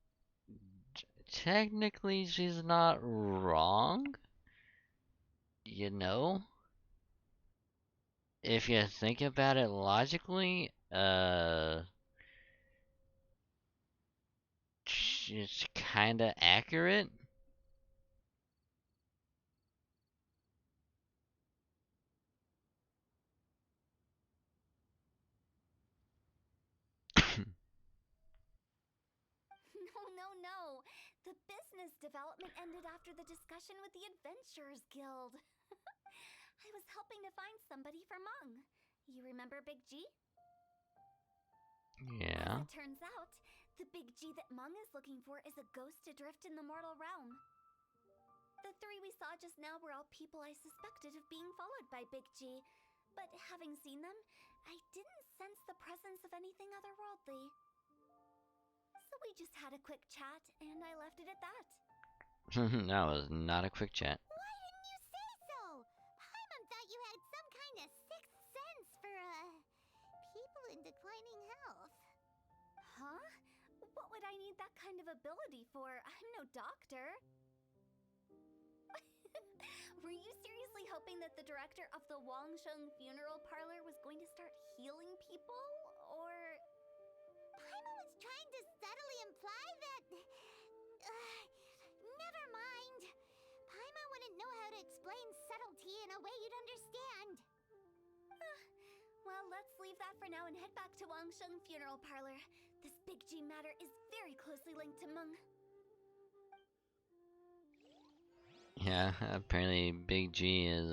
technically she's not wrong. You know, if you think about it logically, it's kinda accurate. No. The business development ended after the discussion with the Adventurers Guild. I was helping to find somebody for Mung. You remember Big G? Yeah. As it turns out, the Big G that Mung is looking for is a ghost adrift in the mortal realm. The three we saw just now were all people I suspected of being followed by Big G, but having seen them, I didn't sense the presence of anything otherworldly. So we just had a quick chat, and I left it at that. That was not a quick chat. Why didn't you say so? Paimon thought you had some kind of sixth sense for, people in declining health. Huh? What would I need that kind of ability for? I'm no doctor. Were you seriously hoping that the director of the Wangsheng Funeral Parlor was going to start healing people, or...? Paimon was trying to subtly imply that... never mind. Paimon wouldn't know how to explain subtlety in a way you'd understand. Well, let's leave that for now and head back to Wangsheng Funeral Parlor. This Big G matter is very closely linked to Mung. Yeah, apparently Big G is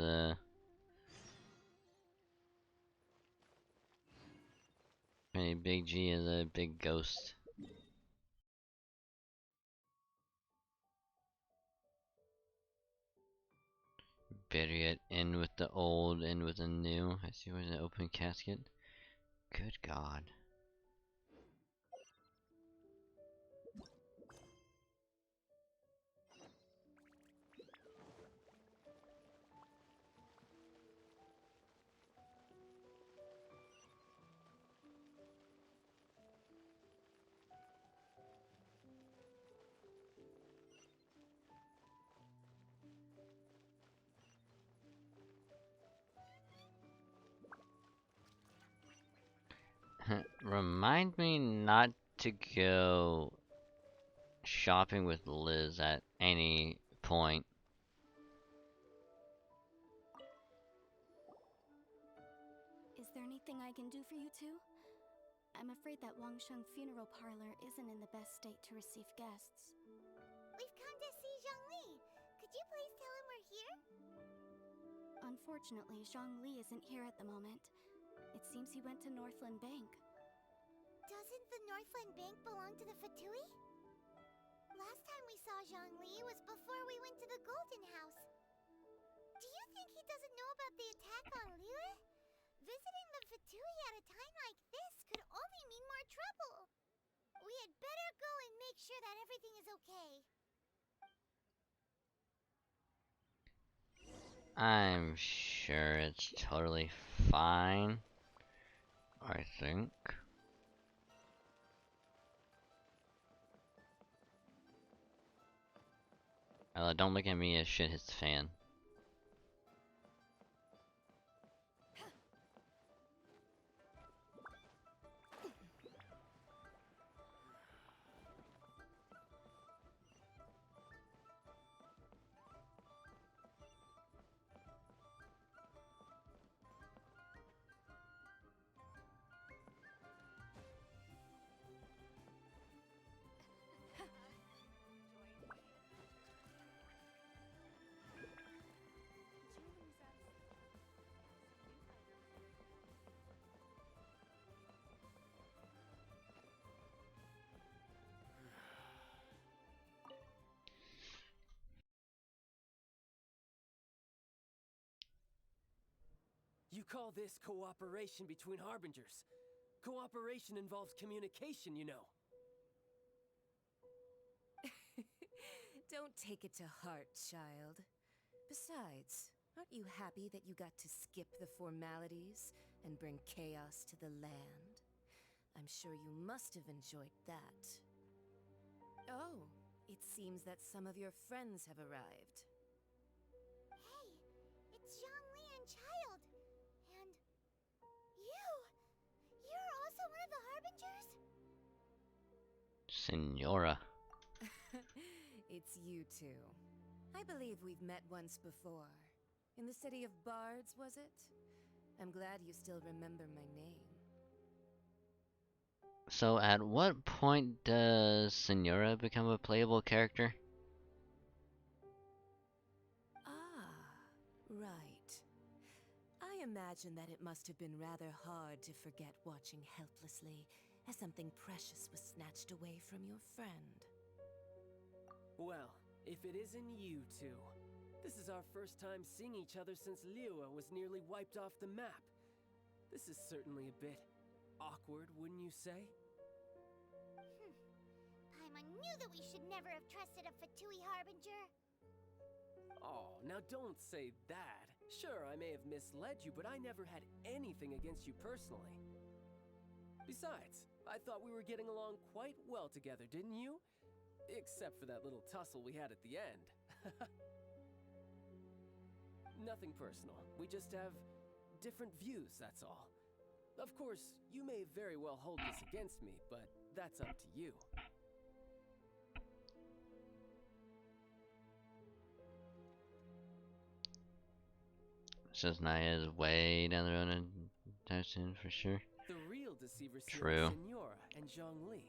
apparently Big G is a big ghost. Better yet, in with the old, in with the new. I see where's an open casket. Good God. Remind me not to go shopping with Liz at any point. Is there anything I can do for you two? I'm afraid that Wangsheng Funeral Parlor isn't in the best state to receive guests. We've come to see Zhongli. Could you please tell him we're here? Unfortunately, Zhongli isn't here at the moment. It seems he went to Northland Bank. Doesn't the Northland Bank belong to the Fatui? Last time we saw Zhongli was before we went to the Golden House. Do you think he doesn't know about the attack on Liyue? Visiting the Fatui at a time like this could only mean more trouble. We had better go and make sure that everything is okay. I'm sure it's totally fine. I think. Ella, don't look at me as shit his fan. You call this cooperation between Harbingers? Cooperation involves communication, you know. Don't take it to heart, child. Besides, aren't you happy that you got to skip the formalities and bring chaos to the land? I'm sure you must have enjoyed that. Oh, it seems that some of your friends have arrived. Hey, it's Zhongli and Child. And you! You're also one of the Harbingers? Senora. It's you two. I believe we've met once before. In the city of Bards, was it? I'm glad you still remember my name. So at what point does Senora become a playable character? Right. I imagine that it must have been rather hard to forget watching helplessly as something precious was snatched away from your friend. Well, if it isn't you two. This is our first time seeing each other since Liyue was nearly wiped off the map. This is certainly a bit awkward, wouldn't you say? Paimon knew that we should never have trusted a Fatui Harbinger. Oh, now don't say that. Sure, I may have misled you, but I never had anything against you personally. Besides, I thought we were getting along quite well together, didn't you? Except for that little tussle we had at the end. Nothing personal. We just have different views, that's all. Of course, you may very well hold this against me, but that's up to you. Says Naya is way down the road in Tyson for sure. The real deceivers here True. are Senora and Zhongli.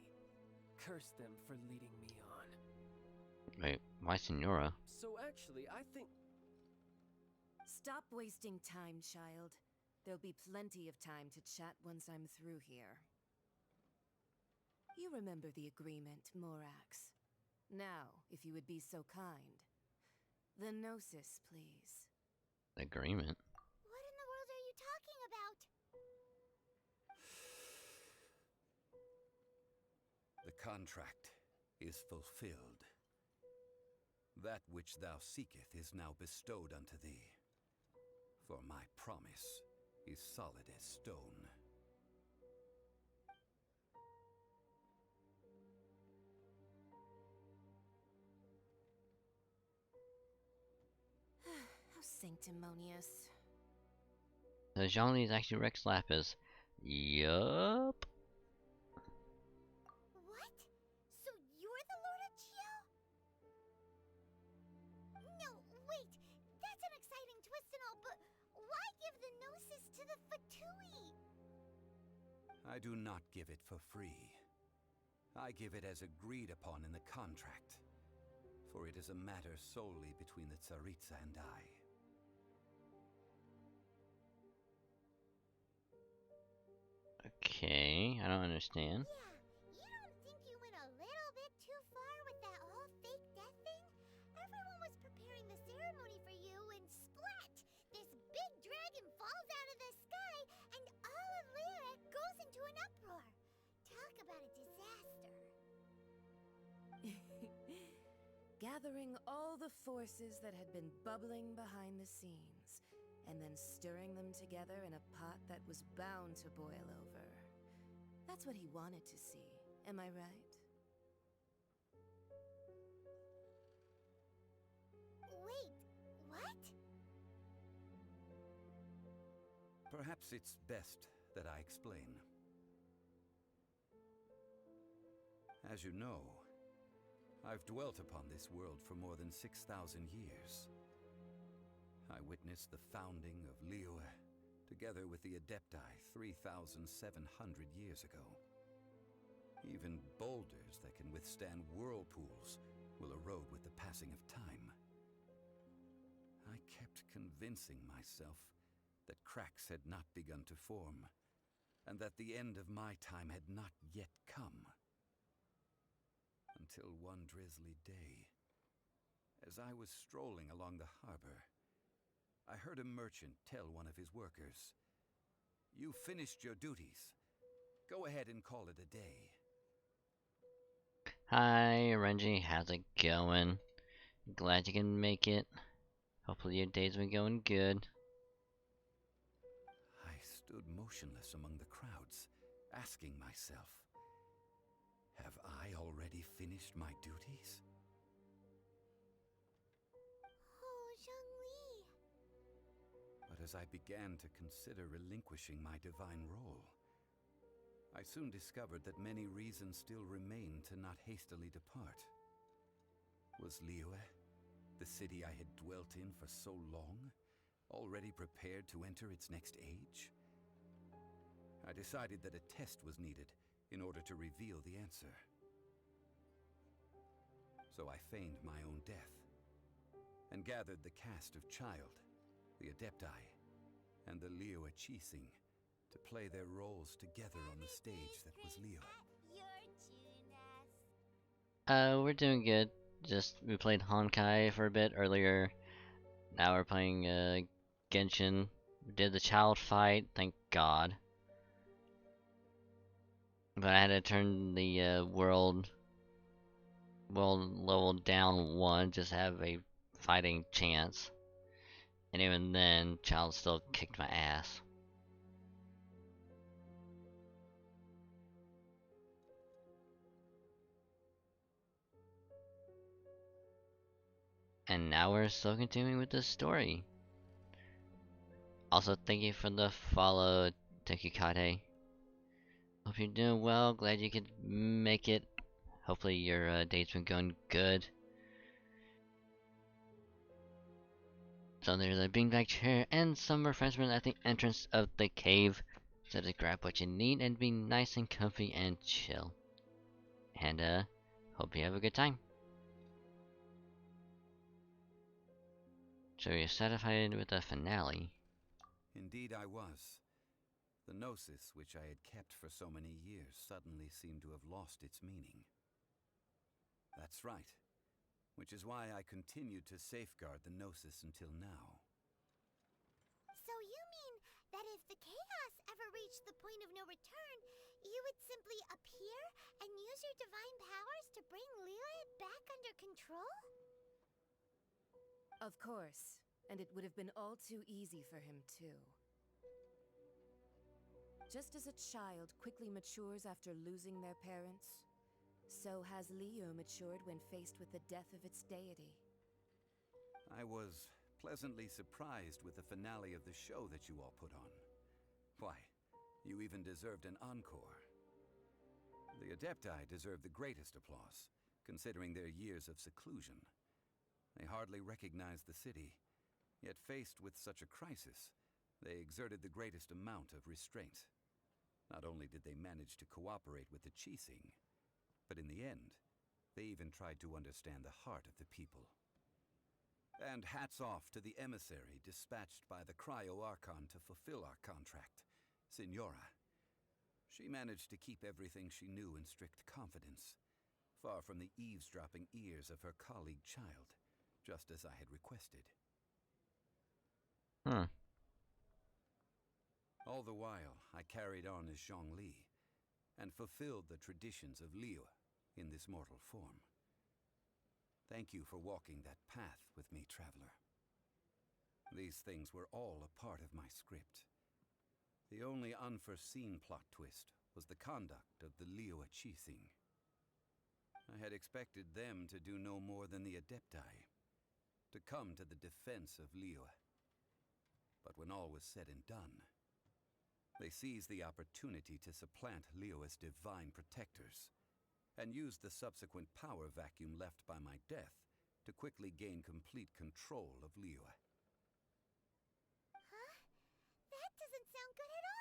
Curse them for leading me on. Wait, why Senora? So actually, I think... Stop wasting time, child. There'll be plenty of time to chat once I'm through here. You remember the agreement, Morax. Now, if you would be so kind. The Gnosis, please. Agreement? What in the world are you talking about? The contract is fulfilled. That which thou seeketh is now bestowed unto thee. For my promise is solid as stone. How sanctimonious. So Zhongli is actually Rex Lapis. Yup. I do not give it for free. I give it as agreed upon in the contract, for it is a matter solely between the Tsaritsa and I. Okay, I don't understand. You don't think you went a little bit too far with that whole fake death thing? Everyone was preparing the ceremony for you and splat! This big dragon falls out of the sky and all of Lyric goes into an uproar. Talk about a disaster. Gathering all the forces that had been bubbling behind the scenes, and then stirring them together in a pot that was bound to boil over. That's what he wanted to see, am I right? Wait, what? Perhaps it's best that I explain. As you know, I've dwelt upon this world for more than 6,000 years. I witnessed the founding of Liyue, together with the Adepti 3,700 years ago. Even boulders that can withstand whirlpools will erode with the passing of time. I kept convincing myself that cracks had not begun to form, and that the end of my time had not yet come. Until one drizzly day, as I was strolling along the harbor, I heard a merchant tell one of his workers, "You finished your duties. Go ahead and call it a day." Hi, Renji, how's it going? Glad you can make it. Hopefully your day's been going good. I stood motionless among the crowds, asking myself, have I already finished my duties? Oh, Zhongli. But as I began to consider relinquishing my divine role, I soon discovered that many reasons still remained to not hastily depart. Was Liyue, the city I had dwelt in for so long, already prepared to enter its next age? I decided that a test was needed in order to reveal the answer. So I feigned my own death, and gathered the cast of Child, the Adepti, and the Liyue Chising to play their roles together on the stage that was Liyue. We're doing good. We played honkai for a bit earlier. Now we're playing, Genshin. We did the child fight, thank God. But I had to turn the, world level down 1, just have a fighting chance. And even then, child still kicked my ass. And now we're still continuing with the story. Also, thank you for the follow, Tekikate. Hope you're doing well, glad you could make it. Hopefully your day's been going good. So there's a beanbag chair and some refreshment at the entrance of the cave. So just grab what you need and be nice and comfy and chill. And hope you have a good time. So you're satisfied with the finale? Indeed I was. The gnosis which I had kept for so many years suddenly seemed to have lost its meaning. That's right. Which is why I continued to safeguard the gnosis until now. So you mean that if the chaos ever reached the point of no return, you would simply appear and use your divine powers to bring Liyue back under control? Of course, and it would have been all too easy for him too. Just as a child quickly matures after losing their parents, so has Liyue matured when faced with the death of its deity. I was pleasantly surprised with the finale of the show that you all put on. Why, you even deserved an encore. The Adepti deserve the greatest applause, considering their years of seclusion. They hardly recognized the city, yet faced with such a crisis, they exerted the greatest amount of restraint. Not only did they manage to cooperate with the Qixing, but in the end, they even tried to understand the heart of the people. And hats off to the emissary dispatched by the Cryo-Archon to fulfill our contract, Signora. She managed to keep everything she knew in strict confidence, far from the eavesdropping ears of her colleague child, just as I had requested. All the while, I carried on as Zhongli, and fulfilled the traditions of Liu in this mortal form. Thank you for walking that path with me, traveler. These things were all a part of my script. The only unforeseen plot twist was the conduct of the Liu Qixing. I had expected them to do no more than the Adepti, to come to the defense of Liu. But when all was said and done, they seized the opportunity to supplant Liu as divine protectors, and used the subsequent power vacuum left by my death to quickly gain complete control of Liu. Huh? That doesn't sound good at all!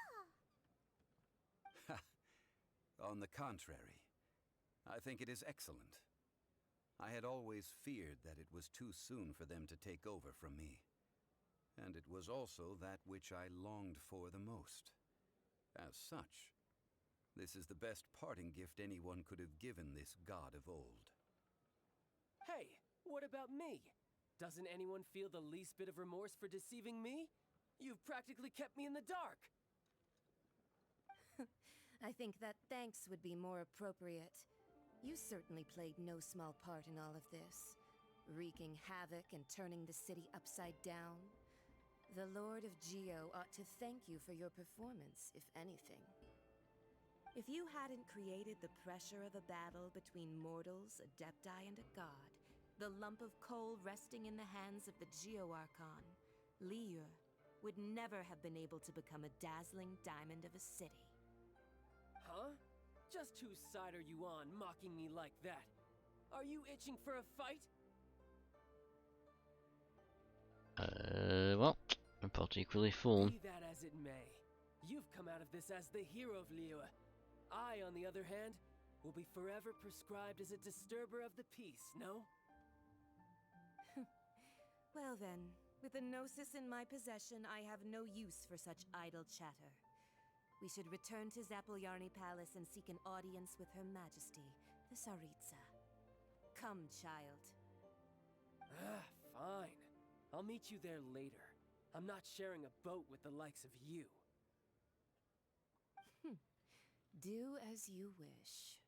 On the contrary, I think it is excellent. I had always feared that it was too soon for them to take over from me, and it was also that which I longed for the most. As such, this is the best parting gift anyone could have given this god of old. Hey, what about me? Doesn't anyone feel the least bit of remorse for deceiving me? You've practically kept me in the dark! I think that thanks would be more appropriate. You certainly played no small part in all of this, wreaking havoc and turning the city upside down. The Lord of Geo ought to thank you for your performance, if anything. If you hadn't created the pressure of a battle between mortals, Adepti, and a god, the lump of coal resting in the hands of the Geo-Archon, Liu, would never have been able to become a dazzling diamond of a city. Huh? Just whose side are you on, mocking me like that? Are you itching for a fight? Well, I'm both equally fooled. Be that as it may, you've come out of this as the hero of Liu. I, on the other hand, will be forever prescribed as a disturber of the peace, no? Well then, with the Gnosis in my possession, I have no use for such idle chatter. We should return to Zapolyarny Palace and seek an audience with Her Majesty, the Tsaritsa. Come, child. Fine. I'll meet you there later. I'm not sharing a boat with the likes of you. Do as you wish.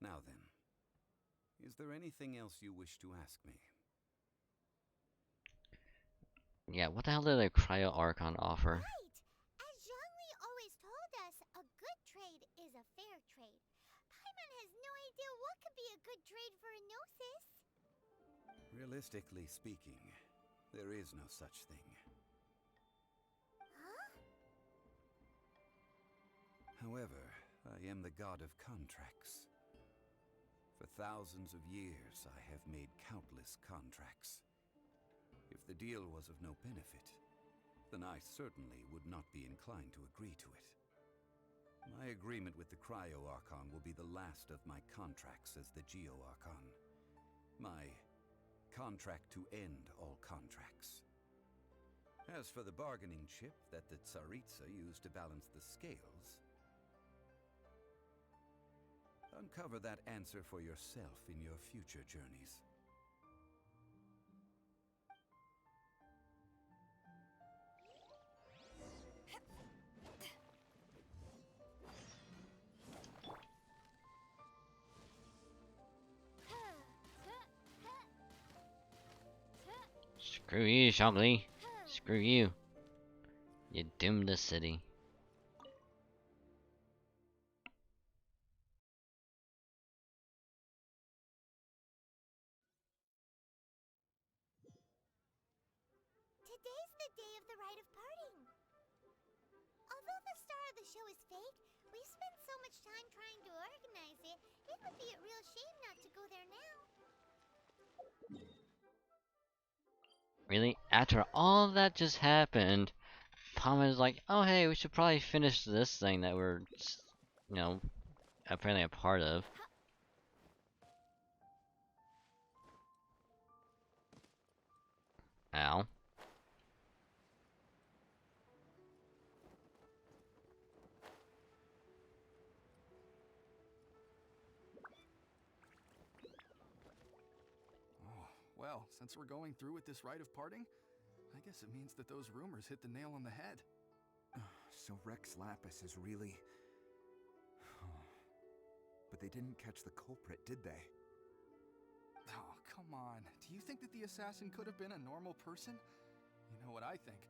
Now then, is there anything else you wish to ask me? Yeah, what the hell did a Cryo-Archon offer? Right! As Zhongli always told us, a good trade is a fair trade. Paimon has no idea what could be a good trade for a Gnosis. Realistically speaking, there is no such thing. Huh? However, I am the god of contracts. For thousands of years, I have made countless contracts. If the deal was of no benefit, then I certainly would not be inclined to agree to it. My agreement with the Cryo-Archon will be the last of my contracts as the Geo-Archon. My contract to end all contracts. As for the bargaining chip that the Tsaritsa used to balance the scales, uncover that answer for yourself in your future journeys. Screw you, Zhongli. Screw you. You doomed the city. Today's the day of the rite of parting. Although the star of the show is fake, we spent so much time trying to organize it, it would be a real shame not to go there now. Really? After all that just happened, Palmer is like, oh hey, we should probably finish this thing that we're, you know, apparently a part of. Ow. Oh, well, since we're going through with this rite of parting, I guess it means that those rumors hit the nail on the head. So Rex Lapis is really... But they didn't catch the culprit, did they? Oh, come on. Do you think that the assassin could have been a normal person? You know what I think.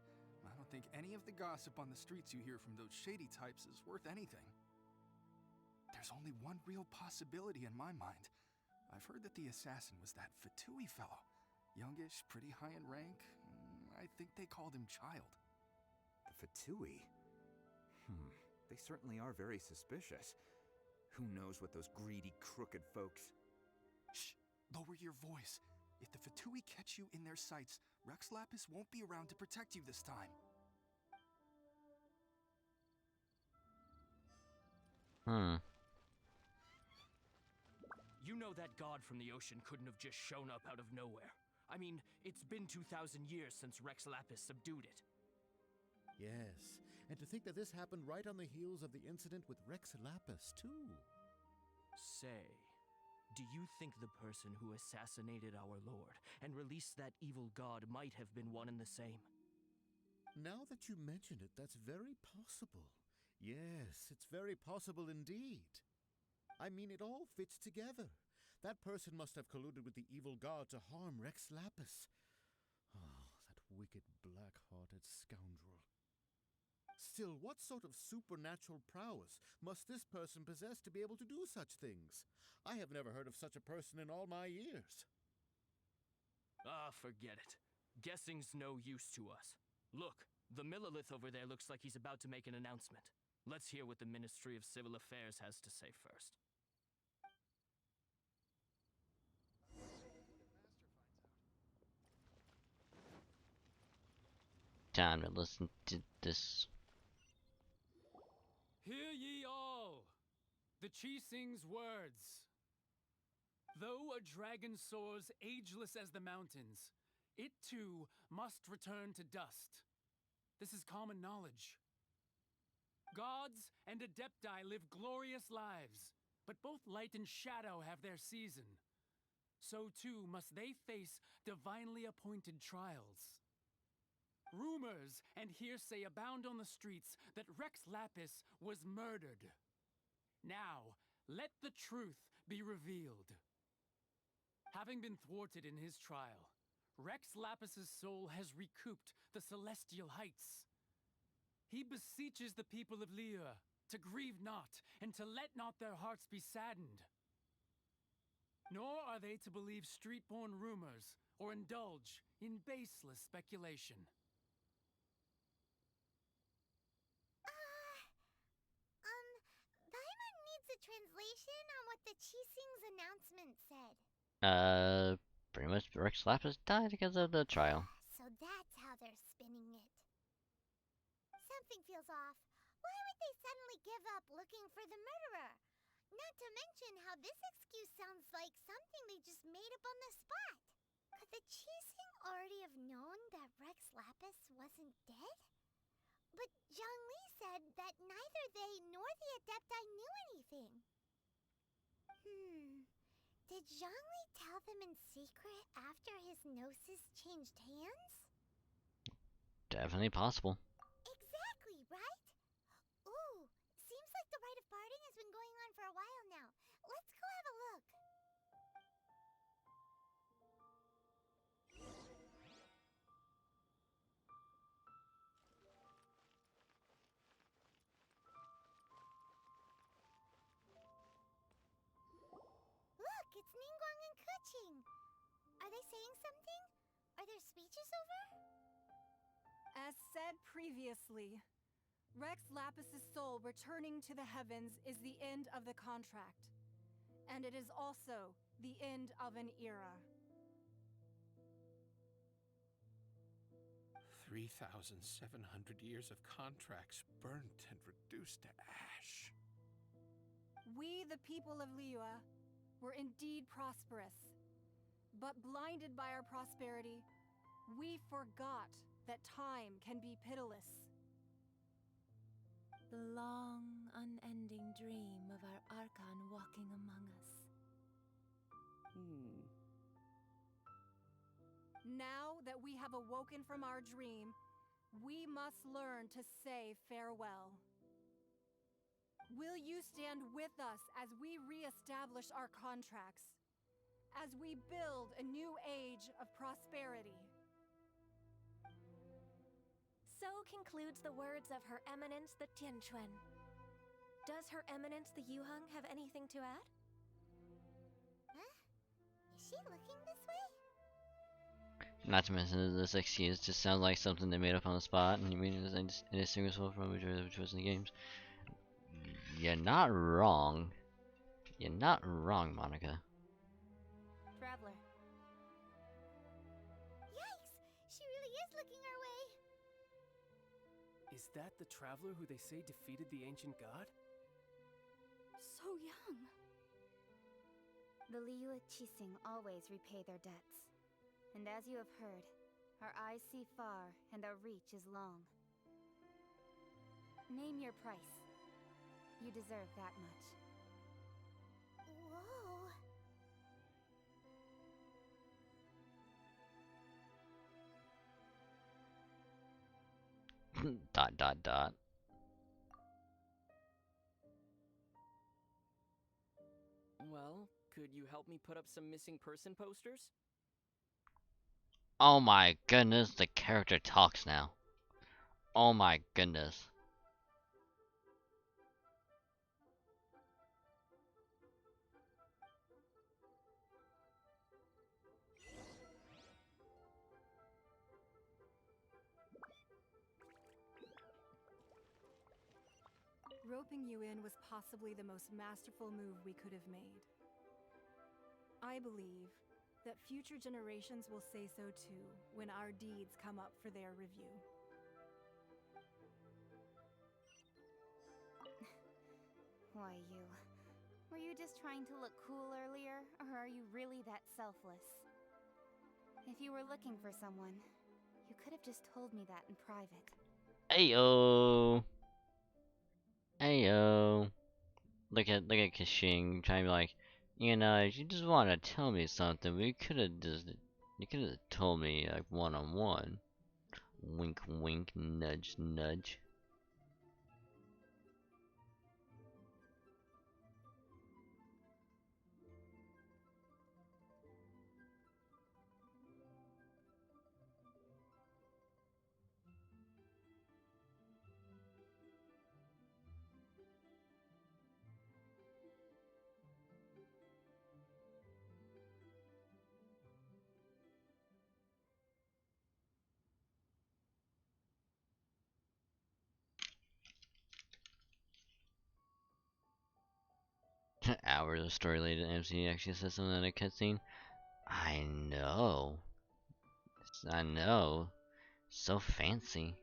I don't think any of the gossip on the streets you hear from those shady types is worth anything. There's only one real possibility in my mind. I've heard that the assassin was that Fatui fellow. Youngish, pretty high in rank. I think they called him Child. The Fatui? They certainly are very suspicious. Who knows what those greedy, crooked folks... Shh! Lower your voice. If the Fatui catch you in their sights, Rex Lapis won't be around to protect you this time. You know that god from the ocean couldn't have just shown up out of nowhere. I mean, it's been 2,000 years since Rex Lapis subdued it. Yes, and to think that this happened right on the heels of the incident with Rex Lapis, too. Say, do you think the person who assassinated our lord and released that evil god might have been one and the same? Now that you mention it, that's very possible. Yes, it's very possible indeed. I mean, it all fits together. That person must have colluded with the evil god to harm Rex Lapis. Oh, that wicked, black-hearted scoundrel. Still, what sort of supernatural prowess must this person possess to be able to do such things? I have never heard of such a person in all my years. Ah, forget it. Guessing's no use to us. Look, the Millilith over there looks like he's about to make an announcement. Let's hear what the Ministry of Civil Affairs has to say first. Time to listen to this. Hear ye all, the Chising's words. Though a dragon soars ageless as the mountains, it too must return to dust. This is common knowledge. Gods and Adepti live glorious lives, but both light and shadow have their season. So too must they face divinely appointed trials. Rumors and hearsay abound on the streets that Rex Lapis was murdered. Now, let the truth be revealed. Having been thwarted in his trial, Rex Lapis's soul has recouped the celestial heights. He beseeches the people of Lyra to grieve not and to let not their hearts be saddened. Nor are they to believe street-born rumors or indulge in baseless speculation. Paimon needs a translation on what the Chising's announcement said. Pretty much Rex Lapis died because of the trial. So that's how they're spinning it. Something feels off. Why would they suddenly give up looking for the murderer? Not to mention how this excuse sounds like something they just made up on the spot. Could the Chising already have known that Rex Lapis wasn't dead? But Zhongli said that neither they nor the Adepti knew anything. Did Zhongli tell them in secret after his gnosis changed hands? Definitely possible. Exactly, right? Ooh, seems like the rite of parting has been going on for a while now. Let's go have a look. Look, it's Ningguang and Keqing. Are they saying something? Are their speeches over? As said previously, Rex Lapis's soul returning to the heavens is the end of the contract. And it is also the end of an era. 3,700 years of contracts burnt and reduced to ash. We, the people of Liyue, were indeed prosperous. But blinded by our prosperity, we forgot that time can be pitiless. The long, unending dream of our Archon walking among us. Now that we have awoken from our dream, we must learn to say farewell. Will you stand with us as we re-establish our contracts? As we build a new age of prosperity? So concludes the words of Her Eminence the Tianquan. Does Her Eminence the Yuheng have anything to add? Huh? Is she looking this way? Not to mention this excuse just sounds like something they made up on the spot, and you mean it's indistinguishable from which was in the games. You're not wrong. You're not wrong, Monica. Traveler. Yikes! She really is looking our way! Is that the traveler who they say defeated the ancient god? So young. The Liyue Qixing always repay their debts. And as you have heard, our eyes see far and our reach is long. Name your price. You deserve that much. Whoa! Dot dot dot. Well, could you help me put up some missing person posters? Oh my goodness, the character talks now. Oh my goodness. Roping you in was possibly the most masterful move we could have made. I believe that future generations will say so too when our deeds come up for their review. Why, you. Were you just trying to look cool earlier, or are you really that selfless? If you were looking for someone, you could have just told me that in private. Ayo. Ayo. Look at Kashing trying to be like, you know, if you just want to tell me something, you could have told me like one-on-one. Wink wink, nudge nudge. Hours of story later, MC actually says something in a cutscene. I know. I know. So fancy.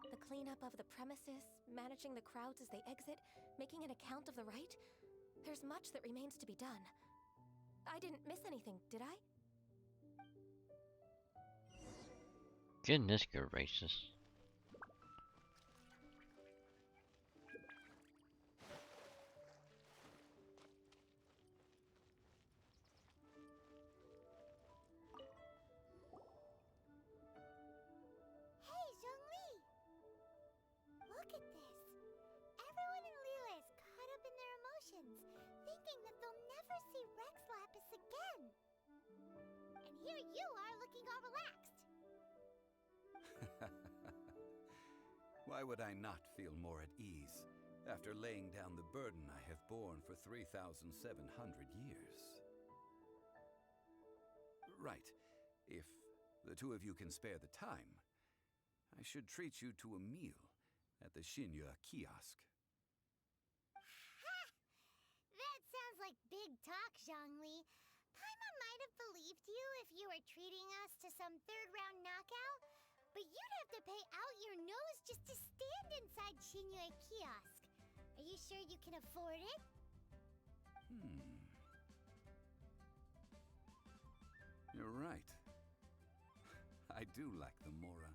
The cleanup of the premises, managing the crowds as they exit, making an account of the rite. There's much that remains to be done. I didn't miss anything, did I? Goodness gracious. Hey, Zhongli! Look at this. Everyone in Liyue is caught up in their emotions, thinking that they'll never see Rex Lapis again. And here you are looking all relaxed. Why would I not feel more at ease after laying down the burden I have borne for 3,700 years? Right. If the two of you can spare the time, I should treat you to a meal at the Shinya kiosk. That sounds like big talk, Zhongli. Paimon might have believed you if you were treating us to some third-round knockout, but you'd have to pay out your nose just to stand inside Shinya kiosk. Are you sure you can afford it? You're right. I do like the Mora.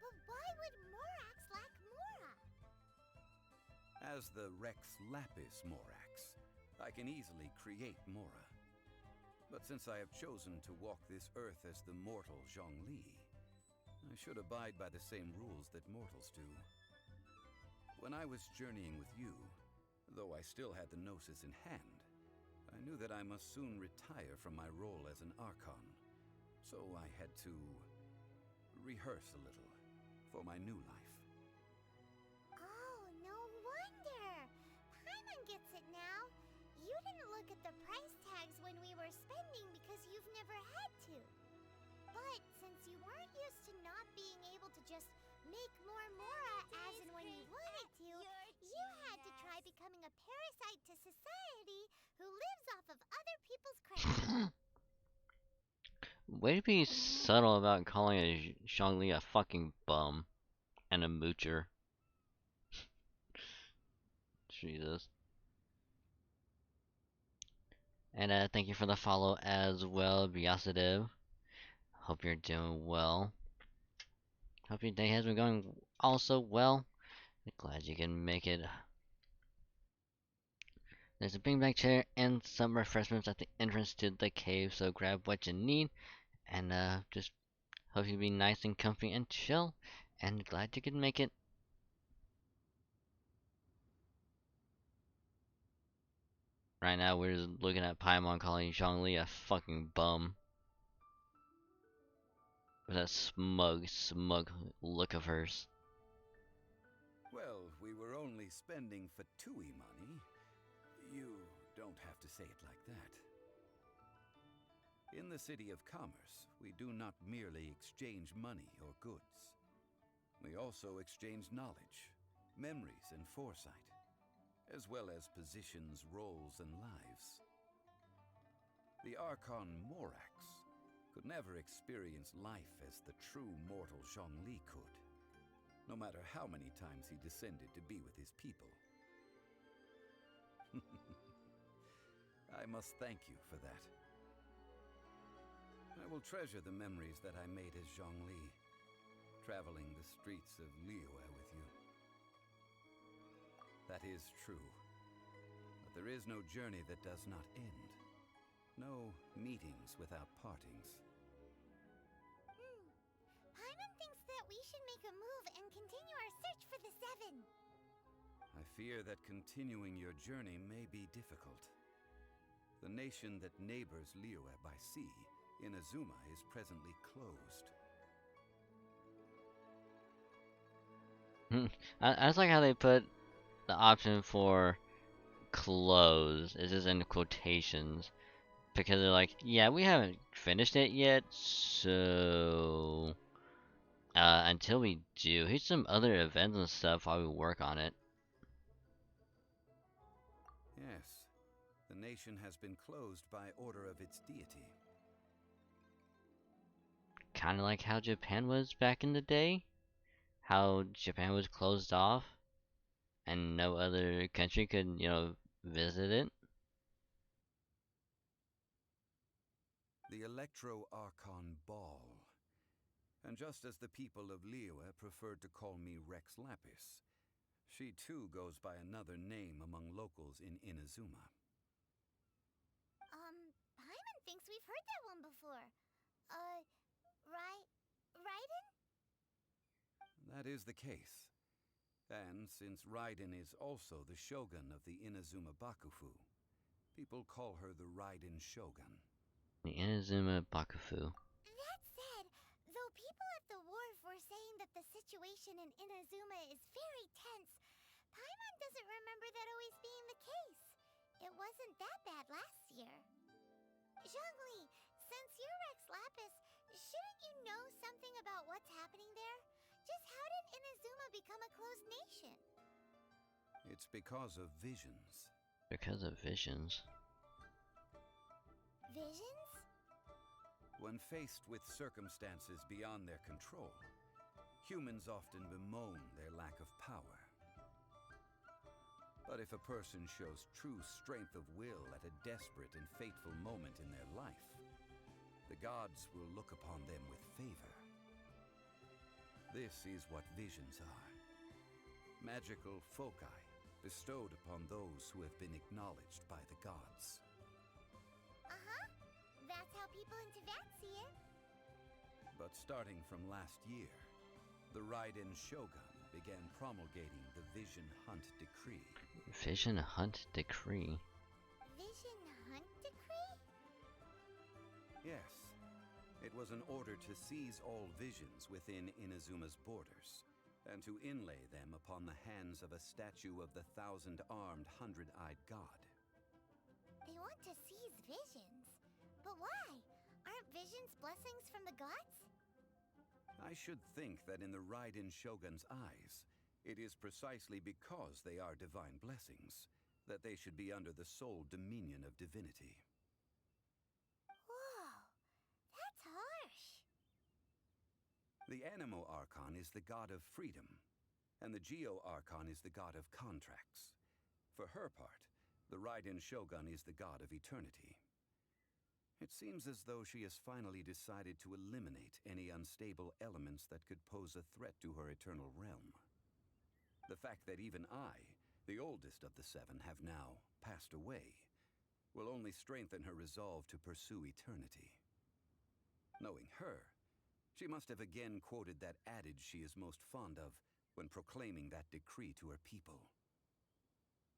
But why would Morax lack Mora? As the Rex Lapis Morax, I can easily create Mora. But since I have chosen to walk this earth as the mortal Zhongli, I should abide by the same rules that mortals do. When I was journeying with you, though I still had the Gnosis in hand, I knew that I must soon retire from my role as an Archon. So I had to rehearse a little for my new life. Oh, no wonder! Paimon gets it now. You didn't look at the price tags when we were spending because you've never had to. But since you weren't used to not being able to just make more Mora as and when you wanted to, you had to try becoming a parasite to society who lives off of other people's credit. Way to be subtle about calling a Zhongli a fucking bum and a moocher. Jesus. And thank you for the follow as well, Biasidev. Hope you're doing well. Hope your day has been going also well. Glad you can make it. There's a beanbag chair and some refreshments at the entrance to the cave, so grab what you need. And just hope you be nice and comfy and chill. And glad you can make it. Right now we're just looking at Paimon calling Zhongli a fucking bum. With that smug look of hers. Well, we were only spending Fatui money. You don't have to say it like that. In the City of Commerce, we do not merely exchange money or goods. We also exchange knowledge, memories, and foresight, as well as positions, roles, and lives. The Archon Morax could never experience life as the true mortal Zhongli could, no matter how many times he descended to be with his people. I must thank you for that. I will treasure the memories that I made as Zhongli, traveling the streets of Liyue with you. That is true. But there is no journey that does not end. No meetings without partings. Paimon thinks that we should make a move and continue our search for the Seven. I fear that continuing your journey may be difficult. The nation that neighbors Liyue by sea, Inazuma, is presently closed. I just like how they put the option for close. It's just in quotations. Because they're like, yeah, we haven't finished it yet, so until we do, here's some other events and stuff while we work on it. Yes, the nation has been closed by order of its deity. Kind of like how Japan was back in the day. How Japan was closed off and no other country could, visit it. The Electro Archon Ball. And just as the people of Liyue preferred to call me Rex Lapis, she too goes by another name among locals in Inazuma. Paimon thinks we've heard that one before. Raiden? That is the case. And since Raiden is also the shogun of the Inazuma Bakufu, people call her the Raiden Shogun. The Inazuma Bakufu. That said, though people at the wharf were saying that the situation in Inazuma is very tense, Paimon doesn't remember that always being the case. It wasn't that bad last year. Zhongli, since you're Rex Lapis, Shouldn't you know something about what's happening there? Just how did Inazuma become a closed nation? It's because of visions. Because of visions. Visions? When faced with circumstances beyond their control, humans often bemoan their lack of power. But if a person shows true strength of will at a desperate and fateful moment in their life, the gods will look upon them with favor. This is what visions are. Magical foci bestowed upon those who have been acknowledged by the gods. Uh-huh. That's how people in Tibet see it. But starting from last year, the Raiden Shogun began promulgating the Vision Hunt Decree. Vision Hunt Decree? Vision Hunt Decree? Yes. It was an order to seize all visions within Inazuma's borders, and to inlay them upon the hands of a statue of the thousand-armed, hundred-eyed god. They want to seize visions. But why? Aren't visions blessings from the gods? I should think that in the Raiden Shogun's eyes, it is precisely because they are divine blessings that they should be under the sole dominion of divinity. Whoa, that's harsh. The Animo Archon is the god of freedom, and the Geo Archon is the god of contracts. For her part, the Raiden Shogun is the god of eternity. It seems as though she has finally decided to eliminate any unstable elements that could pose a threat to her eternal realm. The fact that even I, the oldest of the seven, have now passed away, will only strengthen her resolve to pursue eternity. Knowing her, she must have again quoted that adage she is most fond of when proclaiming that decree to her people.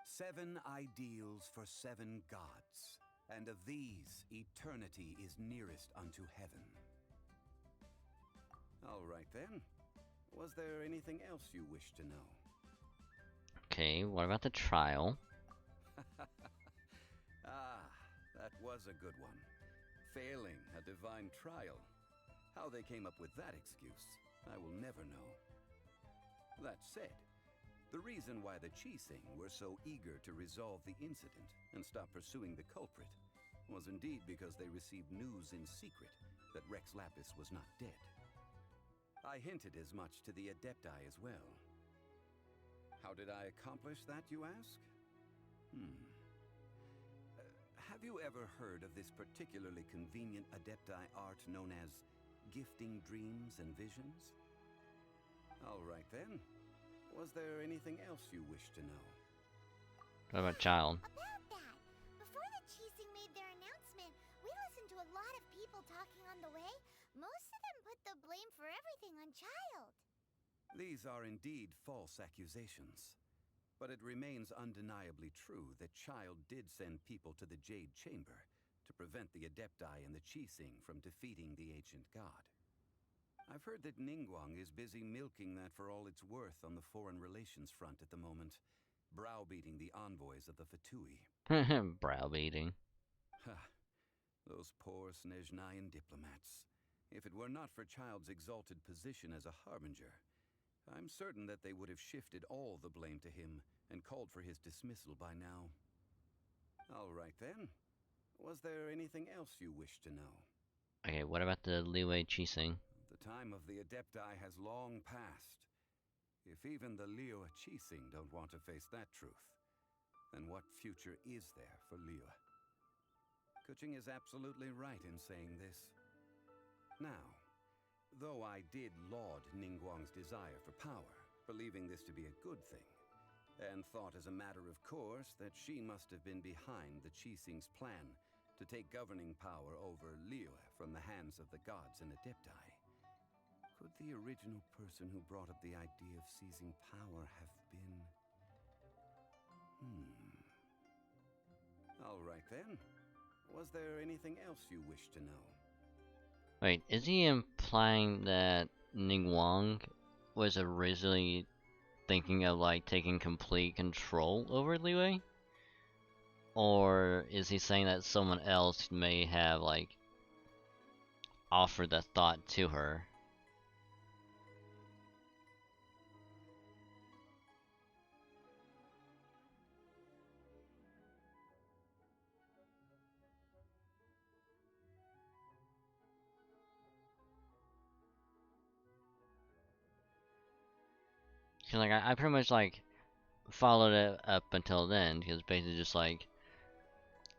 7 ideals for 7 gods, and of these, eternity is nearest unto heaven. All right then. Was there anything else you wish to know? Okay, what about the trial? Ah, that was a good one. Failing a divine trial. How they came up with that excuse, I will never know. That said, the reason why the Chising were so eager to resolve the incident and stop pursuing the culprit was indeed because they received news in secret that Rex Lapis was not dead. I hinted as much to the Adepti as well. How did I accomplish that, you ask? Have you ever heard of this particularly convenient Adepti art known as gifting dreams and visions? All right then. Was there anything else you wish to know? What about child? About that! Before the Chising made their announcement, we listened to a lot of people talking on the way. Most of them put the blame for everything on Child. These are indeed false accusations. But it remains undeniably true that Child did send people to the Jade Chamber to prevent the Adepti and the Chising from defeating the ancient god. I've heard that Ningguang is busy milking that for all it's worth on the foreign relations front at the moment, browbeating the envoys of the Fatui. Browbeating. Ha! Those poor Snezhnayan diplomats. If it were not for Child's exalted position as a harbinger, I'm certain that they would have shifted all the blame to him and called for his dismissal by now. All right then. Was there anything else you wish to know? Okay, what about the Liwei Chising? The time of the Adepti has long passed. If even the Liyue Chising don't want to face that truth, then what future is there for Liyue? Kuching is absolutely right in saying this. Now, though I did laud Ningguang's desire for power, believing this to be a good thing, and thought as a matter of course that she must have been behind the Chising's plan to take governing power over Liyue from the hands of the gods and Adepti, could the original person who brought up the idea of seizing power have been... All right then. Was there anything else you wish to know? Wait, is he implying that Ningguang was originally thinking of like taking complete control over Liwei? Or is he saying that someone else may have like offer the thought to her. Cause like I pretty much like followed it up until then, because basically just like,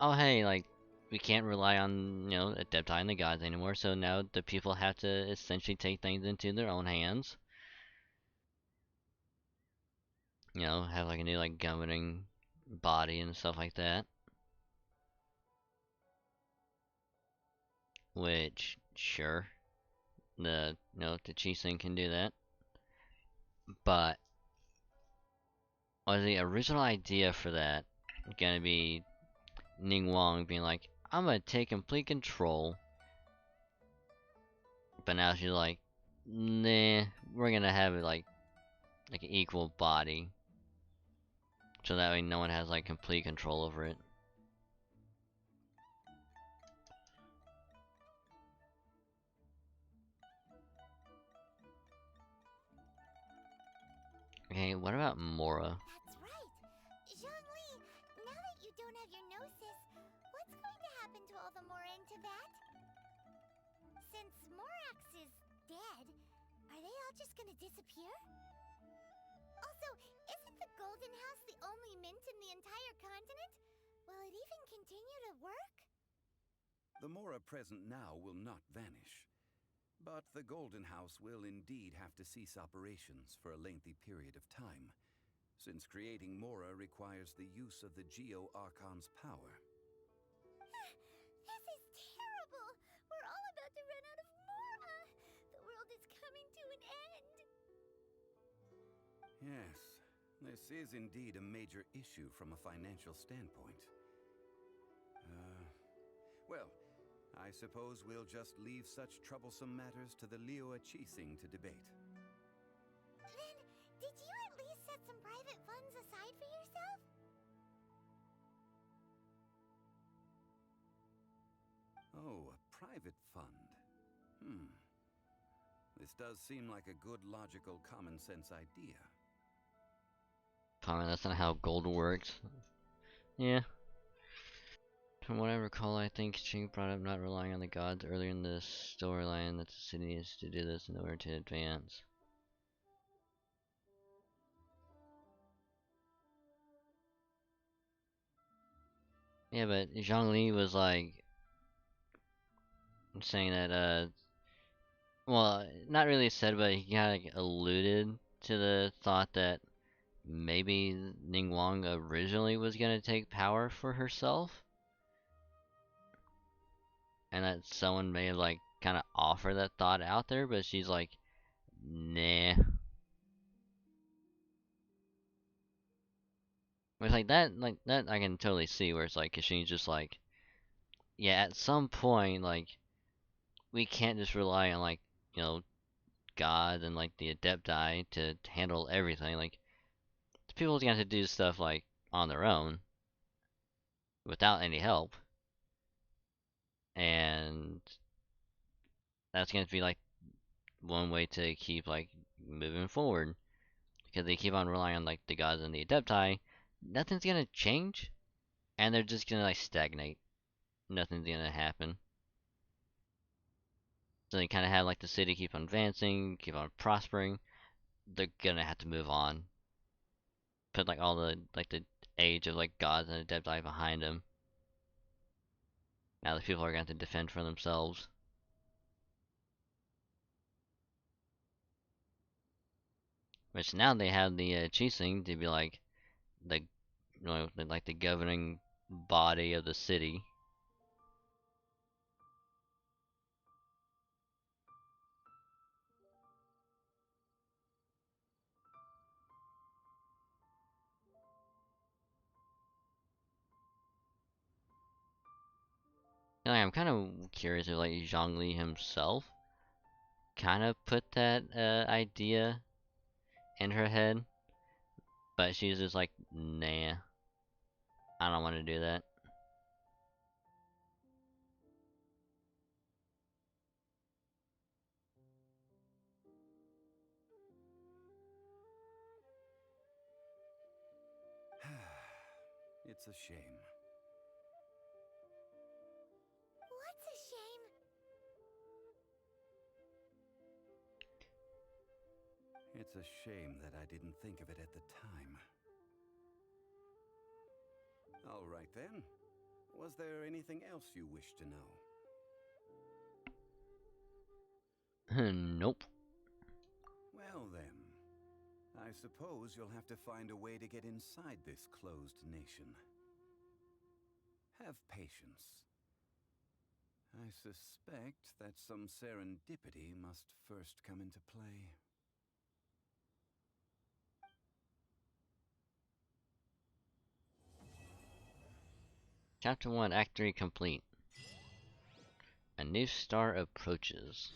oh hey, like we can't rely on, you know, Adepti and the gods anymore, so now the people have to essentially take things into their own hands. You know, have like a new like governing body and stuff like that. Which, sure, the the Chising can do that, but was the original idea for that gonna be Ning Wang being like, I'm gonna take complete control, but now she's like, nah, we're gonna have it like an equal body, so that way no one has like complete control over it. Okay, what about Mora? That's right. Zhongli, now that you don't have your gnosis, what's going to happen to all the Mora in Tibet? Since Morax is dead, are they all just gonna disappear? Also, isn't the Golden House the only mint in the entire continent? Will it even continue to work? The Mora present now will not vanish. But the Golden House will indeed have to cease operations for a lengthy period of time, since creating Mora requires the use of the Geo-Archon's power. This is terrible! We're all about to run out of Mora! The world is coming to an end! Yes, this is indeed a major issue from a financial standpoint. Well, I suppose we'll just leave such troublesome matters to the Liyue Qixing to debate. Then, did you at least set some private funds aside for yourself? Oh, a private fund. This does seem like a good, logical, common-sense idea. Probably that's not how gold works. Yeah. From what I recall, I think Ching brought up not relying on the gods earlier in the storyline, that the city needs to do this in order to advance. Yeah, but Zhongli was like saying that well, not really said, but he kind of like alluded to the thought that maybe Ning Wang originally was gonna take power for herself, and that someone may have like kind of offered that thought out there, but she's like, nah. It's like that I can totally see where it's like, 'cause she's just like, yeah, at some point, like, we can't just rely on like, God and like the Adepti to handle everything. Like, people's gonna have to do stuff like on their own without any help, and that's gonna be like one way to keep like moving forward, because they keep on relying on like the gods and the Adepti. Nothing's gonna change, and they're just gonna like stagnate. Nothing's gonna happen. So they kind of have like the city keep on advancing, keep on prospering. They're gonna have to move on. Put like all the age of like gods and Adepti behind them. Now the people are gonna have to defend for themselves. Which now they have the Chising to be like the like the governing body of the city. And I'm kind of curious if like Zhongli himself kind of put that idea in her head, but she's just like, nah, I don't want to do that. It's a shame. What's a shame? It's a shame that I didn't think of it at the time. All right then. Was there anything else you wish to know? Nope. Well then, I suppose you'll have to find a way to get inside this closed nation. Have patience. I suspect that some serendipity must first come into play. Chapter 1, Act 3 complete. A new star approaches.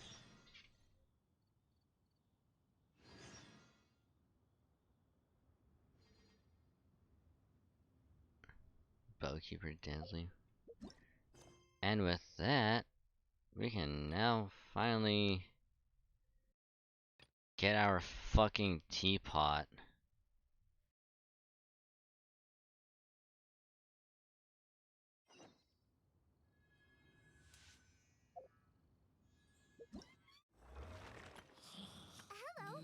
Bowkeeper Dansley. And with that, we can now finally get our fucking teapot. Hello.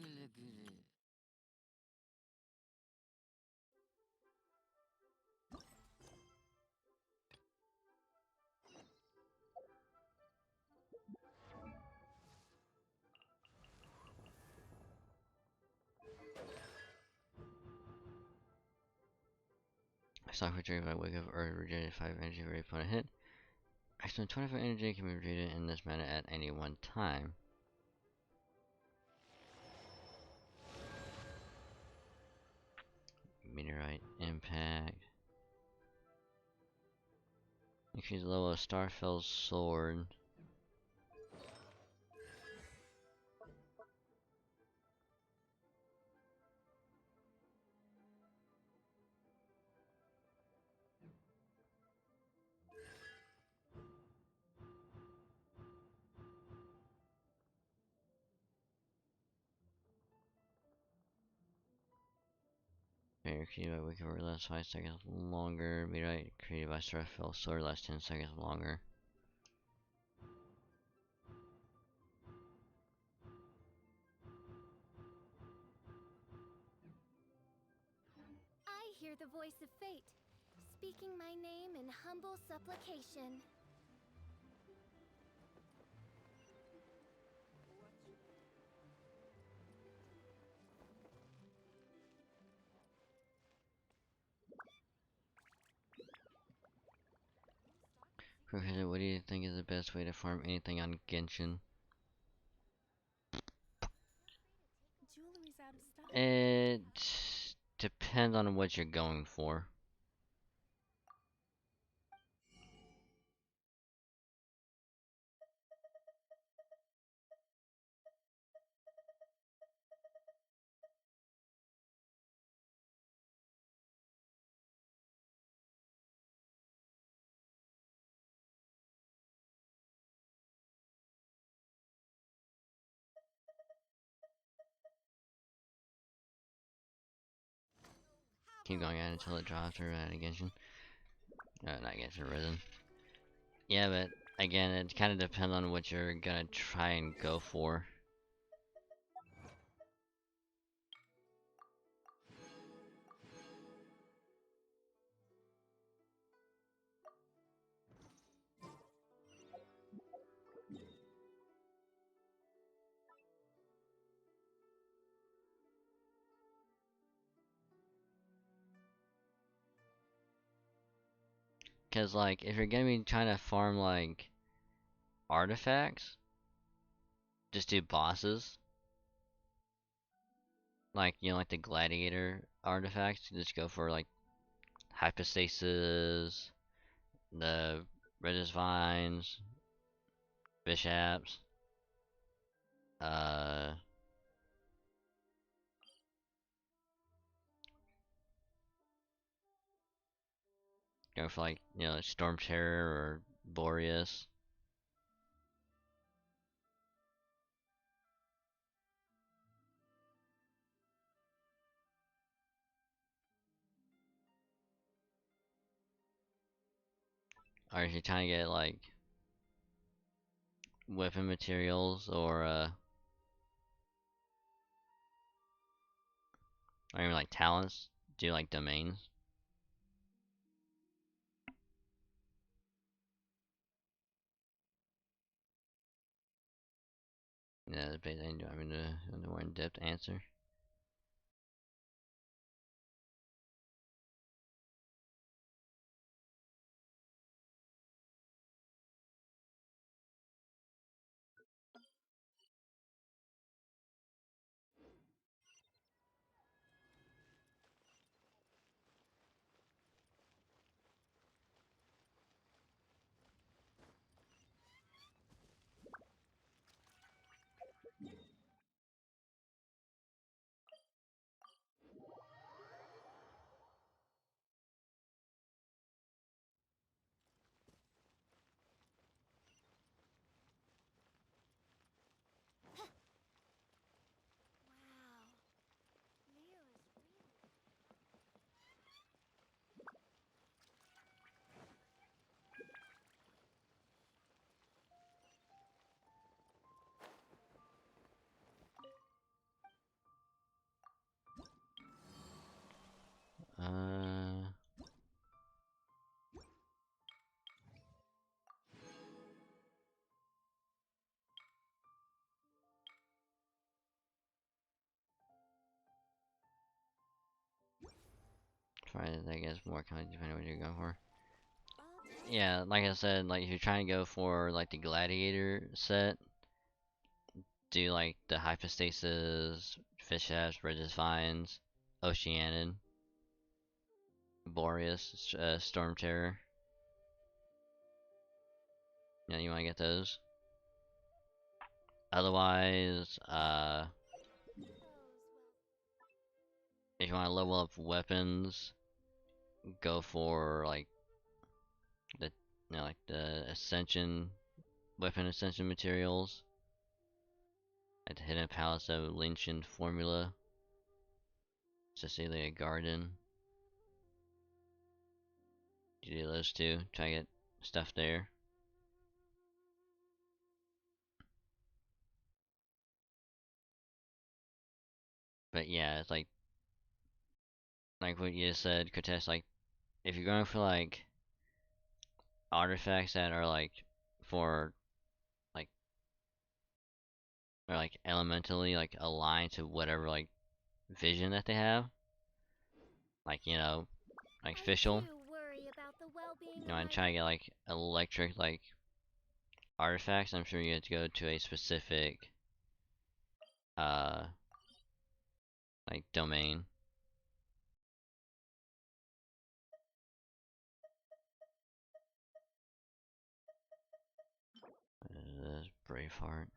Stock retrieved by wake up or regenerated 5 energy for upon a hit. Maximum 25 energy can be retrieved in this manner at any one time. Meteorite impact. Increase the level of Starfell's sword. Barrier created by Wake Up lasts 5 seconds longer. Meteorite created by Starfell's sword lasts 10 seconds longer. I hear the voice of fate, speaking my name in humble supplication. Professor, what do you think is the best way to farm anything on Genshin? Jewelry's out of stock. It depends on what you're going for. Keep going out until it drops or at Genshin. Not Genshin, Risen. Yeah, but again, it kind of depends on what you're gonna try and go for. Cause like, if you're gonna be trying to farm like artifacts, just do bosses. Like, you know, like the gladiator artifacts, just go for like hypostasis, the Redis vines, bishops, uh, go for like, you know, Storm Terror or Boreas. or if you're trying to get like weapon materials or even like talents, do like domains. Yeah, that's basically I mean the more in-depth answer. Try I guess more kind of depending on what you're going for. Yeah, like I said, like if you're trying to go for like the gladiator set, do like the hypostasis, fish apps, Regis Vines, Oceanin, Boreas, Storm Terror. Yeah, you want to get those. Otherwise, if you want to level up weapons, go for like the like the ascension weapon ascension materials. Like the Hidden Palace of Lynchian Formula, Cecilia Garden. You do those two, try to get stuff there. But yeah, it's like what you just said, Cortez, like if you're going for like artifacts that are like for like or like elementally like aligned to whatever like vision that they have, like you know, like official. You know, and try to get like electric like artifacts. I'm sure you have to go to a specific like domain. Braveheart.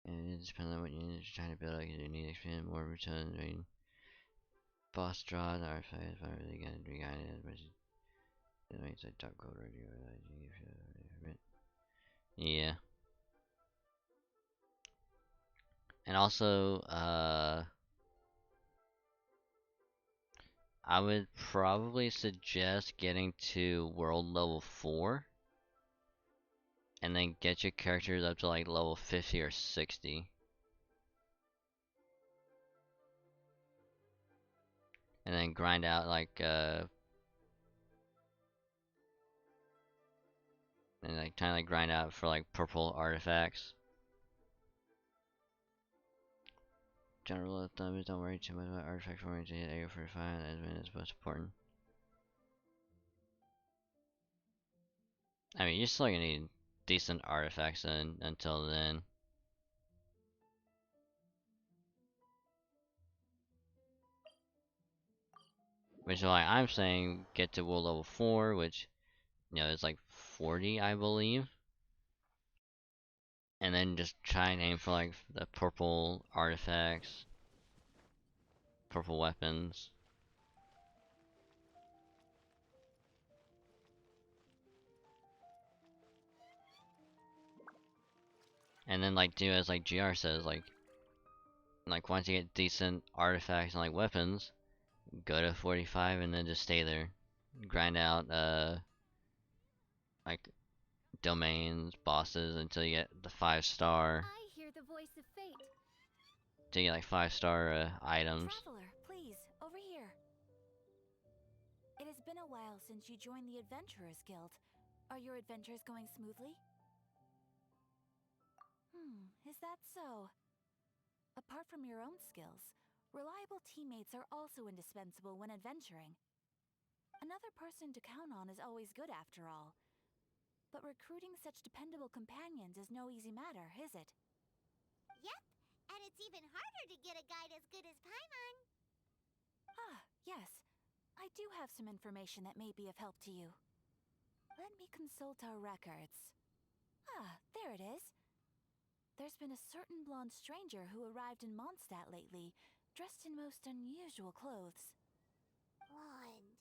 And it depends on what you need to try to build. Like, you need to expand more return. I mean, boss draw, the artifact is not really gonna be guided, but it makes a top code radio. Yeah. And also, I would probably suggest getting to world level 4. And then get your characters up to like level 50 or 60. And then grind out like and like kinda like grind out for like purple artifacts. General rule of thumb is don't worry too much about artifact forming to hit area 45, as is most important. I mean, you're still gonna need decent artifacts until then. Which is why I'm saying get to world level 4, which, you know, is like 40, I believe. And then just try and aim for like the purple artifacts, purple weapons. And then like do as like GR says, like Like once you get decent artifacts and like weapons, go to 45 and then just stay there. Grind out like domains, bosses until you get the 5-star. I hear the voice of fate. To get like 5-star items. Traveler, please, over here. It has been a while since you joined the Adventurers Guild. Are your adventures going smoothly? Is that so? Apart from your own skills, reliable teammates are also indispensable when adventuring. Another person to count on is always good after all. But recruiting such dependable companions is no easy matter, is it? Yep, and it's even harder to get a guide as good as Paimon. Ah, yes. I do have some information that may be of help to you. Let me consult our records. Ah, there it is. There's been a certain blonde stranger who arrived in Mondstadt lately, dressed in most unusual clothes. Blonde.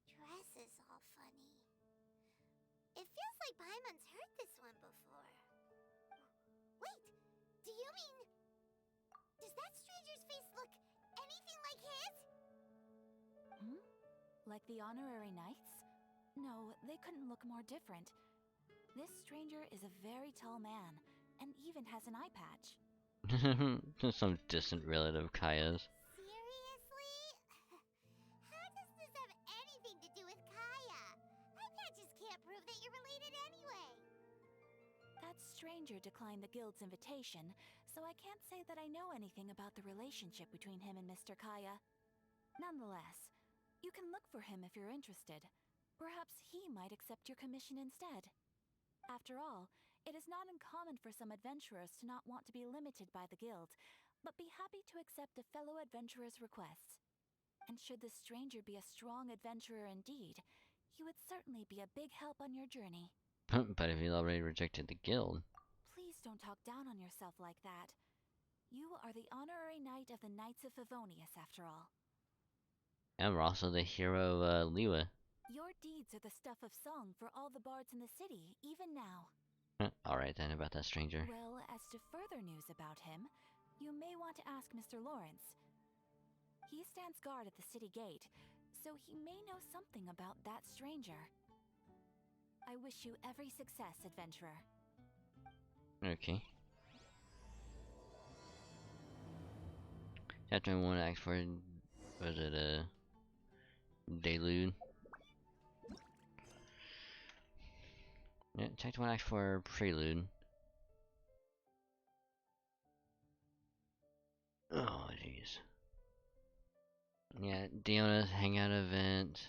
Dresses all funny. It feels like Paimon's heard this one before. Wait, do you mean... Does that stranger's face look anything like his? Like the honorary knights? No, they couldn't look more different. This stranger is a very tall man, and even has an eye patch. Some distant relative Kaya's. Seriously? How does this have anything to do with Kaya? Eye patches can't prove that you're related anyway. That stranger declined the guild's invitation, so I can't say that I know anything about the relationship between him and Mr. Kaya. Nonetheless, you can look for him if you're interested. Perhaps he might accept your commission instead. After all, it is not uncommon for some adventurers to not want to be limited by the guild, but be happy to accept a fellow adventurer's requests. And should this stranger be a strong adventurer indeed, he would certainly be a big help on your journey. But if he already rejected the guild... Please don't talk down on yourself like that. You are the honorary knight of the Knights of Favonius, after all. And we're also the hero, Liwa. Your deeds are the stuff of song for all the bards in the city, even now. Alright then, about that stranger. Well, as to further news about him, you may want to ask Mr. Lawrence. He stands guard at the city gate, so he may know something about that stranger. I wish you every success, adventurer. Okay. Chapter 1 ask for... was it Delude? Yeah, chapter 1 ask for Prelude. Oh, jeez. Yeah, Diona's hangout event.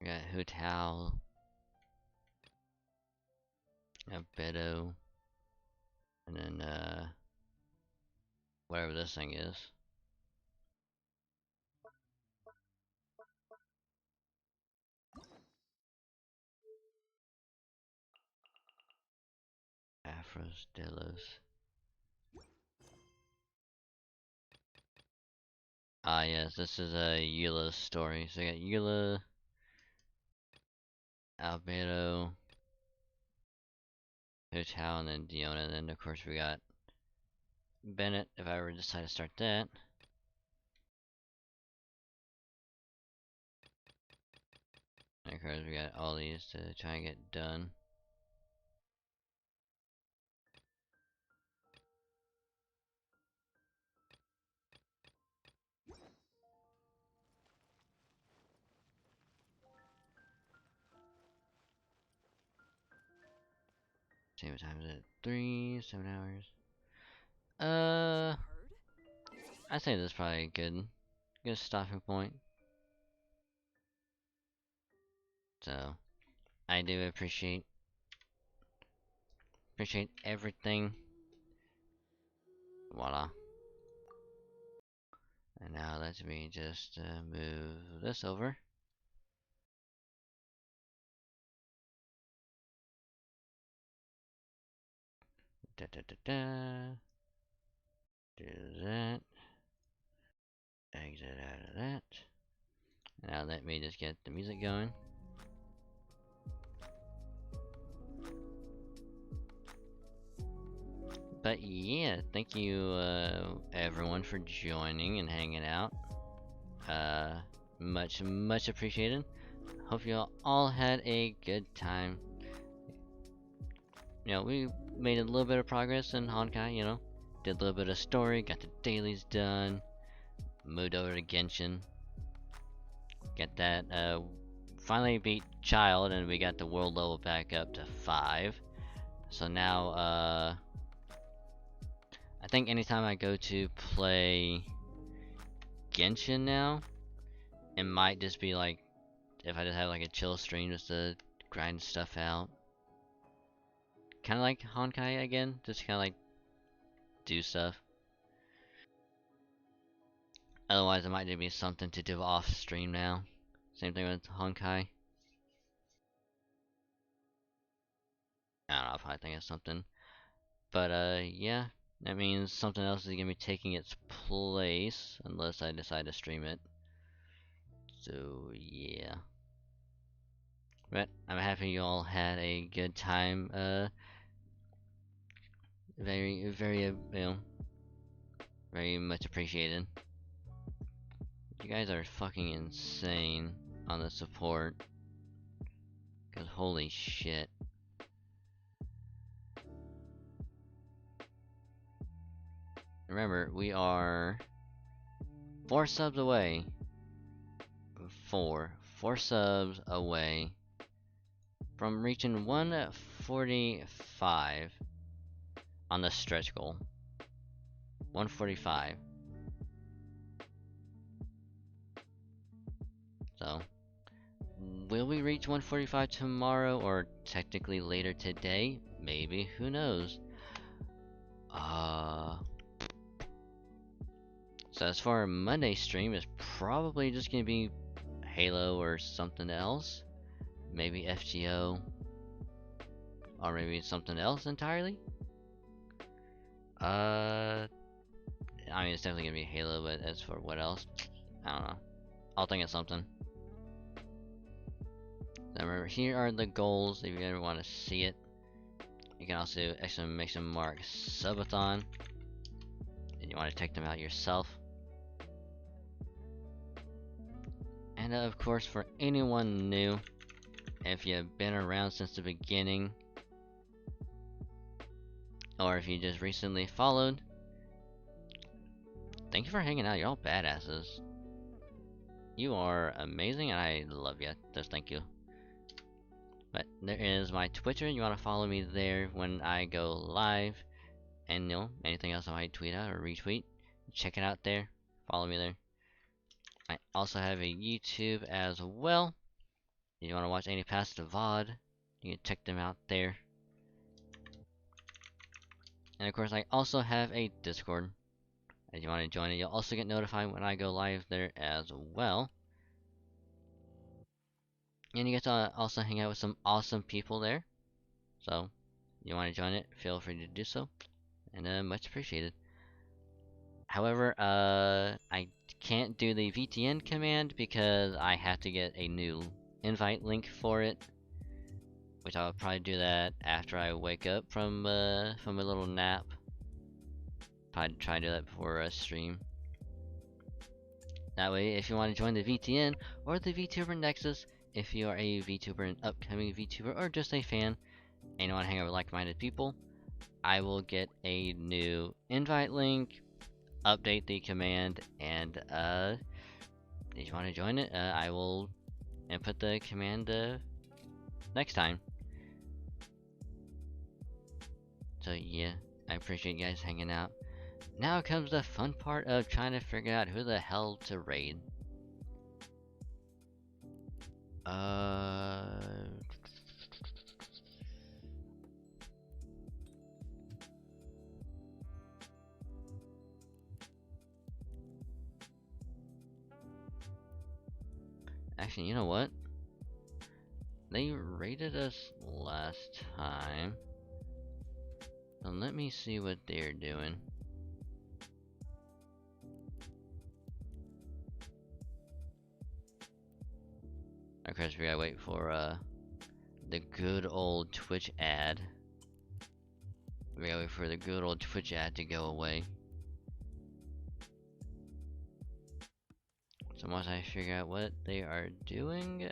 We got Hutao. Beto. And then, whatever this thing is. Afros Delos. Ah, yes, this is a Eula's story. So we got Eula, Albedo, Hutao, and then Diona. And then, of course, we got Bennett, if I ever decide to start that. And of course, we got all these to try and get done. See what time is it? 7 hours. I think this is probably a good stopping point. So, I do appreciate everything. Voila. And now let me just move this over. Da da da da. Do that. Exit out of that. Now let me just get the music going. But yeah, thank you everyone for joining and hanging out. Much appreciated. Hope you all had a good time. You know, we made a little bit of progress in Honkai, you know. Did a little bit of story, got the dailies done, moved over to Genshin. Get that, finally beat Child, and we got the world level back up to 5. So now, I think anytime I go to play Genshin now, it might just be like, if I just have like a chill stream just to grind stuff out. Kinda like Honkai again, just kinda like do stuff. Otherwise it might just be something to do off stream now. Same thing with Honkai. I don't know, I'll probably think of something. But yeah, that means something else is gonna be taking its place unless I decide to stream it. So yeah. But I'm happy you all had a good time. Very you know, very much appreciated. You guys are fucking insane on the support. Cause holy shit. Remember, we are 4 subs away. 4 subs away from reaching 145 on the stretch goal. 145. So, will we reach 145 tomorrow or technically later today? Maybe, who knows? So as far as Monday stream is probably just gonna be Halo or something else. Maybe FGO. Or maybe something else entirely. I mean it's definitely gonna be Halo, but as for what else? I don't know. I'll think of something. So remember, here are the goals if you ever want to see it. You can also exclamation mark Subathon. And you want to take them out yourself. And of course, for anyone new, if you've been around since the beginning, or if you just recently followed, thank you for hanging out. You're all badasses. You are amazing, and I love you. Just thank you. But there is my Twitter. You want to follow me there when I go live, and you know anything else I might tweet out or retweet. Check it out there. Follow me there. I also have a YouTube as well. If you want to watch any past VOD, you can check them out there. And of course, I also have a Discord. If you want to join it, you'll also get notified when I go live there as well. And you get to also hang out with some awesome people there. So, if you want to join it, feel free to do so. And much appreciated. However, I can't do the VTN command because I have to get a new invite link for it. Which I'll probably do that after I wake up from a little nap. Probably try to do that before a stream. That way, if you want to join the VTN or the VTuber Nexus, if you are a VTuber, an upcoming VTuber, or just a fan, and you want to hang out with like-minded people, I will get a new invite link, update the command, and if you want to join it, I will input the command next time. So yeah, I appreciate you guys hanging out. Now comes the fun part of trying to figure out who the hell to raid. Actually, you know what? They raided us last time. So let me see what they're doing. Of course, we gotta wait for the good old Twitch ad. We gotta wait for the good old Twitch ad to go away. So once I figure out what they are doing,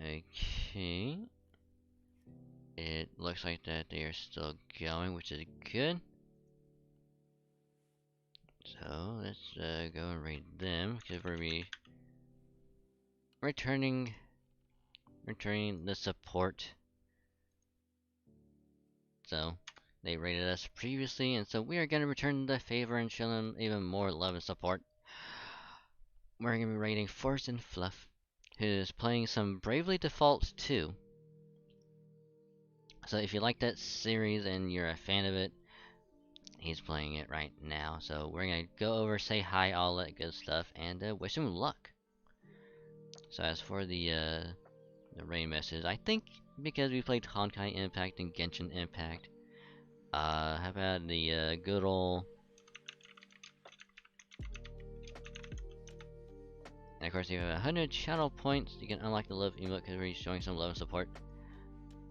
okay. It looks like that they are still going, which is good. So let's go and raid them because we're returning the support. So they raided us previously, and so we are gonna return the favor and show them even more love and support. We're gonna be raiding Force and Fluff, who is playing some Bravely Default 2. So if you like that series and you're a fan of it, he's playing it right now. So we're gonna go over, say hi, all that good stuff, and wish him luck. So as for the raid message, I think because we played Honkai Impact and Genshin Impact, how about the good ol'... And of course, you have 100 channel points. You can unlock the love emote because we're showing some love and support.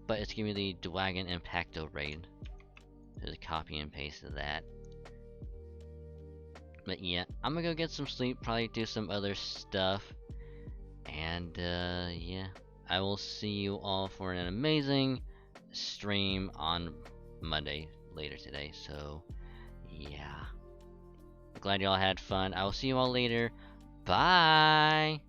But it's giving me the Dwagon Impacto raid. Just copy and paste that. But yeah, I'm gonna go get some sleep, probably do some other stuff. And yeah, I will see you all for an amazing stream on Monday later today. So yeah, glad you all had fun. I will see you all later. Bye.